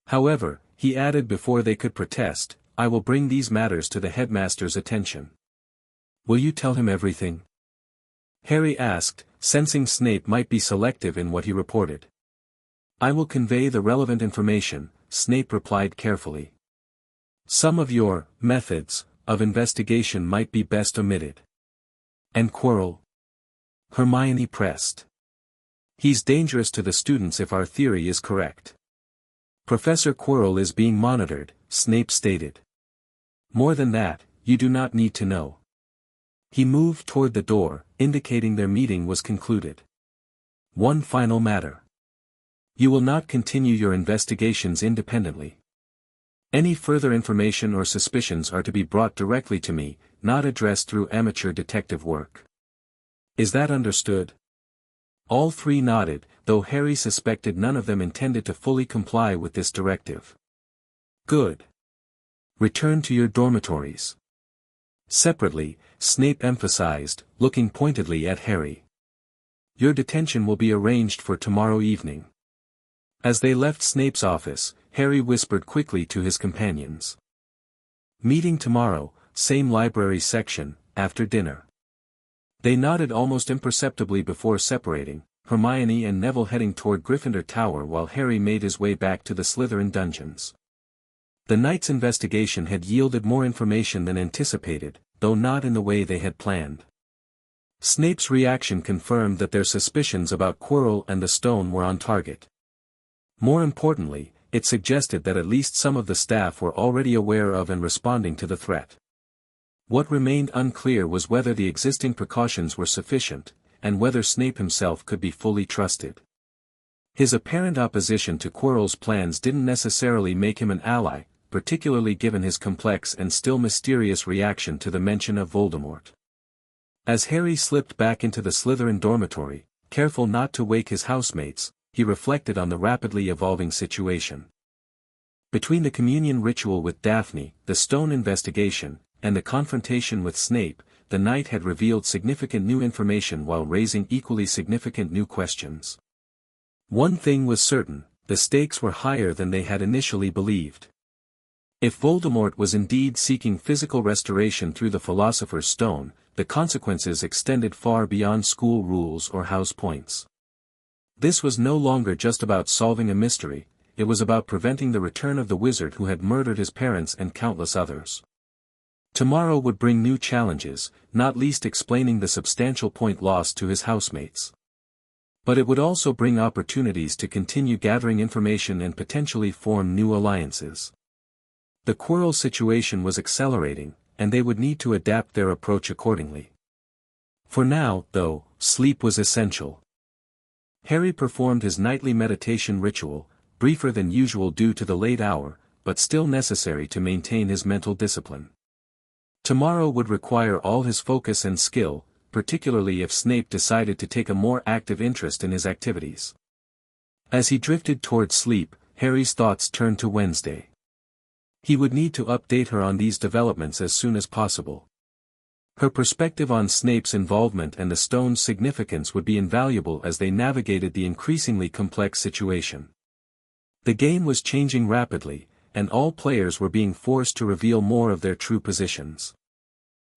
However," he added before they could protest, "I will bring these matters to the headmaster's attention." "Will you tell him everything?" Harry asked, sensing Snape might be selective in what he reported. "I will convey the relevant information," Snape replied carefully. "Some of your methods of investigation might be best omitted." "And Quirrell?" Hermione pressed. "He's dangerous to the students if our theory is correct." "Professor Quirrell is being monitored," Snape stated. "More than that, you do not need to know." He moved toward the door, indicating their meeting was concluded. "One final matter. You will not continue your investigations independently. Any further information or suspicions are to be brought directly to me, not addressed through amateur detective work. Is that understood?" All three nodded, though Harry suspected none of them intended to fully comply with this directive. "Good. Return to your dormitories." Separately, Snape emphasized, looking pointedly at Harry. "Your detention will be arranged for tomorrow evening." As they left Snape's office, Harry whispered quickly to his companions. "Meeting tomorrow, same library section, after dinner." They nodded almost imperceptibly before separating, Hermione and Neville heading toward Gryffindor Tower while Harry made his way back to the Slytherin dungeons. The night's investigation had yielded more information than anticipated, though not in the way they had planned. Snape's reaction confirmed that their suspicions about Quirrell and the stone were on target. More importantly, it suggested that at least some of the staff were already aware of and responding to the threat. What remained unclear was whether the existing precautions were sufficient, and whether Snape himself could be fully trusted. His apparent opposition to Quirrell's plans didn't necessarily make him an ally, particularly given his complex and still mysterious reaction to the mention of Voldemort. As Harry slipped back into the Slytherin dormitory, careful not to wake his housemates, he reflected on the rapidly evolving situation. Between the communion ritual with Daphne, the stone investigation, and the confrontation with Snape, the night had revealed significant new information while raising equally significant new questions. One thing was certain, the stakes were higher than they had initially believed. If Voldemort was indeed seeking physical restoration through the Philosopher's Stone, the consequences extended far beyond school rules or house points. This was no longer just about solving a mystery, it was about preventing the return of the wizard who had murdered his parents and countless others. Tomorrow would bring new challenges, not least explaining the substantial point lost to his housemates. But it would also bring opportunities to continue gathering information and potentially form new alliances. The Quirrell situation was accelerating, and they would need to adapt their approach accordingly. For now, though, sleep was essential. Harry performed his nightly meditation ritual, briefer than usual due to the late hour, but still necessary to maintain his mental discipline. Tomorrow would require all his focus and skill, particularly if Snape decided to take a more active interest in his activities. As he drifted toward sleep, Harry's thoughts turned to Wednesday. He would need to update her on these developments as soon as possible. Her perspective on Snape's involvement and the stone's significance would be invaluable as they navigated the increasingly complex situation. The game was changing rapidly, and all players were being forced to reveal more of their true positions.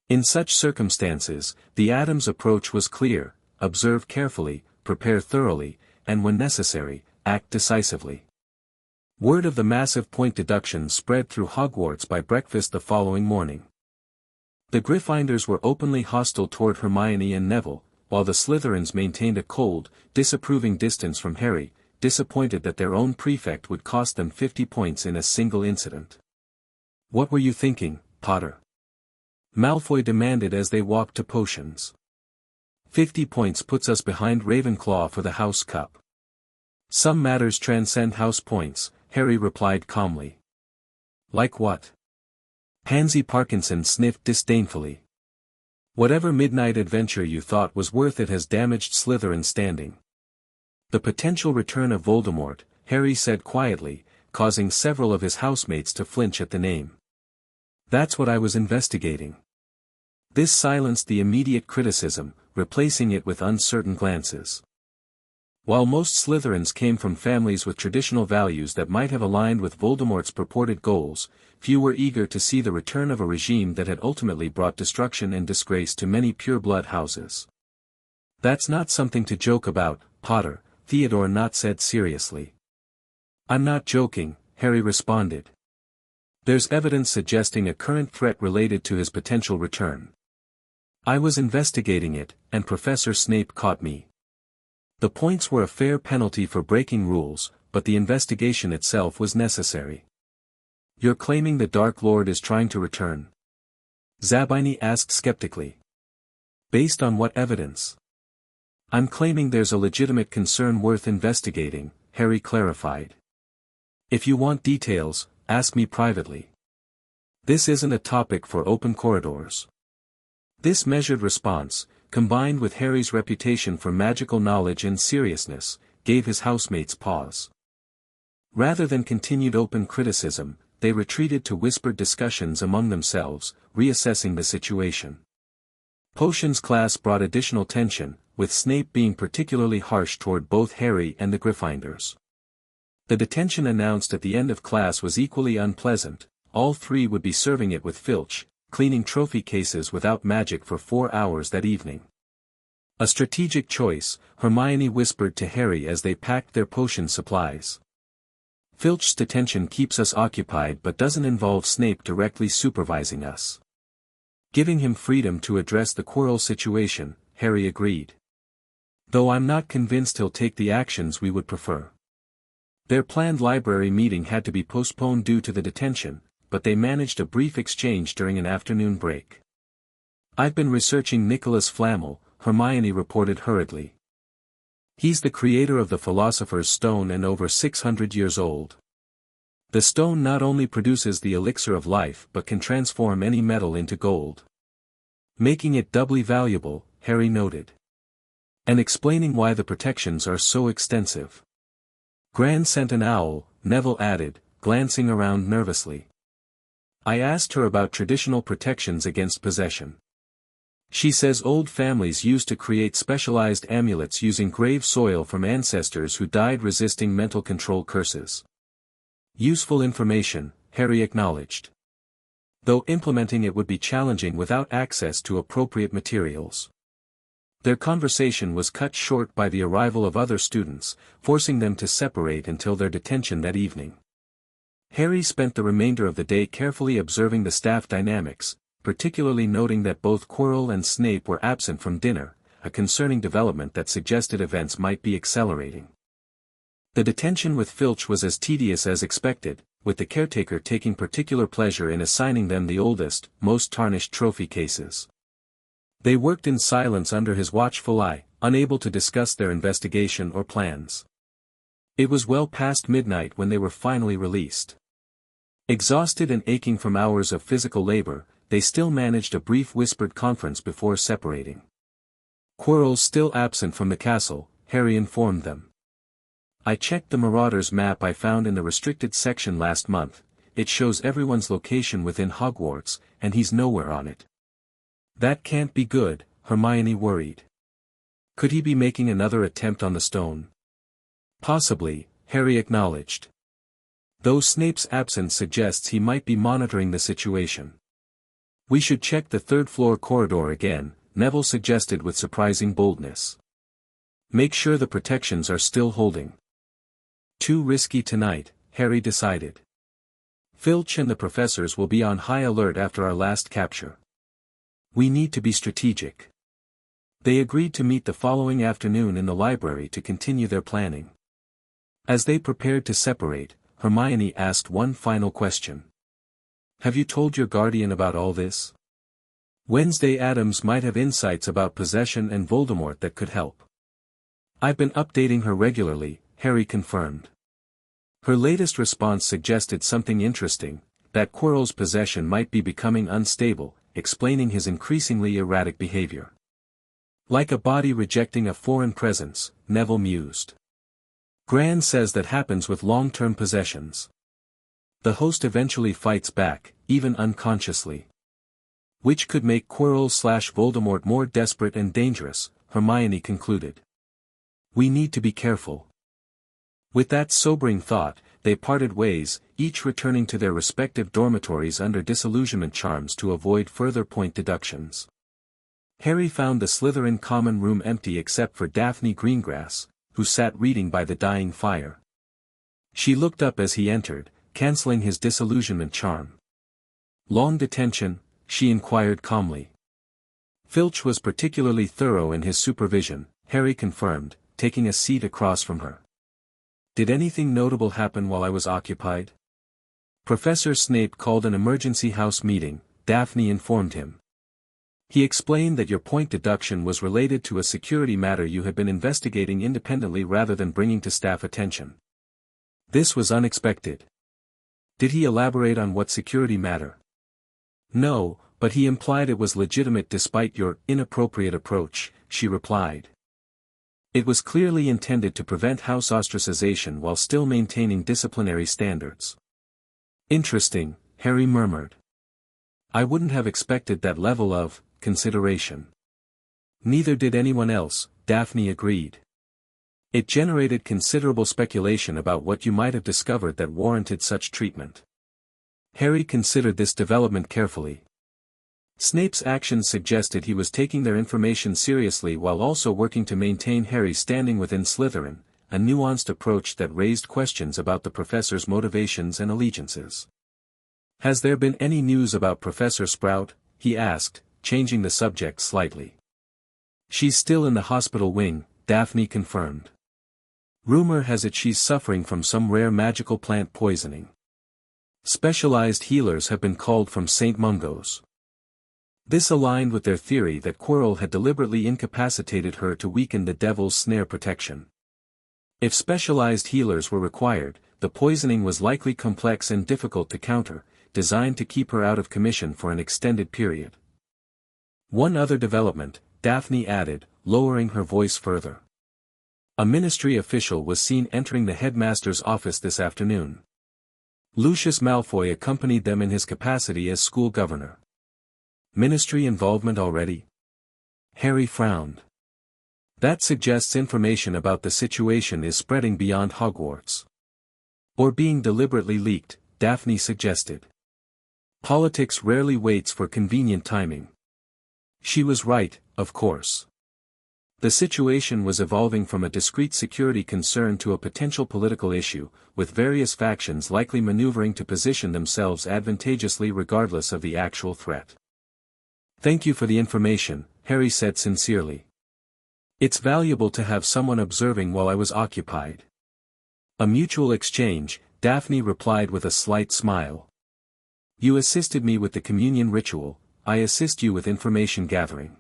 In such circumstances, the Addams approach was clear: observe carefully, prepare thoroughly, and when necessary, act decisively. Word of the massive point deduction spread through Hogwarts by breakfast the following morning. The Gryffindors were openly hostile toward Hermione and Neville, while the Slytherins maintained a cold, disapproving distance from Harry, disappointed that their own prefect would cost them 50 points in a single incident. "What were you thinking, Potter?" Malfoy demanded as they walked to potions. 50 points puts us behind Ravenclaw for the House Cup. "Some matters transcend house points," Harry replied calmly. "Like what?" Pansy Parkinson sniffed disdainfully. "Whatever midnight adventure you thought was worth it has damaged Slytherin's standing." "The potential return of Voldemort," Harry said quietly, causing several of his housemates to flinch at the name. "That's what I was investigating." This silenced the immediate criticism, replacing it with uncertain glances. While most Slytherins came from families with traditional values that might have aligned with Voldemort's purported goals, few were eager to see the return of a regime that had ultimately brought destruction and disgrace to many pure-blood houses. "That's not something to joke about, Potter," Theodore Nott said seriously. "I'm not joking," Harry responded. "There's evidence suggesting a current threat related to his potential return. I was investigating it, and Professor Snape caught me. The points were a fair penalty for breaking rules, but the investigation itself was necessary." "You're claiming the Dark Lord is trying to return?" Zabini asked skeptically. "Based on what evidence?" "I'm claiming there's a legitimate concern worth investigating," Harry clarified. "If you want details, ask me privately. This isn't a topic for open corridors." This measured response, combined with Harry's reputation for magical knowledge and seriousness, gave his housemates pause. Rather than continued open criticism, they retreated to whispered discussions among themselves, reassessing the situation. Potions class brought additional tension, with Snape being particularly harsh toward both Harry and the Gryffindors. The detention announced at the end of class was equally unpleasant. All three would be serving it with Filch, cleaning trophy cases without magic for 4 hours that evening. "A strategic choice," Hermione whispered to Harry as they packed their potion supplies. "Filch's detention keeps us occupied but doesn't involve Snape directly supervising us." Giving him freedom to address the Quirrell situation, Harry agreed. "Though I'm not convinced he'll take the actions we would prefer." Their planned library meeting had to be postponed due to the detention, but they managed a brief exchange during an afternoon break. "I've been researching Nicholas Flamel," Hermione reported hurriedly. "He's the creator of the Philosopher's Stone and over 600 years old. The stone not only produces the elixir of life but can transform any metal into gold. Making it doubly valuable," Harry noted. "And explaining why the protections are so extensive." "Gran sent an owl," Neville added, glancing around nervously. "I asked her about traditional protections against possession. She says old families used to create specialized amulets using grave soil from ancestors who died resisting mental control curses." "Useful information," Harry acknowledged. "Though implementing it would be challenging without access to appropriate materials." Their conversation was cut short by the arrival of other students, forcing them to separate until their detention that evening. Harry spent the remainder of the day carefully observing the staff dynamics, particularly noting that both Quirrell and Snape were absent from dinner, a concerning development that suggested events might be accelerating. The detention with Filch was as tedious as expected, with the caretaker taking particular pleasure in assigning them the oldest, most tarnished trophy cases. They worked in silence under his watchful eye, unable to discuss their investigation or plans. It was well past midnight when they were finally released. Exhausted and aching from hours of physical labor, they still managed a brief whispered conference before separating. "Quirrell's still absent from the castle," Harry informed them. "I checked the Marauders map I found in the restricted section last month. It shows everyone's location within Hogwarts, and he's nowhere on it." That can't be good, Hermione worried. Could he be making another attempt on the stone? Possibly, Harry acknowledged. Though Snape's absence suggests he might be monitoring the situation. We should check the third-floor corridor again, Neville suggested with surprising boldness. Make sure the protections are still holding. Too risky tonight, Harry decided. Filch and the professors will be on high alert after our last capture. We need to be strategic. They agreed to meet the following afternoon in the library to continue their planning. As they prepared to separate, Hermione asked one final question. Have you told your guardian about all this? Wednesday Addams might have insights about possession and Voldemort that could help. I've been updating her regularly, Harry confirmed. Her latest response suggested something interesting, that Quirrell's possession might be becoming unstable, explaining his increasingly erratic behavior. Like a body rejecting a foreign presence, Neville mused. Gran says that happens with long-term possessions. The host eventually fights back, even unconsciously. Which could make Quirrell/Voldemort more desperate and dangerous, Hermione concluded. We need to be careful. With that sobering thought, they parted ways, each returning to their respective dormitories under disillusionment charms to avoid further point deductions. Harry found the Slytherin common room empty except for Daphne Greengrass, who sat reading by the dying fire. She looked up as he entered, cancelling his disillusionment charm. Long detention? She inquired calmly. Filch was particularly thorough in his supervision, Harry confirmed, taking a seat across from her. Did anything notable happen while I was occupied? Professor Snape called an emergency house meeting, Daphne informed him. He explained that your point deduction was related to a security matter you had been investigating independently rather than bringing to staff attention. This was unexpected. Did he elaborate on what security matter? No, but he implied it was legitimate despite your inappropriate approach, she replied. It was clearly intended to prevent house ostracization while still maintaining disciplinary standards. Interesting, Harry murmured. I wouldn't have expected that level of consideration. Neither did anyone else, Daphne agreed. It generated considerable speculation about what you might have discovered that warranted such treatment. Harry considered this development carefully. Snape's actions suggested he was taking their information seriously while also working to maintain Harry's standing within Slytherin, a nuanced approach that raised questions about the professor's motivations and allegiances. Has there been any news about Professor Sprout? He asked, changing the subject slightly. She's still in the hospital wing, Daphne confirmed. Rumor has it she's suffering from some rare magical plant poisoning. Specialized healers have been called from St. Mungo's. This aligned with their theory that Quirrell had deliberately incapacitated her to weaken the Devil's Snare protection. If specialized healers were required, the poisoning was likely complex and difficult to counter, designed to keep her out of commission for an extended period. One other development, Daphne added, lowering her voice further. A ministry official was seen entering the headmaster's office this afternoon. Lucius Malfoy accompanied them in his capacity as school governor. Ministry involvement already? Harry frowned. That suggests information about the situation is spreading beyond Hogwarts. Or being deliberately leaked, Daphne suggested. Politics rarely waits for convenient timing. She was right, of course. The situation was evolving from a discrete security concern to a potential political issue, with various factions likely maneuvering to position themselves advantageously regardless of the actual threat. Thank you for the information, Harry said sincerely. It's valuable to have someone observing while I was occupied. A mutual exchange, Daphne replied with a slight smile. You assisted me with the communion ritual, I assist you with information gathering.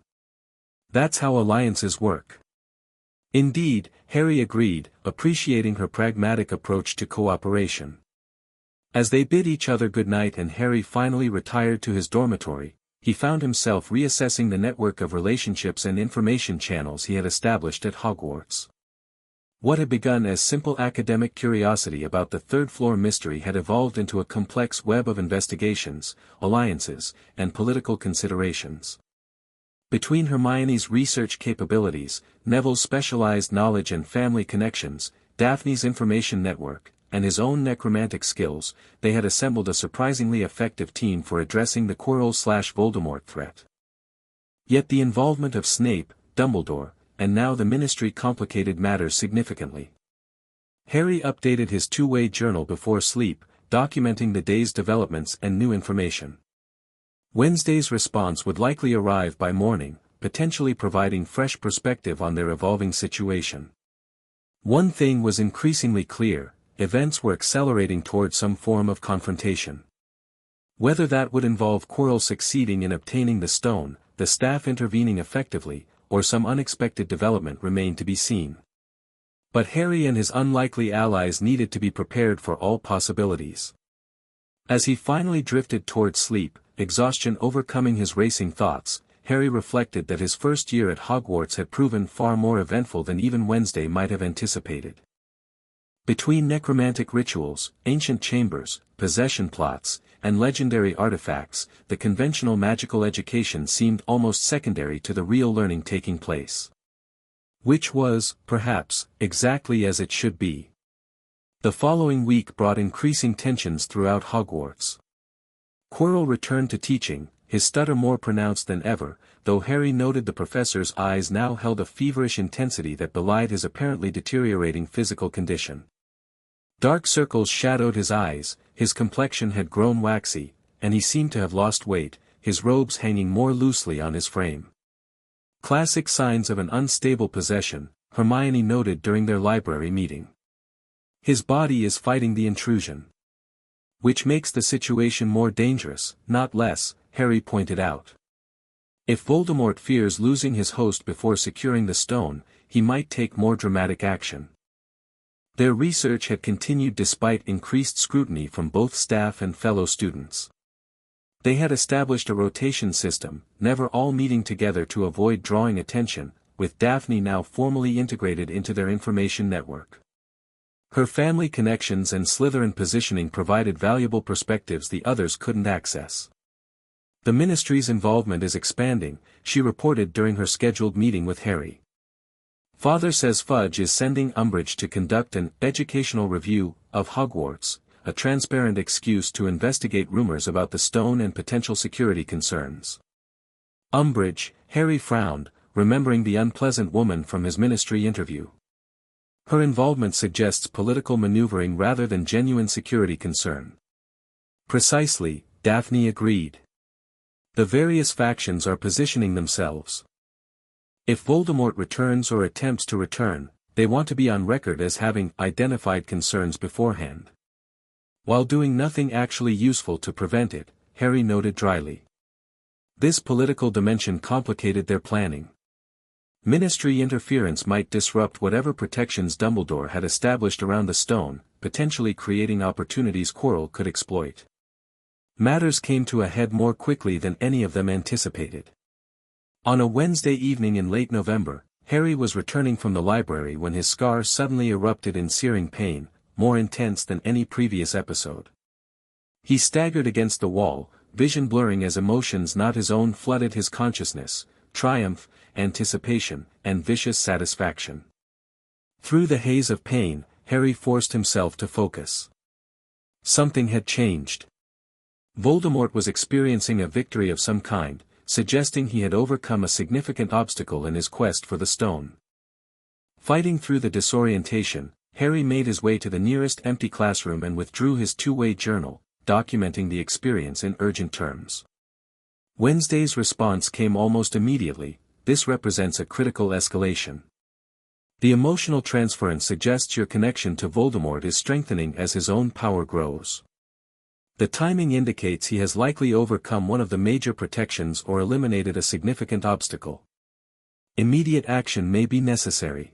That's how alliances work. Indeed, Harry agreed, appreciating her pragmatic approach to cooperation. As they bid each other goodnight and Harry finally retired to his dormitory, he found himself reassessing the network of relationships and information channels he had established at Hogwarts. What had begun as simple academic curiosity about the third-floor mystery had evolved into a complex web of investigations, alliances, and political considerations. Between Hermione's research capabilities, Neville's specialized knowledge and family connections, Daphne's information network, and his own necromantic skills, they had assembled a surprisingly effective team for addressing the Quirrell/Voldemort threat. Yet the involvement of Snape, Dumbledore, and now the Ministry complicated matters significantly. Harry updated his two-way journal before sleep, documenting the day's developments and new information. Wednesday's response would likely arrive by morning, potentially providing fresh perspective on their evolving situation. One thing was increasingly clear: events were accelerating towards some form of confrontation. Whether that would involve Quirrell succeeding in obtaining the stone, the staff intervening effectively, or some unexpected development remained to be seen. But Harry and his unlikely allies needed to be prepared for all possibilities. As he finally drifted toward sleep, exhaustion overcoming his racing thoughts, Harry reflected that his first year at Hogwarts had proven far more eventful than even Wednesday might have anticipated. Between necromantic rituals, ancient chambers, possession plots, and legendary artifacts, the conventional magical education seemed almost secondary to the real learning taking place. Which was, perhaps, exactly as it should be. The following week brought increasing tensions throughout Hogwarts. Quirrell returned to teaching, his stutter more pronounced than ever, though Harry noted the professor's eyes now held a feverish intensity that belied his apparently deteriorating physical condition. Dark circles shadowed his eyes, his complexion had grown waxy, and he seemed to have lost weight, his robes hanging more loosely on his frame. Classic signs of an unstable possession, Hermione noted during their library meeting. His body is fighting the intrusion. Which makes the situation more dangerous, not less, Harry pointed out. If Voldemort fears losing his host before securing the stone, he might take more dramatic action. Their research had continued despite increased scrutiny from both staff and fellow students. They had established a rotation system, never all meeting together to avoid drawing attention, with Daphne now formally integrated into their information network. Her family connections and Slytherin positioning provided valuable perspectives the others couldn't access. The Ministry's involvement is expanding, she reported during her scheduled meeting with Harry. Father says Fudge is sending Umbridge to conduct an educational review of Hogwarts, a transparent excuse to investigate rumors about the stone and potential security concerns. Umbridge, Harry frowned, remembering the unpleasant woman from his Ministry interview. Her involvement suggests political maneuvering rather than genuine security concern. Precisely, Daphne agreed. The various factions are positioning themselves. If Voldemort returns or attempts to return, they want to be on record as having identified concerns beforehand. While doing nothing actually useful to prevent it, Harry noted dryly. This political dimension complicated their planning. Ministry interference might disrupt whatever protections Dumbledore had established around the stone, potentially creating opportunities Quirrell could exploit. Matters came to a head more quickly than any of them anticipated. On a Wednesday evening in late November, Harry was returning from the library when his scar suddenly erupted in searing pain, more intense than any previous episode. He staggered against the wall, vision blurring as emotions not his own flooded his consciousness: triumph, anticipation, and vicious satisfaction. Through the haze of pain, Harry forced himself to focus. Something had changed. Voldemort was experiencing a victory of some kind, suggesting he had overcome a significant obstacle in his quest for the stone. Fighting through the disorientation, Harry made his way to the nearest empty classroom and withdrew his two-way journal, documenting the experience in urgent terms. Wednesday's response came almost immediately. This represents a critical escalation. The emotional transference suggests your connection to Voldemort is strengthening as his own power grows. The timing indicates he has likely overcome one of the major protections or eliminated a significant obstacle. Immediate action may be necessary.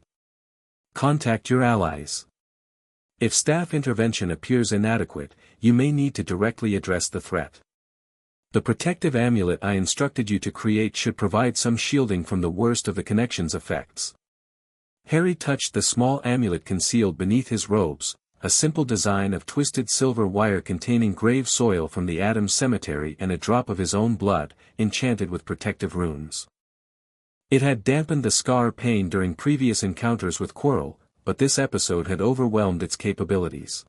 Contact your allies. If staff intervention appears inadequate, you may need to directly address the threat. The protective amulet I instructed you to create should provide some shielding from the worst of the connection's effects. Harry touched the small amulet concealed beneath his robes, a simple design of twisted silver wire containing grave soil from the Addams cemetery and a drop of his own blood, enchanted with protective runes. It had dampened the scar pain during previous encounters with Quirrell, but this episode had overwhelmed its capabilities.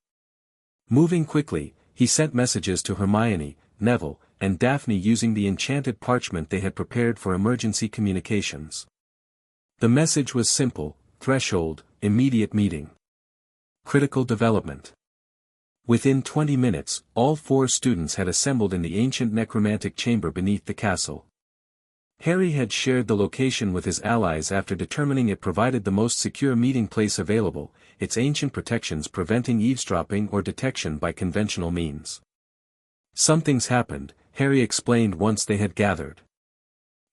Moving quickly, he sent messages to Hermione, Neville, and Daphne using the enchanted parchment they had prepared for emergency communications. The message was simple: threshold, immediate meeting. Critical development. Within 20 minutes, all 4 students had assembled in the ancient necromantic chamber beneath the castle. Harry had shared the location with his allies after determining it provided the most secure meeting place available, its ancient protections preventing eavesdropping or detection by conventional means. "Something's happened," Harry explained once they had gathered.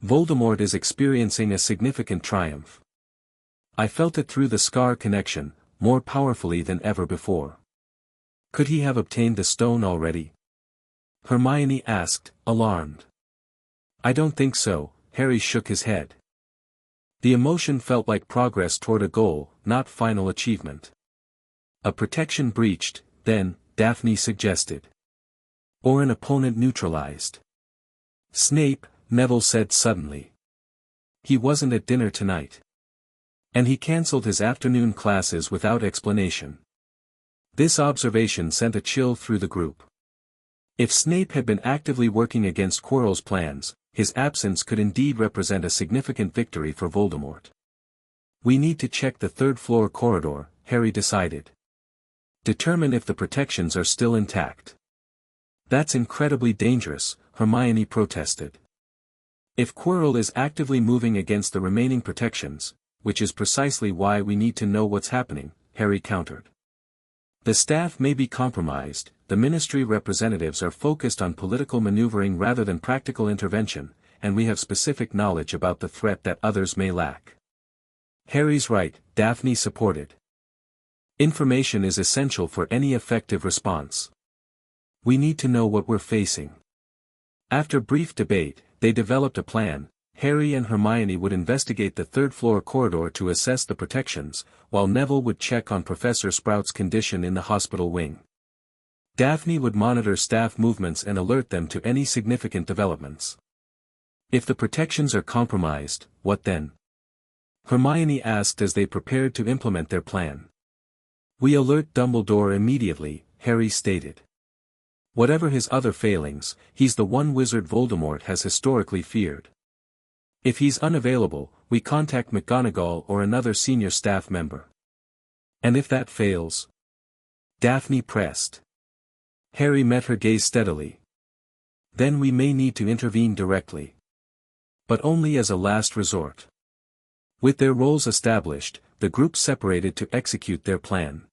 "Voldemort is experiencing a significant triumph. I felt it through the scar connection, more powerfully than ever before." "Could he have obtained the stone already?" Hermione asked, alarmed. "I don't think so," Harry shook his head. The emotion felt like progress toward a goal, not final achievement. "A protection breached, then," Daphne suggested. "Or an opponent neutralized." "Snape," Neville said suddenly. "He wasn't at dinner tonight. And he cancelled his afternoon classes without explanation." This observation sent a chill through the group. If Snape had been actively working against Quirrell's plans, his absence could indeed represent a significant victory for Voldemort. "We need to check the third-floor corridor," Harry decided. "Determine if the protections are still intact." "That's incredibly dangerous," Hermione protested. "If Quirrell is actively moving against the remaining protections, which is precisely why we need to know what's happening," Harry countered. "The staff may be compromised, the ministry representatives are focused on political maneuvering rather than practical intervention, and we have specific knowledge about the threat that others may lack." "Harry's right," Daphne supported. "Information is essential for any effective response. We need to know what we're facing." After brief debate, they developed a plan. Harry and Hermione would investigate the third-floor corridor to assess the protections, while Neville would check on Professor Sprout's condition in the hospital wing. Daphne would monitor staff movements and alert them to any significant developments. "If the protections are compromised, what then?" Hermione asked as they prepared to implement their plan. "We alert Dumbledore immediately," Harry stated. "Whatever his other failings, he's the one wizard Voldemort has historically feared. If he's unavailable, we contact McGonagall or another senior staff member." "And if that fails?" Daphne pressed. Harry met her gaze steadily. "Then we may need to intervene directly. But only as a last resort." With their roles established, the group separated to execute their plan.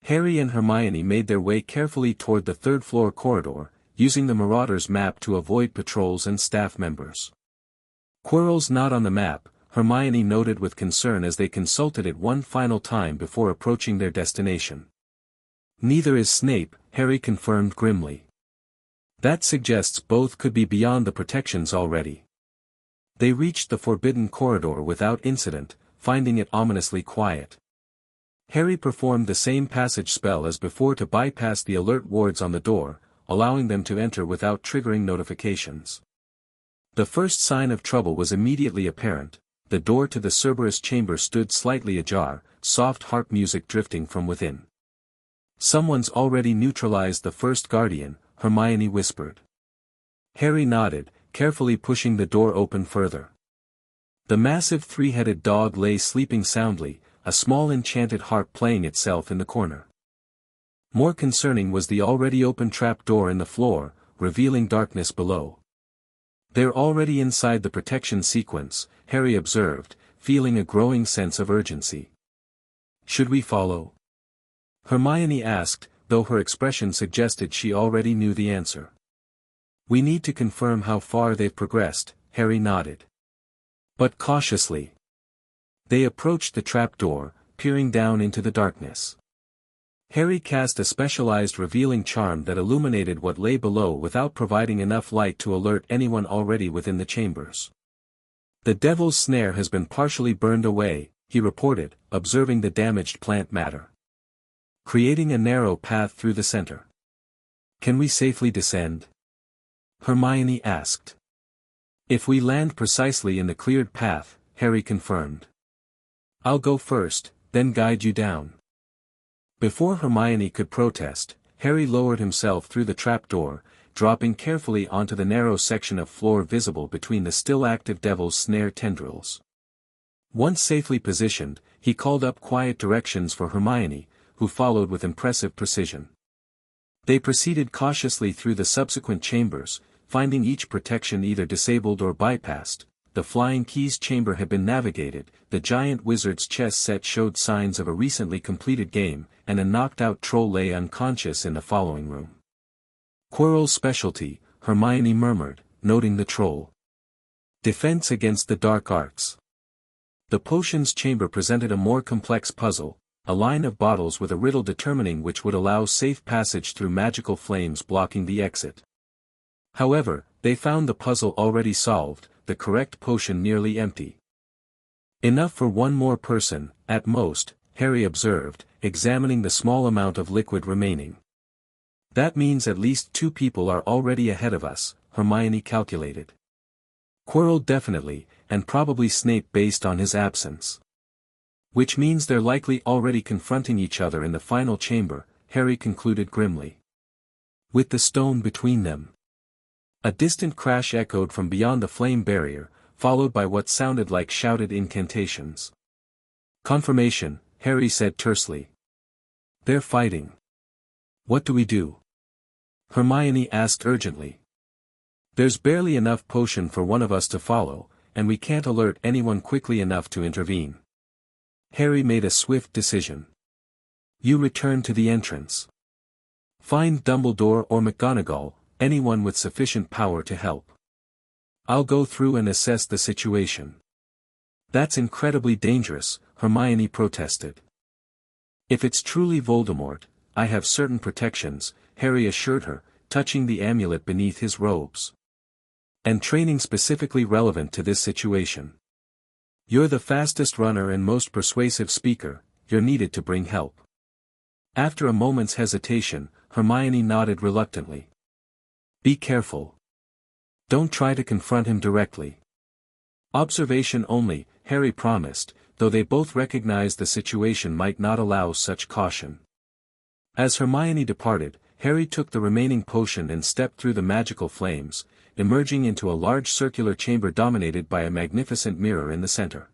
Harry and Hermione made their way carefully toward the third-floor corridor, using the Marauder's map to avoid patrols and staff members. "Quirrell's not on the map," Hermione noted with concern as they consulted it one final time before approaching their destination. "Neither is Snape," Harry confirmed grimly. "That suggests both could be beyond the protections already." They reached the forbidden corridor without incident, finding it ominously quiet. Harry performed the same passage spell as before to bypass the alert wards on the door, allowing them to enter without triggering notifications. The first sign of trouble was immediately apparent. The door to the Cerberus chamber stood slightly ajar, soft harp music drifting from within. "Someone's already neutralized the first guardian," Hermione whispered. Harry nodded, carefully pushing the door open further. The massive three-headed dog lay sleeping soundly, a small enchanted harp playing itself in the corner. More concerning was the already open trap door in the floor, revealing darkness below. "They're already inside the protection sequence," Harry observed, feeling a growing sense of urgency. "Should we follow?" Hermione asked, though her expression suggested she already knew the answer. "We need to confirm how far they've progressed," Harry nodded. "But cautiously." They approached the trapdoor, peering down into the darkness. Harry cast a specialized revealing charm that illuminated what lay below without providing enough light to alert anyone already within the chambers. "The devil's snare has been partially burned away," he reported, observing the damaged plant matter, creating a narrow path through the center. "Can we safely descend?" Hermione asked. If we land precisely in the cleared path, Harry confirmed. I'll go first, then guide you down. Before Hermione could protest, Harry lowered himself through the trapdoor, dropping carefully onto the narrow section of floor visible between the still-active devil's snare tendrils. Once safely positioned, he called up quiet directions for Hermione, who followed with impressive precision. They proceeded cautiously through the subsequent chambers, finding each protection either disabled or bypassed. The Flying Keys chamber had been navigated, the giant wizard's chess set showed signs of a recently completed game, and a knocked-out troll lay unconscious in the following room. Quirrell's specialty, Hermione murmured, noting the troll. Defense against the dark arts. The potions chamber presented a more complex puzzle, a line of bottles with a riddle determining which would allow safe passage through magical flames blocking the exit. However, they found the puzzle already solved, the correct potion nearly empty. Enough for one more person, at most, Harry observed, examining the small amount of liquid remaining. That means at least 2 people are already ahead of us, Hermione calculated. Quirrell definitely, and probably Snape based on his absence. Which means they're likely already confronting each other in the final chamber, Harry concluded grimly. With the stone between them. A distant crash echoed from beyond the flame barrier, followed by what sounded like shouted incantations. Confirmation, Harry said tersely. They're fighting. What do we do? Hermione asked urgently. There's barely enough potion for one of us to follow, and we can't alert anyone quickly enough to intervene. Harry made a swift decision. You return to the entrance. Find Dumbledore or McGonagall, anyone with sufficient power to help. I'll go through and assess the situation. That's incredibly dangerous, Hermione protested. If it's truly Voldemort, I have certain protections, Harry assured her, touching the amulet beneath his robes. And training specifically relevant to this situation. You're the fastest runner and most persuasive speaker, you're needed to bring help. After a moment's hesitation, Hermione nodded reluctantly. Be careful. Don't try to confront him directly. Observation only, Harry promised, though they both recognized the situation might not allow such caution. As Hermione departed, Harry took the remaining potion and stepped through the magical flames, emerging into a large circular chamber dominated by a magnificent mirror in the center.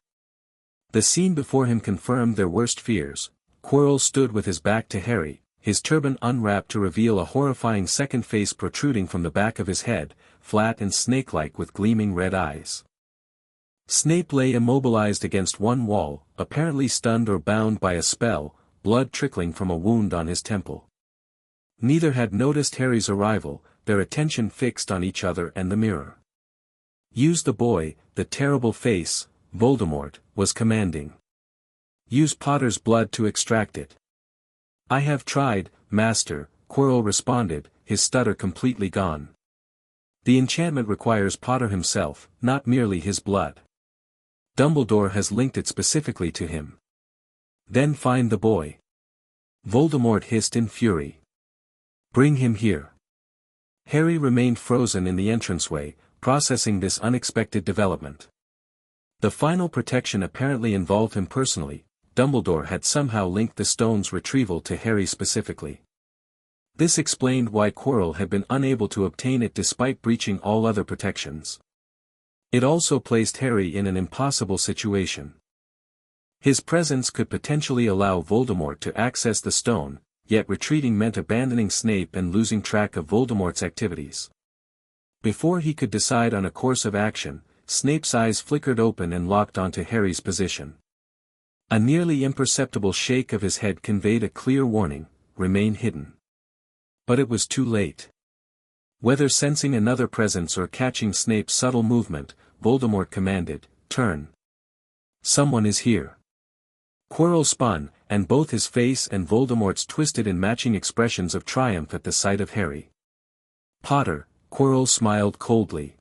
The scene before him confirmed their worst fears. Quirrell stood with his back to Harry, his turban unwrapped to reveal a horrifying second face protruding from the back of his head, flat and snake-like with gleaming red eyes. Snape lay immobilized against one wall, apparently stunned or bound by a spell, blood trickling from a wound on his temple. Neither had noticed Harry's arrival, their attention fixed on each other and the mirror. Use the boy, the terrible face, Voldemort, was commanding. Use Potter's blood to extract it. I have tried, Master, Quirrell responded, his stutter completely gone. The enchantment requires Potter himself, not merely his blood. Dumbledore has linked it specifically to him. Then find the boy. Voldemort hissed in fury. Bring him here. Harry remained frozen in the entranceway, processing this unexpected development. The final protection apparently involved him personally. Dumbledore had somehow linked the stone's retrieval to Harry specifically. This explained why Quirrell had been unable to obtain it despite breaching all other protections. It also placed Harry in an impossible situation. His presence could potentially allow Voldemort to access the stone, yet retreating meant abandoning Snape and losing track of Voldemort's activities. Before he could decide on a course of action, Snape's eyes flickered open and locked onto Harry's position. A nearly imperceptible shake of his head conveyed a clear warning, remain hidden. But it was too late. Whether sensing another presence or catching Snape's subtle movement, Voldemort commanded, turn. Someone is here. Quirrell spun, and both his face and Voldemort's twisted in matching expressions of triumph at the sight of Harry. Potter, Quirrell smiled coldly.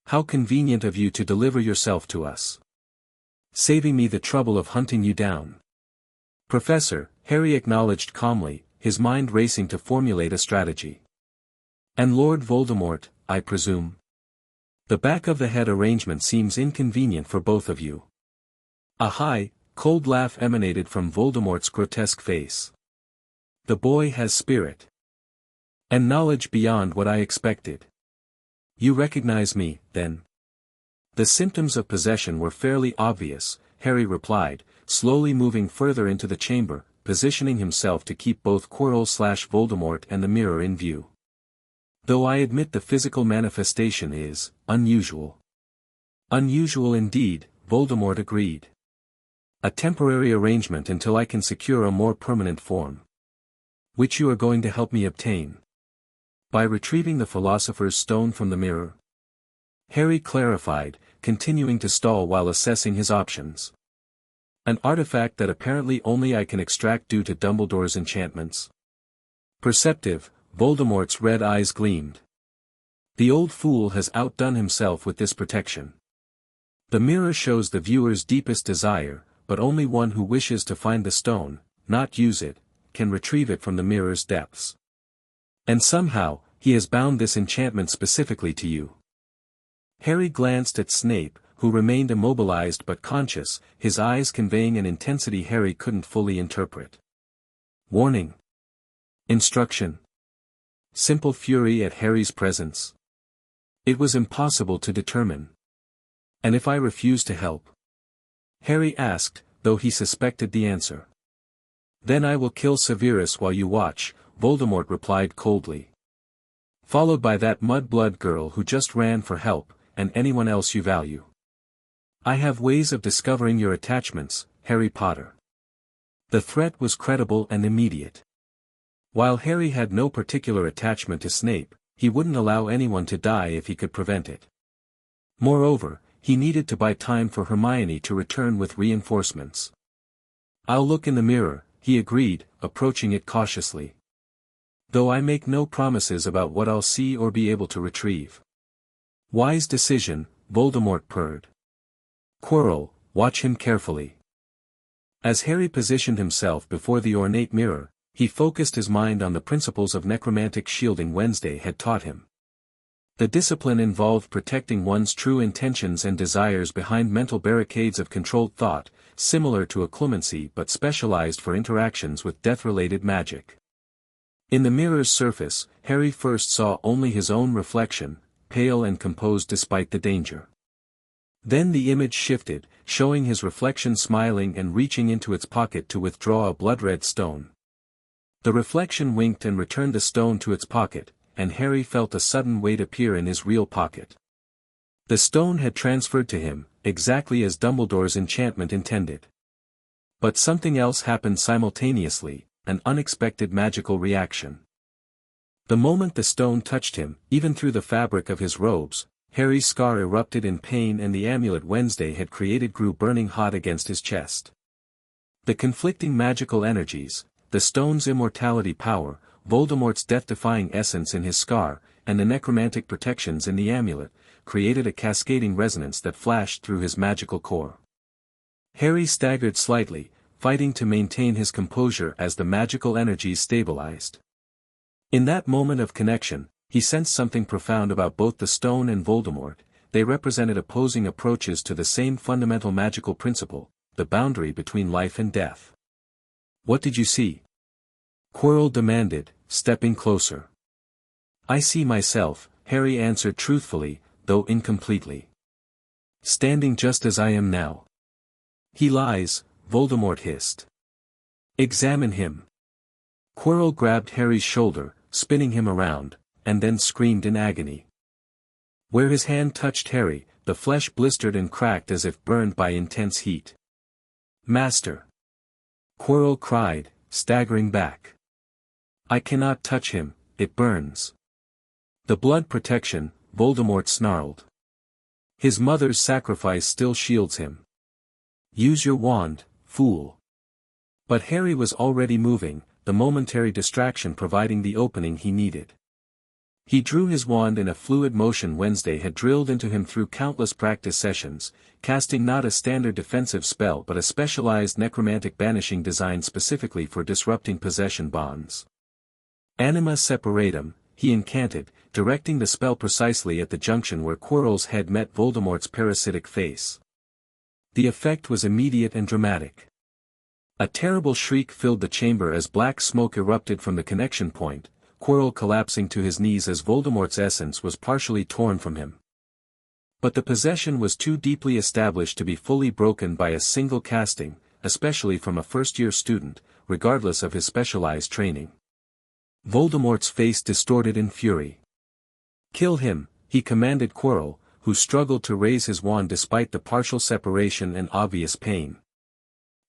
How convenient of you to deliver yourself to us. Saving me the trouble of hunting you down. Professor, Harry acknowledged calmly, his mind racing to formulate a strategy. And Lord Voldemort, I presume? The back of the head arrangement seems inconvenient for both of you. A high, cold laugh emanated from Voldemort's grotesque face. The boy has spirit. And knowledge beyond what I expected. You recognize me, then? The symptoms of possession were fairly obvious, Harry replied, slowly moving further into the chamber, positioning himself to keep both Quirrell/Voldemort and the mirror in view. Though I admit the physical manifestation is unusual. Unusual indeed, Voldemort agreed. A temporary arrangement until I can secure a more permanent form. Which you are going to help me obtain. By retrieving the Philosopher's Stone from the mirror. Harry clarified, continuing to stall while assessing his options. An artifact that apparently only I can extract due to Dumbledore's enchantments. Perceptive, Voldemort's red eyes gleamed. The old fool has outdone himself with this protection. The mirror shows the viewer's deepest desire, but only one who wishes to find the stone, not use it, can retrieve it from the mirror's depths. And somehow, he has bound this enchantment specifically to you. Harry glanced at Snape, who remained immobilized but conscious, his eyes conveying an intensity Harry couldn't fully interpret. Warning. Instruction. Simple fury at Harry's presence. It was impossible to determine. And if I refuse to help? Harry asked, though he suspected the answer. Then I will kill Severus while you watch, Voldemort replied coldly. Followed by that mudblood girl who just ran for help, and anyone else you value. I have ways of discovering your attachments, Harry Potter. The threat was credible and immediate. While Harry had no particular attachment to Snape, he wouldn't allow anyone to die if he could prevent it. Moreover, he needed to buy time for Hermione to return with reinforcements. I'll look in the mirror, he agreed, approaching it cautiously. Though I make no promises about what I'll see or be able to retrieve. Wise decision, Voldemort purred. Quirrell, watch him carefully. As Harry positioned himself before the ornate mirror, he focused his mind on the principles of necromantic shielding Wednesday had taught him. The discipline involved protecting one's true intentions and desires behind mental barricades of controlled thought, similar to occlumency but specialized for interactions with death-related magic. In the mirror's surface, Harry first saw only his own reflection, pale and composed despite the danger. Then the image shifted, showing his reflection smiling and reaching into its pocket to withdraw a blood-red stone. The reflection winked and returned the stone to its pocket, and Harry felt a sudden weight appear in his real pocket. The stone had transferred to him, exactly as Dumbledore's enchantment intended. But something else happened simultaneously, an unexpected magical reaction. The moment the stone touched him, even through the fabric of his robes, Harry's scar erupted in pain and the amulet Wednesday had created grew burning hot against his chest. The conflicting magical energies, the stone's immortality power, Voldemort's death-defying essence in his scar, and the necromantic protections in the amulet, created a cascading resonance that flashed through his magical core. Harry staggered slightly, fighting to maintain his composure as the magical energies stabilized. In that moment of connection, he sensed something profound about both the stone and Voldemort. They represented opposing approaches to the same fundamental magical principle, the boundary between life and death. What did you see? Quirrell demanded, stepping closer. I see myself, Harry answered truthfully, though incompletely. Standing just as I am now. He lies, Voldemort hissed. Examine him. Quirrell grabbed Harry's shoulder, spinning him around, and then screamed in agony. Where his hand touched Harry, the flesh blistered and cracked as if burned by intense heat. Master! Quirrell cried, staggering back. I cannot touch him, it burns. The blood protection, Voldemort snarled. His mother's sacrifice still shields him. Use your wand, fool. But Harry was already moving, the momentary distraction providing the opening he needed. He drew his wand in a fluid motion Wednesday had drilled into him through countless practice sessions, casting not a standard defensive spell but a specialized necromantic banishing designed specifically for disrupting possession bonds. Anima separatum, he incanted, directing the spell precisely at the junction where Quirrell's head met Voldemort's parasitic face. The effect was immediate and dramatic. A terrible shriek filled the chamber as black smoke erupted from the connection point, Quirrell collapsing to his knees as Voldemort's essence was partially torn from him. But the possession was too deeply established to be fully broken by a single casting, especially from a first-year student, regardless of his specialized training. Voldemort's face distorted in fury. "Kill him," he commanded Quirrell, who struggled to raise his wand despite the partial separation and obvious pain.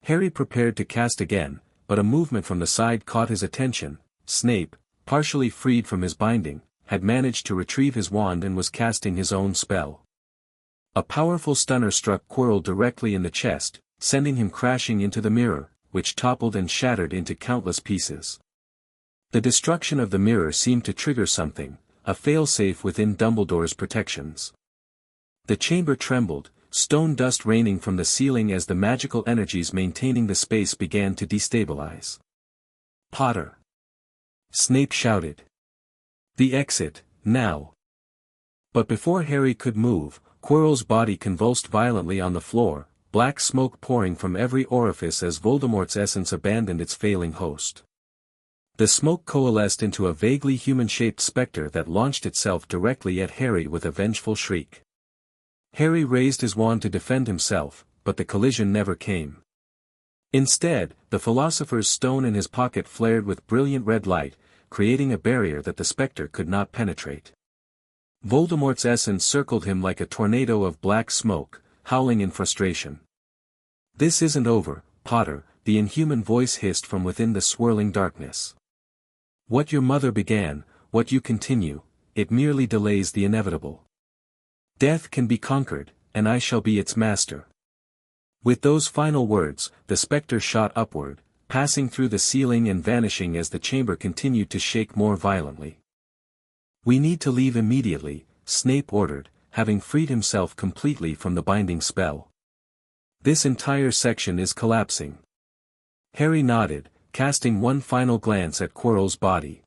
Harry prepared to cast again, but a movement from the side caught his attention. Snape, partially freed from his binding, had managed to retrieve his wand and was casting his own spell. A powerful stunner struck Quirrell directly in the chest, sending him crashing into the mirror, which toppled and shattered into countless pieces. The destruction of the mirror seemed to trigger something, a failsafe within Dumbledore's protections. The chamber trembled, stone dust raining from the ceiling as the magical energies maintaining the space began to destabilize. "Potter!" Snape shouted. "The exit, now!" But before Harry could move, Quirrell's body convulsed violently on the floor, black smoke pouring from every orifice as Voldemort's essence abandoned its failing host. The smoke coalesced into a vaguely human-shaped spectre that launched itself directly at Harry with a vengeful shriek. Harry raised his wand to defend himself, but the collision never came. Instead, the Philosopher's Stone in his pocket flared with brilliant red light, creating a barrier that the spectre could not penetrate. Voldemort's essence circled him like a tornado of black smoke, howling in frustration. "This isn't over, Potter," the inhuman voice hissed from within the swirling darkness. "What your mother began, what you continue, it merely delays the inevitable. Death can be conquered, and I shall be its master." With those final words, the spectre shot upward, passing through the ceiling and vanishing as the chamber continued to shake more violently. "We need to leave immediately," Snape ordered, having freed himself completely from the binding spell. "This entire section is collapsing." Harry nodded, casting one final glance at Quirrell's body.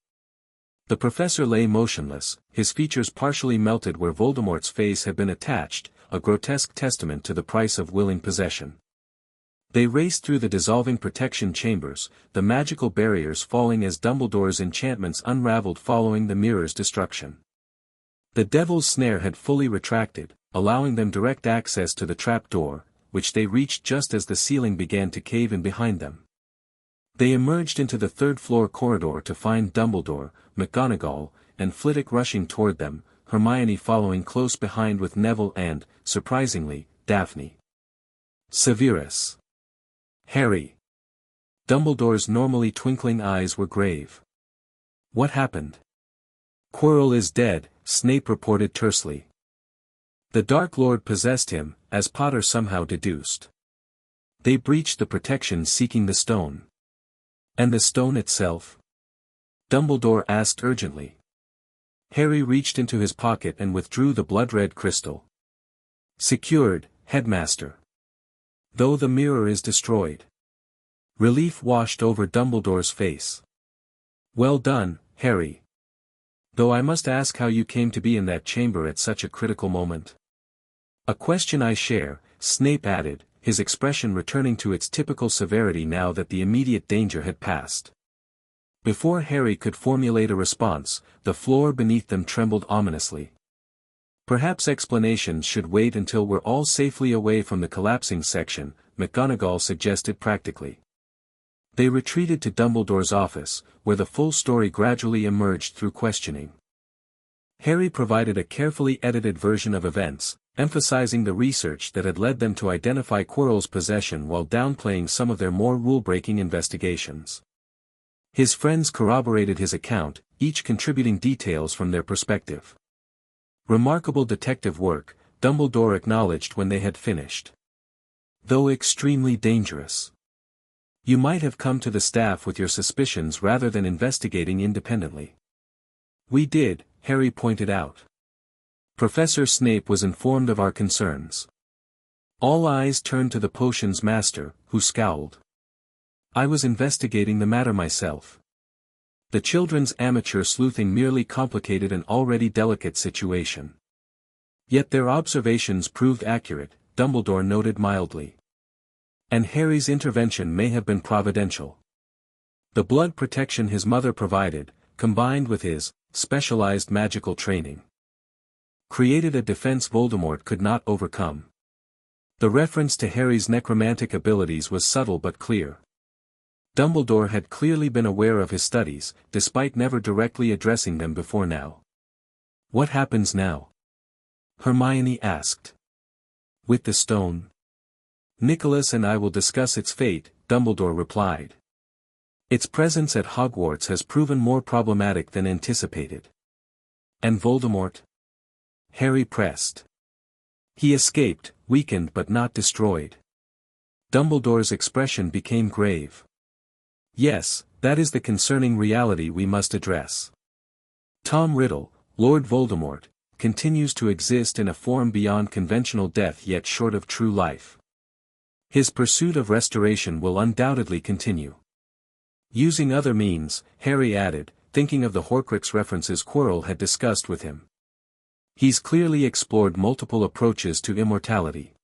The professor lay motionless, his features partially melted where Voldemort's face had been attached, a grotesque testament to the price of willing possession. They raced through the dissolving protection chambers, the magical barriers falling as Dumbledore's enchantments unraveled following the mirror's destruction. The Devil's Snare had fully retracted, allowing them direct access to the trapdoor, which they reached just as the ceiling began to cave in behind them. They emerged into the third-floor corridor to find Dumbledore, McGonagall, and Flitwick rushing toward them, Hermione following close behind with Neville and, surprisingly, Daphne. "Severus." "Harry." Dumbledore's normally twinkling eyes were grave. "What happened?" "Quirrell is dead," Snape reported tersely. "The Dark Lord possessed him, as Potter somehow deduced. They breached the protection seeking the stone." "And the stone itself?" Dumbledore asked urgently. Harry reached into his pocket and withdrew the blood-red crystal. "Secured, Headmaster. Though the mirror is destroyed." Relief washed over Dumbledore's face. "Well done, Harry. Though I must ask how you came to be in that chamber at such a critical moment." "A question I share," Snape added, his expression returning to its typical severity now that the immediate danger had passed. Before Harry could formulate a response, the floor beneath them trembled ominously. "Perhaps explanations should wait until we're all safely away from the collapsing section," McGonagall suggested practically. They retreated to Dumbledore's office, where the full story gradually emerged through questioning. Harry provided a carefully edited version of events, emphasizing the research that had led them to identify Quirrell's possession while downplaying some of their more rule-breaking investigations. His friends corroborated his account, each contributing details from their perspective. "Remarkable detective work," Dumbledore acknowledged when they had finished. "Though extremely dangerous. You might have come to the staff with your suspicions rather than investigating independently." "We did," Harry pointed out. Professor Snape was informed of our concerns. All eyes turned to the potion's master, who scowled. "I was investigating the matter myself." The children's amateur sleuthing merely complicated an already delicate situation. Yet their observations proved accurate, Dumbledore noted mildly. And Harry's intervention may have been providential. The blood protection his mother provided, combined with his specialized magical training, created a defense Voldemort could not overcome. The reference to Harry's necromantic abilities was subtle but clear. Dumbledore had clearly been aware of his studies, despite never directly addressing them before now. What happens now? Hermione asked. With the stone? Nicholas and I will discuss its fate, Dumbledore replied. Its presence at Hogwarts has proven more problematic than anticipated. And Voldemort? Harry pressed. He escaped, weakened but not destroyed. Dumbledore's expression became grave. Yes, that is the concerning reality we must address. Tom Riddle, Lord Voldemort, continues to exist in a form beyond conventional death yet short of true life. His pursuit of restoration will undoubtedly continue. Using other means, Harry added, thinking of the Horcrux references Quirrell had discussed with him. He's clearly explored multiple approaches to immortality.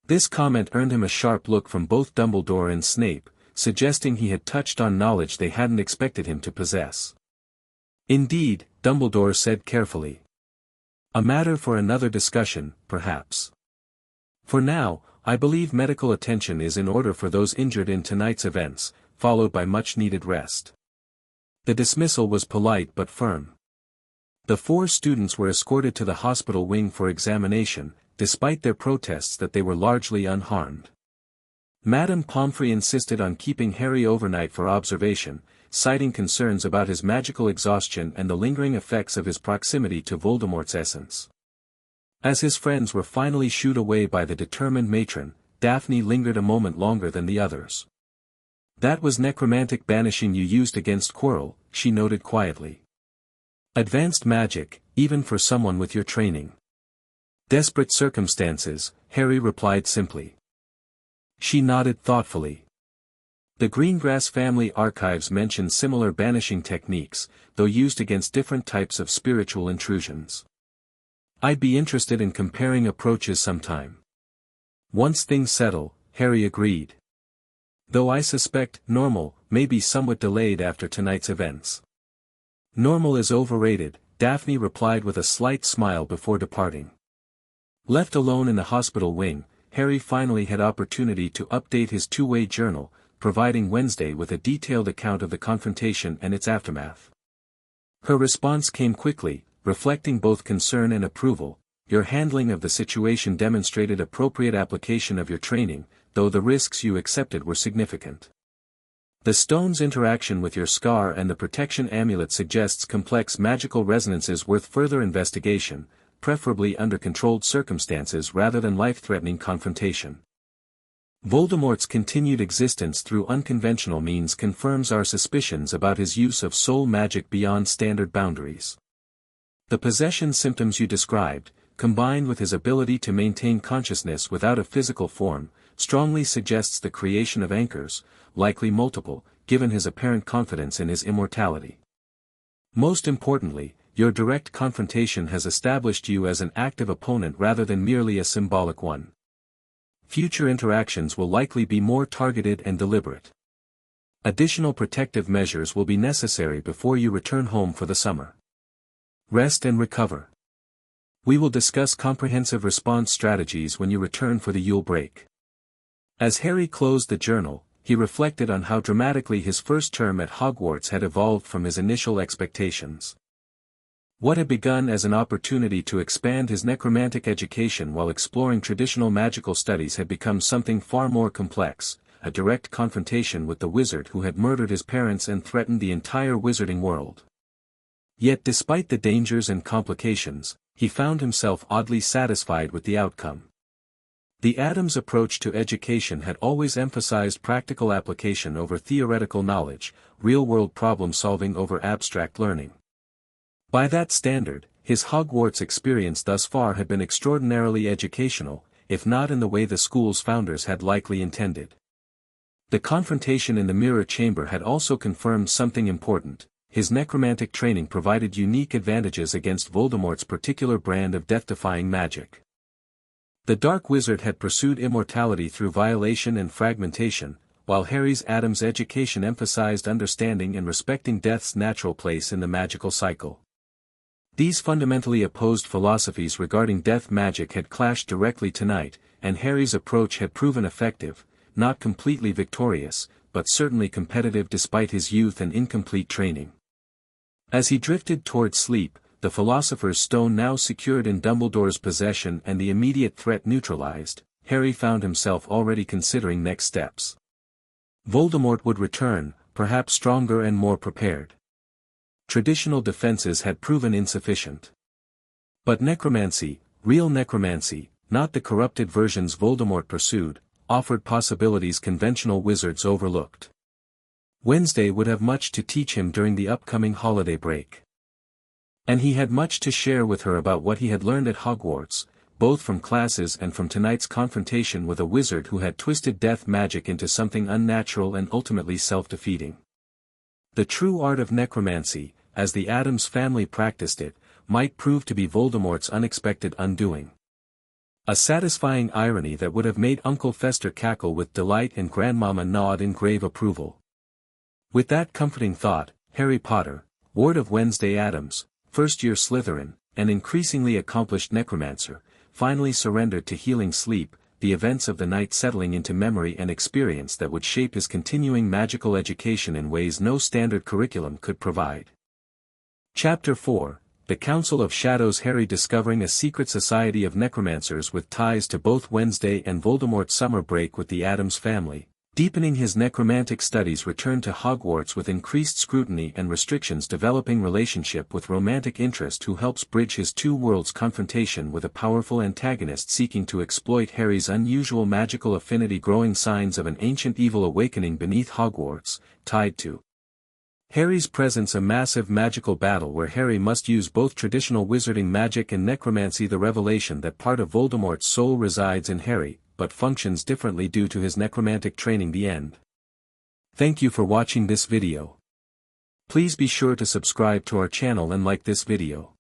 This comment earned him a sharp look from both Dumbledore and Snape, suggesting he had touched on knowledge they hadn't expected him to possess. Indeed, Dumbledore said carefully. A matter for another discussion, perhaps. For now, I believe medical attention is in order for those injured in tonight's events, followed by much-needed rest. The dismissal was polite but firm. The 4 students were escorted to the hospital wing for examination, despite their protests that they were largely unharmed. Madame Pomfrey insisted on keeping Harry overnight for observation, citing concerns about his magical exhaustion and the lingering effects of his proximity to Voldemort's essence. As his friends were finally shooed away by the determined matron, Daphne lingered a moment longer than the others. That was necromantic banishing you used against Quirrell, she noted quietly. Advanced magic, even for someone with your training. Desperate circumstances, Harry replied simply. She nodded thoughtfully. The Greengrass family archives mention similar banishing techniques, though used against different types of spiritual intrusions. I'd be interested in comparing approaches sometime. Once things settle, Harry agreed. Though I suspect normal may be somewhat delayed after tonight's events. Normal is overrated, Daphne replied with a slight smile before departing. Left alone in the hospital wing, Harry finally had opportunity to update his two-way journal, providing Wednesday with a detailed account of the confrontation and its aftermath. Her response came quickly, reflecting both concern and approval. Your handling of the situation demonstrated appropriate application of your training, though the risks you accepted were significant. The stone's interaction with your scar and the protection amulet suggests complex magical resonances worth further investigation, preferably under controlled circumstances rather than life-threatening confrontation. Voldemort's continued existence through unconventional means confirms our suspicions about his use of soul magic beyond standard boundaries. The possession symptoms you described, combined with his ability to maintain consciousness without a physical form, strongly suggests the creation of anchors, likely multiple, given his apparent confidence in his immortality. Most importantly, your direct confrontation has established you as an active opponent rather than merely a symbolic one. Future interactions will likely be more targeted and deliberate. Additional protective measures will be necessary before you return home for the summer. Rest and recover. We will discuss comprehensive response strategies when you return for the Yule break. As Harry closed the journal, he reflected on how dramatically his first term at Hogwarts had evolved from his initial expectations. What had begun as an opportunity to expand his necromantic education while exploring traditional magical studies had become something far more complex, a direct confrontation with the wizard who had murdered his parents and threatened the entire wizarding world. Yet despite the dangers and complications, he found himself oddly satisfied with the outcome. The Addams approach to education had always emphasized practical application over theoretical knowledge, real-world problem-solving over abstract learning. By that standard, his Hogwarts experience thus far had been extraordinarily educational, if not in the way the school's founders had likely intended. The confrontation in the mirror chamber had also confirmed something important. His necromantic training provided unique advantages against Voldemort's particular brand of death-defying magic. The Dark Wizard had pursued immortality through violation and fragmentation, while Harry's Addams education emphasized understanding and respecting death's natural place in the magical cycle. These fundamentally opposed philosophies regarding death magic had clashed directly tonight, and Harry's approach had proven effective, not completely victorious, but certainly competitive despite his youth and incomplete training. As he drifted towards sleep, the Philosopher's Stone now secured in Dumbledore's possession and the immediate threat neutralized, Harry found himself already considering next steps. Voldemort would return, perhaps stronger and more prepared. Traditional defenses had proven insufficient. But necromancy, real necromancy, not the corrupted versions Voldemort pursued, offered possibilities conventional wizards overlooked. Wednesday would have much to teach him during the upcoming holiday break. And he had much to share with her about what he had learned at Hogwarts, both from classes and from tonight's confrontation with a wizard who had twisted death magic into something unnatural and ultimately self-defeating. The true art of necromancy, as the Addams family practiced it, might prove to be Voldemort's unexpected undoing. A satisfying irony that would have made Uncle Fester cackle with delight and Grandmama nod in grave approval. With that comforting thought, Harry Potter, ward of Wednesday Addams, first-year Slytherin, an increasingly accomplished necromancer, finally surrendered to healing sleep, the events of the night settling into memory and experience that would shape his continuing magical education in ways no standard curriculum could provide. Chapter 4, The Council of Shadows. Harry discovering a secret society of necromancers with ties to both Wednesday and Voldemort's summer break with the Addams family. Deepening his necromantic studies returned to Hogwarts with increased scrutiny and restrictions, developing relationship with romantic interest who helps bridge his two worlds, confrontation with a powerful antagonist seeking to exploit Harry's unusual magical affinity, growing signs of an ancient evil awakening beneath Hogwarts, tied to Harry's presence, a massive magical battle where Harry must use both traditional wizarding magic and necromancy, the revelation that part of Voldemort's soul resides in Harry, but functions differently due to his necromantic training. The end. Thank you for watching this video. Please be sure to subscribe to our channel and like this video.